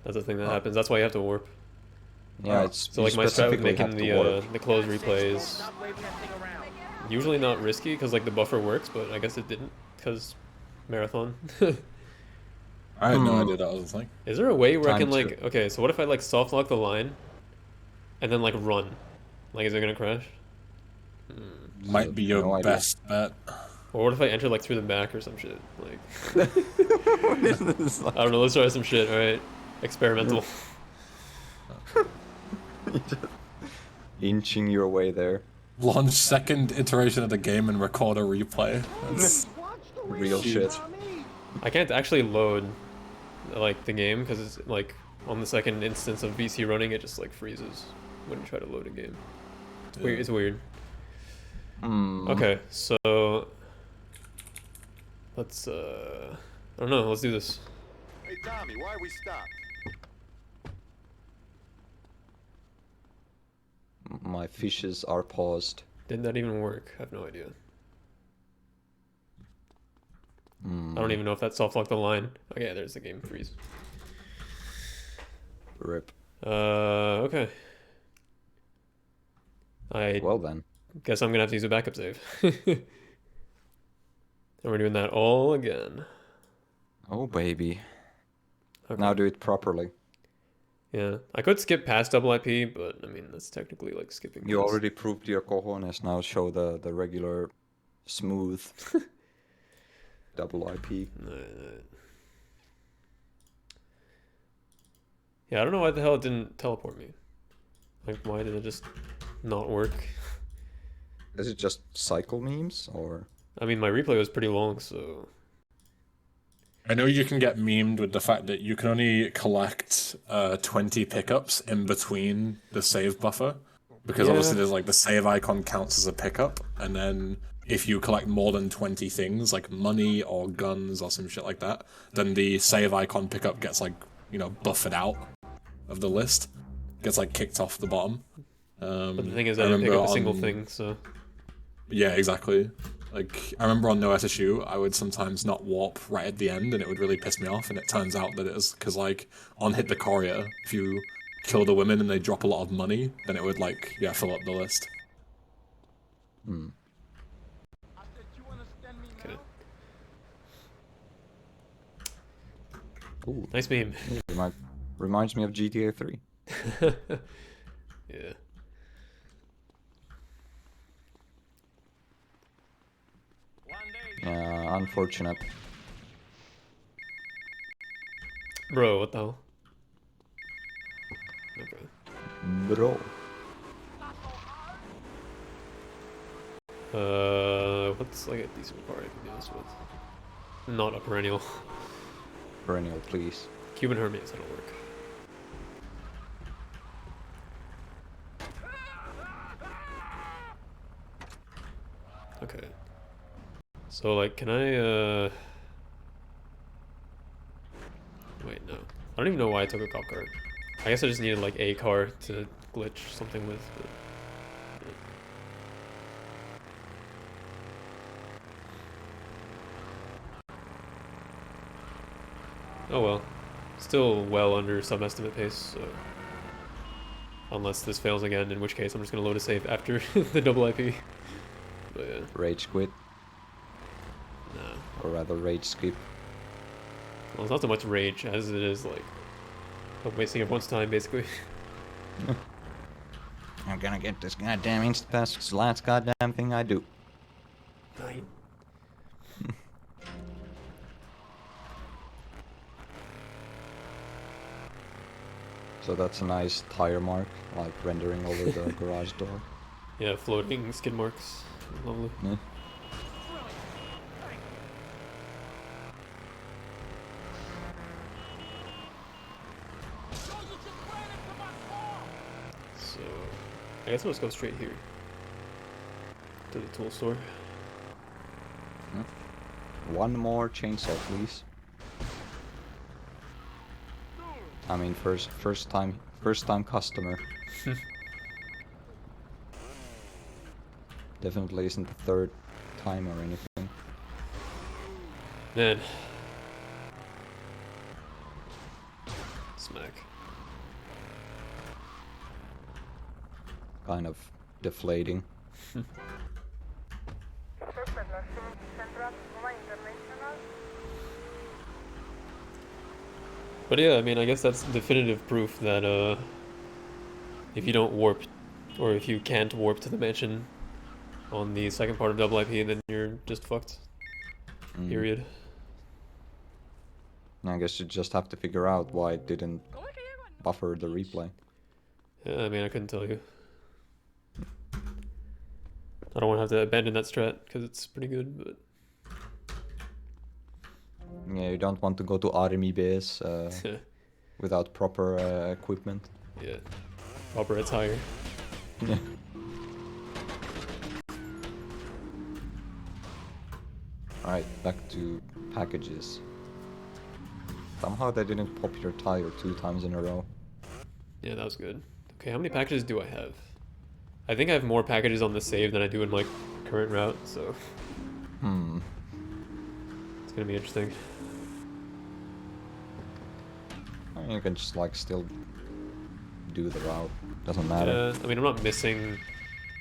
That's the thing that happens. That's why you have to warp. Yeah, it's So like you my strat with specifically making have to warp. the close replays usually not risky because like the buffer works, but I guess it didn't because marathon. I had no idea that was a thing. Is there a way where I Time can like to- okay, so what if I like soft lock the line and then like run? Like is it gonna crash? Might be your No idea. best bet. Or what if I enter like through the back or some shit? Like I don't know, let's try some shit, alright. Experimental. Inching your way there. Launch second iteration of the game and record a replay. That's Real shit. I can't actually load like the game because it's like on the second instance of VC running it just like freezes when you try to load a game. It's weird. It's weird. Okay, so let's I don't know, let's do this. Hey, Tommy, why we stopped? My fishes are paused. Did that even work? I have no idea. I don't even know if that soft locked the line. Okay, there's the game freeze. Rip. Okay. I Well then. guess I'm gonna have to use a backup save. And we're doing that all again. Oh baby. Okay. Now do it properly. Yeah, I could skip past double IP, but I mean that's technically like skipping. You past. already proved your cojones, now show the regular smooth double IP. Yeah, I don't know why the hell it didn't teleport me. Like, why did it just not work? Is it just cycle memes or? I mean, my replay was pretty long, so I know you can get memed with the fact that you can only collect 20 pickups in between the save buffer. Because obviously there's like the save icon counts as a pickup, and then if you collect more than 20 things, like money or guns or some shit like that, then the save icon pickup gets like, you know, buffered out of the list. Gets like kicked off the bottom. but the thing is, I didn't pick up a single thing, so Yeah, exactly. Like, I remember on No SSU, I would sometimes not warp right at the end, and it would really piss me off, and it turns out that it was because, like, on Hit the Courier, if you kill the women and they drop a lot of money, then it would, like, yeah, fill up the list. okay. Ooh, Nice meme. reminds me of GTA 3. Yeah. Unfortunate. Bro, what the hell? Okay. Bro. What's like a decent part I can do this with? Not a perennial. Perennial, please. Cuban Hermes, that'll work. Okay. So like, can I Wait, no. I don't even know why I took a cop car. I guess I just needed like a car to glitch something with. But, yeah. Oh well. Still well under sub-estimate pace, so... Unless this fails again, in which case I'm just gonna load a save after the double IP. But yeah. Rage quit. Nah. Or rather rage skip. Well, it's not so much rage as it is like wasting everyone's time, basically. I'm gonna get this goddamn Insta-pass. It's the last goddamn thing I do. Fine. So that's a nice tire mark, like rendering over the garage door. Yeah, floating skid marks. Lovely. Yeah. So, I guess I'll just go straight here. To the tool store. One more chainsaw, please. I mean, first time customer. Definitely isn't the third time or anything. Man. Smack. Kind of deflating. But yeah, I mean, I guess that's definitive proof that if you don't warp, or if you can't warp to the mansion on the second part of double IP, then you're just fucked. Period. I guess you just have to figure out why it didn't buffer the replay. Yeah, I mean, I couldn't tell you. I don't want to have to abandon that strat, because it's pretty good, but... Yeah, you don't want to go to army base without proper equipment. Yeah, proper attire. Yeah. Alright, back to packages. Somehow they didn't pop your tire 2 times in a row. Yeah, that was good. Okay, how many packages do I have? I think I have more packages on the save than I do in my current route, so... It's gonna be interesting. I mean, you can just, like, still do the route. Doesn't matter. Yeah, I mean, I'm not missing...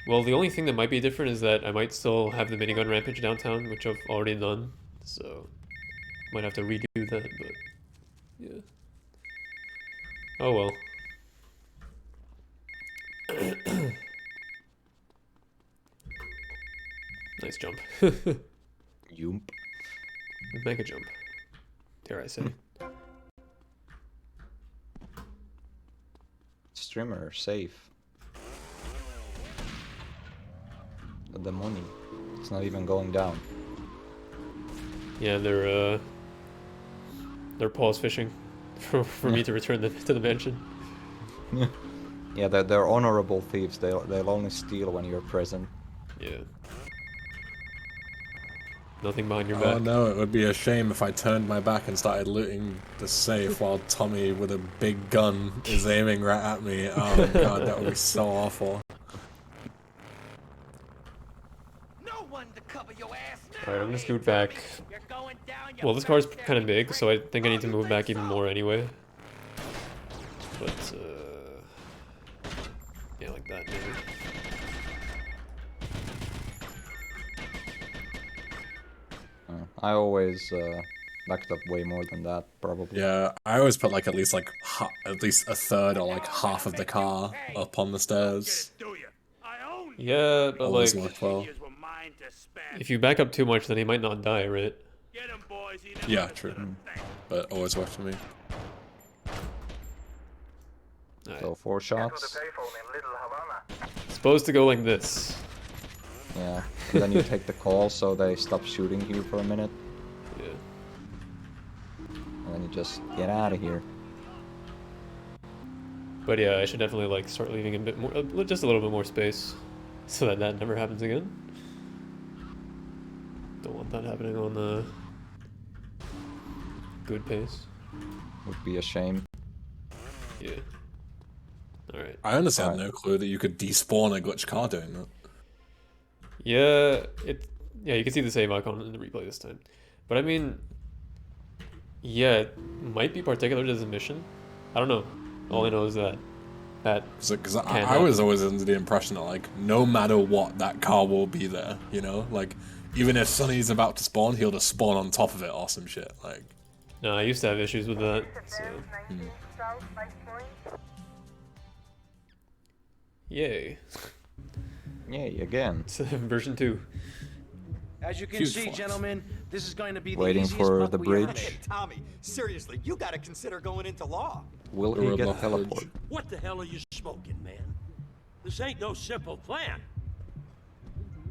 Well, the only thing that might be different is that I might still have the minigun rampage downtown, which I've already done, so... Might have to redo that, but... Yeah. Oh well. Nice jump. Yoomp. Make a jump. Dare I say. Streamer, safe. The money. It's not even going down. Yeah, they're pause fishing for me to return them to the mansion. Yeah, they're honorable thieves. They'll only steal when you're present. Yeah. Nothing behind your Oh back. no, it would be a shame if I turned my back and started looting the safe while Tommy with a big gun is aiming right at me. Oh god, that would be so awful. Alright, I'm gonna scoot back. Well, this car's kind of big, so I think I need to move back even more anyway. But, yeah, like that, maybe. I always backed up way more than that, probably. Yeah, I always put like at least a third or like half of the car up on the stairs. Yeah, but Always like, worked well. if you back up too much, then he might not die, right? Yeah, true. But always worked for me. Right. So 4 shots. It's supposed to go like this. Yeah. And then you take the call so they stop shooting you for a minute. Yeah. And then you just get out of here. But yeah, I should definitely like start leaving a bit more, just a little bit more space, so that that never happens again. Don't want that happening on the good pace. Would be a shame. Yeah. Alright. I honestly had Alright. no clue that you could despawn a glitch car doing that. Yeah, yeah, you can see the save icon in the replay this time. But I mean, yeah, it might be particular to this mission. I don't know. All I know is that Because I happen. was always under the impression that, like, no matter what, that car will be there, you know? Like, even if Sonny's about to spawn, he'll just spawn on top of it or some shit, like... No, I used to have issues with that, so... Yay. Yay, again. Version 2. As you can Huge see, flex. gentlemen, this is going to be the Waiting easiest for buck the we ever bridge. made. Tommy, seriously, you gotta consider going into law. Will Or he a get Rampage. teleported? What the hell are you smoking, man? This ain't no simple plan.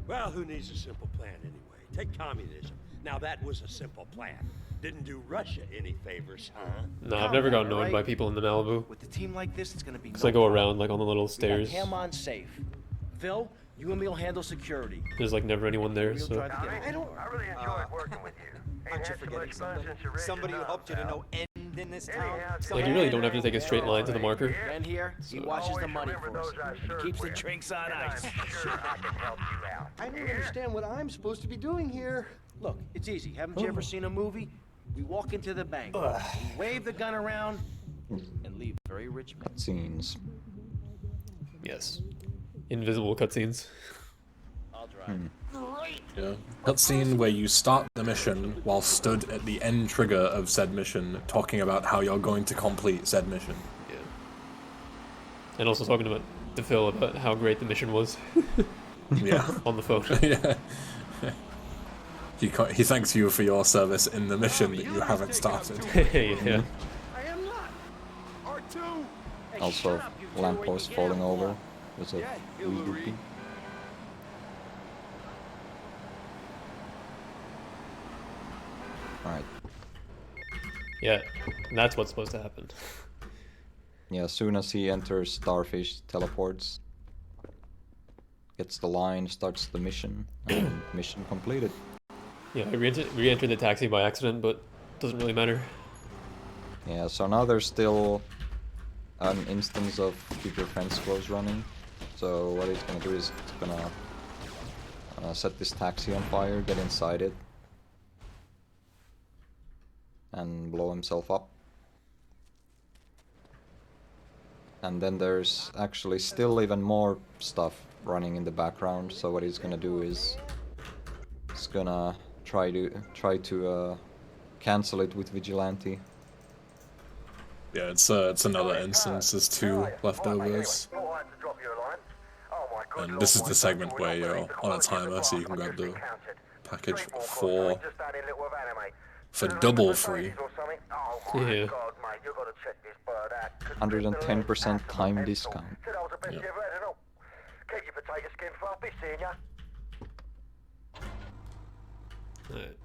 Well, who needs a simple plan anyway? Take communism. Now that was a simple plan. Didn't do Russia any favors, huh? No, I've never gotten annoyed by people in the Malibu. With a team like this, it's gonna be Because I go around, like, on the little stairs. Him on safe. Phil, you and me will handle security. There's, like, never anyone there, We'll so... try to get I really enjoyed working with you. Aren't you forgetting somebody? Somebody who helped you to no end in this town? Like, you really don't have to take a straight line to the marker. Ben here, he washes the money for us. He keeps the drinks on ice. I don't understand what I'm supposed to be doing here. Look, it's easy. Haven't you ever seen a movie? We walk into the bank, we wave the gun around, and leave very rich men. Cutscenes. Yes. Invisible cutscenes. I'll drive. Yeah. Cutscene where you start the mission while stood at the end trigger of said mission, talking about how you're going to complete said mission. Yeah. And also talking about to Phil about how great the mission was. Yeah. On the phone. Yeah. He thanks you for your service in the mission that you haven't started. Yeah. I am not. R2. Also, lamppost falling over. There's a wee Alright. Yeah. And that's what's supposed to happen. Yeah, as soon as he enters, Starfish teleports. Gets the line, starts the mission, and mission completed. Yeah, I re-entered the taxi by accident, but doesn't really matter. Yeah, so now there's still an instance of keep your fence close running. So what he's gonna do is he's gonna set this taxi on fire, get inside it, and blow himself up. And then there's actually still even more stuff running in the background. So what he's gonna do is he's gonna try to cancel it with Vigilante. Yeah, it's another instance. There's 2 leftovers. And this is the segment where you're on a timer, so you can grab the package for double free. Yeah. 110% time discount. Yeah. Keep your potato skin floppy, seeing ya. Alright.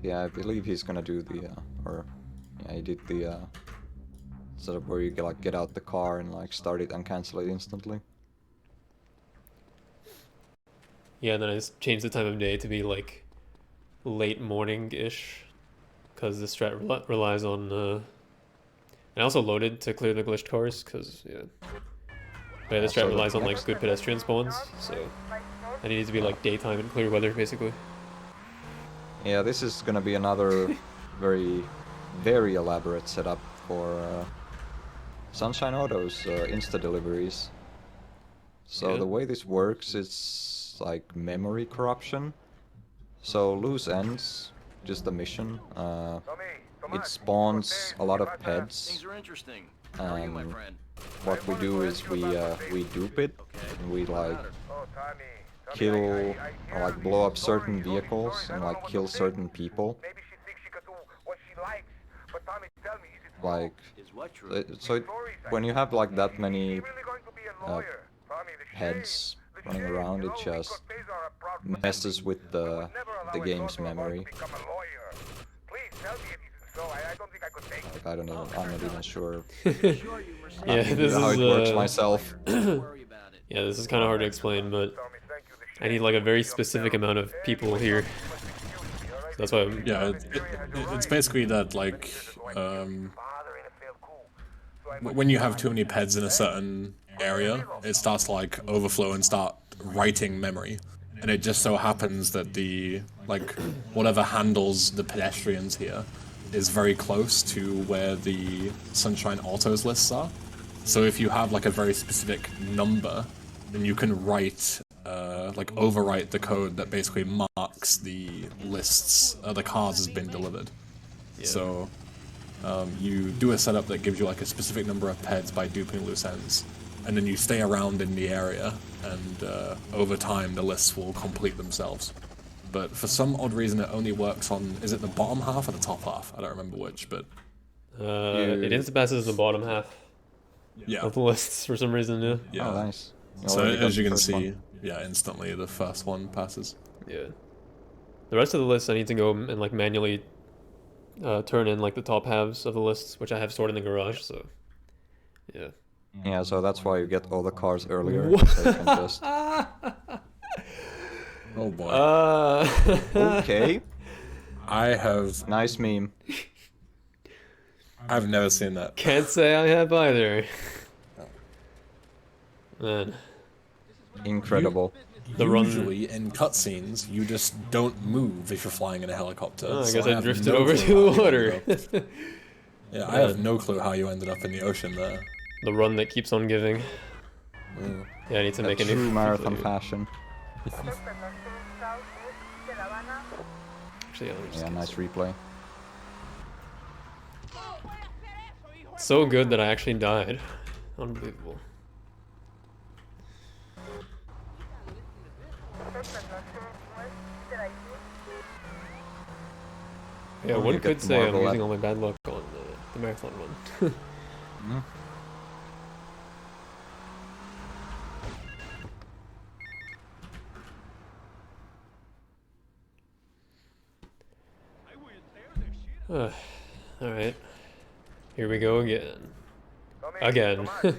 Yeah, I believe he's gonna do the he did the setup where you get out the car and like start it and cancel it instantly. Yeah, and then I just changed the time of day to be like late morning-ish, because the strat relies on. And I also loaded to clear the glitched cars, because yeah. But yeah, the strat relies on like good pedestrian spawns, so I needed to be like daytime and clear weather basically. Yeah, this is gonna be another very elaborate setup for Sunshine Auto's Insta deliveries. So Yeah. the way this works is like memory corruption. So loose ends, just a mission. It spawns a lot of pets. Things are interesting. How are you, my And friend? what we do is we dupe it, and we like kill or like blow up certain vehicles and like kill certain people. Maybe she thinks she can do what she likes, but Tommy, tell me, is it Like Is what true? when you have like that many really going to be a lawyer? Tommy, the heads shame, running around, it just because these are a proud family. messes with the Never allow a game's daughter of ours memory. to become a lawyer. Please tell me it isn't so. I don't think I could take it. Like I'm not even sure Yeah, this how is it works myself. Don't worry about it. yeah, this is kind of hard to explain, but Tommy, thank you. The I need like a very specific amount of people here That's why I'm... Yeah, it's basically that, like, when you have too many peds in a certain area, it starts to, like, overflow and start writing memory. And it just so happens that the, like, whatever handles the pedestrians here is very close to where the Sunshine Autos lists are. So if you have, like, a very specific number, then you can write, like, overwrite the code that basically marks the lists, the cars as been delivered. Yeah. So, you do a setup that gives you, like, a specific number of peds by duping loose ends, and then you stay around in the area, and over time the lists will complete themselves. But for some odd reason it only works on, is it the bottom half or the top half? I don't remember which, but... It insta-passes the bottom half of the lists for some reason, yeah. Oh, nice. So already got as you the can first see, one. yeah, instantly the first one passes. Yeah. The rest of the lists I need to go and like manually turn in like the top halves of the lists, which I have stored in the garage, so yeah. Yeah, so that's why you get all the cars earlier. What? So you can just... Oh boy. Okay. I have... Nice meme. I've never seen that. Can't say I have either. Man. Incredible. Usually in cutscenes, you just don't move if you're flying in a helicopter. Oh, I so guess I have drifted no over clue to the how you water. ended up- Yeah, I have no clue how you ended up in the ocean there. The run that keeps on giving. Yeah, I need to make a new True marathon fashion. Actually, yeah, let me just Yeah, get nice some. replay. So good that I actually died. Unbelievable. Yeah, Oh, one you could get the say I'm marble using up. all my bad luck on the marathon run. Alright. Here we go again. Again. For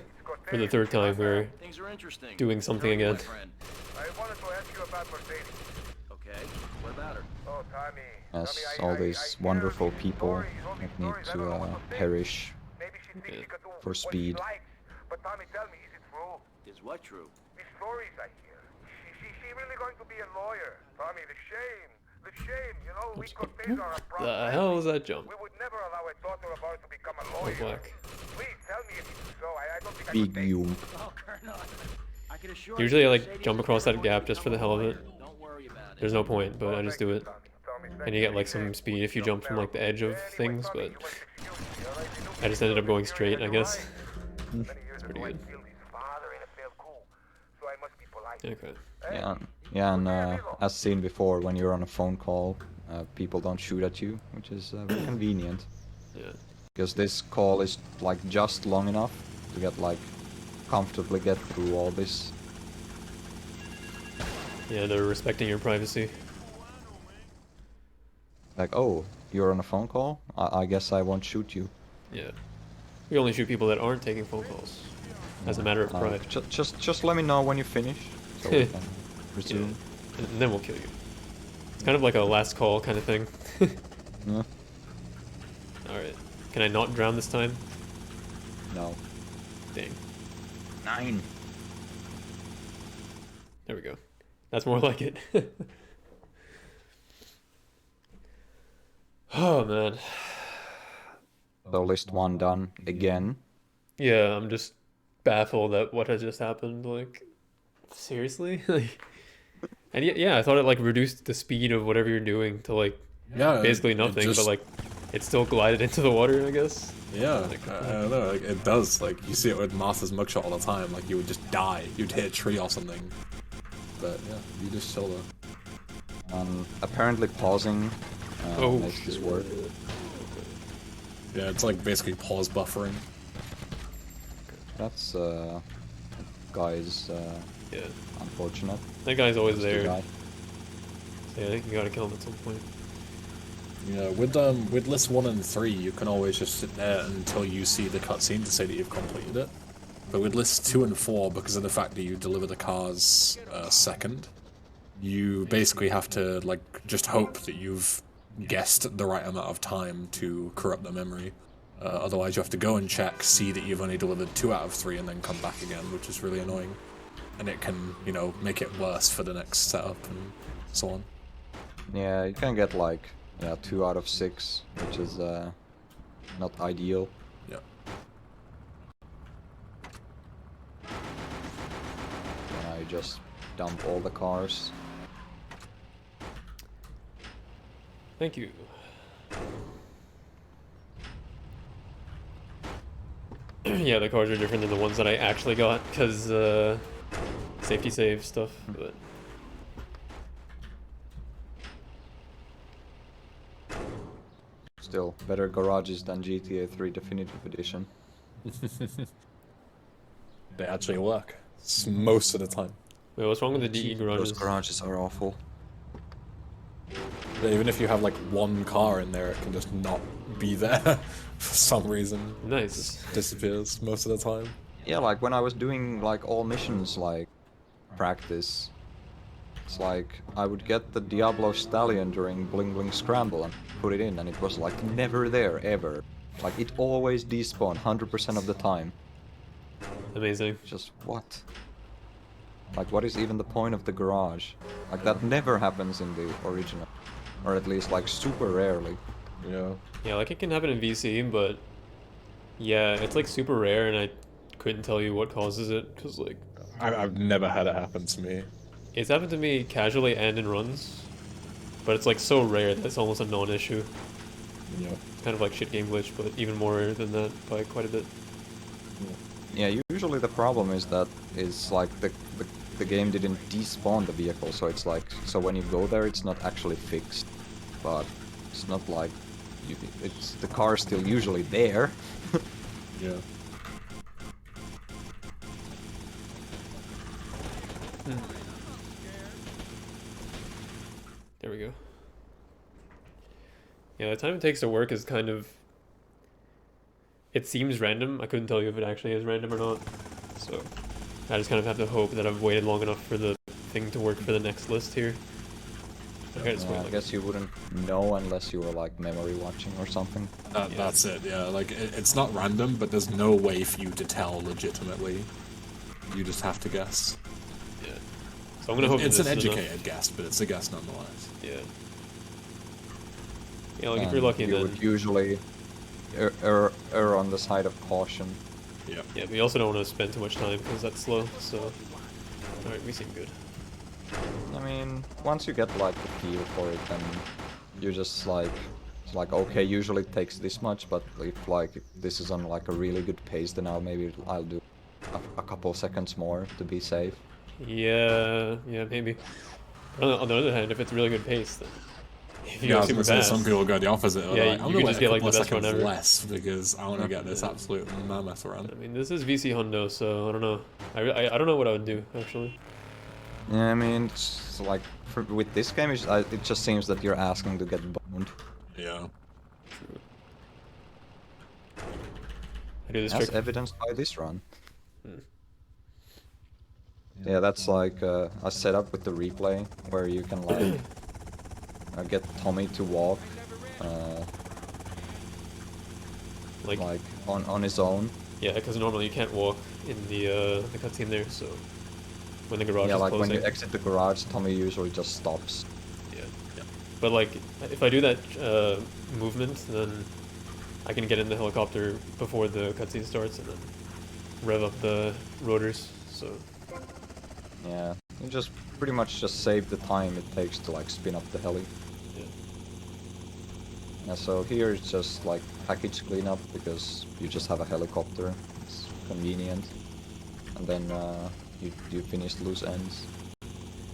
the third time, we're Things are interesting. doing something Tell me, my again. friend. I wanted to ask you about Mercedes. Okay, what about her? Oh, Tommy. As Tommy, all these wonderful people that need to perish Maybe she thinks she could do for what she speed. likes. But Tommy, tell me, is it true? Is what true? These stories I hear. She really going to be a lawyer. Tommy, the shame. The shame, you know, we Cortez are a proud The hell was that jump? We would never allow a daughter of ours to become a Oh, lawyer. black. Please tell me if it's so. I don't think I Big could take you. Oh, Colonel. I can assure Usually I you, like Mercedes jump will across that come gap with just for you. the hell of it. Don't worry about it. There's no point, but I just do it. Tommy, And you get like some speed if you jump from like the edge of things, but I just ended up going straight, I guess. It's pretty good. Okay. Yeah, and as seen before, when you're on a phone call, people don't shoot at you, which is very convenient. Yeah. Because this call is like just long enough to get like comfortably get through all this. Yeah, they're respecting your privacy. Like, oh, you're on a phone call? I guess I won't shoot you. Yeah. We only shoot people that aren't taking phone calls. As a matter of pride. Just let me know when you finish, so we can resume. Yeah. And then we'll kill you. It's kind of like a last call kind of thing. Yeah. Alright. Can I not drown this time? No. Dang. 9. There we go. That's more like it. Oh man. So list 1 done again. Yeah, I'm just baffled at what has just happened. Like, seriously? Like, and yeah, I thought it like reduced the speed of whatever you're doing to like basically nothing, but like it still glided into the water, I guess. Yeah, I don't know, like, it does. Like, you see it with Martha's mugshot all the time. Like, you would just die. You'd hit a tree or something. But yeah, you just chill there. Apparently pausing makes this work. Yeah, it's like basically pause buffering. That's guy's Yeah. unfortunate. That guy's always Just a there. guy. So yeah, I think you gotta kill him at some point. Yeah, with list 1 and 3, you can always just sit there until you see the cutscene to say that you've completed it. But with lists 2 and 4, because of the fact that you deliver the cars second, you basically have to like just hope that you've guessed the right amount of time to corrupt the memory. Otherwise, you have to go and check, see that you've only delivered 2 out of 3, and then come back again, which is really annoying. And it can, you know, make it worse for the next setup and so on. Yeah, you can get like 2 out of 6, which is not ideal. Yeah. Yeah, you just dump all the cars. Thank you. Yeah, the cars are different than the ones that I actually got, because safety save stuff, but... Still, better garages than GTA 3 Definitive Edition. They actually work. Most of the time. Wait, what's wrong with the DE garages? Those garages are awful. Even if you have like one car in there, it can just not be there for some reason. Nice. Just disappears most of the time. Yeah, like when I was doing like all missions like practice, it's like I would get the Diablo Stallion during Bling Bling Scramble and put it in, and it was like never there ever. Like it always despawned 100% of the time. Amazing. Just what? Like what is even the point of the garage? Like that never happens in the original. Or at least like super rarely. Yeah. Yeah, like it can happen in VC, but yeah, it's like super rare, and I couldn't tell you what causes it, because like... I've never had it happen to me. It's happened to me casually and in runs, but it's like so rare that it's almost a non-issue. Yeah. It's kind of like shit game glitch, but even more rare than that by quite a bit. Yeah, usually the problem is that is like the game didn't despawn the vehicle, so it's like, so when you go there it's not actually fixed, but it's not like it's the car's still usually there. Yeah. There we go. Yeah, the time it takes to work is kind of... It seems random. I couldn't tell you if it actually is random or not. So I just kind of have to hope that I've waited long enough for the thing to work for the next list here. Okay, Yeah, I guess you wouldn't know unless you were like memory watching or something. That's it, yeah. Like, it's not random, but there's no way for you to tell legitimately. You just have to guess. Yeah. So I'm gonna hope it's this an is educated enough. guess, but it's a guess nonetheless. Yeah. Yeah, like if you're lucky, you then... would usually err on the side of caution. Yeah. Yeah, but you also don't want to spend too much time, because that's slow, so... Alright, we seem good. I mean, once you get like the feel for it, then you just like, it's like, okay, usually it takes this much, but if like this is on like a really good pace, then I'll do a couple seconds more to be safe. Yeah, maybe. On the other hand, if it's really good pace, then... If you Yeah, I go was super gonna say, fast... some people go the opposite. Yeah, Like, I'm you gonna could wait just a get like couple the of best run seconds ever. less because I want to get this absolute mammoth run. I mean, this is VC Hundo, so I don't know. I don't know what I would do, actually. Yeah, I mean, it's like with this game, it just seems that you're asking to get boned. Yeah. True. I do this As trick. evidenced by this run. Yeah, that's like a setup with the replay where you can like get Tommy to walk like on his own. Yeah, because normally you can't walk in the cutscene there, so when the garage Yeah, is like closing. when you exit the garage, Tommy usually just stops. Yeah. But like, if I do that movement, then I can get in the helicopter before the cutscene starts and then rev up the rotors. So. Yeah, you just pretty much just save the time it takes to like spin up the heli. Yeah, so here it's just like package cleanup because you just have a helicopter. It's convenient. And then you finish loose ends.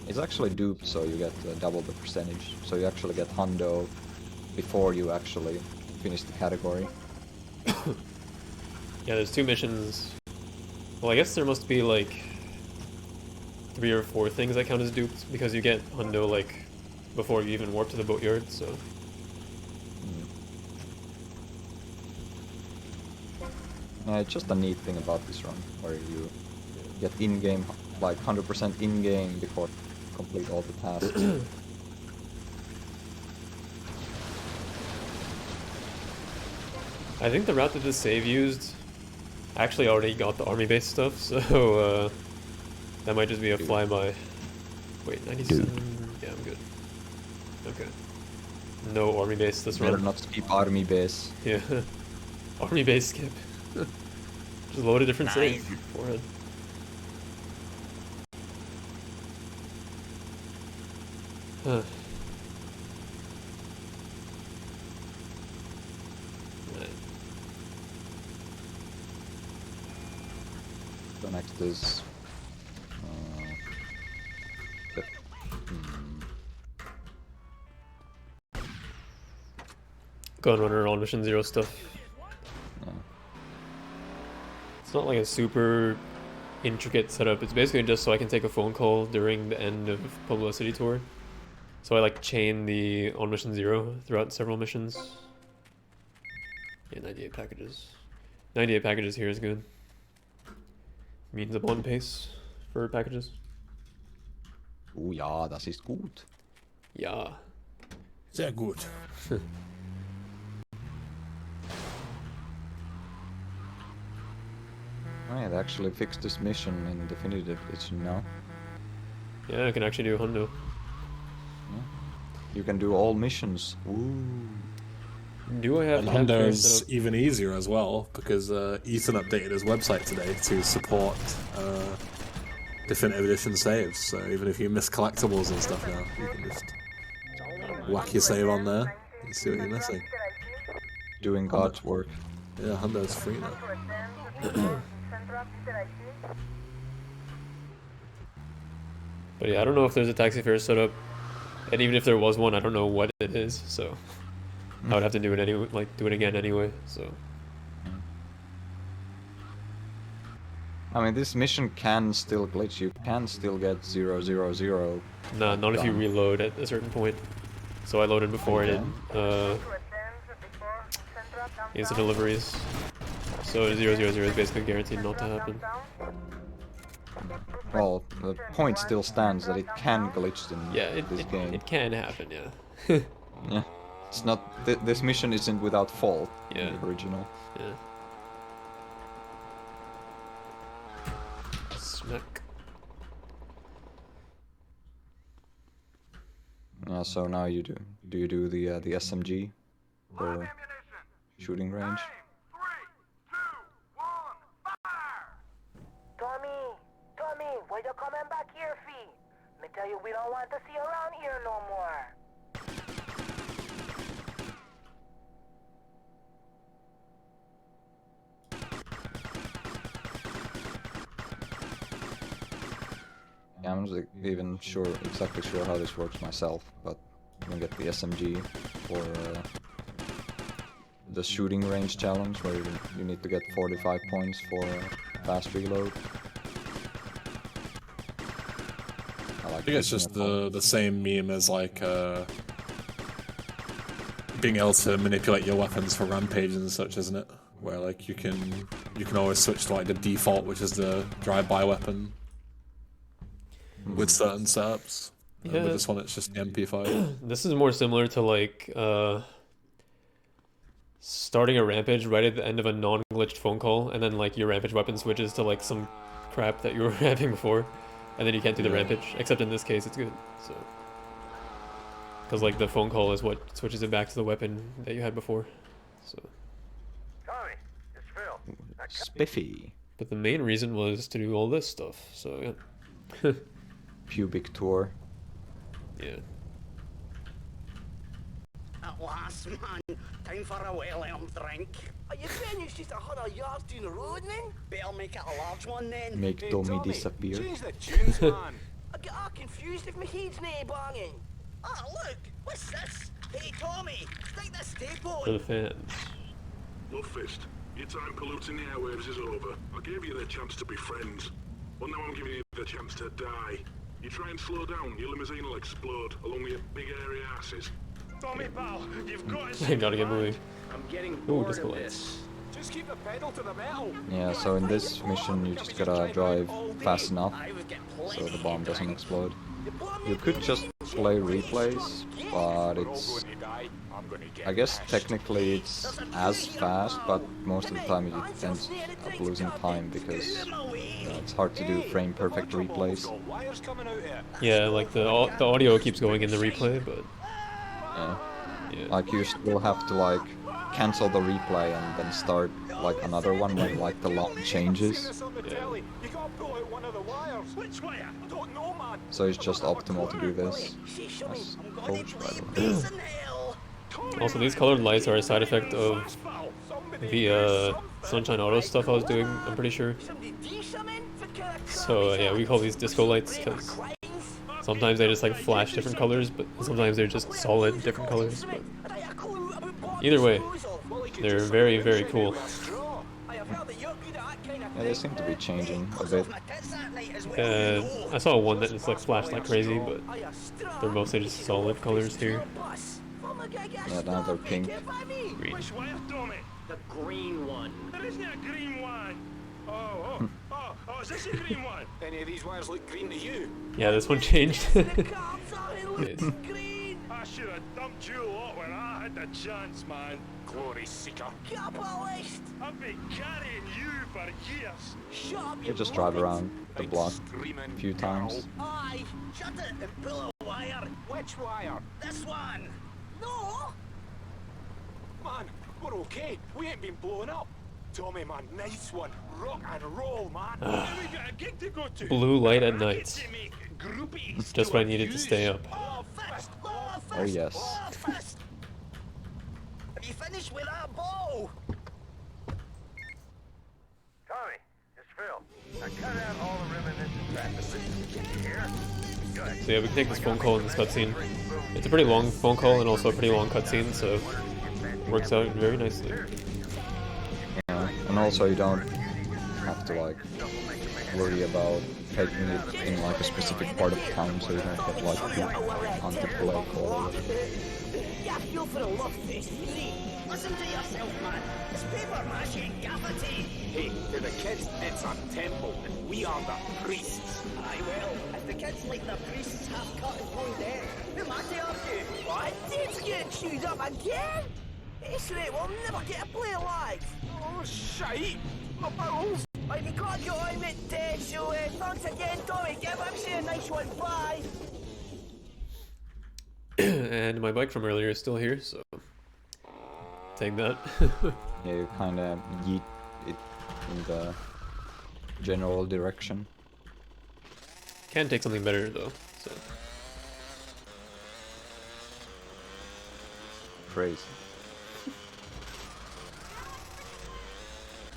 It's actually duped, so you get double the percentage. So you actually get hundo before you actually finish the category. Yeah, there's 2 missions. Well, I guess there must be like 3 or 4 things that count as duped because you get hundo like before you even warp to the boatyard. So. Yeah, it's just a neat thing about this run, where you get in-game, like 100% in-game before you complete all the tasks. I think the route that this save used actually already got the army base stuff, so that might just be a flyby. Wait, 97. Yeah, I'm good. Okay. No army base this Better run. not skip army base. Yeah. Army base skip. Just load a different save. Forehead. Huh. Right. So next is Gun runner on mission 0 stuff. It's not like a super intricate setup. It's basically just so I can take a phone call during the end of publicity tour. So I like chain the on mission 0 throughout several missions. Yeah, 98 packages. 98 packages here is good. Means up on pace for packages. Oh ja, das ist gut. Yeah. Sehr gut. Oh yeah, they actually fixed this mission in Definitive Edition now. Yeah, I can actually do Hundo. You can do all missions. Ooh. Do I have And to have pairs set Hondo's up? even easier as well, because Ethan updated his website today to support Definitive Edition saves. So even if you miss collectibles and stuff now, you can just whack your save on there and see what you're missing. Doing God's work. Yeah, Hondo's free now. But yeah, I don't know if there's a taxi fare set up, and even if there was one, I don't know what it is. So I would have to do it anyway, like do it again anyway. So I mean, this mission can still glitch. You can still get 000. nah, not if you Done. reload at a certain point. So I loaded before Okay. it instant deliveries. So 000 is basically guaranteed not to happen. Well, the point still stands that it can glitch in Yeah, this game. it can happen. Yeah. Yeah, it's not. This mission isn't without fault. Yeah. In the original. Yeah. Smack. So now you do. Do you do the SMG for shooting range? Tommy, why you coming back here, fee? Me tell you, we don't want to see you around here no more. Yeah, I'm not even exactly sure how this works myself, but you can get the SMG for the shooting range challenge, where you need to get 45 points for fast reload. I think it's just the same meme as like being able to manipulate your weapons for rampages and such, isn't it? Where like you can always switch to like the default, which is the drive-by weapon with certain setups. And Yeah. with this one, it's just the MP5. This is more similar to like starting a rampage right at the end of a non-glitched phone call, and then like your rampage weapon switches to like some crap that you were having before, and then you can't do the Yeah. rampage. Except in this case, it's good. So, because like the phone call is what switches it back to the weapon that you had before. So, Tommy, it's Phil. Spiffy. but the main reason was to do all this stuff. So yeah, Pubic tour. yeah. At last, man. Time for a well-earned drink. Are you saying it's just 100 yards down the road, then? Better make it a large one, then. Make Hey, Tommy Tommy, disappear. change the tunes, man. I get all confused if my head's nae banging. Ah, look! What's this? Hey, Tommy! Stick this tape For the on! fans. Love Fist, your time polluting the airwaves is over. I gave you the chance to be friends. Well, now I'm giving you the chance to die. You try and slow down, your limousine will explode along with your big airy asses. Tommy, pal, you've got to Gotta get moving. I'm getting Ooh, bored disco of lights. this. Just keep the pedal to the metal. Yeah, so in this mission you just gotta drive fast enough I would get so plenty the bomb to doesn't drink. explode. You blow me You could just play replays, but We're all it's going to die. I guess technically it's as fast, but most of the time it ends up losing time because it's hard to do frame perfect replays. Yeah, like the audio keeps going in the replay, but Yeah. yeah. Like you still have to like cancel the replay and then start like another one when like the line changes. Yeah. So it's just optimal to do this. As coach, by the way. Also, these colored lights are a side effect of the Sunshine Auto stuff I was doing, I'm pretty sure. So yeah, we call these disco lights because sometimes they just like flash different colors, but sometimes they're just solid different colors. But either way, they're very, very cool. Yeah, they seem to be changing a bit. I saw one that just like flashed like crazy, but they're mostly just solid colors here. Yeah, now they're pink. Green. The green one. There isn't a green one. Oh, is this a green one? Any of these wires look green to you? Yeah, this one changed. Yes. I should have dumped you lot when I had the chance, man. Glory seeker. Capitalist! I've been carrying you for years. Shut up, You just drive around the block a few times. Aye, shut it and pull a wire. Which wire? This one. No! Man, we're okay. We ain't been blown up. Tommy, man, nice one. Rock and roll, man. We got a gig to go to. Blue light at night. Groupies. Just what I needed to stay up. Oh, fist! Oh, fist! Oh yes. Oh, fist! Have you finished with that ball? Tommy, it's Phil. I cut out all the reminiscent traffic. You hear? Good. So yeah, we can take this phone call in this cutscene. It's a pretty long phone call and also a pretty long cutscene, so it works out very nicely. Yeah, and also you don't have to like worry about taking it in like a specific part of town, so you don't get like on the play call. Yeah, feel for a love fest, see? Listen to yourself, man. It's paper mache gaffer tape. Hey, to the kids, it's a temple, and we are the priests. Aye, well, if the kids like their priests half cut and long dead, who matter are you? What? Dave's getting chewed up again? It's right, we'll never get a play alive. Oh, shite! My bowels! Right, we can't get on with dead, so thanks again, Tommy. Give him a nice one, bye. And my bike from earlier is still here, so take that. Yeah, you kind of yeet it in the general direction. Can take something better though. So Crazy.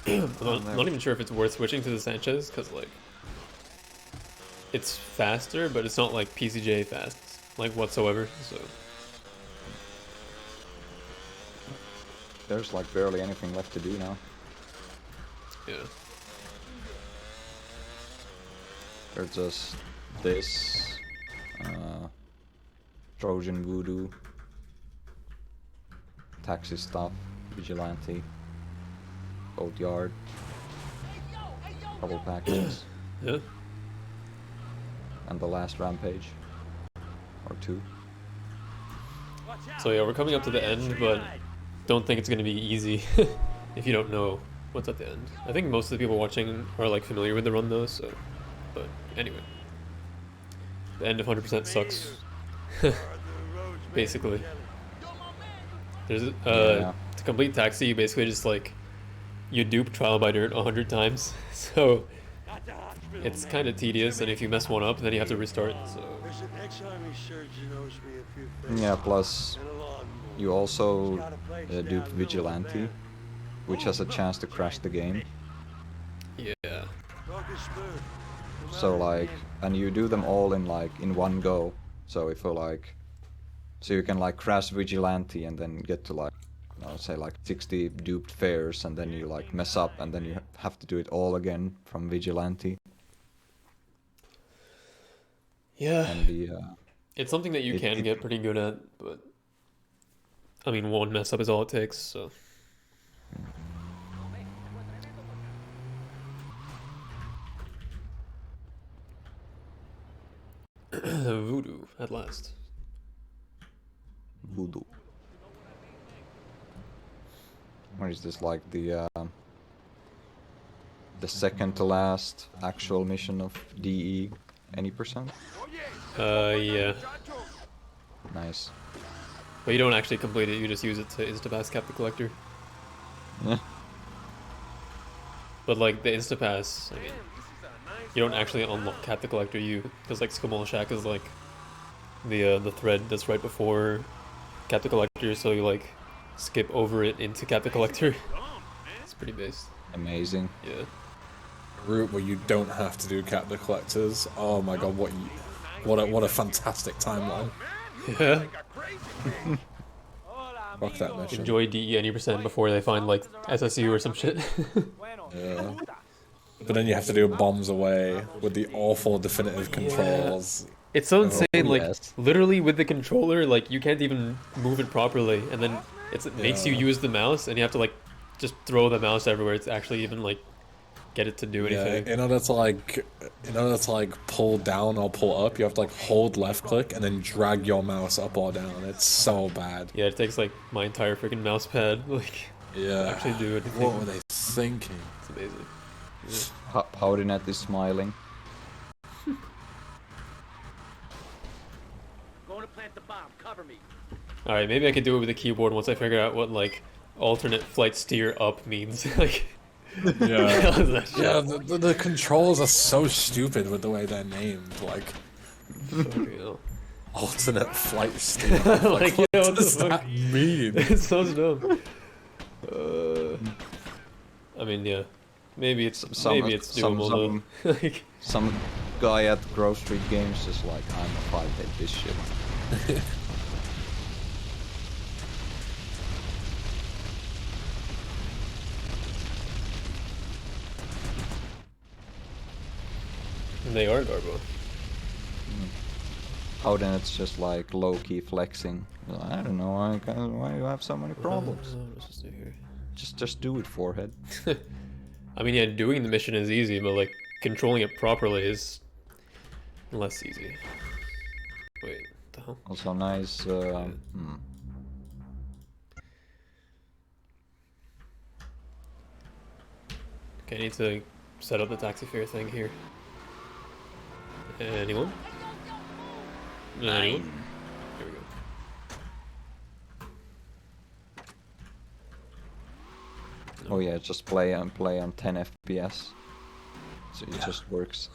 I'm not even sure if it's worth switching to the Sanchez because like it's faster, but it's not like PCJ fast like whatsoever. So There's like barely anything left to do now. yeah. There's just this, Trojan Voodoo, taxi stuff, vigilante, boatyard, couple packages, Yeah. and the last rampage, or two. So yeah, we're coming up to the end, but don't think it's gonna be easy if you don't know what's at the end. I think most of the people watching are like familiar with the run though, so but anyway. The end of 100% sucks. Basically. There's Yeah. to complete Taxi you basically just like you dupe Trial by Dirt 100 times. So it's kind of tedious, and if you mess one up then you have to restart, so There's an ex-army surgeon knows me a few things. Yeah, plus And a lawnmower. you also Got a place dupe down in the middle of vigilante, the which has a chance to crash the game. yeah. Talk is smooth. So like, and you do them all in like in one go. So if you like, so you can like crash vigilante and then get to like, say like 60 duped fares, and then you like mess up, and then you have to do it all again from vigilante. Yeah. And the It's something that you can get pretty good at, but I mean one mess up is all it takes, so Voodoo at last. voodoo. What is this, like the second to last actual mission of DE? Any percent? Yeah. Nice. But you don't actually complete it, you just use it to Insta-pass cap the collector. Yeah. But like the Insta-pass, I mean, you don't actually unlock cap the collector, because like Skull Shack is like the thread that's right before cap the collector, so you like skip over it into cap the collector. It's pretty based. Amazing. Yeah. Route where you don't have to do cap the collectors. Oh my god, what a fantastic timeline. Yeah. Fuck that mission. Enjoy DE any percent before they find like SSU or some shit. Yeah. But then you have to do bombs away with the awful definitive controls. It's so insane, like yes. literally with the controller, like you can't even move it properly, and then it makes you use the mouse, and you have to like just throw the mouse everywhere. It's actually even like get it to do anything. In order to like pull down or pull up, you have to like hold left click and then drag your mouse up or down. It's so bad. Yeah, it takes like my entire freaking mouse pad, like to actually do anything. What were they thinking? It's amazing. Yeah. Powdernet is smiling. Going to plant the bomb. Cover me. All right, maybe I could do it with the keyboard once I figure out what like alternate flight steer up means. Like. Yeah, the controls are so stupid with the way they're named. Like, alternate flight state. Like, what what does the fuck? that mean? It's so dumb. I mean, yeah, maybe it's doable though. Like, some guy at Grove Street Games is like, I'm a 5-hit this shit. They are Garbo. Oh, then it's just like low-key flexing. I don't know why you have so many problems. Just do it, forehead. I mean, yeah, doing the mission is easy, but like controlling it properly is less easy. Wait, what the hell? Also nice. Okay, I need to set up the taxi fare thing here. Anyone? Anyone? Here we go. Oh yeah, just play on 10 FPS. So it just works.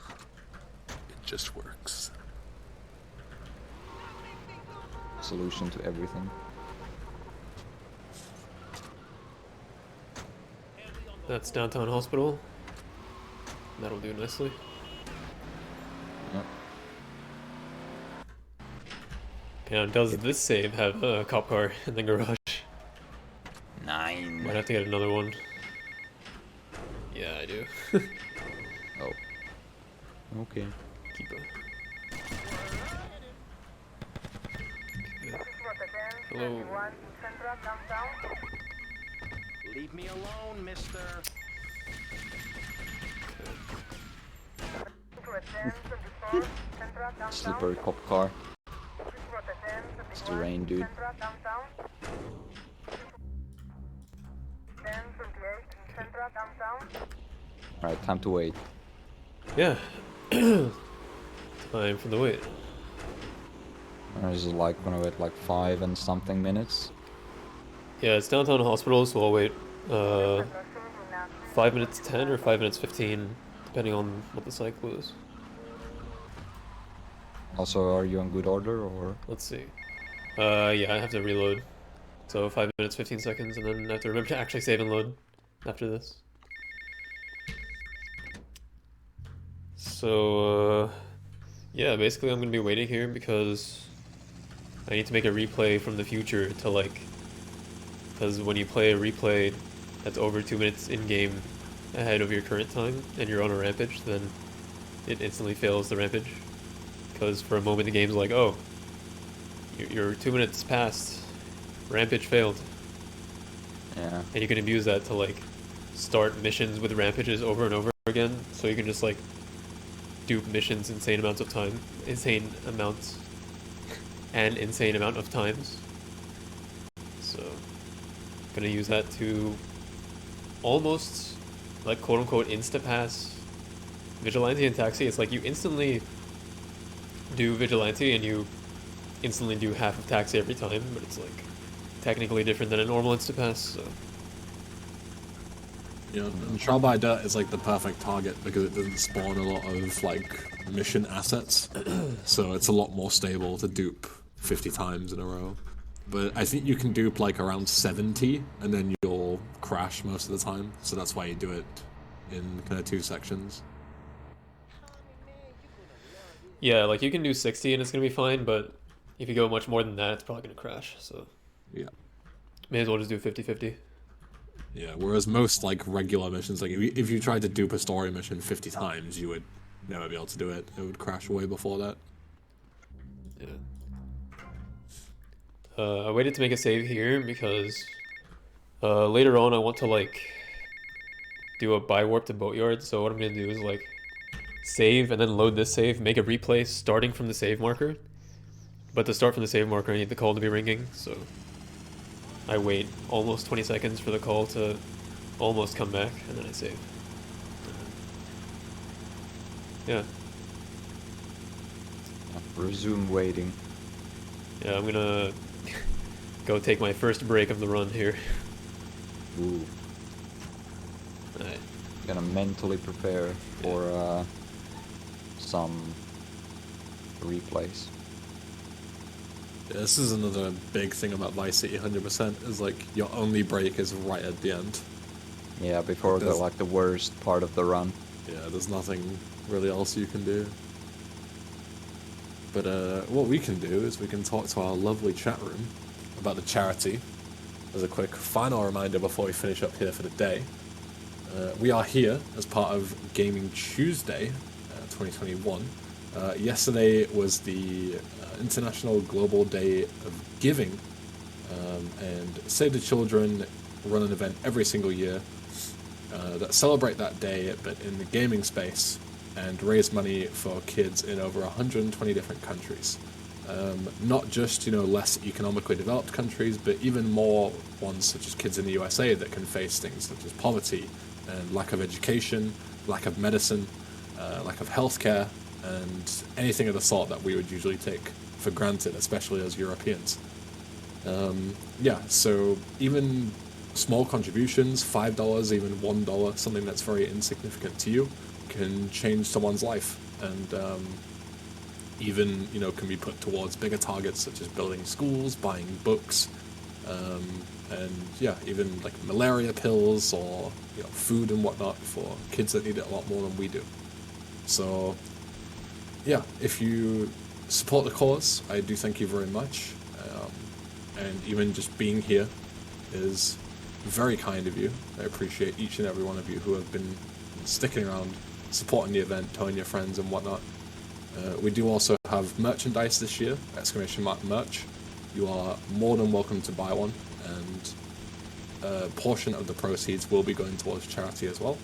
It just works. Solution to everything. That's downtown hospital. That'll do nicely. Yep. Okay, now does this save have a cop car in the garage? 9. Might have to get another one. Yeah, I do. Oh. Okay. Keep it. Hello. Leave me alone, mister. Slippery cop car. It's the rain, dude. Alright, time to wait. Yeah. Time for the wait. Is it like gonna wait like 5 and something minutes? Yeah, it's downtown hospital, so I'll wait 5 minutes 10 or 5 minutes 15, depending on what the cycle is. Also, are you on good order or? Let's see. Yeah, I have to reload. So 5 minutes 15 seconds, and then I have to remember to actually save and load after this. So, yeah, basically I'm gonna be waiting here because I need to make a replay from the future to like, because when you play a replay that's over 2 minutes in-game ahead of your current time and you're on a rampage, then it instantly fails the rampage. Because for a moment the game's like, oh, you're 2 minutes past, rampage failed. Yeah. And you can abuse that to like start missions with rampages over and over again, so you can just like do missions insane amounts of time, insane amount of times. So, gonna use that to almost like quote unquote Insta-pass Vigilante and Taxi. It's like you instantly do Vigilante and you instantly do half of Taxi every time, but it's like technically different than a normal Insta-pass, so. Yeah, and Trial by Dirt is like the perfect target because it doesn't spawn a lot of like mission assets, so it's a lot more stable to dupe 50 times in a row. But I think you can dupe like around 70 and then you'll crash most of the time, so that's why you do it in kind of 2 sections. Yeah, like you can do 60 and it's gonna be fine, but if you go much more than that, it's probably gonna crash, so. Yeah. May as well just do 50-50. Yeah, whereas most like regular missions, like if you tried to dupe a story mission 50 times, you would never be able to do it. It would crash way before that. Yeah. I waited to make a save here because later on I want to like do a buy warp to Boatyard, so what I'm gonna do is like save and then load this save, make a replay starting from the save marker. But to start from the save marker I need the call to be ringing, so I wait almost 20 seconds for the call to almost come back, and then I save. Yeah. Resume waiting. Yeah, I'm gonna go take my first break of the run here. Ooh. Alright. Gonna mentally prepare for some replays. This is another big thing about Vice City 100%, is like your only break is right at the end. Yeah, before the worst part of the run. Yeah, there's nothing really else you can do. But what we can do is we can talk to our lovely chat room about the charity. As a quick final reminder before we finish up here for the day. We are here as part of Gaming Tuesday 2021. Yesterday was the International Global Day of Giving, and Save the Children run an event every single year that celebrate that day, but in the gaming space, and raise money for kids in over 120 different countries. Not just, less economically developed countries, but even more ones such as kids in the USA that can face things such as poverty and lack of education, lack of medicine, lack of healthcare, and anything of the sort that we would usually take for granted, especially as Europeans. Yeah, so even small contributions, $5, even $1, something that's very insignificant to you, can change someone's life, and even, can be put towards bigger targets such as building schools, buying books, and yeah, even like malaria pills or food and whatnot for kids that need it a lot more than we do. So yeah, if you support the cause, I do thank you very much, and even just being here is very kind of you. I appreciate each and every one of you who have been sticking around, supporting the event, telling your friends and whatnot. We do also have merchandise this year, !merch. You are more than welcome to buy one, and a portion of the proceeds will be going towards charity as well.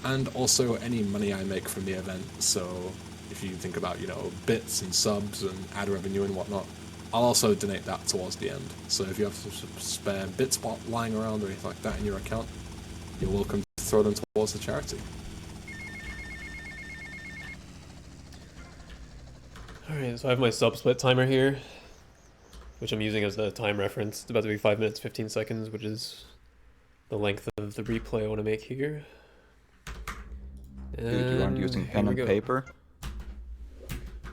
And also any money I make from the event, so if you think about, bits and subs and ad revenue and whatnot, I'll also donate that towards the end. So if you have some spare bit spot lying around or anything like that in your account, you're welcome to throw them towards the charity. Alright, so I have my sub-split timer here, which I'm using as the time reference. It's about to be 5 minutes, 15 seconds, which is the length of the replay I want to make here. Dude, you aren't using pen and paper?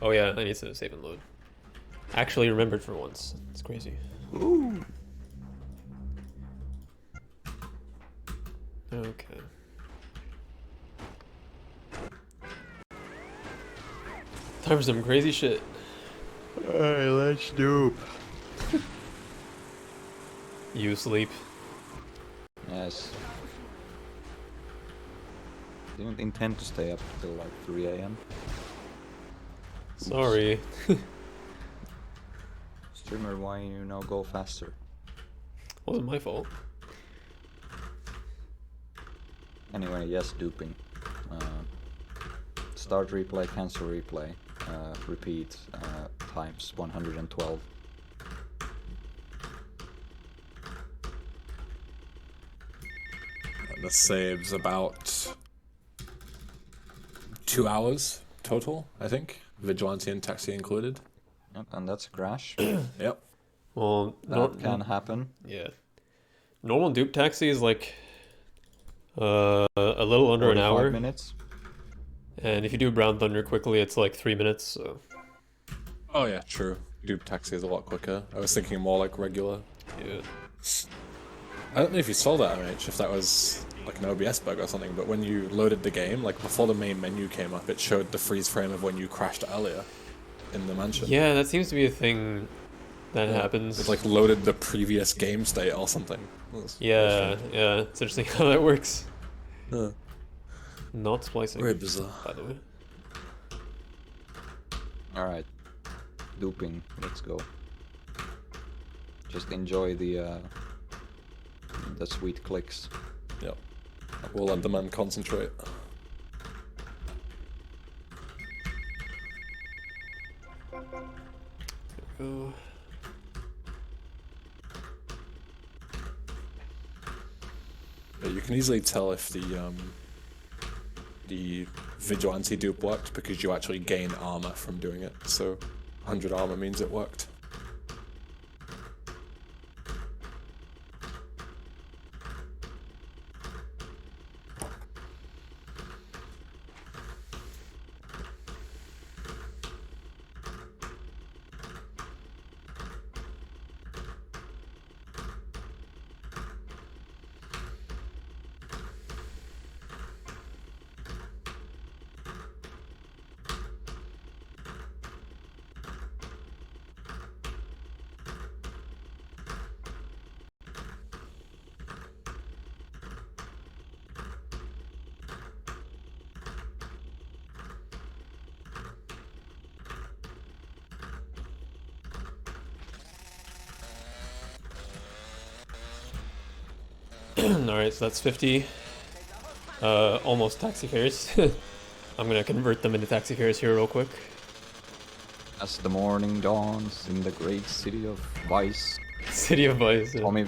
Oh yeah, I need to save and load. Actually remembered for once. It's crazy. Ooh. Okay. Time for some crazy shit. Alright, let's do. You sleep. Yes. Didn't intend to stay up till like 3 AM. Sorry. Streamer, why you now go faster? Wasn't my fault. Anyway, yes, duping. Start replay, cancel replay, repeat times 112. the save's about 2 hours total, I think. Vigilante and taxi included. Yep, and that's a crash. Yep. Well, That can happen. Yeah. Normal dupe taxi is like a little under an 45 hour. minutes. And if you do Brown Thunder quickly, it's like 3 minutes. So. Oh yeah, true. Dupe taxi is a lot quicker. I was thinking more like regular. Yeah. I don't know if you saw that, MH, if that was like an OBS bug or something, but when you loaded the game, like before the main menu came up, it showed the freeze frame of when you crashed earlier in the mansion. Yeah, that seems to be a thing that happens. It like loaded the previous game state or something. Yeah, yeah, it's interesting how that works. Yeah. Not splicing. Very bizarre. By the way. Alright. Duping, let's go. Just enjoy the sweet clicks. Yep. We'll let the man concentrate. Go. Yeah, you can easily tell if the vigilante dupe worked because you actually gain armor from doing it. So 100 armor means it worked. Alright, so that's 50. Almost taxi fares. I'm gonna convert them into taxi fares here real quick. As the morning dawns in the great city of Vice. City of Vice. Yeah.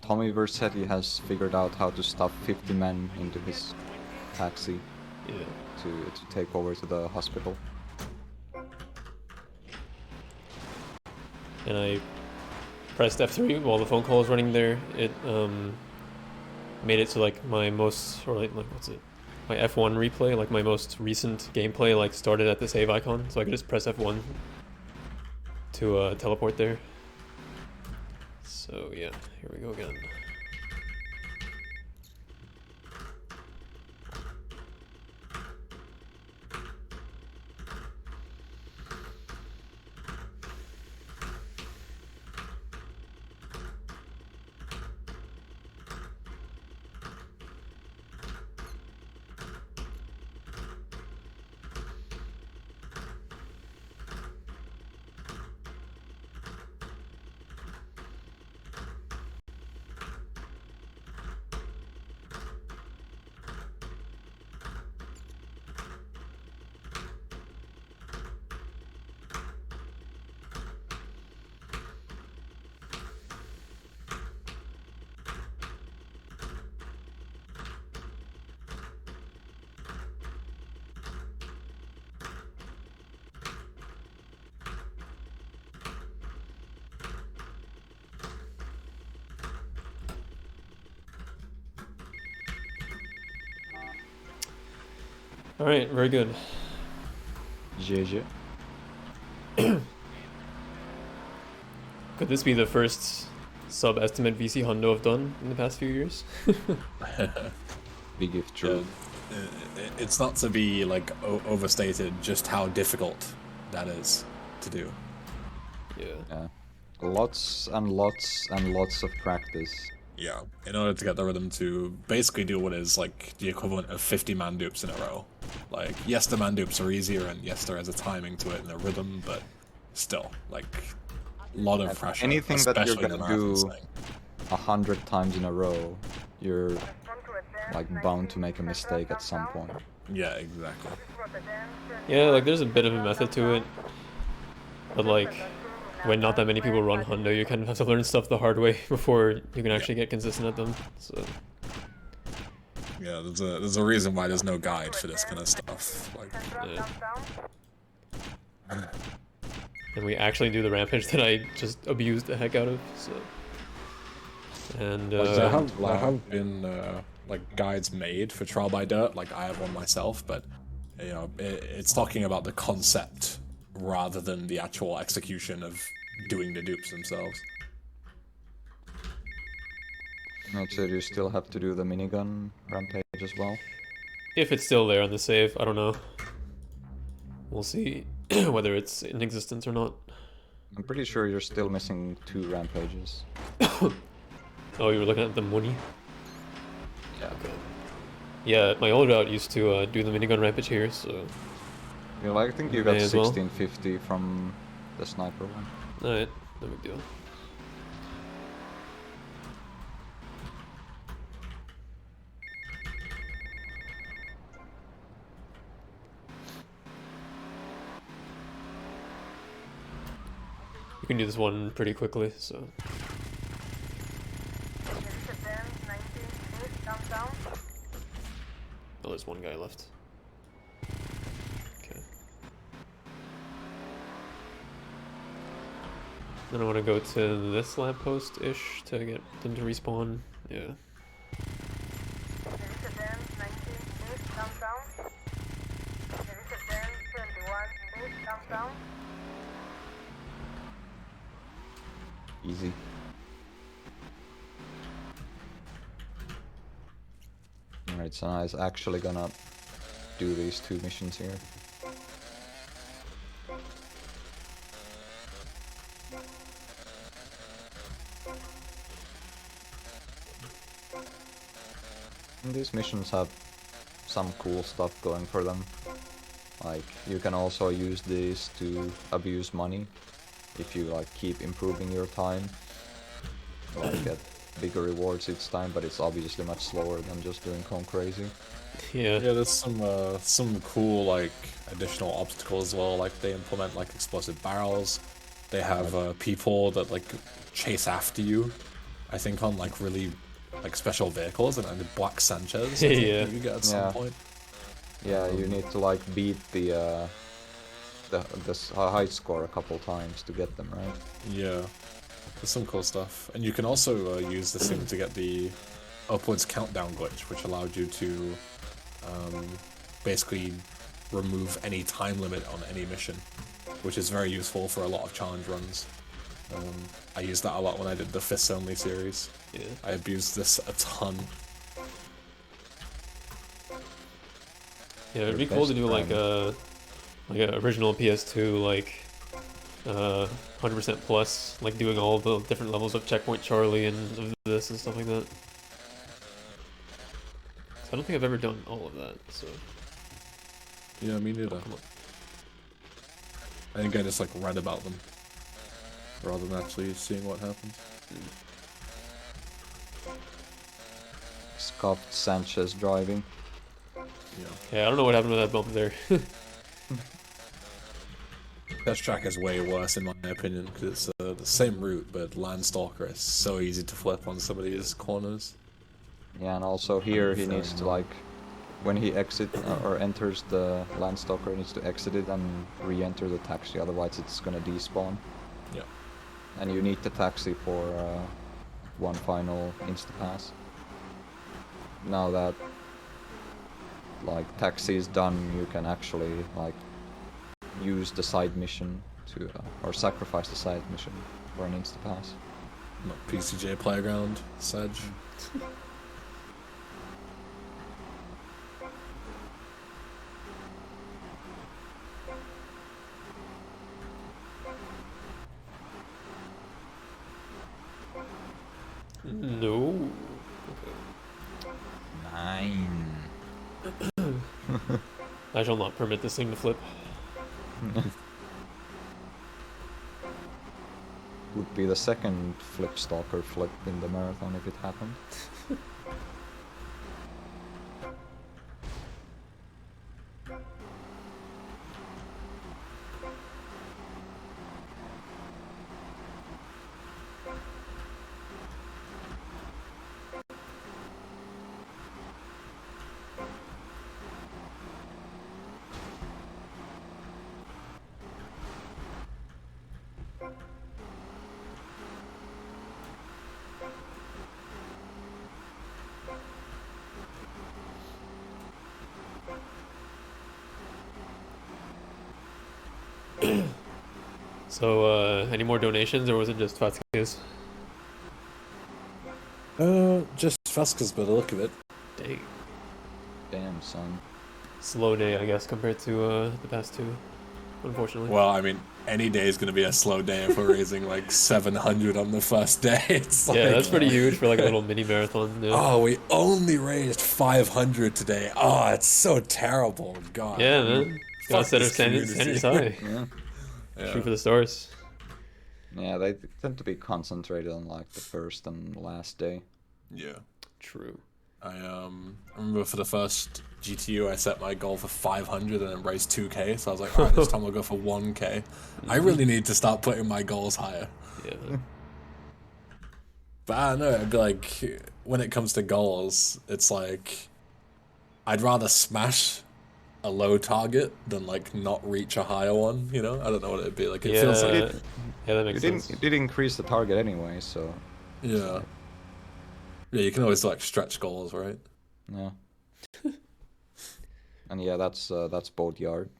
Tommy Vercetti has figured out how to stuff 50 men into his taxi to take over to the hospital. And I pressed F3 while the phone call was running there. It made it so like my most, or like what's it? My F1 replay, like my most recent gameplay, like started at the save icon, so I could just press F1 to teleport there. So yeah, here we go again. Alright, very good. GG. Could this be the first sub-estimate VC hundo I've done in the past few years? Big if true. It's not to be like overstated just how difficult that is to do. Yeah. Lots and lots and lots of practice. Yeah, in order to get the rhythm to basically do what is like the equivalent of 50 man dupes in a row. Like, yes, the man dupes are easier, and yes, there is a timing to it and a rhythm, but still, like, a lot of pressure. Anything that you're especially the gonna do marathon thing. 100 times in a row, you're like bound to make a mistake at some point. Yeah, exactly. Yeah, like there's a bit of a method to it, but like when not that many people run hundo, you kind of have to learn stuff the hard way before you can actually get consistent at them. So Yeah, there's a reason why there's no guide for this kind of stuff. Like, And we actually do the rampage that I just abused the heck out of. So. And there have been like guides made for Trial by Dirt. Like I have one myself, but you know, it's talking about the concept rather than the actual execution of doing the dupes themselves. So you still have to do the minigun rampage as well? if it's still there on the save, I don't know. We'll see whether it's in existence or not. I'm pretty sure you're still missing 2 rampages. Oh, you were looking at the money? Yeah. Okay. Yeah, my old route used to do the minigun rampage here, so... You know, I think you got May as well. 1650 from the sniper one. Alright, no big deal. You can do this one pretty quickly, so... Oh, there's one guy left. Okay. Then I want to go to this lamppost-ish to get them to respawn. Yeah. Easy. Alright, so now it's actually gonna do these 2 missions here. And these missions have some cool stuff going for them. Like, you can also use these to abuse money if you like keep improving your time. Like get bigger rewards each time, but it's obviously much slower than just doing Cone Crazy. Yeah. Yeah, there's some cool like additional obstacles as well. Like they implement like explosive barrels. They have people that like chase after you. I think on like really like special vehicles and the Black Sanchez. I think Yeah. you get at some point. Yeah, you need to like beat the high score a couple times to get them, right? Yeah, there's some cool stuff, and you can also use this thing to get the upwards countdown glitch, which allowed you to basically remove any time limit on any mission, which is very useful for a lot of challenge runs. I used that a lot when I did the Fists Only series. Yeah. I abused this a ton. Yeah, it'd be cool to do like a original PS2 like 100% plus, like doing all the different levels of Checkpoint Charlie and of this and stuff like that. So I don't think I've ever done all of that. So Yeah, me neither. come on. I think I just like read about them rather than actually seeing what happens. Scuffed Sanchez driving. Yeah. Yeah, I don't know what happened to that bump there. This track is way worse in my opinion because it's the same route, but Landstalker is so easy to flip on some of these corners. Yeah, and also here he needs to like, when he or enters the Landstalker, he needs to exit it and re-enter the taxi, otherwise it's gonna despawn. Yeah. And you need the taxi for one final Insta-pass. Now that like taxi is done, you can actually like use the side mission to or sacrifice the side mission for an Insta-pass. Not PCJ Playground, Sedge. No. Okay. 9. I shall not permit this thing to flip. Would be the second flip stalker flip in the marathon if it happened. So, any more donations, or was it just Fatsuke's? Just Feska's by the look of it. Dang. Damn, son. Slow day, I guess, compared to the past two, unfortunately. Well, I mean, any day is going to be a slow day if we're raising like 700 on the first day. It's yeah, like, that's pretty huge for like a little mini marathon. Yeah. Oh, we only raised 500 today. Oh, it's so terrible. God. Yeah, man. Gotta set our standards high. Yeah. Shoot for the stars. Yeah, they tend to be concentrated on like the first and last day. Yeah. True. I remember for the first GTU, I set my goal for 500 and then raised 2k. So I was like, alright, this time I'll go for 1k. I really need to start putting my goals higher. Yeah. But I don't know, it'd be like, when it comes to goals, it's like, I'd rather smash a low target than like not reach a higher one, you know? I don't know what it'd be like. It feels like... Yeah, that makes sense. You did increase the target anyway, so... Yeah. Yeah, you can always like stretch goals, right? Yeah. And yeah, that's boatyard.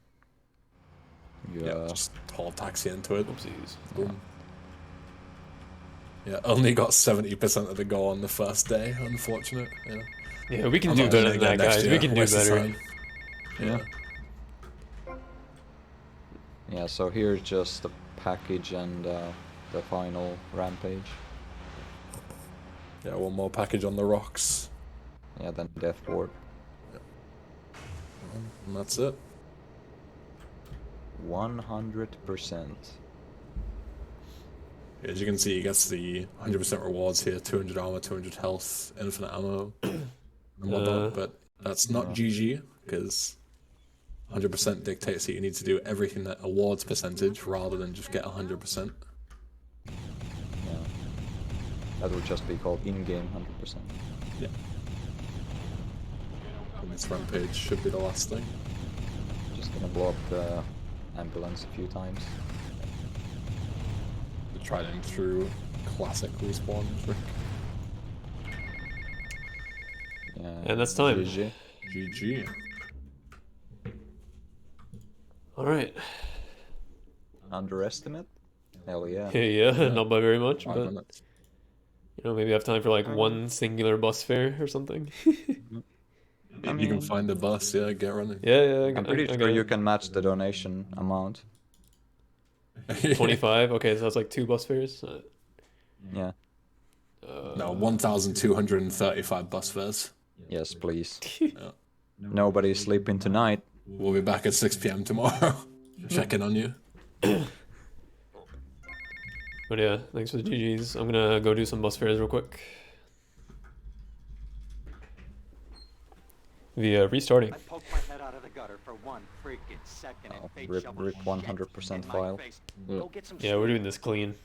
Yeah, just haul taxi into it. Oopsies. Boom. Yeah, only got 70% of the goal on the first day. Unfortunate. Yeah. Yeah, we can do better than that, guys. We can do better. Yeah. Yeah, so here's just the package and the final rampage. Yeah, one more package on the rocks. Yeah, then death ward. And that's it. 100%. As you can see, he gets the 100% rewards here, 200 armor, 200 health, infinite ammo, and whatnot, but that's not GG, because 100% dictates that you need to do everything that awards percentage, rather than just get 100%. Yeah. That would just be called in-game 100%. Yeah. And this rampage should be the last thing. Just gonna blow up the ambulance a few times. The tried and true classic respawn trick. Yeah. And that's time. GG. GG. Alright. Underestimate? Hell yeah. Yeah, not by very much, 5 but minutes. you know, maybe have time for like one singular bus fare or something. If you can find the bus, yeah, get running. Yeah, I'm pretty sure you can match the donation amount. 25. Okay, so that's like 2 bus fares. Yeah. No, 1,235 bus fares. Yes, please. Yeah. Nobody's sleeping tonight. We'll be back at 6 PM tomorrow. Checking on you. But yeah, thanks for the GGs. I'm gonna go do some bus fares real quick. Via restarting. I poked my head out of the gutter for 1 freaking second and fate Rip shoveled 100% shit in my file. face. Go get some Yeah, we're sleep. doing this clean.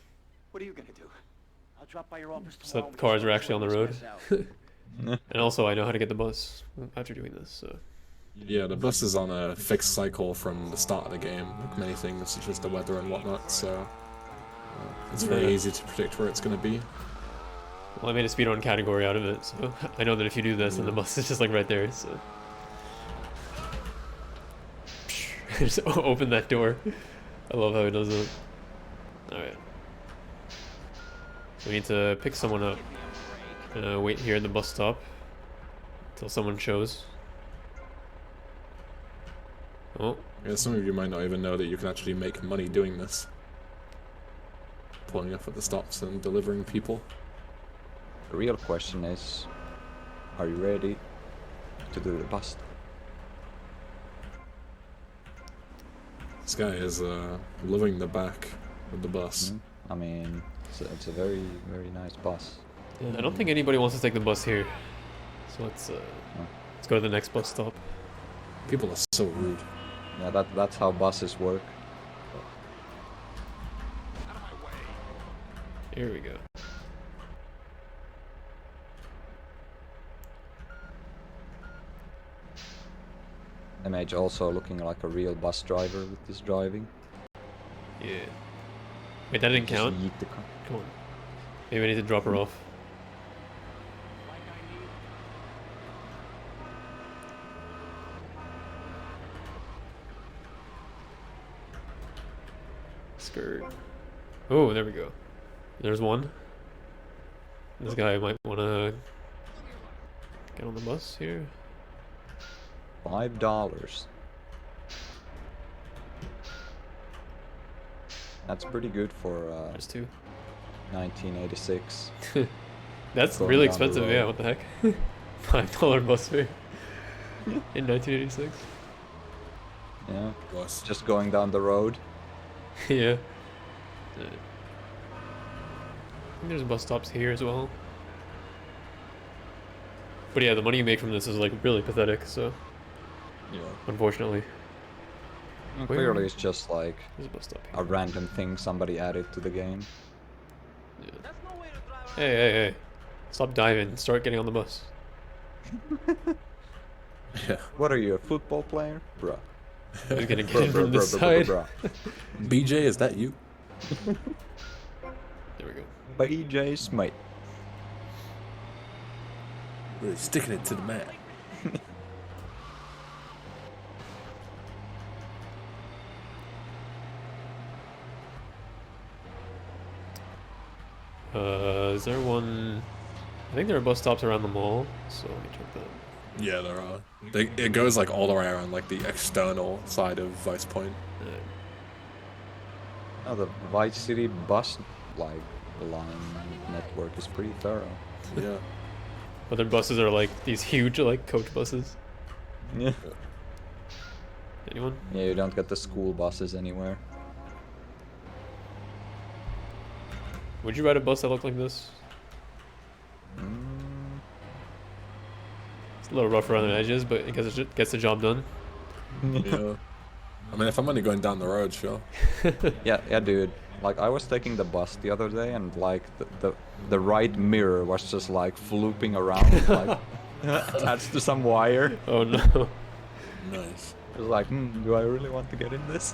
What are you gonna do? I'll drop by your office So tomorrow. the cars are actually on the road. road. And also I know how to get the bus after doing this, so. Yeah, the bus is on a fixed cycle from the start of the game, like many things, such as the weather and whatnot, so it's very easy to predict where it's going to be. Well, I made a speedrun category out of it, so I know that if you do this, then the bus is just like right there, so. Just open that door. I love how he does it. Alright. We need to pick someone up. Wait here at the bus stop until someone shows. Oh. Yeah, some of you might not even know that you can actually make money doing this. Pulling up at the stops and delivering people. The real question is, are you ready to do the bust? This guy is living the back of the bus. I mean, it's a very, very nice bus. Yeah, I don't think anybody wants to take the bus here. So let's go to the next bus stop. People are so rude. Yeah, that's how buses work. Here we go. MH also looking like a real bus driver with this driving. Yeah. Wait, that didn't Just count? yeet the car. Come on. Maybe I need to drop her off. Skirt. Oh, there we go. There's one. This guy might want to get on the bus here. $5. That's pretty good for There's two. 1986. That's Going really down the expensive, road. yeah, what the heck? $5 bus fare in 1986. Yeah, Was. just going down the road. Yeah. I think there's bus stops here as well. But yeah, the money you make from this is like really pathetic, so Yeah. unfortunately. And Where- clearly it's just like There's a bus stop a here. random thing somebody added to the game. Yeah. Hey, hey, hey. Stop diving. Start getting on the bus. Yeah. What are you, a football player? Bruh. Who's gonna get in from this side? BJ, is that you? There we go. BJ's mate. Really sticking it to the man. Is there one? I think there are bus stops around the mall, so let me check that. Yeah, there are. It goes like all the way around, like the external side of Vice Point. Oh, the Vice City bus line network is pretty thorough. Yeah. But their buses are like these huge like coach buses. Yeah. Anyone? Yeah, you don't get the school buses anywhere. Would you ride a bus that looked like this? It's a little rough around the edges, but it gets the job done. Yeah. I mean, if I'm only going down the road, sure. Yeah, dude. Like, I was taking the bus the other day, and like the right mirror was just like flooping around, like attached to some wire. Oh no. Nice. It was like, do I really want to get in this?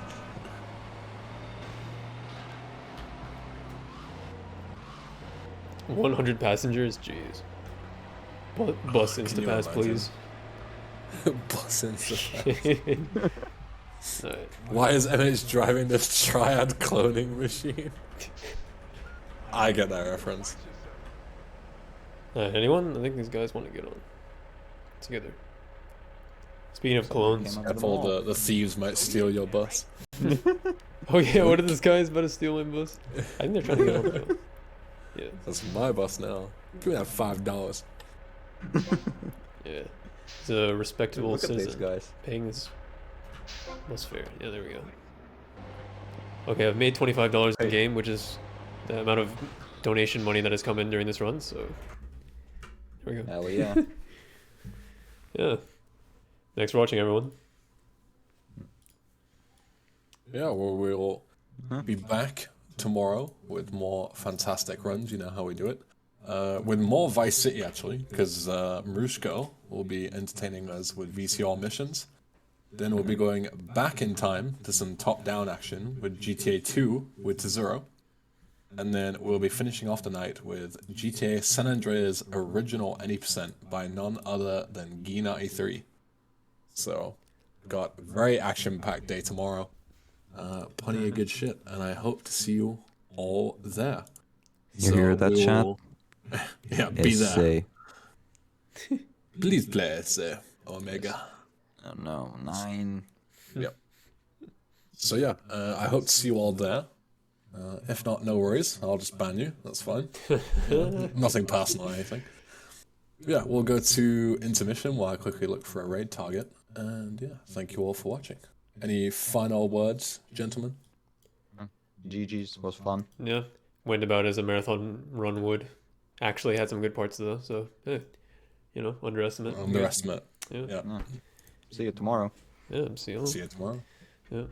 $100 passengers, jeez. Bus Insta-pass, please. Bus Insta-pass. Alright. Why is MH driving this triad cloning machine? I get that reference. Anyone? I think these guys want to get on together. Speaking of clones. Careful, the thieves might steal your bus. Oh yeah, what are these guys about to steal my bus? I think they're trying to get on though. Yeah. That's my bus now. Give me that $5. Yeah. He's a respectable Look at these citizen. guys. Paying his bus fare. Yeah, there we go. Okay, I've made $25 in the game, which is the amount of donation money that has come in during this run, so there we go. Hell yeah. Yeah. Thanks for watching, everyone. Yeah, well, we'll be back tomorrow with more fantastic runs. You know how we do it. With more Vice City, actually, because Marushko will be entertaining us with VCR missions. Then we'll be going back in time to some top-down action with GTA 2 with Zero. And then we'll be finishing off the night with GTA San Andreas original Any Percent by none other than G93. So, got a very action-packed day tomorrow. Plenty of good shit, and I hope to see you all there. You hear that, chat? Yeah, be there. Essay. Please play Essay, Omega. Oh no, 9. Yep. So yeah, I hope to see you all there. If not, no worries. I'll just ban you. That's fine. Nothing personal or anything. Yeah, we'll go to intermission while I quickly look for a raid target. And yeah, thank you all for watching. Any final words, gentlemen? GG's was fun. Yeah. Went about as a marathon run would. Actually had some good parts though, so you know, underestimate. Underestimate. Yeah. Yeah. See you tomorrow. Yeah, see you. See you tomorrow. Yeah.